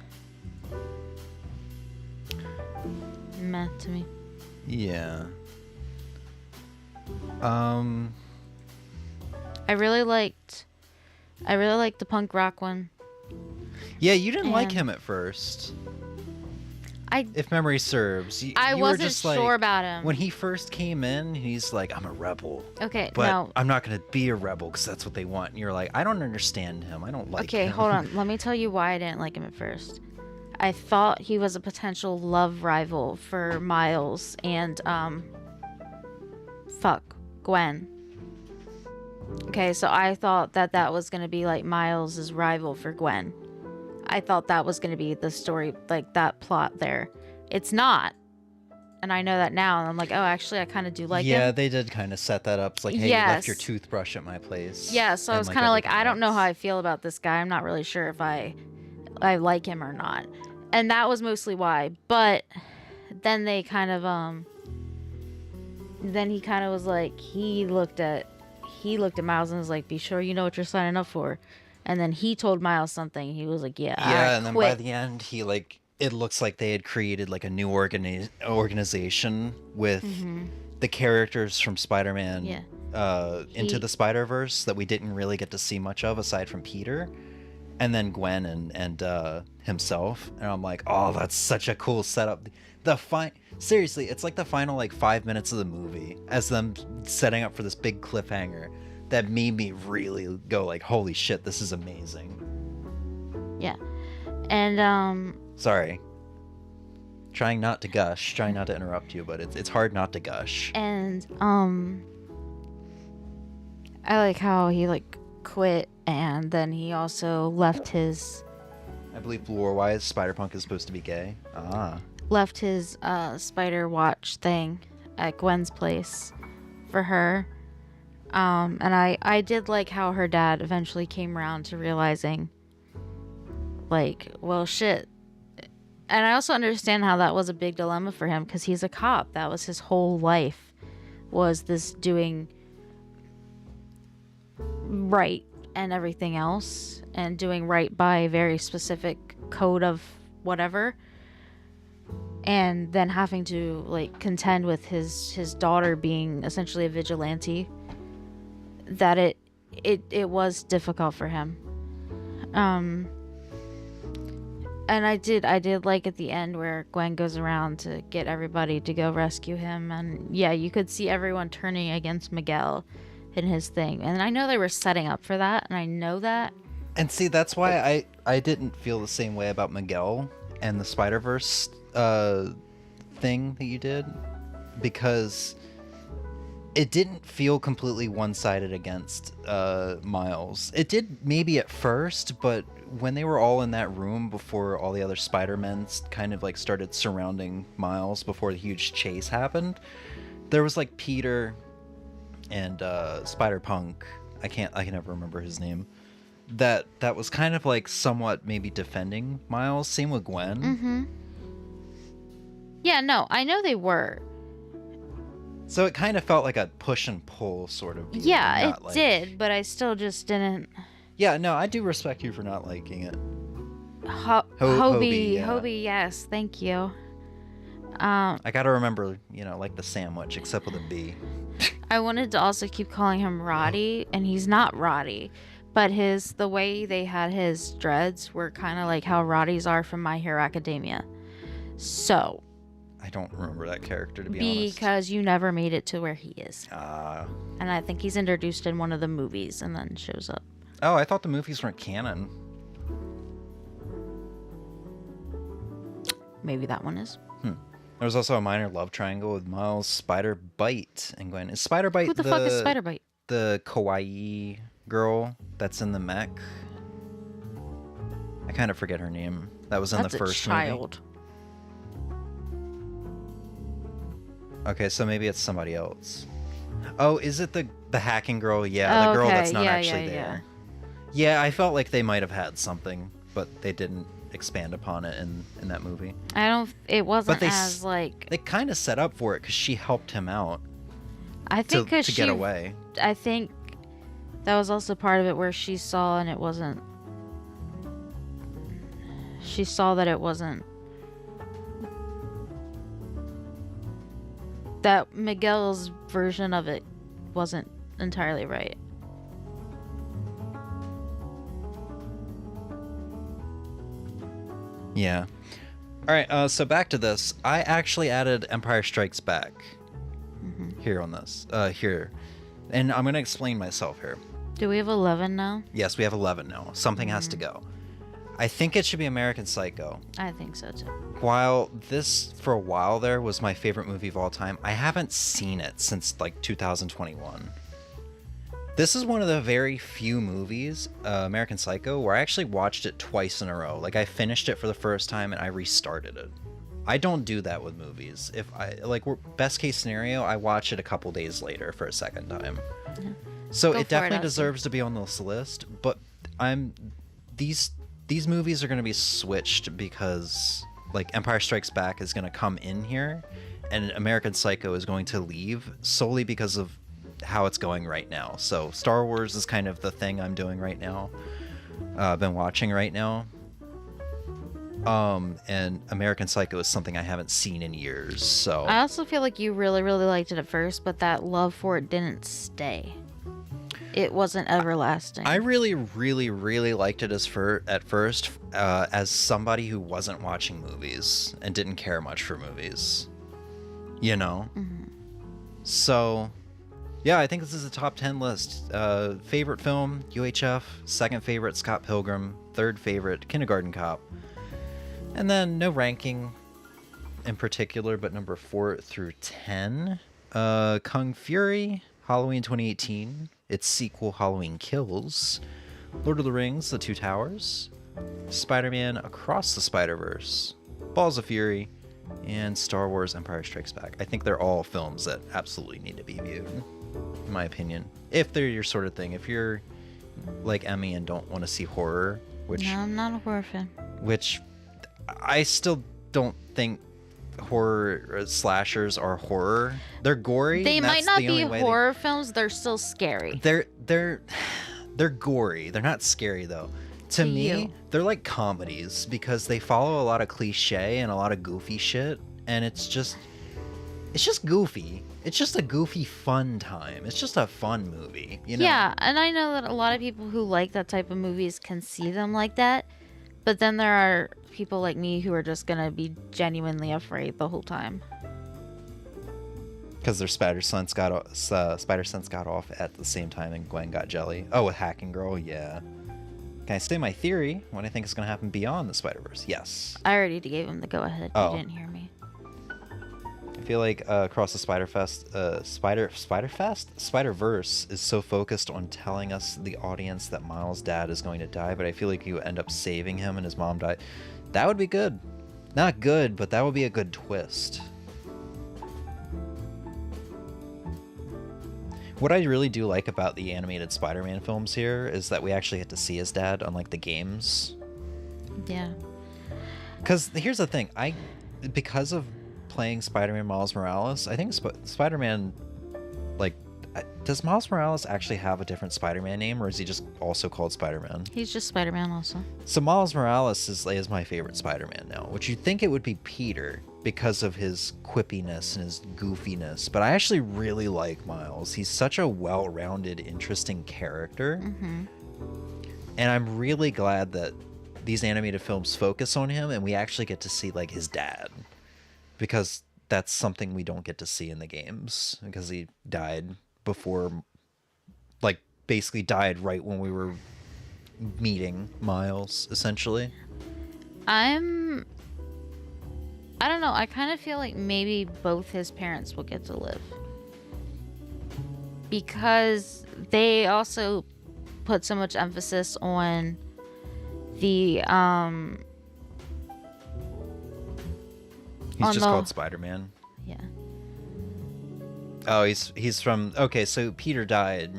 meh to me. Yeah. I really liked the punk rock one. Yeah, you didn't like him at first. If memory serves, I you wasn't were just sure like, about him. When he first came in, he's like, I'm a rebel. Okay, but no. I'm not going to be a rebel because that's what they want. And you're like, I don't understand him. I don't like him. Okay, hold on. Let me tell you why I didn't like him at first. I thought he was a potential love rival for Miles and, Gwen. Okay, so I thought that was going to be like Miles' rival for Gwen. I thought that was going to be the story, like that plot there. It's not. And I know that now, and I'm like, oh, actually, I kind of do like him. Yeah, they did kind of set that up. It's like, hey, you left your toothbrush at my place. Yeah, so I was kind of like, I don't know how I feel about this guy. I'm not really sure if I like him or not. And that was mostly why. But then they kind of, then he kind of was like, he looked at Miles and was like, be sure you know what you're signing up for. And then he told Miles something. He was like, yeah, and then by the end, he like, it looks like they had created like a new organization with the characters from Spider-Man Into the Spider-Verse that we didn't really get to see much of aside from Peter, and then Gwen and himself. And I'm like, oh, that's such a cool setup. Seriously, it's like the final like 5 minutes of the movie as them setting up for this big cliffhanger that made me really go like, holy shit, this is amazing. Yeah. And sorry, trying not to gush, trying not to interrupt you, but it's hard not to gush. And I like how he like quit, and then he also left his, I believe lore-wise, Spider-Punk is supposed to be gay. Left his spider watch thing at Gwen's place for her. And I did like how her dad eventually came around to realizing, like, well, shit. And I also understand how that was a big dilemma for him, because he's a cop. That was his whole life, was this doing right and everything else, and doing right by a very specific code of whatever. and then having to like contend with his daughter being essentially a vigilante, that it was difficult for him. And I did like at the end where Gwen goes around to get everybody to go rescue him, and yeah, you could see everyone turning against Miguel in his thing, and I know they were setting up for that, and I know that. And see, that's why I didn't feel the same way about Miguel and the Spider-Verse thing that you did, because it didn't feel completely one-sided against Miles. It did maybe at first, but when they were all in that room before all the other Spider-Men kind of like started surrounding Miles before the huge chase happened, there was like Peter and Spider-Punk. I can never remember his name. That was kind of like somewhat maybe defending Miles. Same with Gwen. Mm-hmm. Yeah, no, I know they were. So it kind of felt like a push and pull sort of deal. Yeah, it did, but I still just didn't. Yeah, no, I do respect you for not liking it. Hobie, yeah. Hobie, yes, thank you. I gotta remember, like the sandwich, except with a B. I wanted to also keep calling him Roddy, and he's not Roddy, but the way they had his dreads were kind of like how Roddy's are from My Hero Academia. So. I don't remember that character, to be honest. Because you never made it to where he is. And I think he's introduced in one of the movies and then shows up. Oh, I thought the movies weren't canon. Maybe that one is. There was also a minor love triangle with Miles, Spider-Bite, and Gwen. Is Spider-Bite Who the fuck is Spider-Bite? The kawaii girl that's in the mech? I kind of forget her name. That was in the first movie. Child. Okay, so maybe it's somebody else. Oh, is it the hacking girl? Yeah, the girl that's not actually there. Yeah, I felt like they might have had something, but they didn't expand upon it in that movie. It wasn't but as like... They kind of set up for it because she helped him out. I think to get away. I think that was also part of it where she saw and it wasn't... She saw that it wasn't... That Miguel's version of it wasn't entirely right. Yeah. All right, so back to this. I actually added Empire Strikes Back here on this. Here. And I'm going to explain myself here. Do we have 11 now? Yes, we have 11 now. Something has to go. I think it should be American Psycho. I think so too. While this, for a while there, was my favorite movie of all time, I haven't seen it since like 2021. This is one of the very few movies, American Psycho, where I actually watched it twice in a row. Like, I finished it for the first time and I restarted it. I don't do that with movies. If best case scenario, I watch it a couple days later for a second time. Yeah. So it definitely deserves to be on this list, but these movies are going to be switched because like Empire Strikes Back is going to come in here and American Psycho is going to leave solely because of how it's going right now. So Star Wars is kind of the thing I'm doing right now. I've been watching right now. And American Psycho is something I haven't seen in years. So I also feel like you really, really liked it at first, but that love for it didn't stay. It wasn't everlasting. I really, really, really liked it at first as somebody who wasn't watching movies and didn't care much for movies. Mm-hmm. So, yeah, I think this is a top 10 list. Favorite film, UHF. Second favorite, Scott Pilgrim. Third favorite, Kindergarten Cop. And then no ranking in particular, but number 4 through 10. Kung Fury, Halloween 2018. Its sequel, Halloween Kills. Lord of the Rings, The Two Towers. Spider-Man Across the Spider-Verse. Balls of Fury. And Star Wars Empire Strikes Back. I think they're all films that absolutely need to be viewed, in my opinion. If they're your sort of thing. If you're like Emmy and don't want to see horror, which... No, I'm not a horror fan. Which I still don't think horror slashers are horror. They're gory. They might not be horror films. They're still scary. They're gory. They're not scary though. To me, they're like comedies because they follow a lot of cliche and a lot of goofy shit, and it's just goofy. It's just a goofy, fun time. It's just a fun movie, you know? Yeah, and I know that a lot of people who like that type of movies can see them like that, but then there are people like me who are just gonna be genuinely afraid the whole time. Because their spider sense got off at the same time, and Gwen got jelly. Oh, with Hacking Girl, yeah. Can I say my theory? What I think is going to happen beyond the Spider-Verse? Yes. I already gave him the go-ahead. Oh. You didn't hear me. I feel like across the Spider-Verse is so focused on telling us, the audience, that Miles' dad is going to die, but I feel like you end up saving him and his mom died. That would be good. Not good, but that would be a good twist. What I really do like about the animated Spider-Man films here is that we actually get to see his dad, unlike the games. Yeah. Because here's the thing, because of playing Spider-Man Miles Morales, I think Spider-Man, like, does Miles Morales actually have a different Spider-Man name, or is he just also called Spider-Man? He's just Spider-Man also. So Miles Morales is my favorite Spider-Man now, which you'd think it would be Peter because of his quippiness and his goofiness, but I actually really like Miles. He's such a well-rounded, interesting character. Mm-hmm. And I'm really glad that these animated films focus on him and we actually get to see, like, his dad, because that's something we don't get to see in the games, because he died before, like, basically died right when we were meeting Miles, essentially. I don't know, I kind of feel like maybe both his parents will get to live, because they also put so much emphasis on the he's just called Spider-Man. Yeah. Oh, he's from... Okay, so Peter died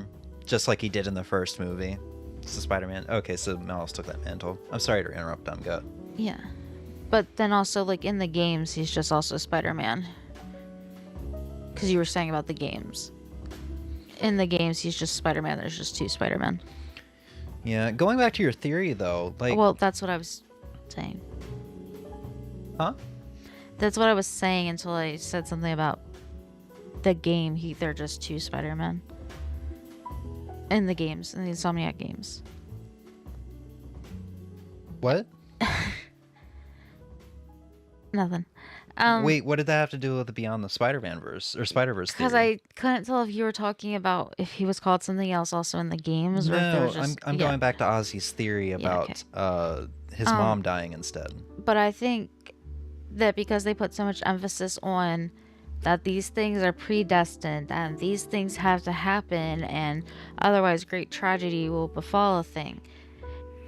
just like he did in the first movie. It's the Spider-Man. Okay, so Miles took that mantle. I'm sorry to interrupt, Go. Yeah. But then also, like, in the games, he's just also Spider-Man. Because you were saying about the games. In the games, he's just Spider-Man. There's just two Spider-Men. Yeah, going back to your theory, though, like... Well, that's what I was saying. Huh? That's what I was saying until I said something about the game. They're just two Spider-Men. In the games, in the Insomniac games. What? Nothing. Wait, what did that have to do with the Beyond the Spider-Man verse or Spider-Verse theory? Because I couldn't tell if you were talking about if he was called something else also in the games, or if there No, was just... I'm going back to Ozzy's theory about his mom dying instead. But I think that because they put so much emphasis on that these things are predestined and these things have to happen, and otherwise great tragedy will befall a thing.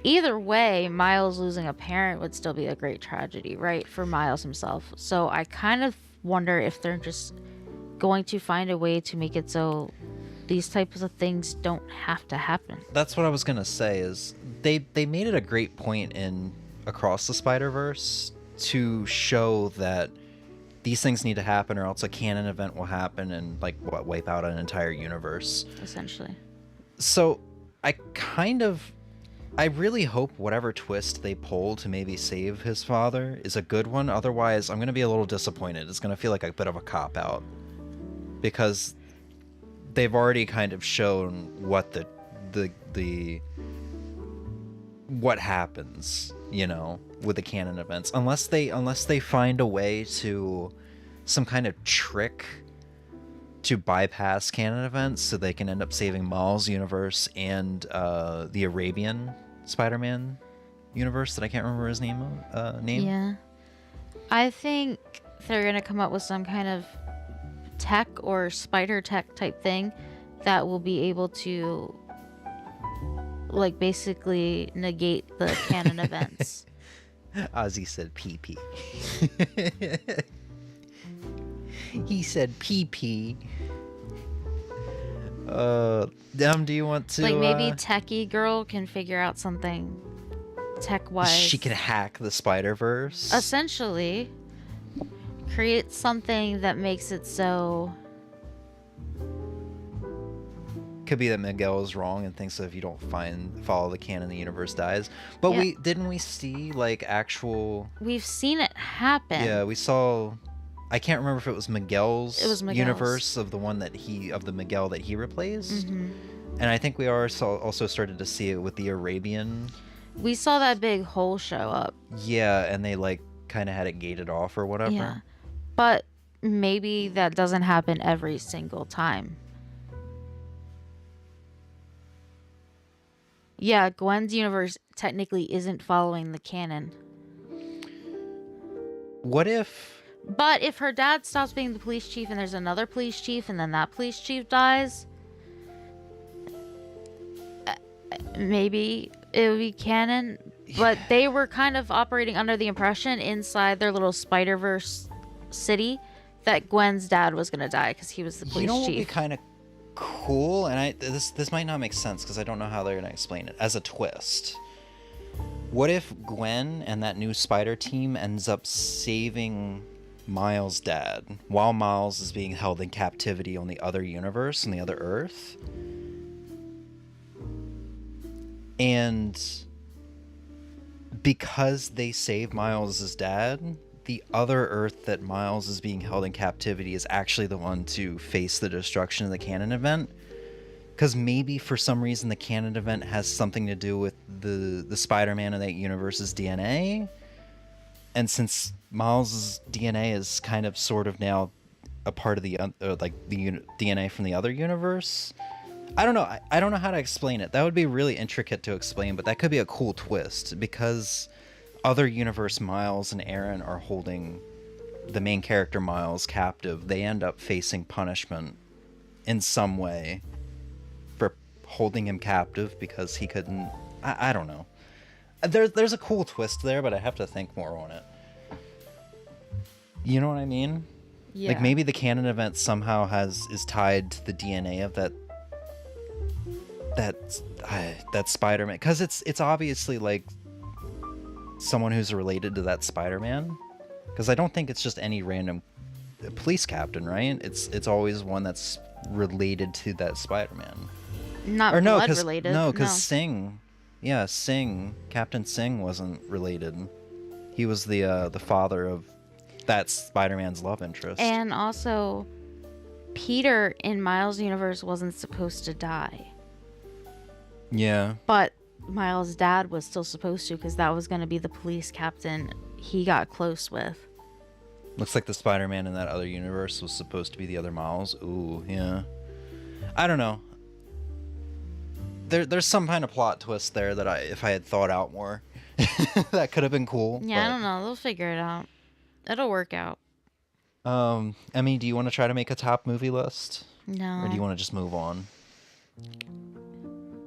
Either way, Miles losing a parent would still be a great tragedy, right? For Miles himself. So I kind of wonder if they're just going to find a way to make it so these types of things don't have to happen. That's what I was gonna say, is they made it a great point in Across the Spider-Verse to show that these things need to happen, or else a canon event will happen and, like, wipe out an entire universe. Essentially. So I really hope whatever twist they pull to maybe save his father is a good one. Otherwise, I'm going to be a little disappointed. It's going to feel like a bit of a cop-out, because they've already kind of shown what what happens, you know, with the canon events. Unless they find a way to some kind of trick to bypass canon events so they can end up saving Miles' universe and the Arabian Spider-Man universe that I can't remember his name. Yeah. I think they're going to come up with some kind of tech or spider tech type thing that will be able to, like, basically negate the canon events. Ozzy said pee-pee. He said pee-pee. Do you want to... Like, maybe Techie Girl can figure out something tech-wise. She can hack the Spider-Verse? Essentially. Create something that makes it so... Could be that Miguel is wrong and thinks that if you don't follow the canon, the universe dies. But yeah. Didn't we see, like, actual... We've seen it happen. Yeah, we saw I can't remember if it was Miguel's, Miguel's universe of the Miguel that he replaced. Mm-hmm. And I think we also started to see it with the Arabian. We saw that big hole show up. Yeah, and they like kind of had it gated off or whatever. Yeah. But maybe that doesn't happen every single time. Yeah, Gwen's universe technically isn't following the canon. What if... But if her dad stops being the police chief and there's another police chief and then that police chief dies, maybe it would be canon. But they were kind of operating under the impression inside their little Spider-Verse city that Gwen's dad was going to die because he was the police chief. What would be kind of cool, and this might not make sense because I don't know how they're going to explain it, as a twist. What if Gwen and that new spider team ends up saving Miles' dad while Miles is being held in captivity on the other universe, on the other Earth? And because they save Miles' dad, the other Earth that Miles is being held in captivity is actually the one to face the destruction of the canon event. Because maybe for some reason the canon event has something to do with the Spider-Man of that universe's DNA. And since Miles' DNA is kind of sort of now a part of the DNA from the other universe, I don't know. I don't know how to explain it. That would be really intricate to explain, but that could be a cool twist because other universe Miles and Aaron are holding the main character Miles captive. They end up facing punishment in some way for holding him captive because he couldn't. I don't know. There's a cool twist there, but I have to think more on it. You know what I mean? Yeah. Like maybe the canon event somehow is tied to the DNA of that Spider-Man, because it's obviously like someone who's related to that Spider-Man, because I don't think it's just any random police captain, right? It's always one that's related to that Spider-Man. Not or blood related. No, because Singh, Captain Singh wasn't related. He was the father of that Spider-Man's love interest. And also, Peter in Miles' universe wasn't supposed to die. Yeah. But Miles' dad was still supposed to, because that was going to be the police captain he got close with. Looks like the Spider-Man in that other universe was supposed to be the other Miles. Ooh, yeah. I don't know. There's some kind of plot twist there that if I had thought out more, that could have been cool. Yeah, I don't know. They'll figure it out. It'll work out. Emmy, do you want to try to make a top movie list? No. Or do you want to just move on?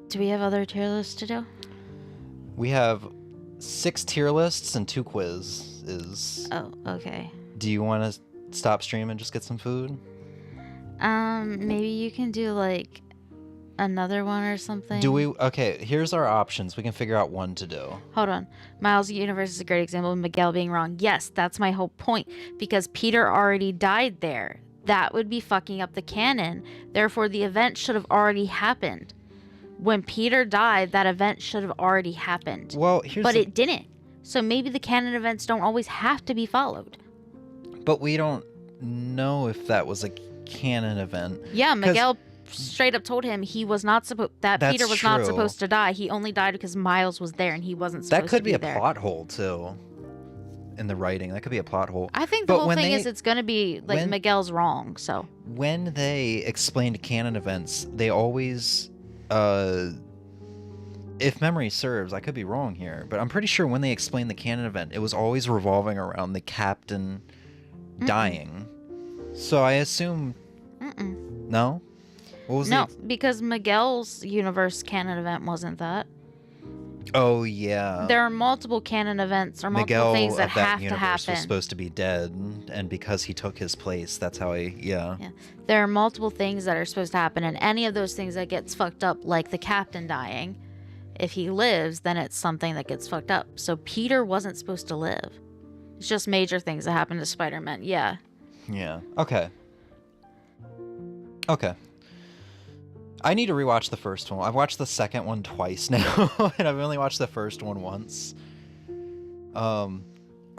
Do we have other tier lists to do? We have 6 tier lists and 2 quizzes. Oh, okay. Do you want to stop stream and just get some food? Maybe you can do like another one or something. Do we? Okay, here's our options. We can figure out one to do. Hold on. Miles' universe is a great example of Miguel being wrong. Yes, that's my whole point. Because Peter already died there. That would be fucking up the canon. Therefore, the event should have already happened. When Peter died, that event should have already happened. Well, but it didn't. So maybe the canon events don't always have to be followed. But we don't know if that was a canon event. Yeah, Miguel straight up told him he was not supposed Peter was not supposed to die. He only died because Miles was there and he wasn't supposed to be there. That could be a plot hole too. In the writing, that could be a plot hole. I think the whole thing is it's going to be like Miguel's wrong. So when they explained canon events, they always, if memory serves, I could be wrong here, but I'm pretty sure when they explained the canon event, it was always revolving around the captain dying. So I assume. No. What was because Miguel's universe canon event wasn't that. Oh yeah. There are multiple canon events or multiple things that have to happen. Was supposed to be dead, and because he took his place, that's how yeah. There are multiple things that are supposed to happen, and any of those things that gets fucked up, like the captain dying, if he lives, then it's something that gets fucked up. So Peter wasn't supposed to live. It's just major things that happen to Spider-Man. Yeah. Yeah. Okay. I need to rewatch the first one. I've watched the second one twice now, and I've only watched the first one once. All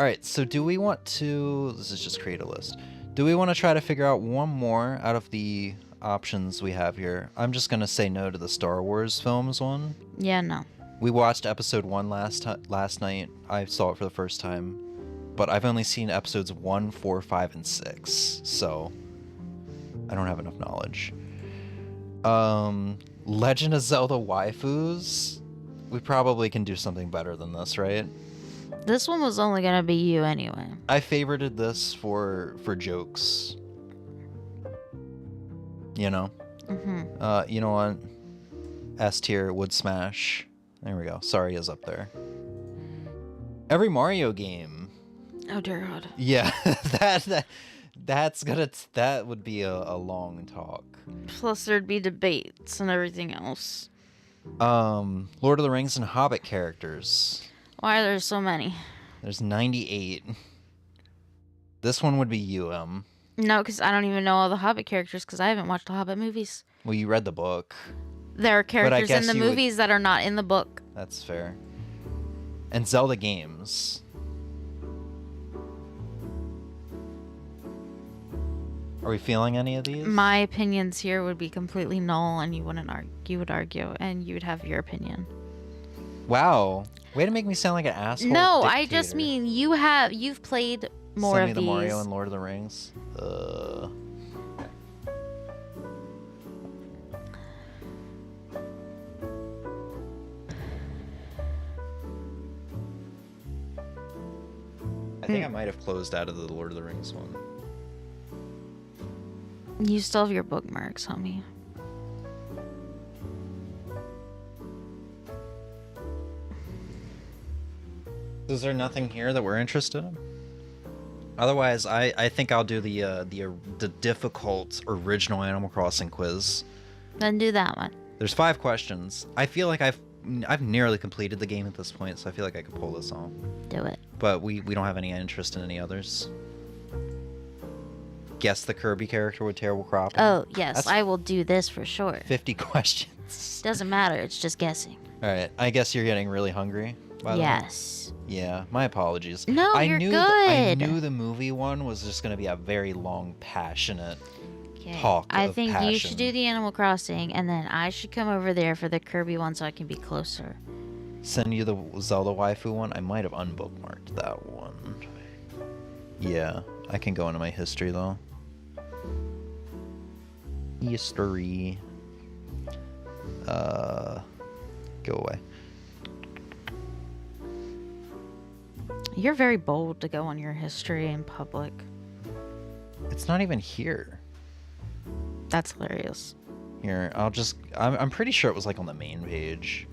Alright, so do we want to... This is just create a list. Do we want to try to figure out one more out of the options we have here? I'm just going to say no to the Star Wars films one. Yeah, no. We watched episode 1 last night. I saw it for the first time. But I've only seen episodes 1, 4, 5, and 6. So, I don't have enough knowledge. Legend of Zelda waifus? We probably can do something better than this, right? This one was only gonna be you anyway. I favorited this for jokes. You know? Mm-hmm. You know what? S tier would smash. There we go. Sorry is up there. Every Mario game. Oh dear God. Yeah, that would be a long talk. Plus there'd be debates and everything else. Lord of the Rings and Hobbit characters. Why are there so many? There's 98. This one would be UM. No, because I don't even know all the Hobbit characters because I haven't watched the Hobbit movies. Well, you read the book. There are characters in the movies that are not in the book. That's fair. And Zelda games. Are we feeling any of these? My opinions here would be completely null, and you wouldn't argue. You would argue, and you would have your opinion. Wow, way to make me sound like an asshole. No, dictator. I just mean you've played more Send me of the these. Mario and Lord of the Rings. I think I might have closed out of the Lord of the Rings one. You still have your bookmarks, homie. Is there nothing here that we're interested in? Otherwise, I think I'll do the difficult original Animal Crossing quiz. Then do that one. There's 5 questions. I feel like I've nearly completed the game at this point, so I feel like I could pull this off. Do it. But we don't have any interest in any others. Guess the Kirby character with terrible cropping. Oh, yes, That's I will do this for sure. 50 questions. Doesn't matter, it's just guessing. Alright, I guess you're getting really hungry, by the way. Yes. Yeah, my apologies. No, I you're knew good. I knew the movie one was just going to be a very long, passionate talk I of think you passion. should do the Animal Crossing, and then I should come over there for the Kirby one so I can be closer. Send you the Zelda waifu one? I might have unbookmarked that one. Yeah, I can go into my history, though. History. Go away. You're very bold to go on your history in public. It's not even here. That's hilarious. Here, I'm pretty sure it was like on the main page.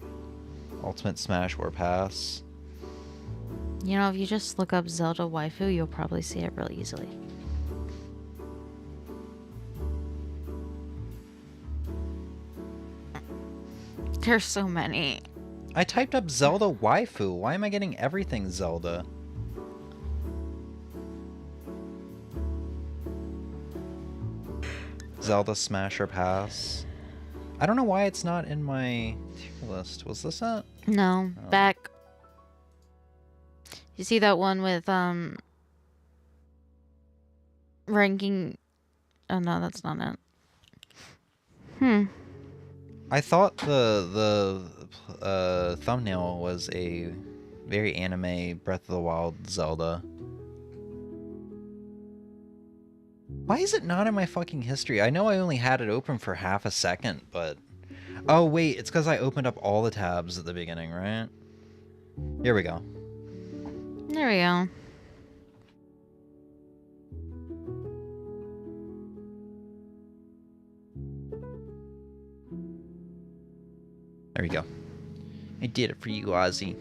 Ultimate Smash War Pass. You know, if you just look up Zelda waifu, you'll probably see it really easily. There's so many. I typed up Zelda waifu. Why am I getting everything Zelda? Zelda Smasher Pass. I don't know why it's not in my tier list. Was this it? No, Oh. back. You see that one with ranking? Oh no, that's not it. I thought the thumbnail was a very anime Breath of the Wild Zelda. Why is it not in my fucking history? I know I only had it open for half a second, but... Oh, wait, it's because I opened up all the tabs at the beginning, right? Here we go. There we go. There we go. I did it for you, Ozzy.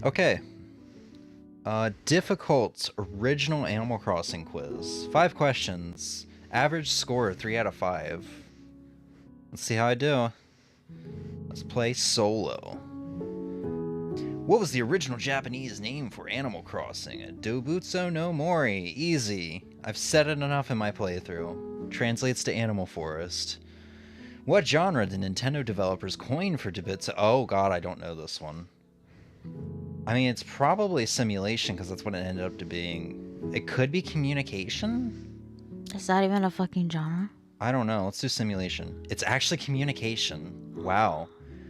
Okay. Difficult original Animal Crossing quiz. 5 questions. Average score 3 out of 5. Let's see how I do. Let's play solo. What was the original Japanese name for Animal Crossing? Dobutsu no Mori. Easy. I've said it enough in my playthrough. Translates to Animal Forest. What genre did Nintendo developers coin for Dobutsu? Oh god, I don't know this one. I mean, it's probably simulation because that's what it ended up to being. It could be communication? Is that even a fucking genre? I don't know. Let's do simulation. It's actually communication. Wow.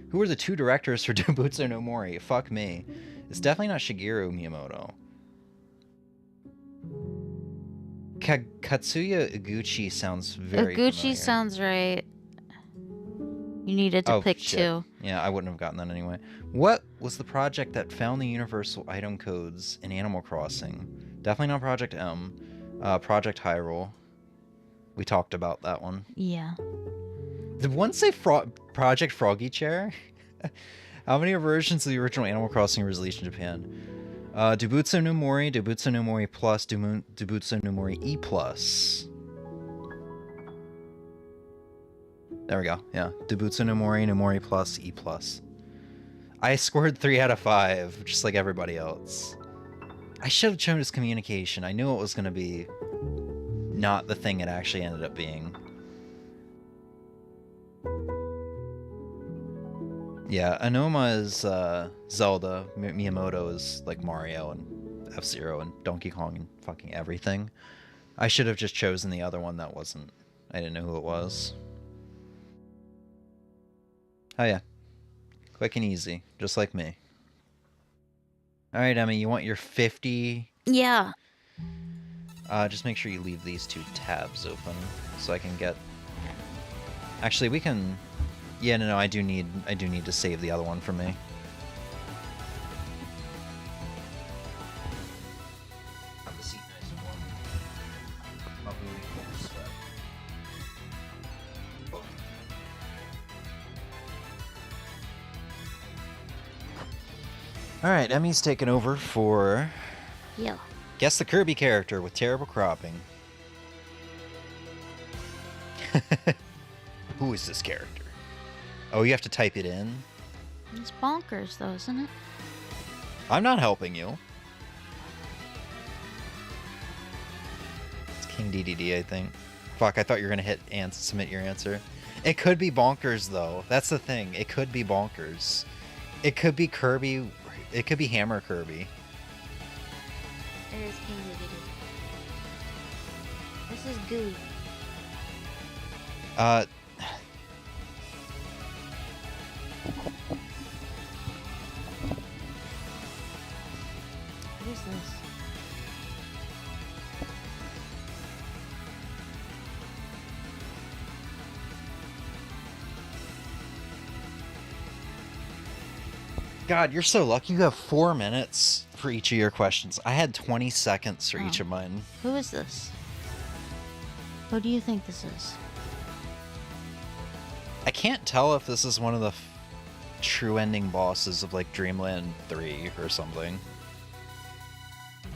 Who are the 2 directors for Dobutsu no Mori? Fuck me. It's definitely not Shigeru Miyamoto. Katsuya Iguchi sounds very familiar. Sounds right. You needed to pick shit. 2. Yeah, I wouldn't have gotten that anyway. What was the project that found the universal item codes in Animal Crossing? Definitely not Project M. Project Hyrule. We talked about that one. Yeah. Did one say Project Froggy Chair? How many versions of the original Animal Crossing were released in Japan? Dobutsu no Mori, Dobutsu no Mori Plus, Dobutsu no Mori E Plus. There we go. Yeah. Dobutsu no Mori Plus, E Plus. I scored 3 out of 5, just like everybody else. I should have chosen communication. I knew it was going to be not the thing it actually ended up being. Yeah, Anoma is Zelda. Miyamoto is like Mario and F-Zero and Donkey Kong and fucking everything. I should have just chosen the other one that wasn't. I didn't know who it was. Oh yeah. Quick and easy, just like me. Alright, Emmy, you want your 50? Yeah. Just make sure you leave these 2 tabs open so I can get... Actually, we can... Yeah, no, I do need to save the other one for me. Have the seat nice and warm. My booty full of sweat. Alright, Emmy's taken over for... Yeah. Guess the Kirby character with terrible cropping. Who is this character? Oh, you have to type it in? It's bonkers, though, isn't it? I'm not helping you. It's King DDD, I think. Fuck, I thought you were going to hit and submit your answer. It could be bonkers, though. That's the thing. It could be bonkers. It could be Kirby. It could be Hammer Kirby. It is King Diggity. This is gooey. What is this? God, you're so lucky. You have 4 minutes for each of your questions. I had 20 seconds for each of mine. Who is this? Who do you think this is? I can't tell if this is one of the true ending bosses of like Dreamland 3 or something.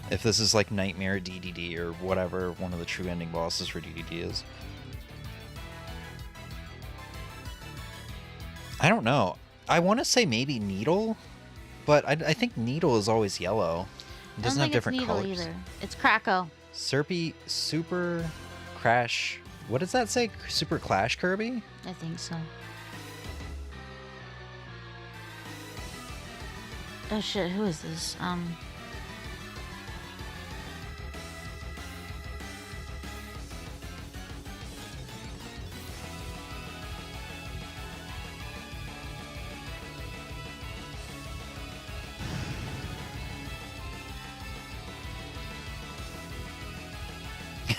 If this is like Nightmare DDD or whatever one of the true ending bosses for DDD is. I don't know. I want to say maybe Needle, but I think Needle is always yellow. It doesn't have different colors. Either. It's Krakow. Super Crash. What does that say? Super Clash Kirby? I think so. Oh shit, who is this?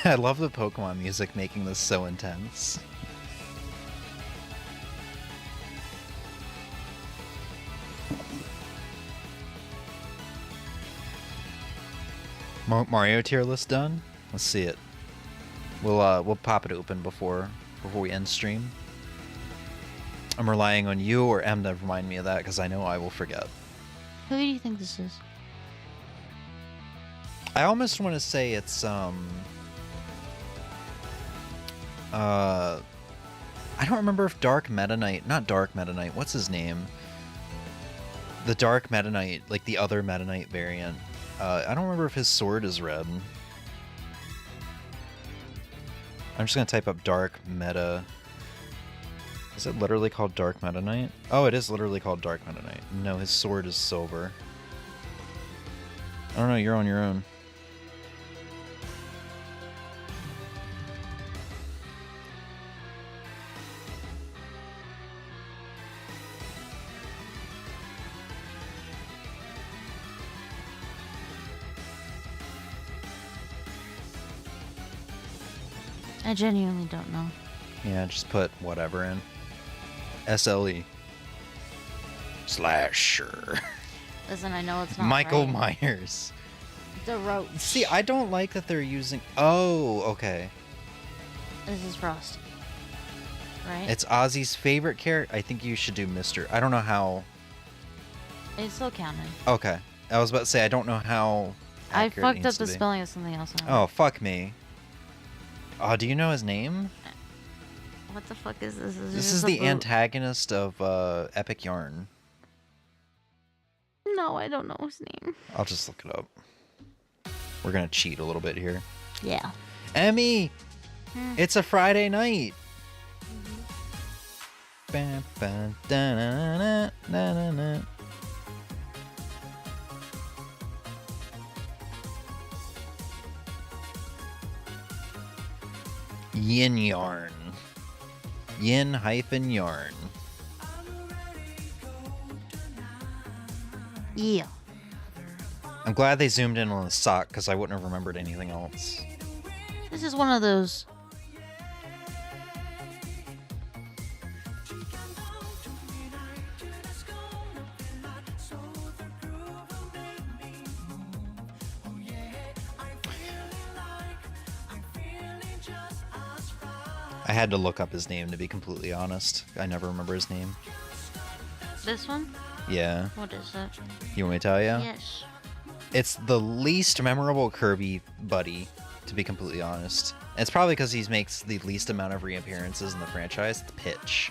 I love the Pokemon music making this so intense. Mario tier list done? Let's see it. We'll pop it open before we end stream. I'm relying on you or M to remind me of that because I know I will forget. Who do you think this is? I almost want to say it's I don't remember if Dark Meta Knight, not Dark Meta Knight, what's his name? The Dark Meta Knight, like the other Meta Knight variant. I don't remember if his sword is red. I'm just gonna type up Dark Meta. Is it literally called Dark Meta Knight? Oh, it is literally called Dark Meta Knight. No, his sword is silver. I don't know, you're on your own. I genuinely don't know. Yeah, just put whatever in. SLE. Slasher. Listen, I know it's not Michael right. Myers. The roach. See, I don't like that they're using... Oh, okay. This is Frost. Right? It's Ozzy's favorite character. I think you should do Mr. I don't know how... It's still counting. Okay. I was about to say, I don't know how I accurate it fucked up needs the to be. spelling of something else. Oh, fuck me. Oh, do you know his name? What the fuck is this? This is the antagonist of Epic Yarn. No, I don't know his name. I'll just look it up. We're gonna cheat a little bit here. Yeah. Emmy! It's a Friday night! Bam, bam, da-na-na, na-na-na. Yin Yarn. Yin-yarn. Yeah. I'm glad they zoomed in on the sock because I wouldn't have remembered anything else. This is one of those. I had to look up his name, to be completely honest. I never remember his name. This one? Yeah. What is it? You want me to tell you? Yes. It's the least memorable Kirby buddy, to be completely honest. It's probably because he makes the least amount of reappearances in the franchise. It's Pitch.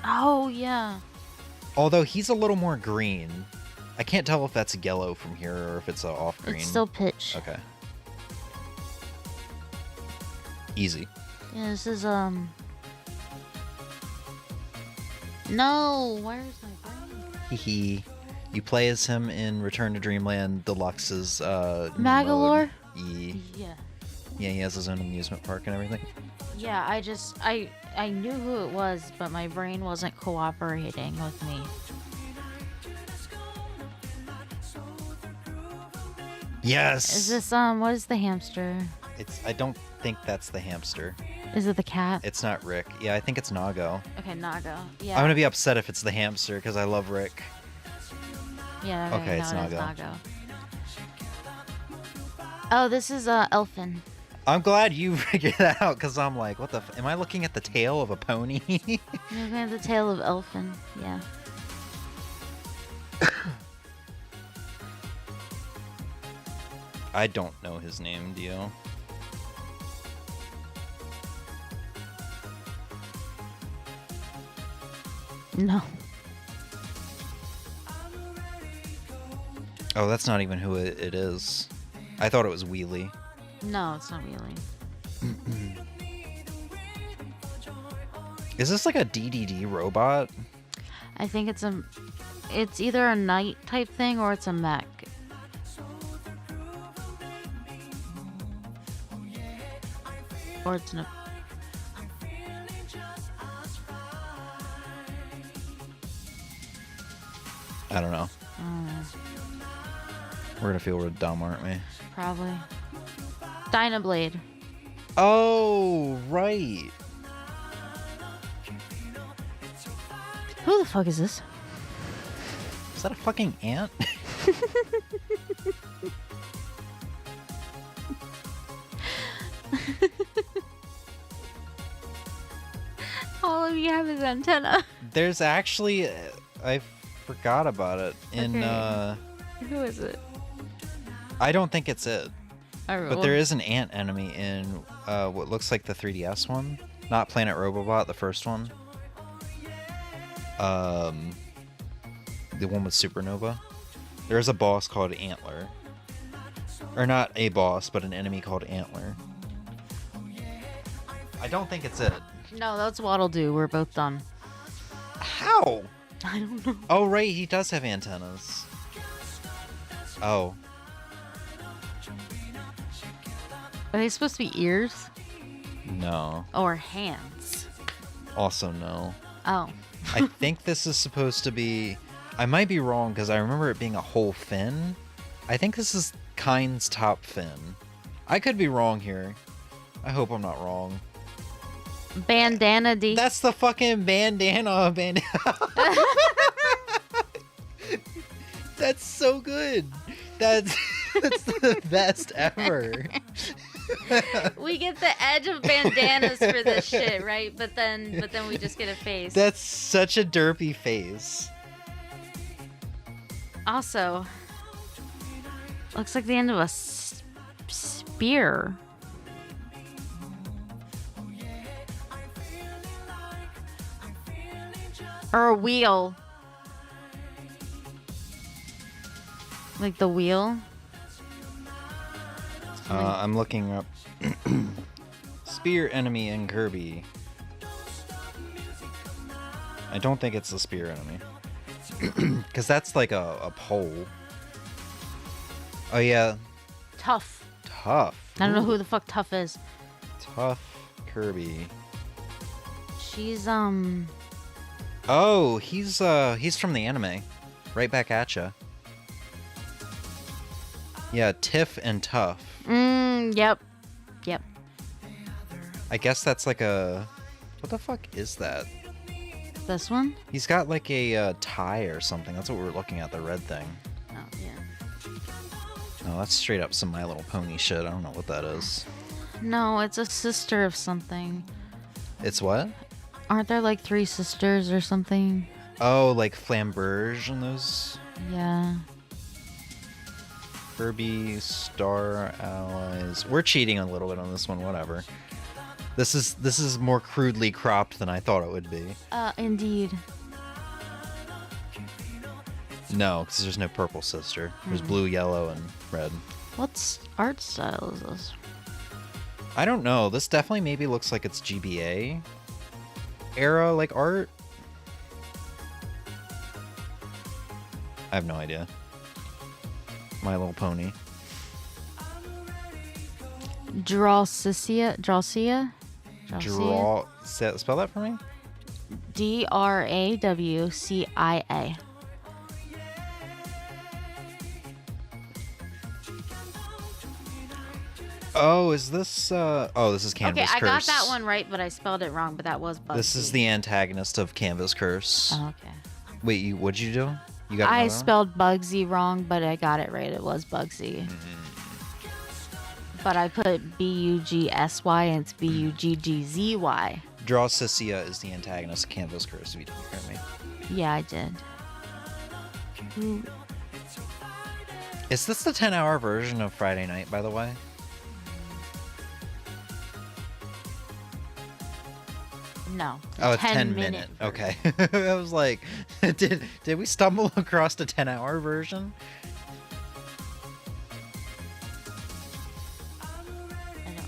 Oh, yeah. Although he's a little more green. I can't tell if that's yellow from here or if it's off green. It's still Pitch. Okay. Easy. Yeah, this is, No, where's my brain? Hee. You play as him in Return to Dreamland Deluxe's, Magalore? Yeah. Yeah. Yeah, he has his own amusement park and everything. Yeah, I knew who it was, but my brain wasn't cooperating with me. Yes! Is this, what is the hamster? I don't think that's the hamster. Is it the cat? It's not Rick. Yeah, I think it's Nago. Okay, Nago. Yeah. I'm gonna be upset if it's the hamster because I love Rick. Yeah, Okay, no, it's it is Nago. Nago. Oh, this is, Elfin. I'm glad you figured that out because I'm like, what the am I looking at the tail of a pony? You're looking at the tail of Elfin. Yeah. I don't know his name, do you? No. Oh, that's not even who it is. I thought it was Wheelie. No, it's not really. Is this like a DDD robot? I think it's either a knight type thing or it's a mech. Or it's an. I don't know. We're gonna feel real dumb, aren't we? Probably. Dynablade. Oh, right. Who the fuck is this? Is that a fucking ant? All of you have his antenna. There's actually, I forgot about it. In Who is it? I don't think it's it. Alright, But well, there is an ant enemy in what looks like the 3DS one. Not Planet Robobot, the first one. The one with Supernova. There is a boss called Antler. Or not a boss, but an enemy called Antler. I don't think it's it. No, that's Waddle Doo. We're both done. How? I don't know. Oh, right, he does have antennas. Oh. Are they supposed to be ears? No. Or hands? Also no. Oh. I think this is supposed to be... I might be wrong because I remember it being a whole fin. I think this is Kind's top fin. I could be wrong here. I hope I'm not wrong. Bandana D. That's the fucking bandana. That's so good. That's the best ever. We get the edge of bandanas for this shit, right? But then we just get a face. That's such a derpy face. Also, looks like the end of a spear. Or a wheel. Like the wheel. I'm looking up spear enemy in Kirby. I don't think it's the spear enemy. Because that's like a pole. Oh yeah. Tough. Tough. I don't know who the fuck Tough is. Tough Kirby. She's Oh, he's from the anime. Right back at ya. Yeah, Tiff and Tough. Yep. I guess that's like a... What the fuck is that? This one? He's got like a tie or something. That's what we were looking at, the red thing. Oh, yeah. Oh, that's straight up some My Little Pony shit. I don't know what that is. No, it's a sister of something. It's what? Aren't there like 3 sisters or something? Oh, like Flamberge and those? Yeah. Kirby, Star Allies. We're cheating a little bit on this one, whatever. This is more crudely cropped than I thought it would be. Indeed. No, because there's no purple sister. There's blue, yellow, and red. What's art style is this? I don't know. This definitely maybe looks like it's GBA era, like art. I have no idea. My Little Pony. Dralcia? Spell that for me? DRAWCIA. Oh, is this this is Canvas Okay, I Curse. got that one right, but I spelled it wrong, but that was Bugsy. This is the antagonist of Canvas Curse. Oh, okay. Wait, what'd you do? You got I another one? spelled Bugsy wrong, but I got it right. It was Bugsy. But I put BUGSY and it's BUGGZY. Dralcia is the antagonist of Canvas Curse, if you didn't hear me. Yeah, I did. Is this the 10-hour version of Friday Night, by the way? No. Oh, it's 10-minute. Okay. I was like, did we stumble across the 10-hour version? I don't know.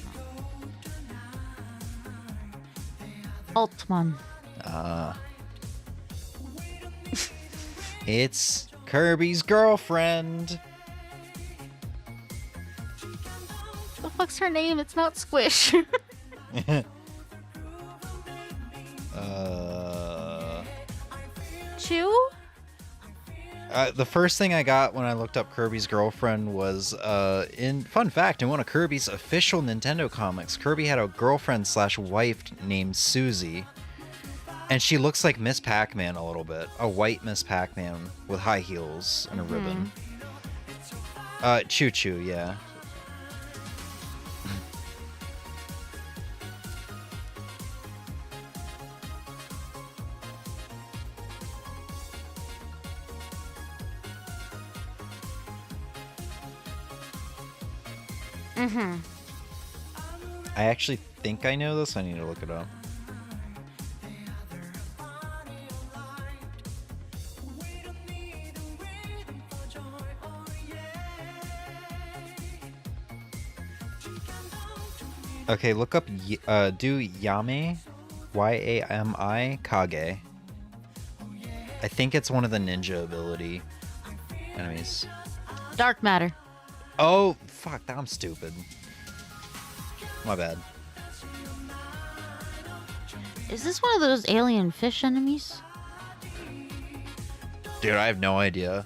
Altman. It's Kirby's girlfriend. What the fuck's her name? It's not Squish. Chew? The first thing I got when I looked up Kirby's girlfriend was, fun fact, in one of Kirby's official Nintendo comics, Kirby had a girlfriend/wife named Susie, and she looks like Miss Pac-Man a little bit. A white Miss Pac-Man with high heels and a ribbon. Choo Choo, yeah. I actually think I know this. I need to look it up. Okay, look up do Yami, Yami Kage. I think it's one of the ninja ability enemies. Dark matter. Oh, fuck, I'm stupid. My bad. Is this one of those alien fish enemies? Dude, I have no idea.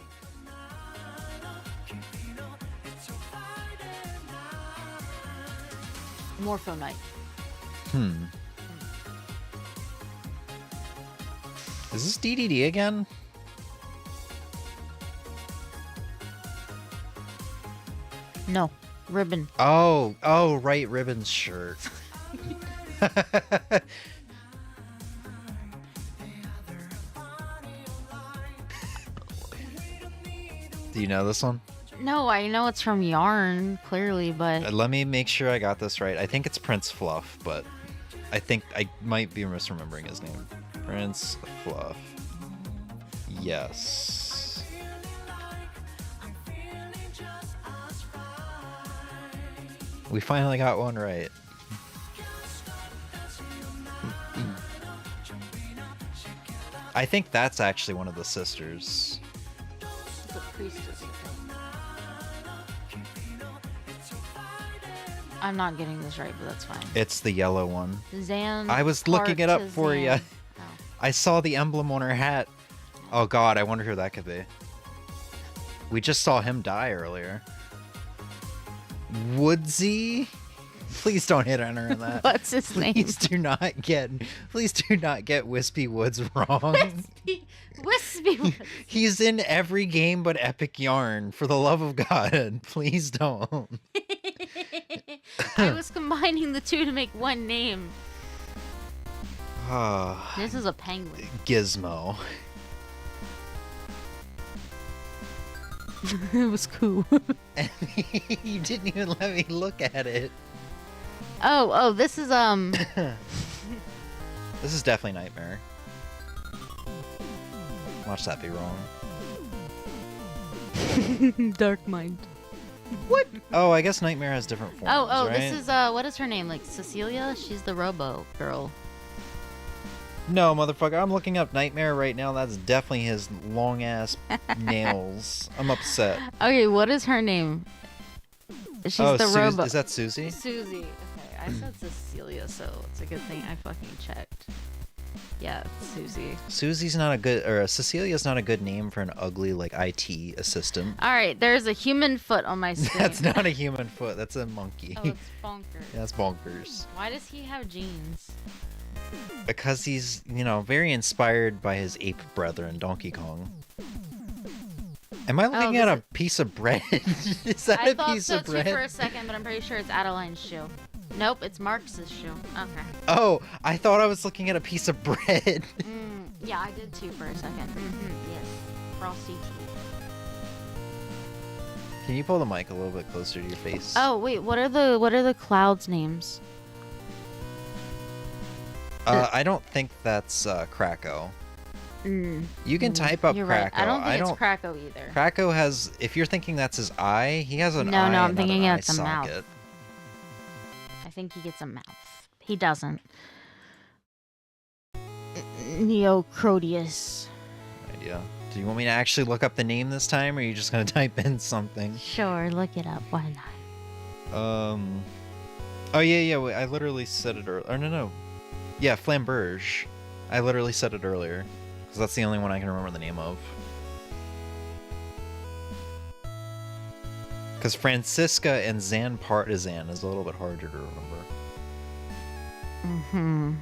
Morphonite. Is this DDD again? No. Ribbon. Oh, right, Ribbon's shirt. Do you know this one? No, I know it's from Yarn, clearly, but... Let me make sure I got this right. I think it's Prince Fluff, but I think I might be misremembering his name. Prince Fluff. Yes. We finally got one right. I think that's actually one of the sisters. The priestess, I think. I'm not getting this right, but that's fine. It's the yellow one. Zan. I was looking it up for you. Oh. I saw the emblem on her hat. Oh god, I wonder who that could be. We just saw him die earlier. Woodsy? Please don't hit enter in that. What's his name? Please do not get Wispy Woods wrong. Wispy Woods. He's in every game but Epic Yarn. For the love of God, please don't. I was combining the two to make one name. This is a penguin. Gizmo. It was cool. You didn't even let me look at it. Oh, this is This is definitely Nightmare. Watch that be wrong. Dark Mind. What? Oh, I guess Nightmare has different forms. Oh, right? this is what is her name? Like Cecilia? She's the Robo girl. No, motherfucker, I'm looking up Nightmare right now. That's definitely his long ass nails. I'm upset. Okay, what is her name? She's the Robo. Is that Susie? Susie. Okay, I said Cecilia, so it's a good thing I fucking checked. Yeah, it's Susie. Susie's not a good, or Cecilia's not a good name for an ugly, like, IT assistant. All right, there's a human foot on my screen. That's not a human foot. That's a monkey. Oh, it's bonkers. That's bonkers. Why does he have jeans? Because he's, you know, very inspired by his ape brethren, Donkey Kong. Am I looking at a piece of bread? Is that a piece of bread? I thought so too for a second, but I'm pretty sure it's Adeline's shoe. Nope, it's Marx's shoe. Okay. Oh, I thought I was looking at a piece of bread. Yeah, I did too for a second. Yes. Frosty teeth. Can you pull the mic a little bit closer to your face? Oh wait, what are the clouds' names? I don't think that's Krakow. You can type up You're Krakow. right. I don't think it's Krakow either. Krakow has, if you're thinking that's his eye, he has an eye. No, I'm thinking it's a mouth. I think he gets a mouth. He doesn't. Neocrodius. Idea. Do you want me to actually look up the name this time, or are you just gonna type in something? Sure, look it up. Why not? Oh yeah. I literally said it earlier. Or no. Yeah, Flamberge. I literally said it earlier. Because that's the only one I can remember the name of. Because Francisca and Zan Partisan is a little bit harder to remember.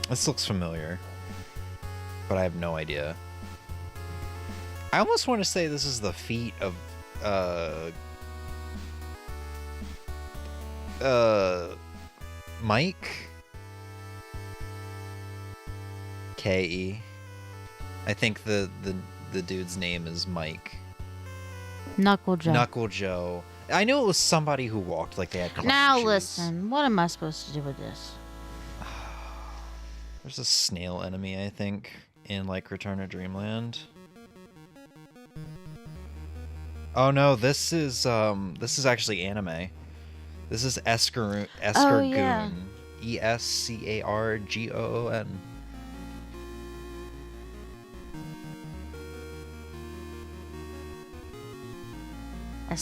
This looks familiar. But I have no idea. I almost want to say this is the feet of, Mike? K.E. I think the dude's name is Mike. Knuckle Joe. Knuckle Joe. I knew it was somebody who walked like they had clutch Now shoes. listen, what am I supposed to do with this? There's a snail enemy, I think, in like Return to Dreamland. Oh no, this is actually anime. This is Escargoon. Oh, yeah. Escargoon.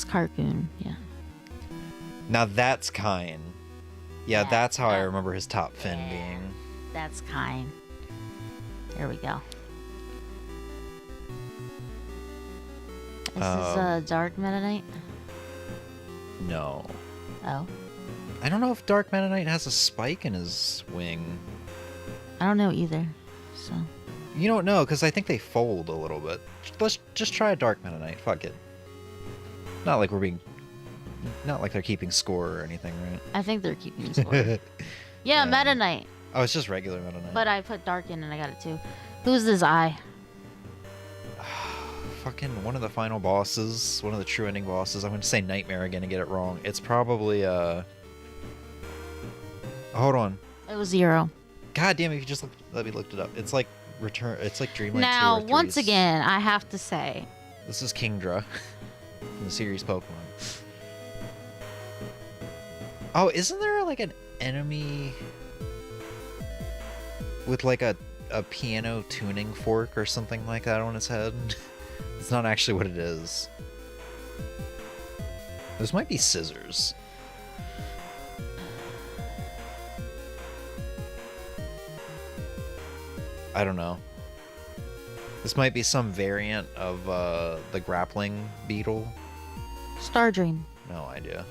Carcoon, yeah. Now that's Kine. Yeah, Yeah, that's how I that- remember his top fin yeah. being. That's kind. There we go. This is Dark Meta Knight. No. Oh, I don't know if Dark Meta Knight has a spike in his wing. I don't know either. So You don't know, because I think they fold a little bit. Let's just try a Dark Meta Knight. Fuck it. Not like they're keeping score or anything, right? I think they're keeping score. Yeah, Meta Knight. Oh, it's just regular Meta Knight. But I put Dark in and I got it too. Who's this eye? Fucking one of the final bosses, one of the true ending bosses. I'm going to say Nightmare again and get it wrong. It's probably, hold on. It was 0. God damn it, if you just let me look it up. It's like Dreamlight Now, 2 or once 3's. again, I have to say, This is Kingdra from the series Pokemon. Oh, isn't there like an enemy with like a piano tuning fork or something like that on its head? It's not actually what it is. Those might be scissors. I don't know. This might be some variant of the grappling beetle. Star Dream. No idea.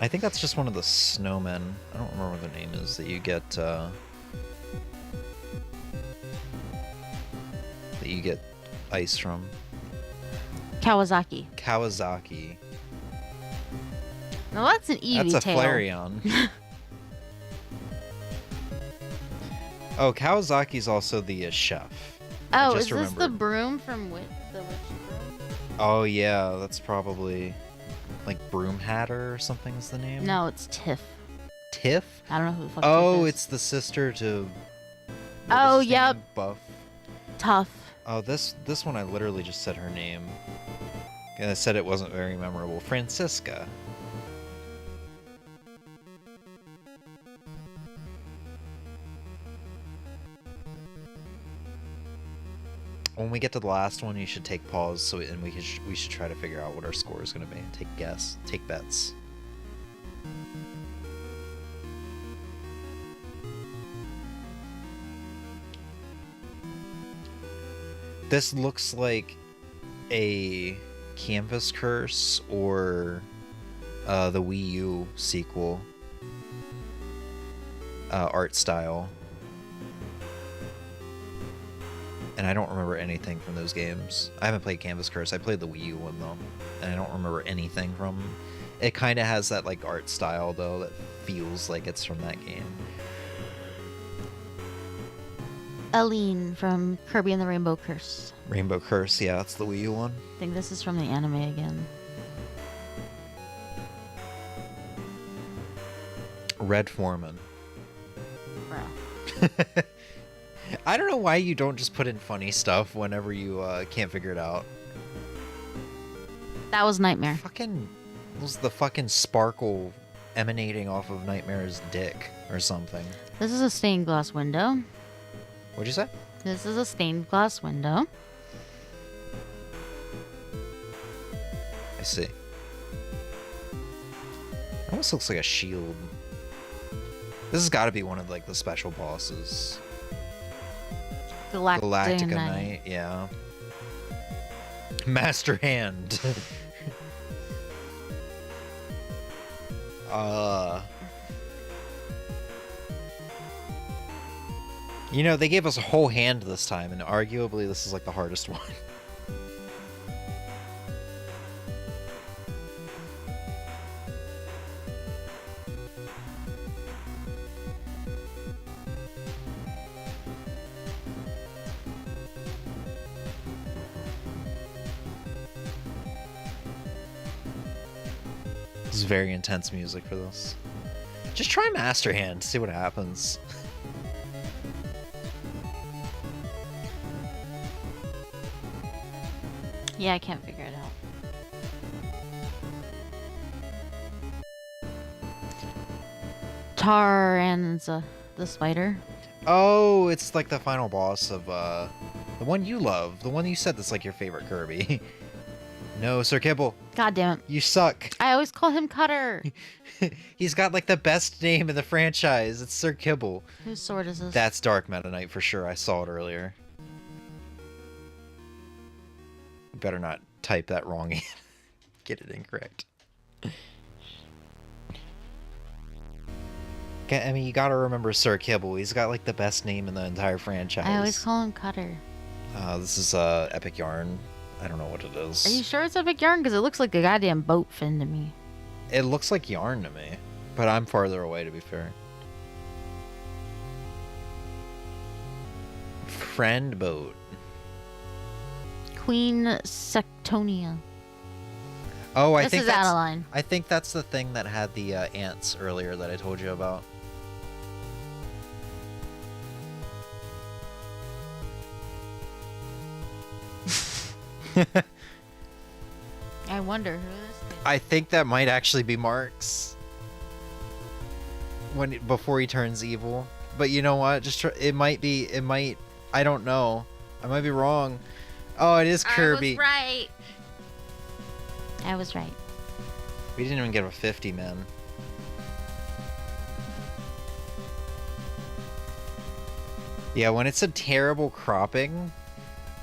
I think that's just one of the snowmen. I don't remember what the name is that you get. That you get ice from. Kawasaki. Kawasaki. Now that's an Eevee That's a tail. Flareon. Oh, Kawasaki's also the chef. Oh, just is this the remembered. broom from the Witch Broom? Oh yeah, that's probably like Broom Hatter or something is the name. No, it's Tiff. Tiff? I don't know who the fuck Oh, Tiff is. it's the sister to. Oh, what's his yep. name? Buff. Tough. Oh, this one I literally just said her name. And I said it wasn't very memorable. Francisca. When we get to the last one, you should take pause and we should try to figure out what our score is going to be. Take bets. This looks like a Canvas Curse or the Wii U sequel art style. And I don't remember anything from those games. I haven't played Canvas Curse. I played the Wii U one though, and I don't remember anything from. It kind of has that like art style though that feels like it's from that game. Aline from Kirby and the Rainbow Curse. Rainbow Curse, yeah, that's the Wii U one. I think this is from the anime again. Red Foreman. Bro. I don't know why you don't just put in funny stuff whenever you can't figure it out. That was Nightmare. Fucking was the fucking sparkle emanating off of Nightmare's dick or something. This is a stained glass window. What'd you say? This is a stained glass window. I see. It almost looks like a shield. This has got to be one of like the special bosses. Galactica Knight, yeah. Master Hand. You know, they gave us a whole hand this time, and arguably this is like the hardest one. This is very intense music for this. Just try Master Hand, see what happens. Yeah, I can't figure it out. Taranza, the The spider. Oh, it's like the final boss of the one you love, the one you said that's like your favorite Kirby. No, Sir Kibble. God damn it. You suck. I always call him Cutter. He's got like the best name in the franchise. It's Sir Kibble. Whose sword is this? That's Dark Meta Knight for sure. I saw it earlier. You better not type that wrong in. Get it incorrect. I mean, you gotta remember Sir Kibble. He's got like the best name in the entire franchise. I always call him Cutter. This is Epic Yarn. I don't know what it is. Are you sure it's Epic Yarn? Because it looks like a goddamn boat fin to me. It looks like yarn to me, but I'm farther away to be fair. Friend boat. Queen Sectonia. Oh, I This think is that's Adeline. I think that's the thing that had the ants earlier that I told you about. I wonder who this is. I think that might actually be Mark's before he turns evil. But you know what? Just it might be. It might. I don't know. I might be wrong. Oh, it is Kirby. I was right. We didn't even get a 50, man. Yeah, when it's a terrible cropping,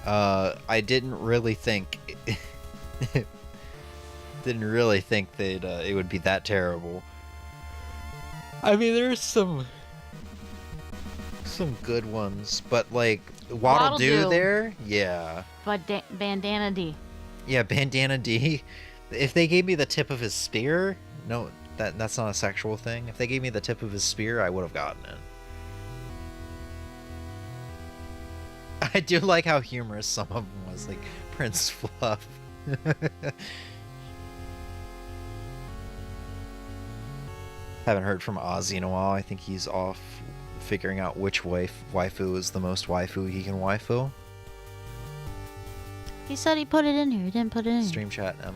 I didn't really think that it would be that terrible. I mean, there's some good ones, but like Waddle Doo there, yeah. But Bandana D. Yeah, Bandana D. If they gave me the tip of his spear, no, that's not a sexual thing. If they gave me the tip of his spear, I would have gotten it. I do like how humorous some of them was, like Prince Fluff. Haven't heard from Ozzy in a while. I think he's off figuring out which waifu is the most waifu he can waifu. He said he put it in here. He didn't put it in here. Stream chat M.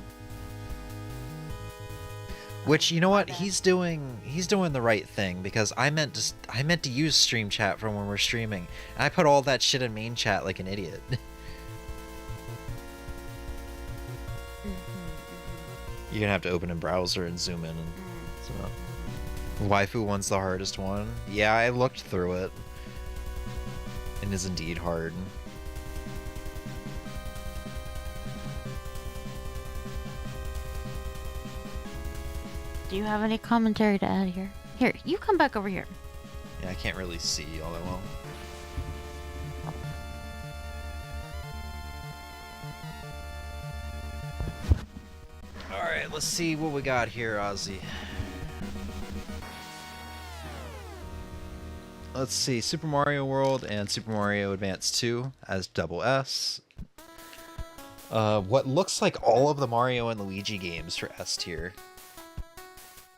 Which, you know what, he's doing the right thing, because I meant to use stream chat for when we're streaming, and I put all that shit in main chat like an idiot. You're gonna have to open a browser and zoom in and zoom out. Waifu one's the hardest one. Yeah, I looked through it. It is indeed hard. Do you have any commentary to add here? Here, you come back over here. Yeah, I can't really see all that well. Alright, let's see what we got here, Ozzy. Let's see, Super Mario World and Super Mario Advance 2 as double S. What looks like all of the Mario and Luigi games for S tier.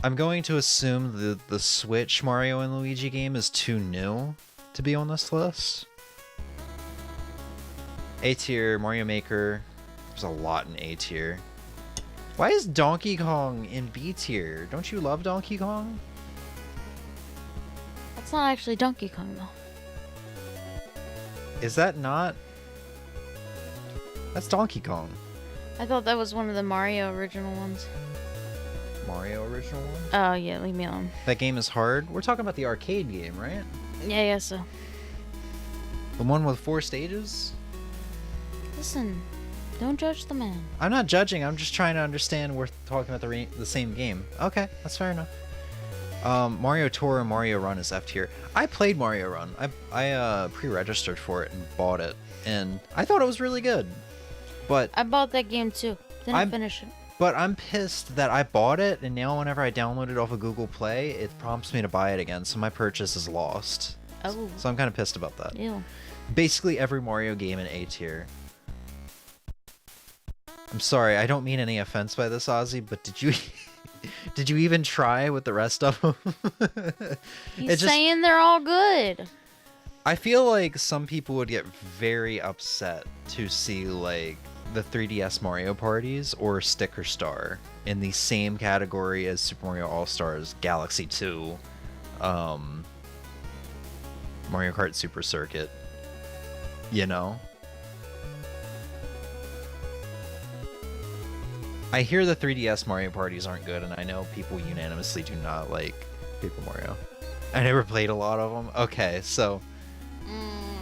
I'm going to assume the Switch Mario and Luigi game is too new to be on this list. A tier, Mario Maker. There's a lot in A tier. Why is Donkey Kong in B tier? Don't you love Donkey Kong? That's not actually Donkey Kong, though. Is that not? That's Donkey Kong. I thought that was one of the Mario original ones. Mario original one? Oh, yeah, leave me alone. That game is hard? We're talking about the arcade game, right? Yeah, so. The one with 4 stages? Listen, don't judge the man. I'm not judging, I'm just trying to understand we're talking about the same game. Okay, that's fair enough. Mario Tour and Mario Run is F tier. I played Mario Run. I pre-registered for it and bought it, and I thought it was really good. But I bought that game too. Didn't finish it. But I'm pissed that I bought it, and now whenever I download it off of Google Play, it prompts me to buy it again, so my purchase is lost. Oh. So I'm kind of pissed about that. Ew. Basically every Mario game in A tier. I'm sorry, I don't mean any offense by this, Ozzy, but did you did you even try with the rest of them? He's saying they're all good. I feel like some people would get very upset to see like the 3DS Mario parties or Sticker Star in the same category as Super Mario All-Stars Galaxy 2. Mario Kart Super Circuit. You know? I hear the 3DS Mario parties aren't good, and I know people unanimously do not like Paper Mario. I never played a lot of them. Okay, so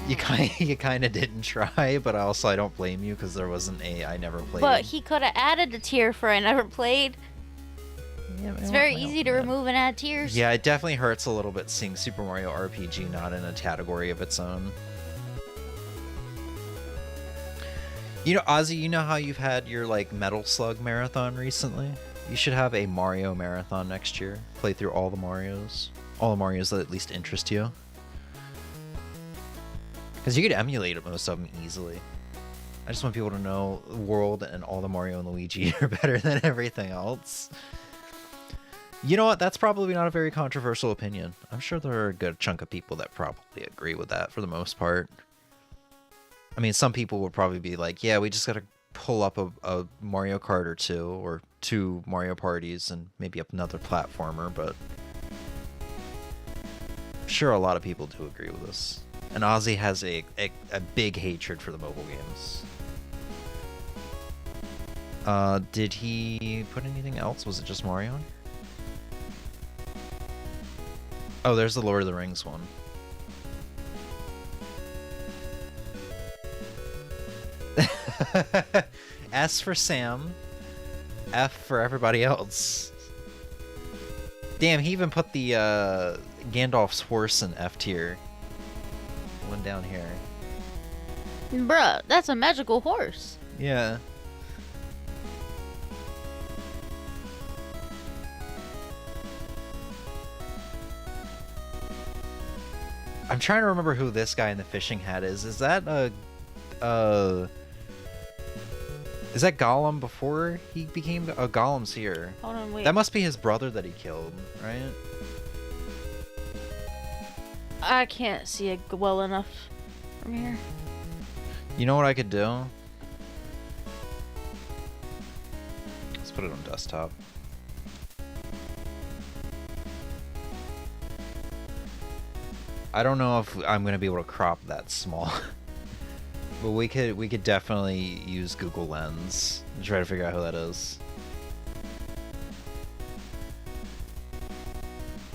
you kind of didn't try, but also I don't blame you because there wasn't a I never played. But he could have added a tier for I never played. Yeah, it's very easy to remove and add tiers. Yeah, it definitely hurts a little bit seeing Super Mario RPG not in a category of its own. You know, Ozzy, you know how you've had your, like, Metal Slug marathon recently? You should have a Mario marathon next year. Play through all the Marios. All the Marios that at least interest you. Because you could emulate most of them easily. I just want people to know the world and all the Mario and Luigi are better than everything else. You know what? That's probably not a very controversial opinion. I'm sure there are a good chunk of people that probably agree with that for the most part. I mean, some people would probably be like, yeah, we just gotta pull up a Mario Kart or two Mario parties and maybe up another platformer, but I'm sure a lot of people do agree with this. And Ozzy has a big hatred for the mobile games. Did he put anything else? Was it just Mario? Oh, there's the Lord of the Rings one. S for Sam, F for everybody else. Damn, he even put the Gandalf's horse in F tier. One down here. Bruh, that's a magical horse. Yeah. I'm trying to remember who this guy in the fishing hat is. Is that is that Gollum before he became Gollum's here? Hold on, wait. That must be his brother that he killed, right? I can't see it well enough from here. You know what I could do? Let's put it on desktop. I don't know if I'm gonna be able to crop that small. But we could definitely use Google Lens and try to figure out who that is.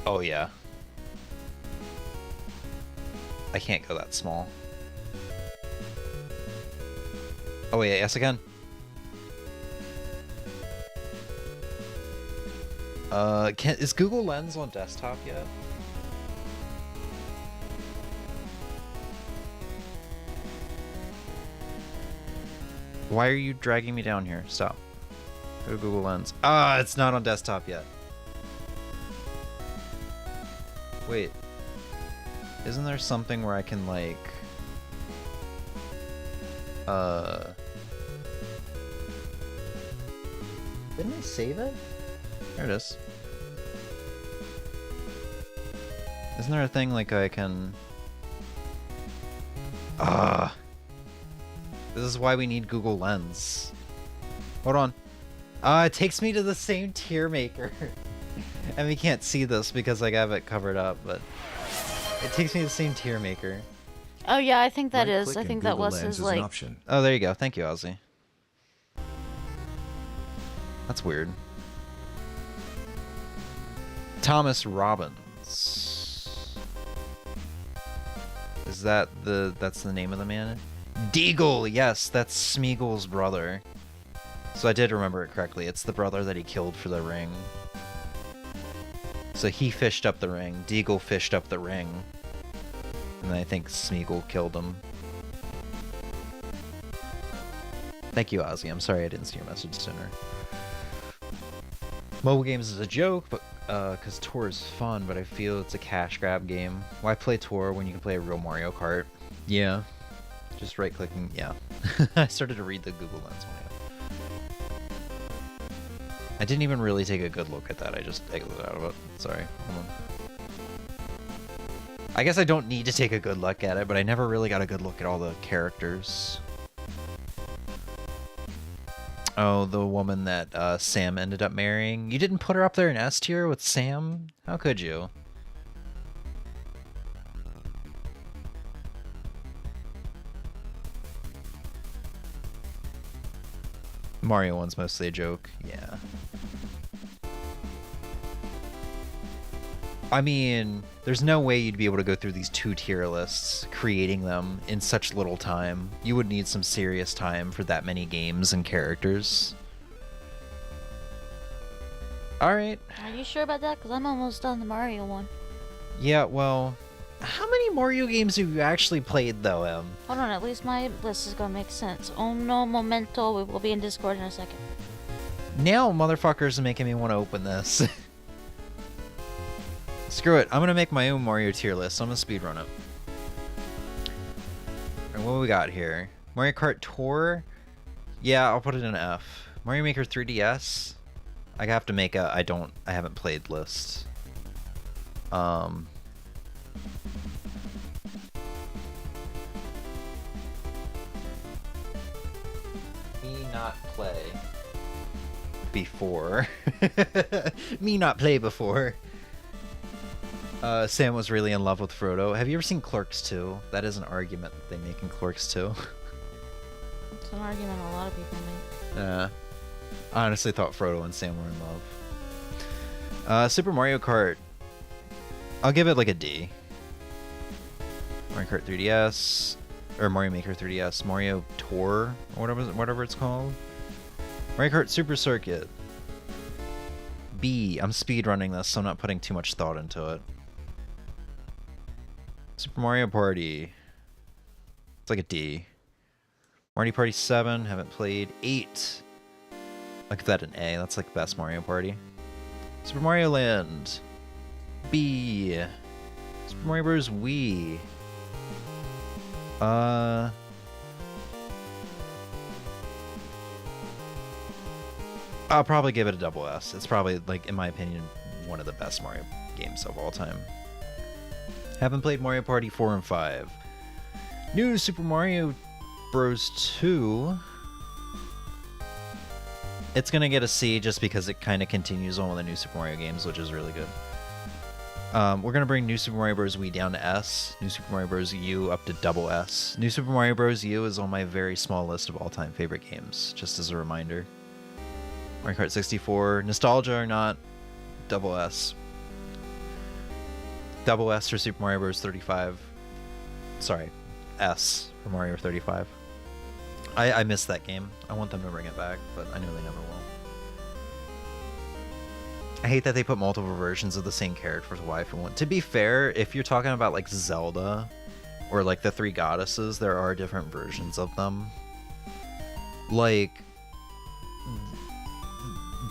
Oh yeah. I can't go that small. Oh wait, yes again. Is Google Lens on desktop yet? Why are you dragging me down here? Stop. Go to Google Lens. Ah, it's not on desktop yet. Wait. Isn't there something where I can, like... Didn't I save it? There it is. Isn't there a thing, like, I can... This is why we need Google Lens. Hold on. It takes me to the same tier maker. And we can't see this because I have it covered up, but it takes me to the same tier maker. Oh yeah, I think that is. I think that was his like. Oh, there you go. Thank you, Ozzy. That's weird. Thomas Robbins. Is that that's the name of the man? Deagle, yes, that's Smeagol's brother. So I did remember it correctly. It's the brother that he killed for the ring. So he fished up the ring. Deagle fished up the ring. And I think Smeagol killed him. Thank you, Ozzy. I'm sorry I didn't see your message sooner. Mobile games is a joke, but because Tour is fun, but I feel it's a cash grab game. Why play Tour when you can play a real Mario Kart? Yeah. Just right-clicking, yeah. I started to read the Google Lens one. I didn't even really take a good look at that. I just exited out of it. Sorry. Hold on. I guess I don't need to take a good look at it, but I never really got a good look at all the characters. Oh, the woman that Sam ended up marrying. You didn't put her up there in S tier with Sam? How could you? Mario one's mostly a joke, yeah. I mean, there's no way you'd be able to go through these 2 tier lists, creating them in such little time. You would need some serious time for that many games and characters. Alright. Are you sure about that? Because I'm almost done the Mario one. Yeah, well, how many Mario games have you actually played, though, Em? Hold on, at least my list is going to make sense. Oh no, momento. We will be in Discord in a second. Now motherfuckers are making me want to open this. Screw it, I'm gonna make my own Mario tier list. I'm gonna speedrun it. And what we got here? Mario Kart Tour? Yeah, I'll put it in F. Mario Maker 3DS? I have to make a I haven't played list. Me not play before. Me not play before. Sam was really in love with Frodo. Have you ever seen Clerks 2? That is an argument that they make in Clerks 2. It's an argument a lot of people make. I honestly thought Frodo and Sam were in love. Super Mario Kart. I'll give it like a D. Mario Kart 3DS. Or Mario Maker 3DS. Mario Tour, or whatever it's called. Mario Kart Super Circuit. B. I'm speedrunning this, so I'm not putting too much thought into it. Super Mario Party. It's like a D. Mario Party 7, haven't played. 8. I'll give that an A. That's like best Mario Party. Super Mario Land. B. Super Mario Bros. Wii. I'll probably give it a double S. It's probably, like, in my opinion, one of the best Mario games of all time. Haven't played Mario Party 4 and 5. New Super Mario Bros. 2. It's gonna get a C just because it kind of continues on with the new Super Mario games, which is really good. We're gonna bring New Super Mario Bros. Wii down to S. New Super Mario Bros. U up to double S. New Super Mario Bros. U is on my very small list of all-time favorite games, just as a reminder. Mario Kart 64, nostalgia or not, double S. Double S for Super Mario Bros. 35. Sorry, S for Mario 35. I missed that game. I want them to bring it back, but I know they never will. I hate that they put multiple versions of the same character for Y for one. To be fair, if you're talking about like Zelda or like the 3 goddesses, there are different versions of them. Like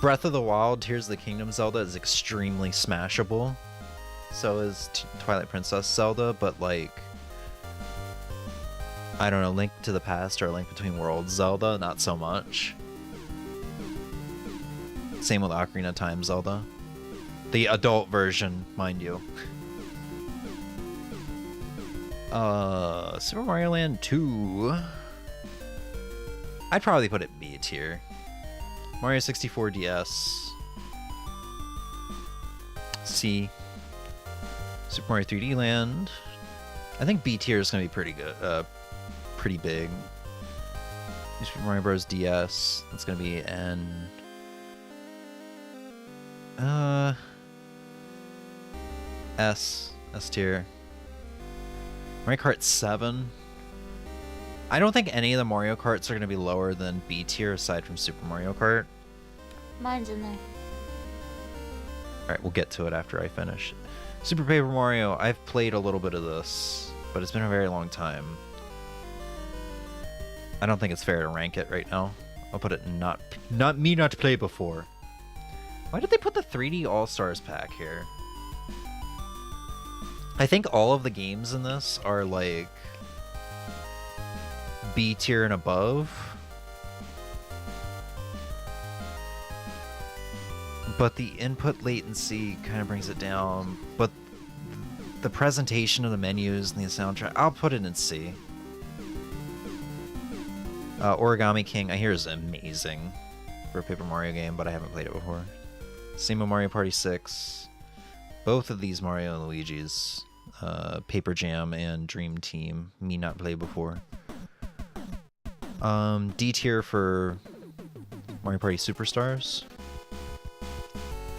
Breath of the Wild, Tears of the Kingdom Zelda is extremely smashable. So is Twilight Princess Zelda, but like, I don't know, Link to the Past or Link Between Worlds Zelda, not so much. Same with Ocarina of Time Zelda. The adult version, mind you. Super Mario Land 2. I'd probably put it B tier. Mario 64 DS. C. Super Mario 3D Land. I think B tier is gonna be pretty good. Pretty big. Super Mario Bros. DS. That's gonna be N. S tier. Mario Kart 7. I don't think any of the Mario Karts are going to be lower than B tier aside from Super Mario Kart. Mine's in there. Alright, we'll get to it after I finish. Super Paper Mario. I've played a little bit of this, but it's been a very long time. I don't think it's fair to rank it right now. I'll put it in not to play before. Why did they put the 3D All-Stars pack here? I think all of the games in this are like B tier and above. But the input latency kind of brings it down. But the presentation of the menus and the soundtrack, I'll put it in C. Origami King, I hear is amazing for a Paper Mario game, but I haven't played it before. Same with Mario Party 6. Both of these Mario and Luigi's. Paper Jam and Dream Team. Me not play before. D tier for Mario Party Superstars.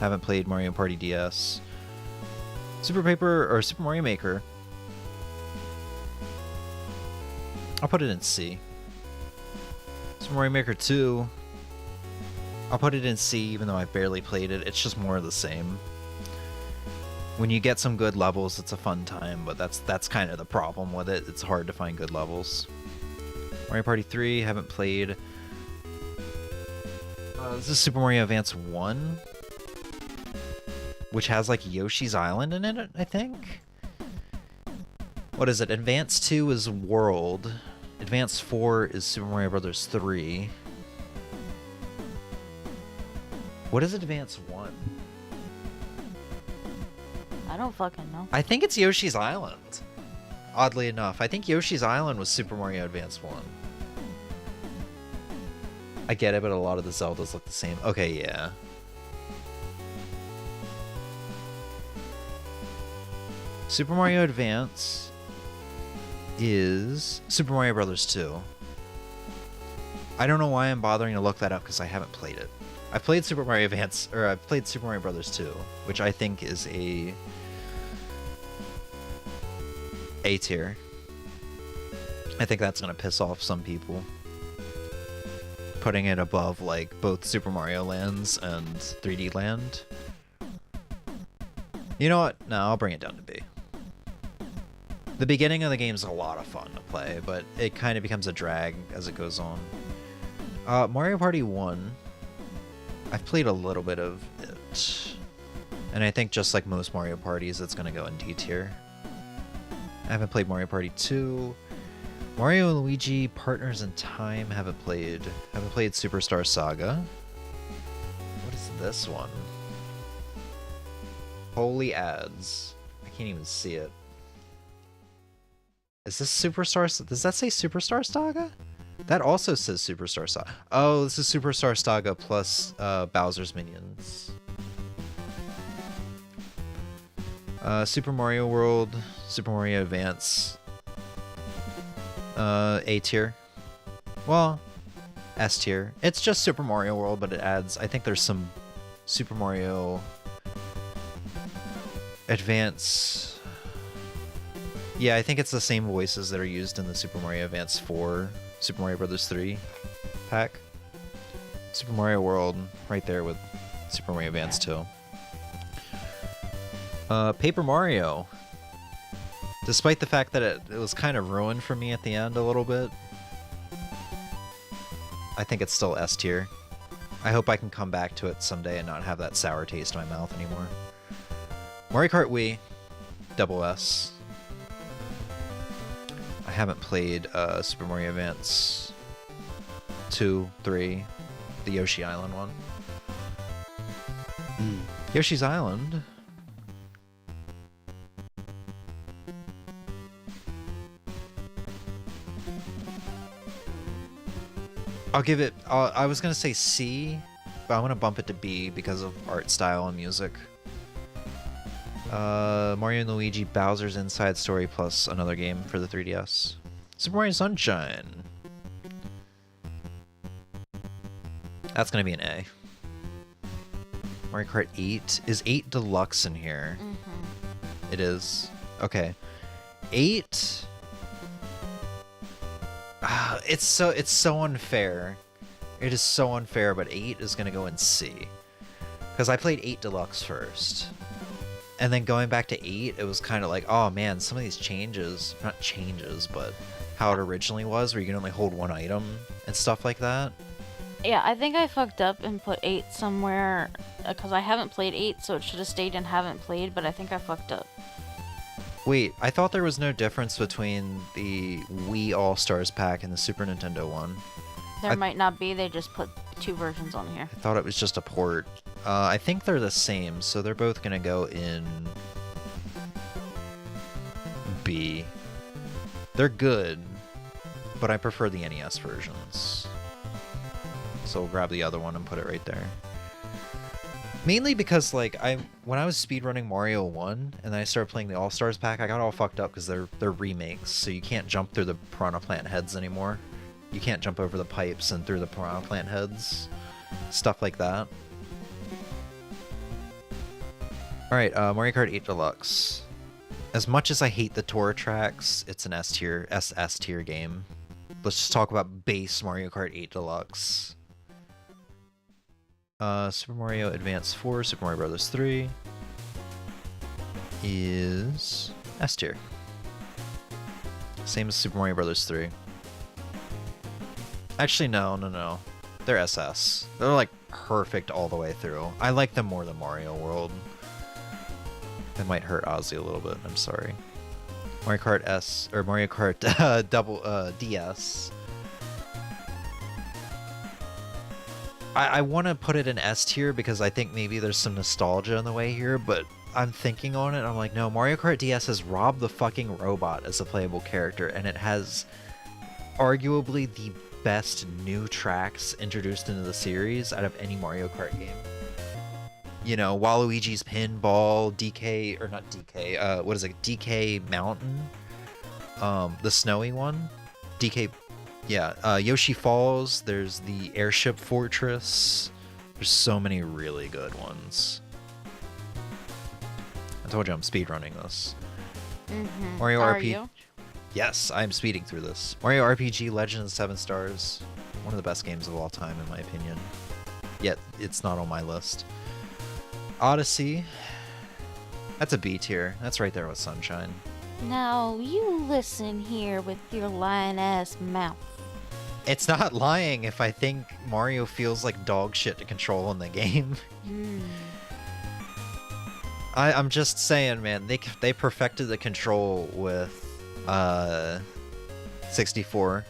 Haven't played Mario Party DS. Super Mario Maker. I'll put it in C. Super Mario Maker 2. I'll put it in C even though I barely played it. It's just more of the same. When you get some good levels, it's a fun time, but that's kind of the problem with it. It's hard to find good levels. Mario Party 3, haven't played. This is Super Mario Advance 1, which has like Yoshi's Island in it, I think? What is it? Advance 2 is World. Advance 4 is Super Mario Bros. 3. What is Advance 1? I don't fucking know. I think it's Yoshi's Island. Oddly enough, I think Yoshi's Island was Super Mario Advance 1. I get it, but a lot of the Zeldas look the same. Okay, yeah. Super Mario Advance is Super Mario Bros. 2. I don't know why I'm bothering to look that up because I haven't played it. I've played Super Mario Advance, or I've played Super Mario Bros. 2, which I think is A tier. I think that's gonna piss off some people. Putting it above like both Super Mario Lands and 3D Land. You know what? No, I'll bring it down to B. The beginning of the game is a lot of fun to play, but it kind of becomes a drag as it goes on. Mario Party 1. I've played a little bit of it. And I think just like most Mario Parties, it's going to go in D tier. I haven't played Mario Party 2. Mario and Luigi Partners in Time, haven't played. Haven't played Superstar Saga. What is this one? Holy ads. I can't even see it. Is this Superstar? Does that say Superstar Saga? That also says Superstar Saga. Oh, this is Superstar Saga plus Bowser's Minions. Super Mario World, Super Mario Advance. A tier. Well, S tier. It's just Super Mario World, but it adds. I think there's some Super Mario Advance. Yeah, I think it's the same voices that are used in the Super Mario Advance 4, Super Mario Bros. 3 pack. Super Mario World, right there with Super Mario Advance 2. Paper Mario. Despite the fact that it was kind of ruined for me at the end a little bit, I think it's still S tier. I hope I can come back to it someday and not have that sour taste in my mouth anymore. Mario Kart Wii, double S. I haven't played Super Mario Advance 2, 3, the Yoshi Island one. Yoshi's Island. I'll give it, I was going to say C, but I'm going to bump it to B because of art style and music. Mario and Luigi Bowser's Inside Story plus another game for the 3DS. Super Mario Sunshine. That's going to be an A. Mario Kart 8. Is 8 Deluxe in here? Mm-hmm. It is. Okay. 8... it's so unfair. It is so unfair, but 8 is going to go in C. Because I played 8 Deluxe first. And then going back to 8, it was kind of like, oh man, some of these changes, not changes, but how it originally was, where you can only hold one item and stuff like that. Yeah, I think I fucked up and put 8 somewhere, because I haven't played 8, so it should have stayed in haven't played, but I think I fucked up. Wait, I thought there was no difference between the Wii All-Stars pack and the Super Nintendo one. There might not be, they just put 2 versions on here. I thought it was just a port. I think they're the same, so they're both gonna go in B. They're good, but I prefer the NES versions. So we'll grab the other one and put it right there. Mainly because, like, when I was speedrunning Mario 1, and then I started playing the All-Stars pack, I got all fucked up because they're remakes, so you can't jump through the Piranha Plant heads anymore. You can't jump over the pipes and through the Piranha Plant heads. Stuff like that. Alright, Mario Kart 8 Deluxe. As much as I hate the tour tracks, it's an S tier game. Let's just talk about base Mario Kart 8 Deluxe. Super Mario Advance 4, Super Mario Bros. 3 is S tier. Same as Super Mario Bros. 3. Actually, no. They're SS. They're like perfect all the way through. I like them more than Mario World. That might hurt Ozzy a little bit. I'm sorry. Mario Kart S or Mario Kart DS. I want to put it in S tier because I think maybe there's some nostalgia in the way here, but I'm thinking on it. I'm like, no, Mario Kart DS has robbed the fucking robot as a playable character, and it has arguably the best new tracks introduced into the series out of any Mario Kart game. You know, Waluigi's Pinball, DK, or not DK, what is it, DK Mountain? The snowy one? DK, yeah, Yoshi Falls, there's the Airship Fortress. There's so many really good ones. I told you I'm speedrunning this. Mario RPG. Yes, I'm speeding through this. Mario RPG Legend of 7 Stars. One of the best games of all time, in my opinion. Yet, it's not on my list. Odyssey. That's a B tier. That's right there with Sunshine. Now, you listen here with your lying-ass mouth. It's not lying if I think Mario feels like dog shit to control in the game. I'm just saying, man, they perfected the control with 64.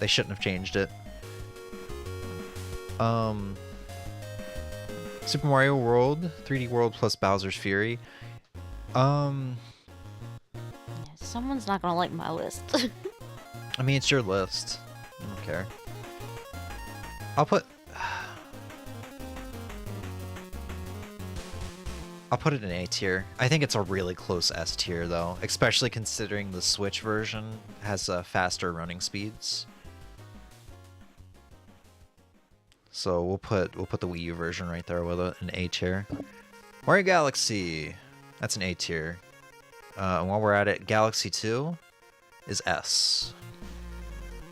They shouldn't have changed it. Super Mario World, 3D World plus Bowser's Fury. Someone's not gonna like my list. I mean, it's your list. I don't care. I'll put it in A tier. I think it's a really close S tier though, especially considering the Switch version has faster running speeds. So we'll put the Wii U version right there with it, an A tier. Mario Galaxy, that's an A tier. And while we're at it, Galaxy 2 is S.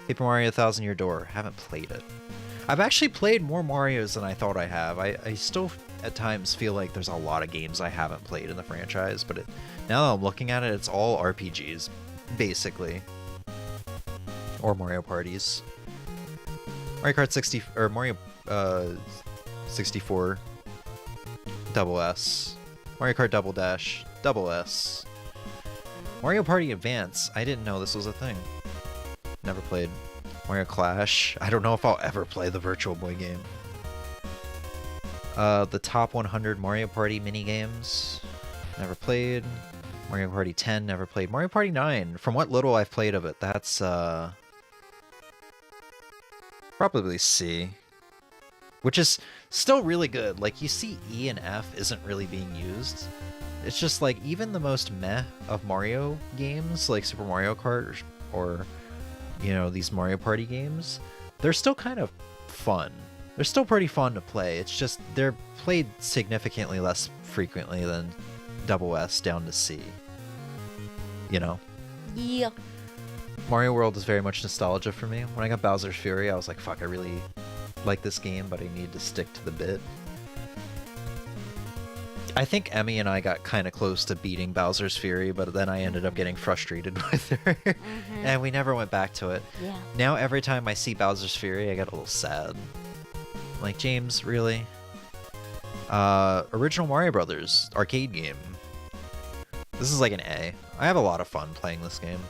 Paper Mario Thousand Year Door, haven't played it. I've actually played more Marios than I thought I have. I still at times feel like there's a lot of games I haven't played in the franchise, but now that I'm looking at it, it's all RPGs, basically. Or Mario Parties. Mario Kart 60 or Mario 64 double S. Mario Kart Double Dash double S. Mario Party Advance, I didn't know this was a thing. Never played. Mario Clash, I don't know if I'll ever play the Virtual Boy game. The top 100 Mario Party minigames, never played. Mario Party 10, never played. Mario Party 9, from what little I've played of it, that's probably C. Which is still really good. Like, you see E and F isn't really being used. It's just like, even the most meh of Mario games, like Super Mario Kart or you know, these Mario Party games, they're still kind of fun. They're still pretty fun to play. It's just they're played significantly less frequently than double S down to C. You know? Yeah. Mario World is very much nostalgia for me. When I got Bowser's Fury, I was like, fuck, I really like this game, but I need to stick to the bit. I think Emmy and I got kind of close to beating Bowser's Fury, but then I ended up getting frustrated with her, and we never went back to it. Yeah. Now every time I see Bowser's Fury, I get a little sad. Like, James, really? Original Mario Brothers arcade game. This is like an A. I have a lot of fun playing this game.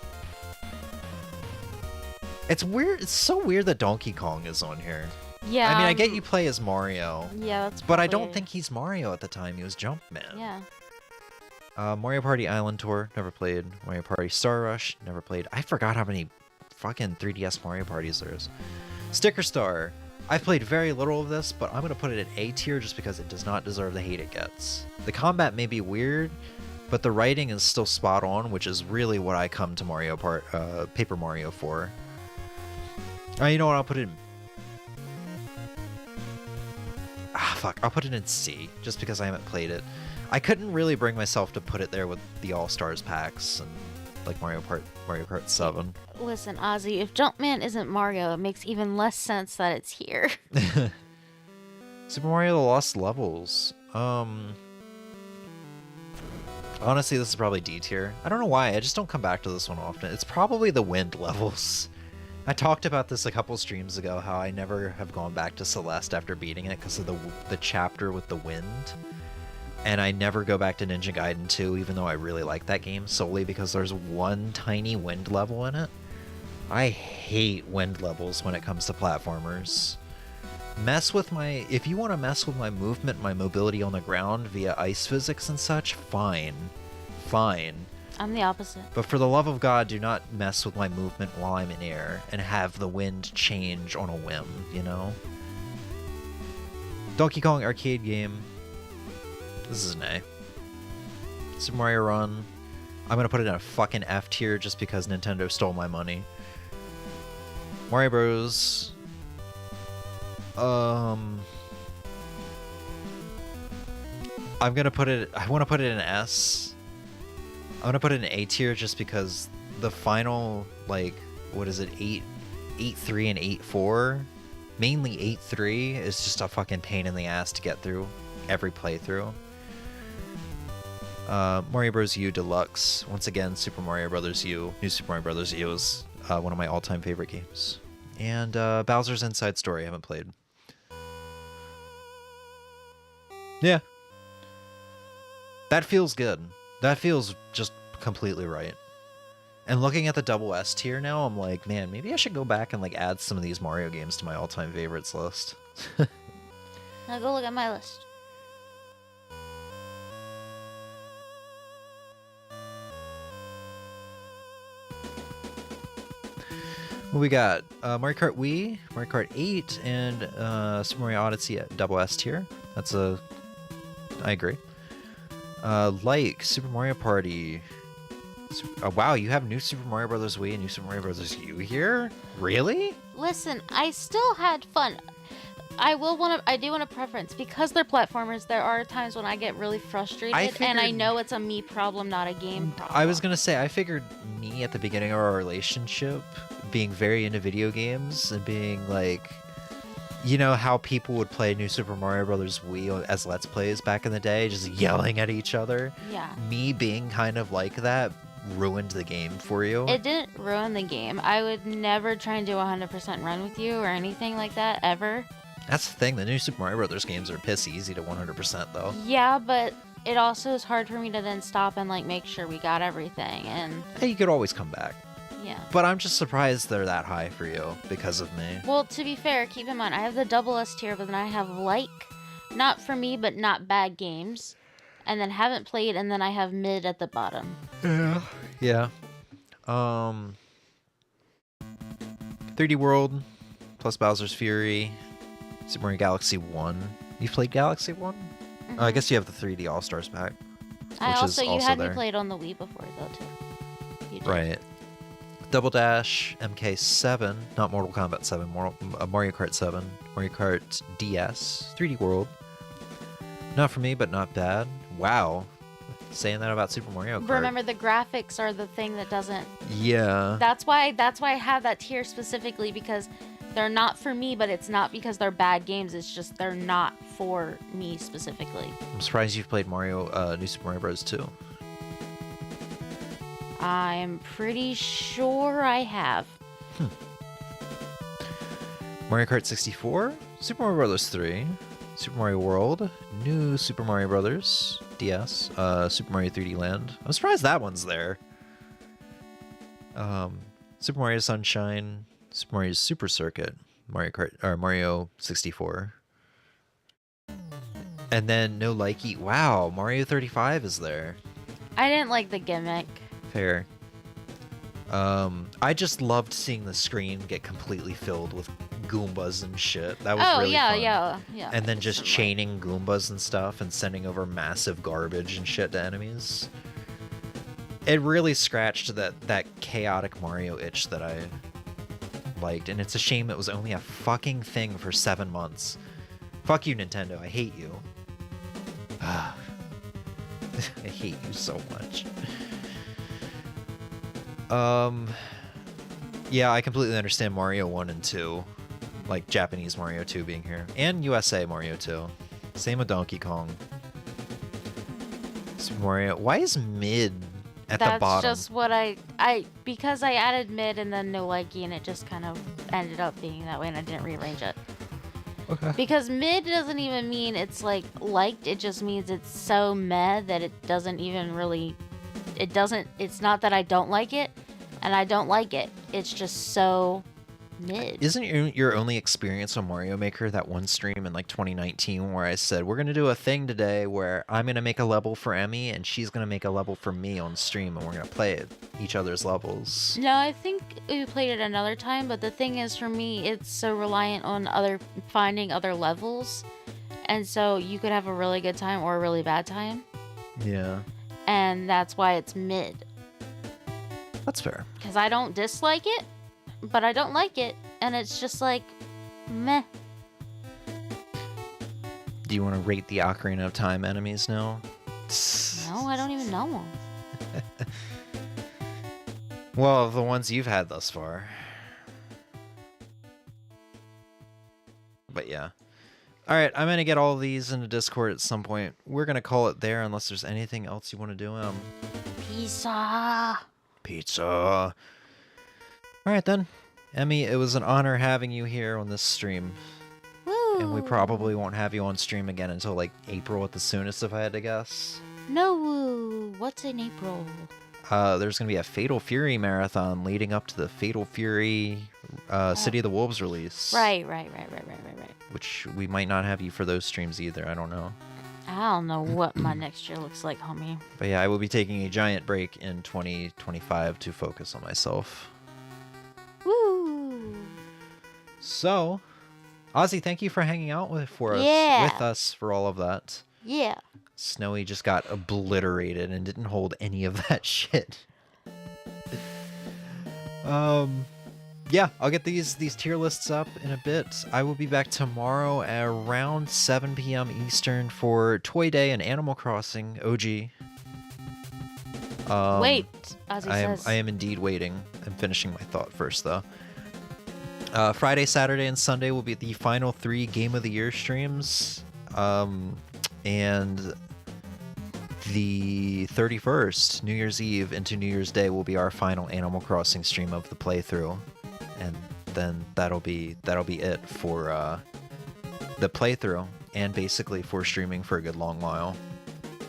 It's weird. It's so weird that Donkey Kong is on here. Yeah. I mean, I get you play as Mario. Yeah, that's. But I don't think he's Mario at the time. He was Jumpman. Yeah. Mario Party Island Tour, never played. Mario Party Star Rush, never played. I forgot how many fucking 3DS Mario Parties there is. Sticker Star. I've played very little of this, but I'm going to put it in A tier just because it does not deserve the hate it gets. The combat may be weird, but the writing is still spot on, which is really what I come to Paper Mario for. You know what? I'll put it in fuck, I'll put it in C, just because I haven't played it. I couldn't really bring myself to put it there with the All-Stars packs and like Mario Kart 7. Listen, Ozzy, if Jumpman isn't Mario, it makes even less sense that it's here. Super Mario The Lost Levels. Honestly, this is probably D tier. I don't know why, I just don't come back to this one often. It's probably the wind levels. I talked about this a couple streams ago, how I never have gone back to Celeste after beating it because of the chapter with the wind. And I never go back to Ninja Gaiden 2, even though I really like that game, solely because there's one tiny wind level in it. I hate wind levels when it comes to platformers. If you want to mess with my movement, my mobility on the ground via ice physics and such, fine. Fine. I'm the opposite. But for the love of God, do not mess with my movement while I'm in air and have the wind change on a whim, you know? Donkey Kong arcade game. This is an A. Super Mario Run. I'm gonna put it in a fucking F tier just because Nintendo stole my money. Mario Bros. I'm gonna put it. I want to put it in S. I'm gonna put it in A tier just because the final, like, what is it, 8.3 and 8.4, mainly 8.3 is just a fucking pain in the ass to get through every playthrough. Mario Bros. U Deluxe. Once again, Super Mario Bros. U. New Super Mario Bros. U is one of my all-time favorite games. And Bowser's Inside Story I haven't played. Yeah. That feels good. That feels just completely right. And looking at the double S tier now, I'm like, man, maybe I should go back and like add some of these Mario games to my all-time favorites list. Now go look at my list. What we got? Mario Kart Wii, Mario Kart 8, and Super Mario Odyssey at double S tier. That's a... I agree. Like Super Mario Party. Wow, you have New Super Mario Bros. Wii and New Super Mario Bros. U here? Really? Listen, I still had fun. I do want a preference because they're platformers. There are times when I get really frustrated, and I know it's a me problem, not a game problem. I was gonna say, I figured me at the beginning of our relationship, being very into video games and being like, you know how people would play New Super Mario Bros. Wii as Let's Plays back in the day, just yelling at each other. Yeah. Me being kind of like that ruined the game for you. It didn't ruin the game. I would never try and do a 100% run with you or anything like that, ever. That's the thing, the New Super Mario Bros. Games are piss easy to 100% though. Yeah, but it also is hard for me to then stop and like make sure we got everything, and... Hey, you could always come back. Yeah. But I'm just surprised they're that high for you because of me. Well, to be fair, keep in mind, I have the double S tier, but then I have like, not for me, but not bad games, and then haven't played, and then I have mid at the bottom. Yeah. Yeah. 3D World plus Bowser's Fury, Super Mario Galaxy 1. You've played Galaxy 1? Mm-hmm. I guess you have the 3D All-Stars pack. You had there. me played on the Wii before, though, too. You did. Right. Double Dash, MK7, not Mortal Kombat 7, Mario Kart 7, Mario Kart DS, 3D World. Not for me, but not bad. Wow. Saying that about Super Mario Kart. Remember, the graphics are the thing that doesn't... Yeah. That's why I have that tier specifically, because they're not for me, but it's not because they're bad games. It's just they're not for me specifically. I'm surprised you've played New Super Mario Bros. 2. I'm pretty sure I have. Mario Kart 64, Super Mario Bros. 3, Super Mario World, New Super Mario Bros. DS, Super Mario 3D Land. I'm surprised that one's there. Super Mario Sunshine, Super Mario Super Circuit, Mario 64. And then no likey. Wow, Mario 35 is there. I didn't like the gimmick. Fair. I just loved seeing the screen get completely filled with Goombas and shit. That was really fun. yeah. And then just chaining Goombas and stuff and sending over massive garbage and shit to enemies. It really scratched that chaotic Mario itch that I liked, and it's a shame it was only a fucking thing for 7 months. Fuck you, Nintendo. I hate you. I hate you so much. Yeah, I completely understand Mario 1 and 2. Like, Japanese Mario 2 being here. And USA Mario 2. Same with Donkey Kong. Super Mario. Why is mid at the bottom? That's just what because I added mid and then no likey, and it just kind of ended up being that way, and I didn't rearrange it. Okay. Because mid doesn't even mean it's like liked, it just means it's so meh that it doesn't even really, it's not that I don't like it, and I don't like it. It's just so mid. Isn't your only experience on Mario Maker that one stream in like 2019 where I said, we're going to do a thing today where I'm going to make a level for Emmy and she's going to make a level for me on stream and we're going to play it, each other's levels? No, I think we played it another time, but the thing is, for me, it's so reliant on finding other levels, and so you could have a really good time or a really bad time. Yeah. And that's why it's mid. That's fair. Because I don't dislike it, but I don't like it, and it's just like, meh. Do you want to rate the Ocarina of Time enemies now? No, I don't even know them. Well, the ones you've had thus far. But yeah. Alright, I'm going to get all of these into Discord at some point. We're going to call it there unless there's anything else you want to do. Pizza. Pizza. Alright then. Emmy, it was an honor having you here on this stream. Woo. And we probably won't have you on stream again until like April at the soonest, if I had to guess. No woo. What's in April? There's going to be a Fatal Fury marathon leading up to the Fatal Fury City of the Wolves release. Right. Which we might not have you for those streams either. I don't know. I don't know what my next year looks like, homie. But yeah, I will be taking a giant break in 2025 to focus on myself. Woo! So, Ozzy, thank you for hanging out with us for all of that. Yeah. Snowy just got obliterated and didn't hold any of that shit. Yeah, I'll get these tier lists up in a bit. I will be back tomorrow at around 7 p.m. Eastern for Toy Day and Animal Crossing OG. Wait, Ozzy says. I am indeed waiting. I'm finishing my thought first, though. Friday, Saturday, and Sunday will be the final 3 Game of the Year streams. And the 31st, New Year's Eve into New Year's Day, will be our final Animal Crossing stream of the playthrough. And then that'll be it for the playthrough, and basically for streaming for a good long while.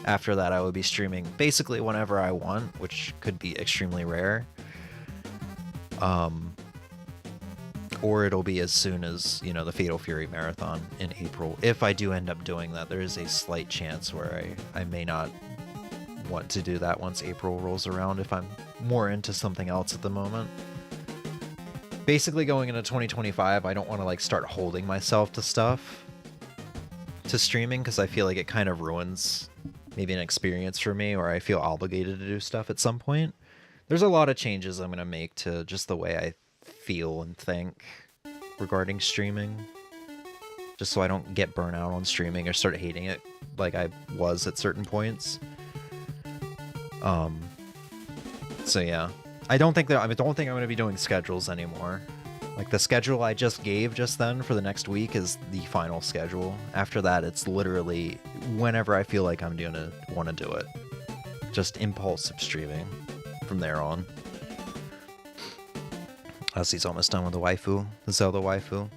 After that, I will be streaming basically whenever I want, which could be extremely rare. Or it'll be as soon as, the Fatal Fury Marathon in April. If I do end up doing that, there is a slight chance where I may not want to do that once April rolls around if I'm more into something else at the moment. Basically, going into 2025, I don't want to start holding myself to streaming, because I feel like it kind of ruins maybe an experience for me, or I feel obligated to do stuff at some point. There's a lot of changes I'm going to make to just the way I feel and think regarding streaming, just so I don't get burnt out on streaming or start hating it like I was at certain points. So yeah. I don't think I'm going to be doing schedules anymore. Like, the schedule I just gave just then for the next week is the final schedule. After that, it's literally whenever I feel like I'm want to do it. Just impulsive streaming from there on. Ozzy's almost done with the waifu, the Zelda waifu.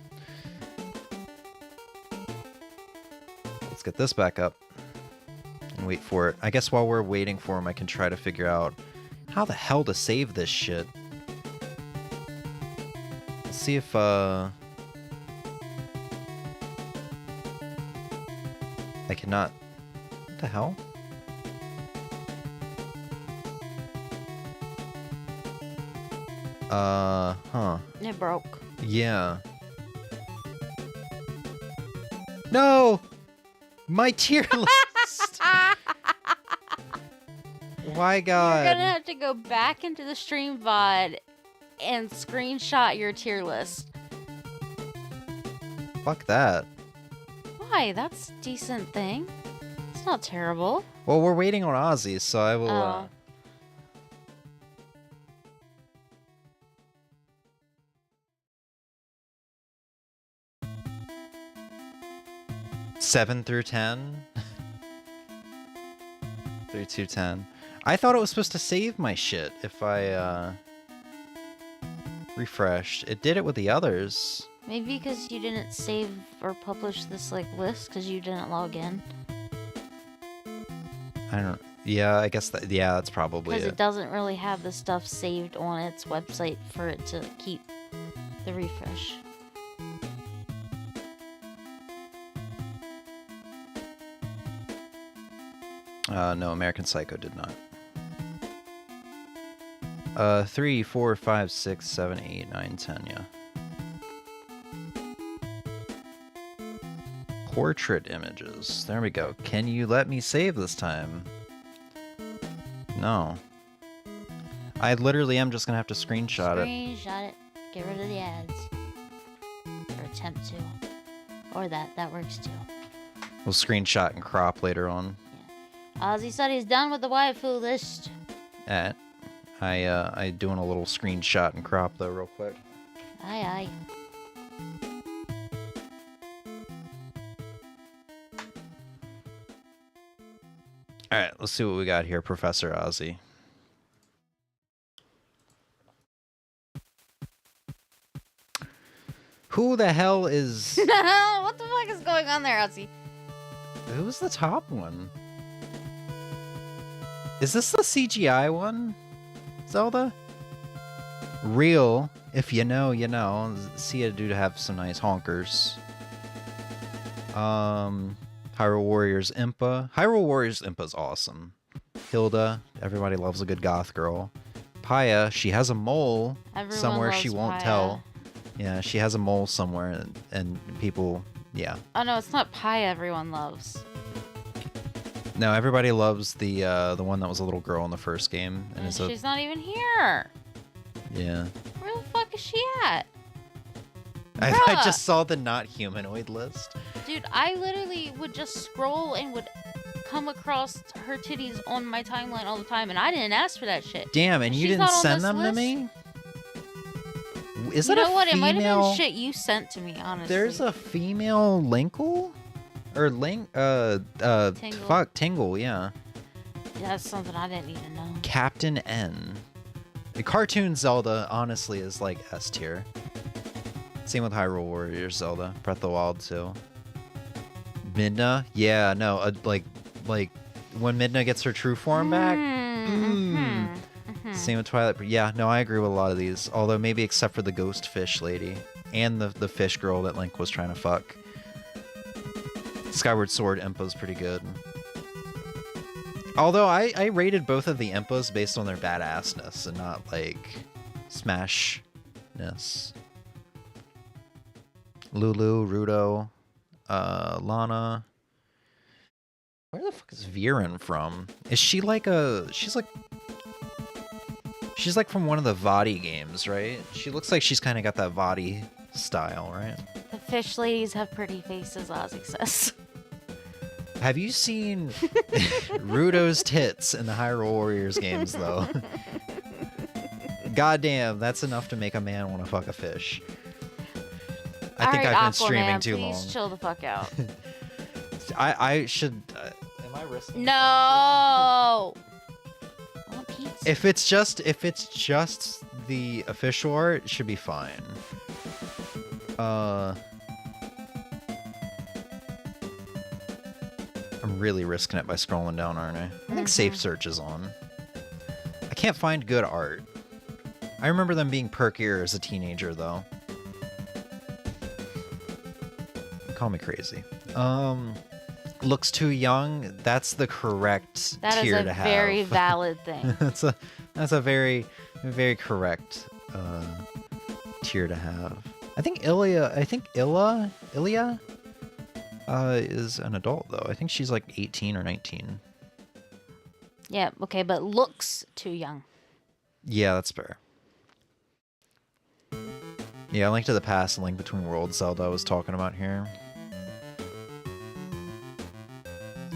Let's get this back up and wait for it. I guess while we're waiting for him, I can try to figure out how the hell to save this shit. Let's see if, I cannot... What the hell? Huh. It broke. Yeah. No! My tier list! Why, God? You're gonna have to go back into the stream VOD and screenshot your tier list. Fuck that. Why? That's a decent thing. It's not terrible. Well, we're waiting on Ozzy, so I will... Oh. 7 through 10? 3, 2, 10. I thought it was supposed to save my shit if I, refreshed. It did it with the others. Maybe because you didn't save or publish this, like, list because you didn't log in. I don't... Yeah, I guess that... Yeah, that's probably Because it. it doesn't really have the stuff saved on its website for it to keep the refresh. No, American Psycho did not. 3, 4, 5, 6, 7, 8, 9, 10, yeah. Portrait images. There we go. Can you let me save this time? No. I literally am just gonna have to screenshot it. Screenshot it. Get rid of the ads. Or attempt to. Or that works too. We'll screenshot and crop later on. Ozzy said he's done with the waifu list. I doing a little screenshot and crop though real quick. Aye. Alright, let's see what we got here, Professor Ozzy. Who the hell is... What the fuck is going on there, Ozzy? Who's the top one? Is this the CGI one? Zelda? Real. If you know, you know. See a dude have some nice honkers. Hyrule Warriors Impa. Hyrule Warriors Impa's awesome. Hilda. Everybody loves a good goth girl. Paya. She has a mole Everyone somewhere loves she won't Paya. tell. Yeah, she has a mole somewhere, and people... Yeah. Oh no, it's not pie everyone loves. No, everybody loves the one that was a little girl in the first game, and it's She's not even here. yeah. Where the fuck is she at? I Bruh. just saw the not humanoid list. Dude, I literally would just scroll and would come across her titties on my timeline all the time, and I didn't ask for that shit. Damn, and you She's didn't not on send this them to list? me? Is You it know a what? It female? might have been shit you sent to me, honestly. There's a female Linkle? Or Link? Tingle. Fuck, Tingle, yeah. Yeah, that's something I didn't even know. Captain N. The cartoon Zelda, honestly, is like S tier. Same with Hyrule Warriors Zelda. Breath of the Wild, too. Midna? Yeah, no, like when Midna gets her true form back. Same with Twilight. Yeah, no, I agree with a lot of these. Although maybe except for the ghost fish lady and the fish girl that Link was trying to fuck. Skyward Sword Impa's pretty good. Although I rated both of the Impas based on their badassness and not like smashness. Lulu, Rudo, Lana. Where the fuck is Viren from? Is she like she's like from one of the Vadi games, right? She looks like she's kind of got that Vadi style, right? The fish ladies have pretty faces, Ozzy says. Have you seen Rudo's tits in the Hyrule Warriors games, though? Goddamn, that's enough to make a man want to fuck a fish. I think I've been streaming too long. Please chill the fuck out. I should... am I risking? No! I want pizza. If it's just the official art, it should be fine. I'm really risking it by scrolling down, aren't I? I think safe search is on. I can't find good art. I remember them being perkier as a teenager, though. Call me crazy. Looks too young. That's the correct tier to have. That is a very valid thing. that's a very, very correct tier to have. I think Ilya is an adult though. I think she's like 18 or 19. Yeah, okay, but looks too young. Yeah, that's fair. Yeah, Link to the Past and Link Between Worlds Zelda I was talking about here.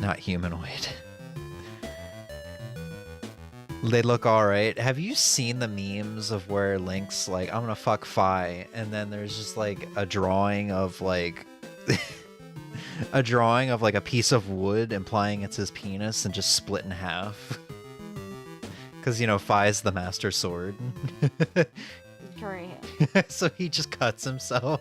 Not humanoid. They look alright. Have you seen the memes of where Link's like, I'm gonna fuck Fi, and then there's just like a drawing of like a drawing of like a piece of wood implying it's his penis and just split in half. Because, you know, Fi's the master sword. Great. So he just cuts himself.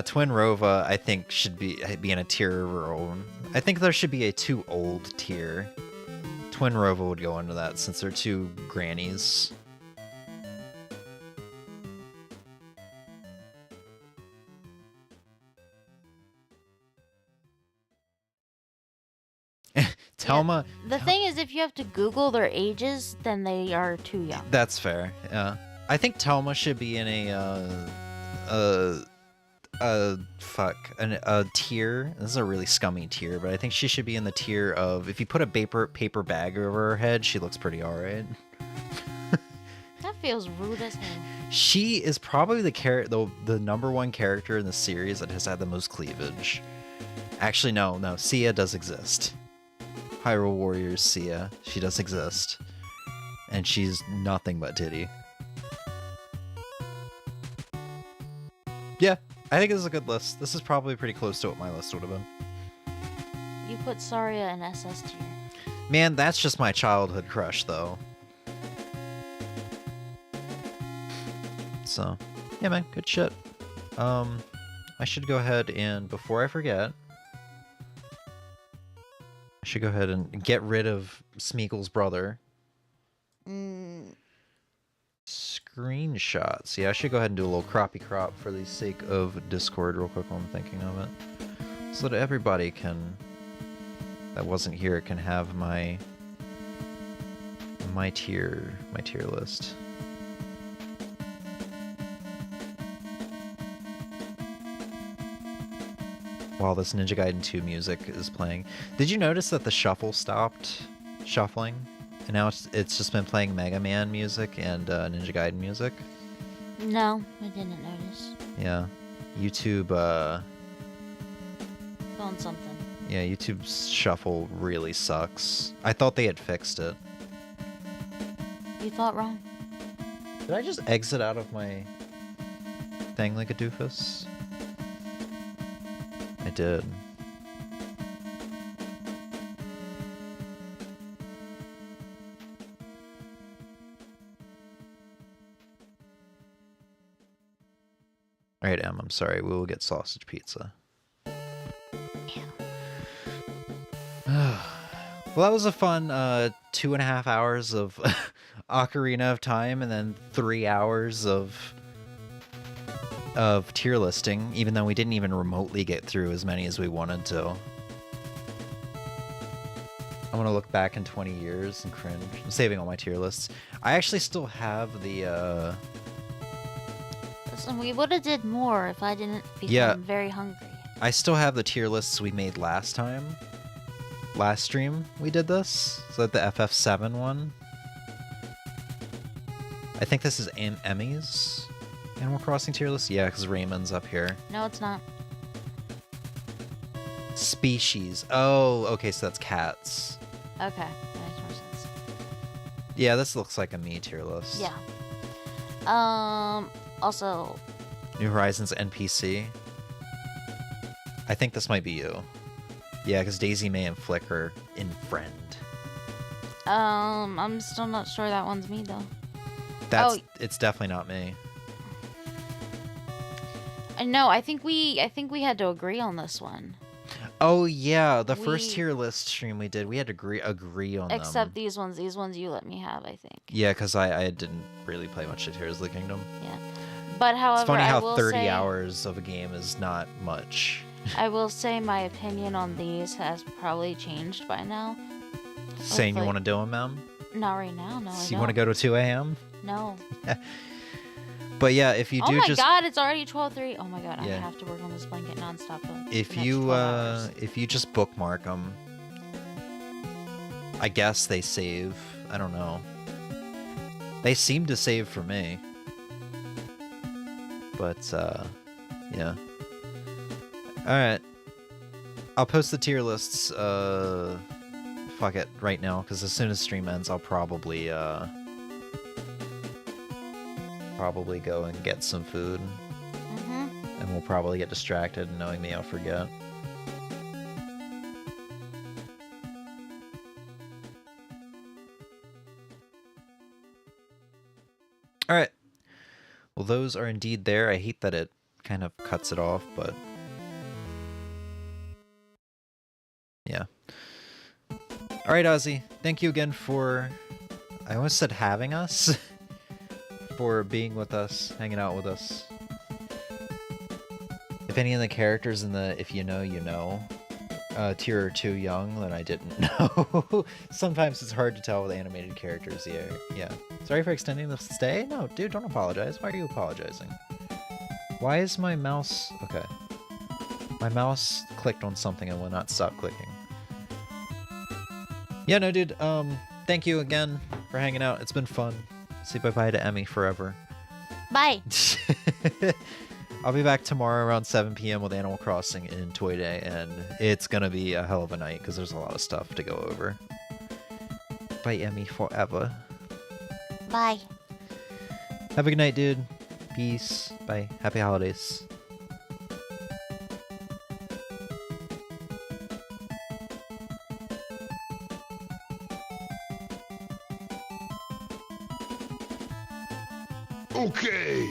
Twin Rova, I think, should be in a tier of her own. I think there should be a too old tier. Twin Rova would go into that since they're two grannies. Telma. Yeah, the thing is, if you have to Google their ages, then they are too young. That's fair. Yeah, I think Telma should be in a tier. This is a really scummy tier, but I think she should be in the tier of if you put a paper bag over her head, she looks pretty alright. That feels rude as hell. She is probably the number one character in the series that has had the most cleavage. Actually, no, Sia does exist. Hyrule Warriors Sia, she does exist, and she's nothing but titty. Yeah. I think this is a good list. This is probably pretty close to what my list would have been. You put Saria in SS tier. Man, that's just my childhood crush, though. So, yeah, man, good shit. I should go ahead and, before I forget, I should go ahead and get rid of Smeagol's brother. Screenshots. Yeah, I should go ahead and do a little croppy crop for the sake of Discord real quick while I'm thinking of it. So that everybody that wasn't here can have my tier list. While this Ninja Gaiden 2 music is playing. Did you notice that the shuffle stopped shuffling? And now it's just been playing Mega Man music and Ninja Gaiden music. No, I didn't notice. Yeah, YouTube. Found something. Yeah, YouTube's shuffle really sucks. I thought they had fixed it. You thought wrong. Did I just exit out of my thing like a doofus? I did. Alright, Em, I'm sorry. We will get sausage pizza. Well, that was a fun 2.5 hours of Ocarina of Time and then 3 hours of tier listing, even though we didn't even remotely get through as many as we wanted to. I'm gonna look back in 20 years and cringe. I'm saving all my tier lists. I actually still have the Listen, we would have did more if I didn't become very hungry. I still have the tier lists we made last time. Last stream we did this. Is that the FF7 one? I think this is Emmy's Animal Crossing tier list. Yeah, because Raymond's up here. No, it's not. Species. Oh, okay, so that's cats. Okay, that makes more sense. Yeah, this looks like a me tier list. Yeah. Also, New Horizons NPC. I think this might be you. Yeah, because Daisy May and Flick are in friend. I'm still not sure that one's me though. It's definitely not me. No, I think we had to agree on this one. Oh yeah, the first tier list stream we did, we had to agree on them. Except these ones you let me have, I think. Yeah, because I didn't really play much of Tears of the Kingdom. Yeah, but however, it's funny how I will 30 say, hours of a game is not much. I will say my opinion on these has probably changed by now. Saying you want to do them, Mem? Not right now, no. So you want to go to 2 a.m.? No. But yeah, if you do just... Oh my god, it's already 12:03. Oh my god, Yeah. I have to work on this blanket nonstop. If you just bookmark them, I guess they save. I don't know. They seem to save for me. But, yeah. Alright. I'll post the tier lists, fuck it, right now, because as soon as stream ends, I'll probably go and get some food. And we'll probably get distracted, and knowing me, I'll forget. Alright. Well, those are indeed there. I hate that it kind of cuts it off, but... yeah. Alright, Ozzy. Thank you again for... I almost said having us. For being with us, hanging out with us. If any of the characters in the If You Know, You Know tier are too young, then I didn't know. Sometimes it's hard to tell with animated characters. Yeah. Sorry for extending the stay? No, dude, don't apologize. Why are you apologizing? Why is my mouse... okay. My mouse clicked on something and will not stop clicking. Yeah, no, dude, thank you again for hanging out. It's been fun. Say bye-bye to Emmy forever. Bye. I'll be back tomorrow around 7 p.m. with Animal Crossing in Toy Day, and it's gonna be a hell of a night because there's a lot of stuff to go over. Bye, Emmy, forever. Bye. Have a good night, dude. Peace. Bye. Happy holidays. Okay.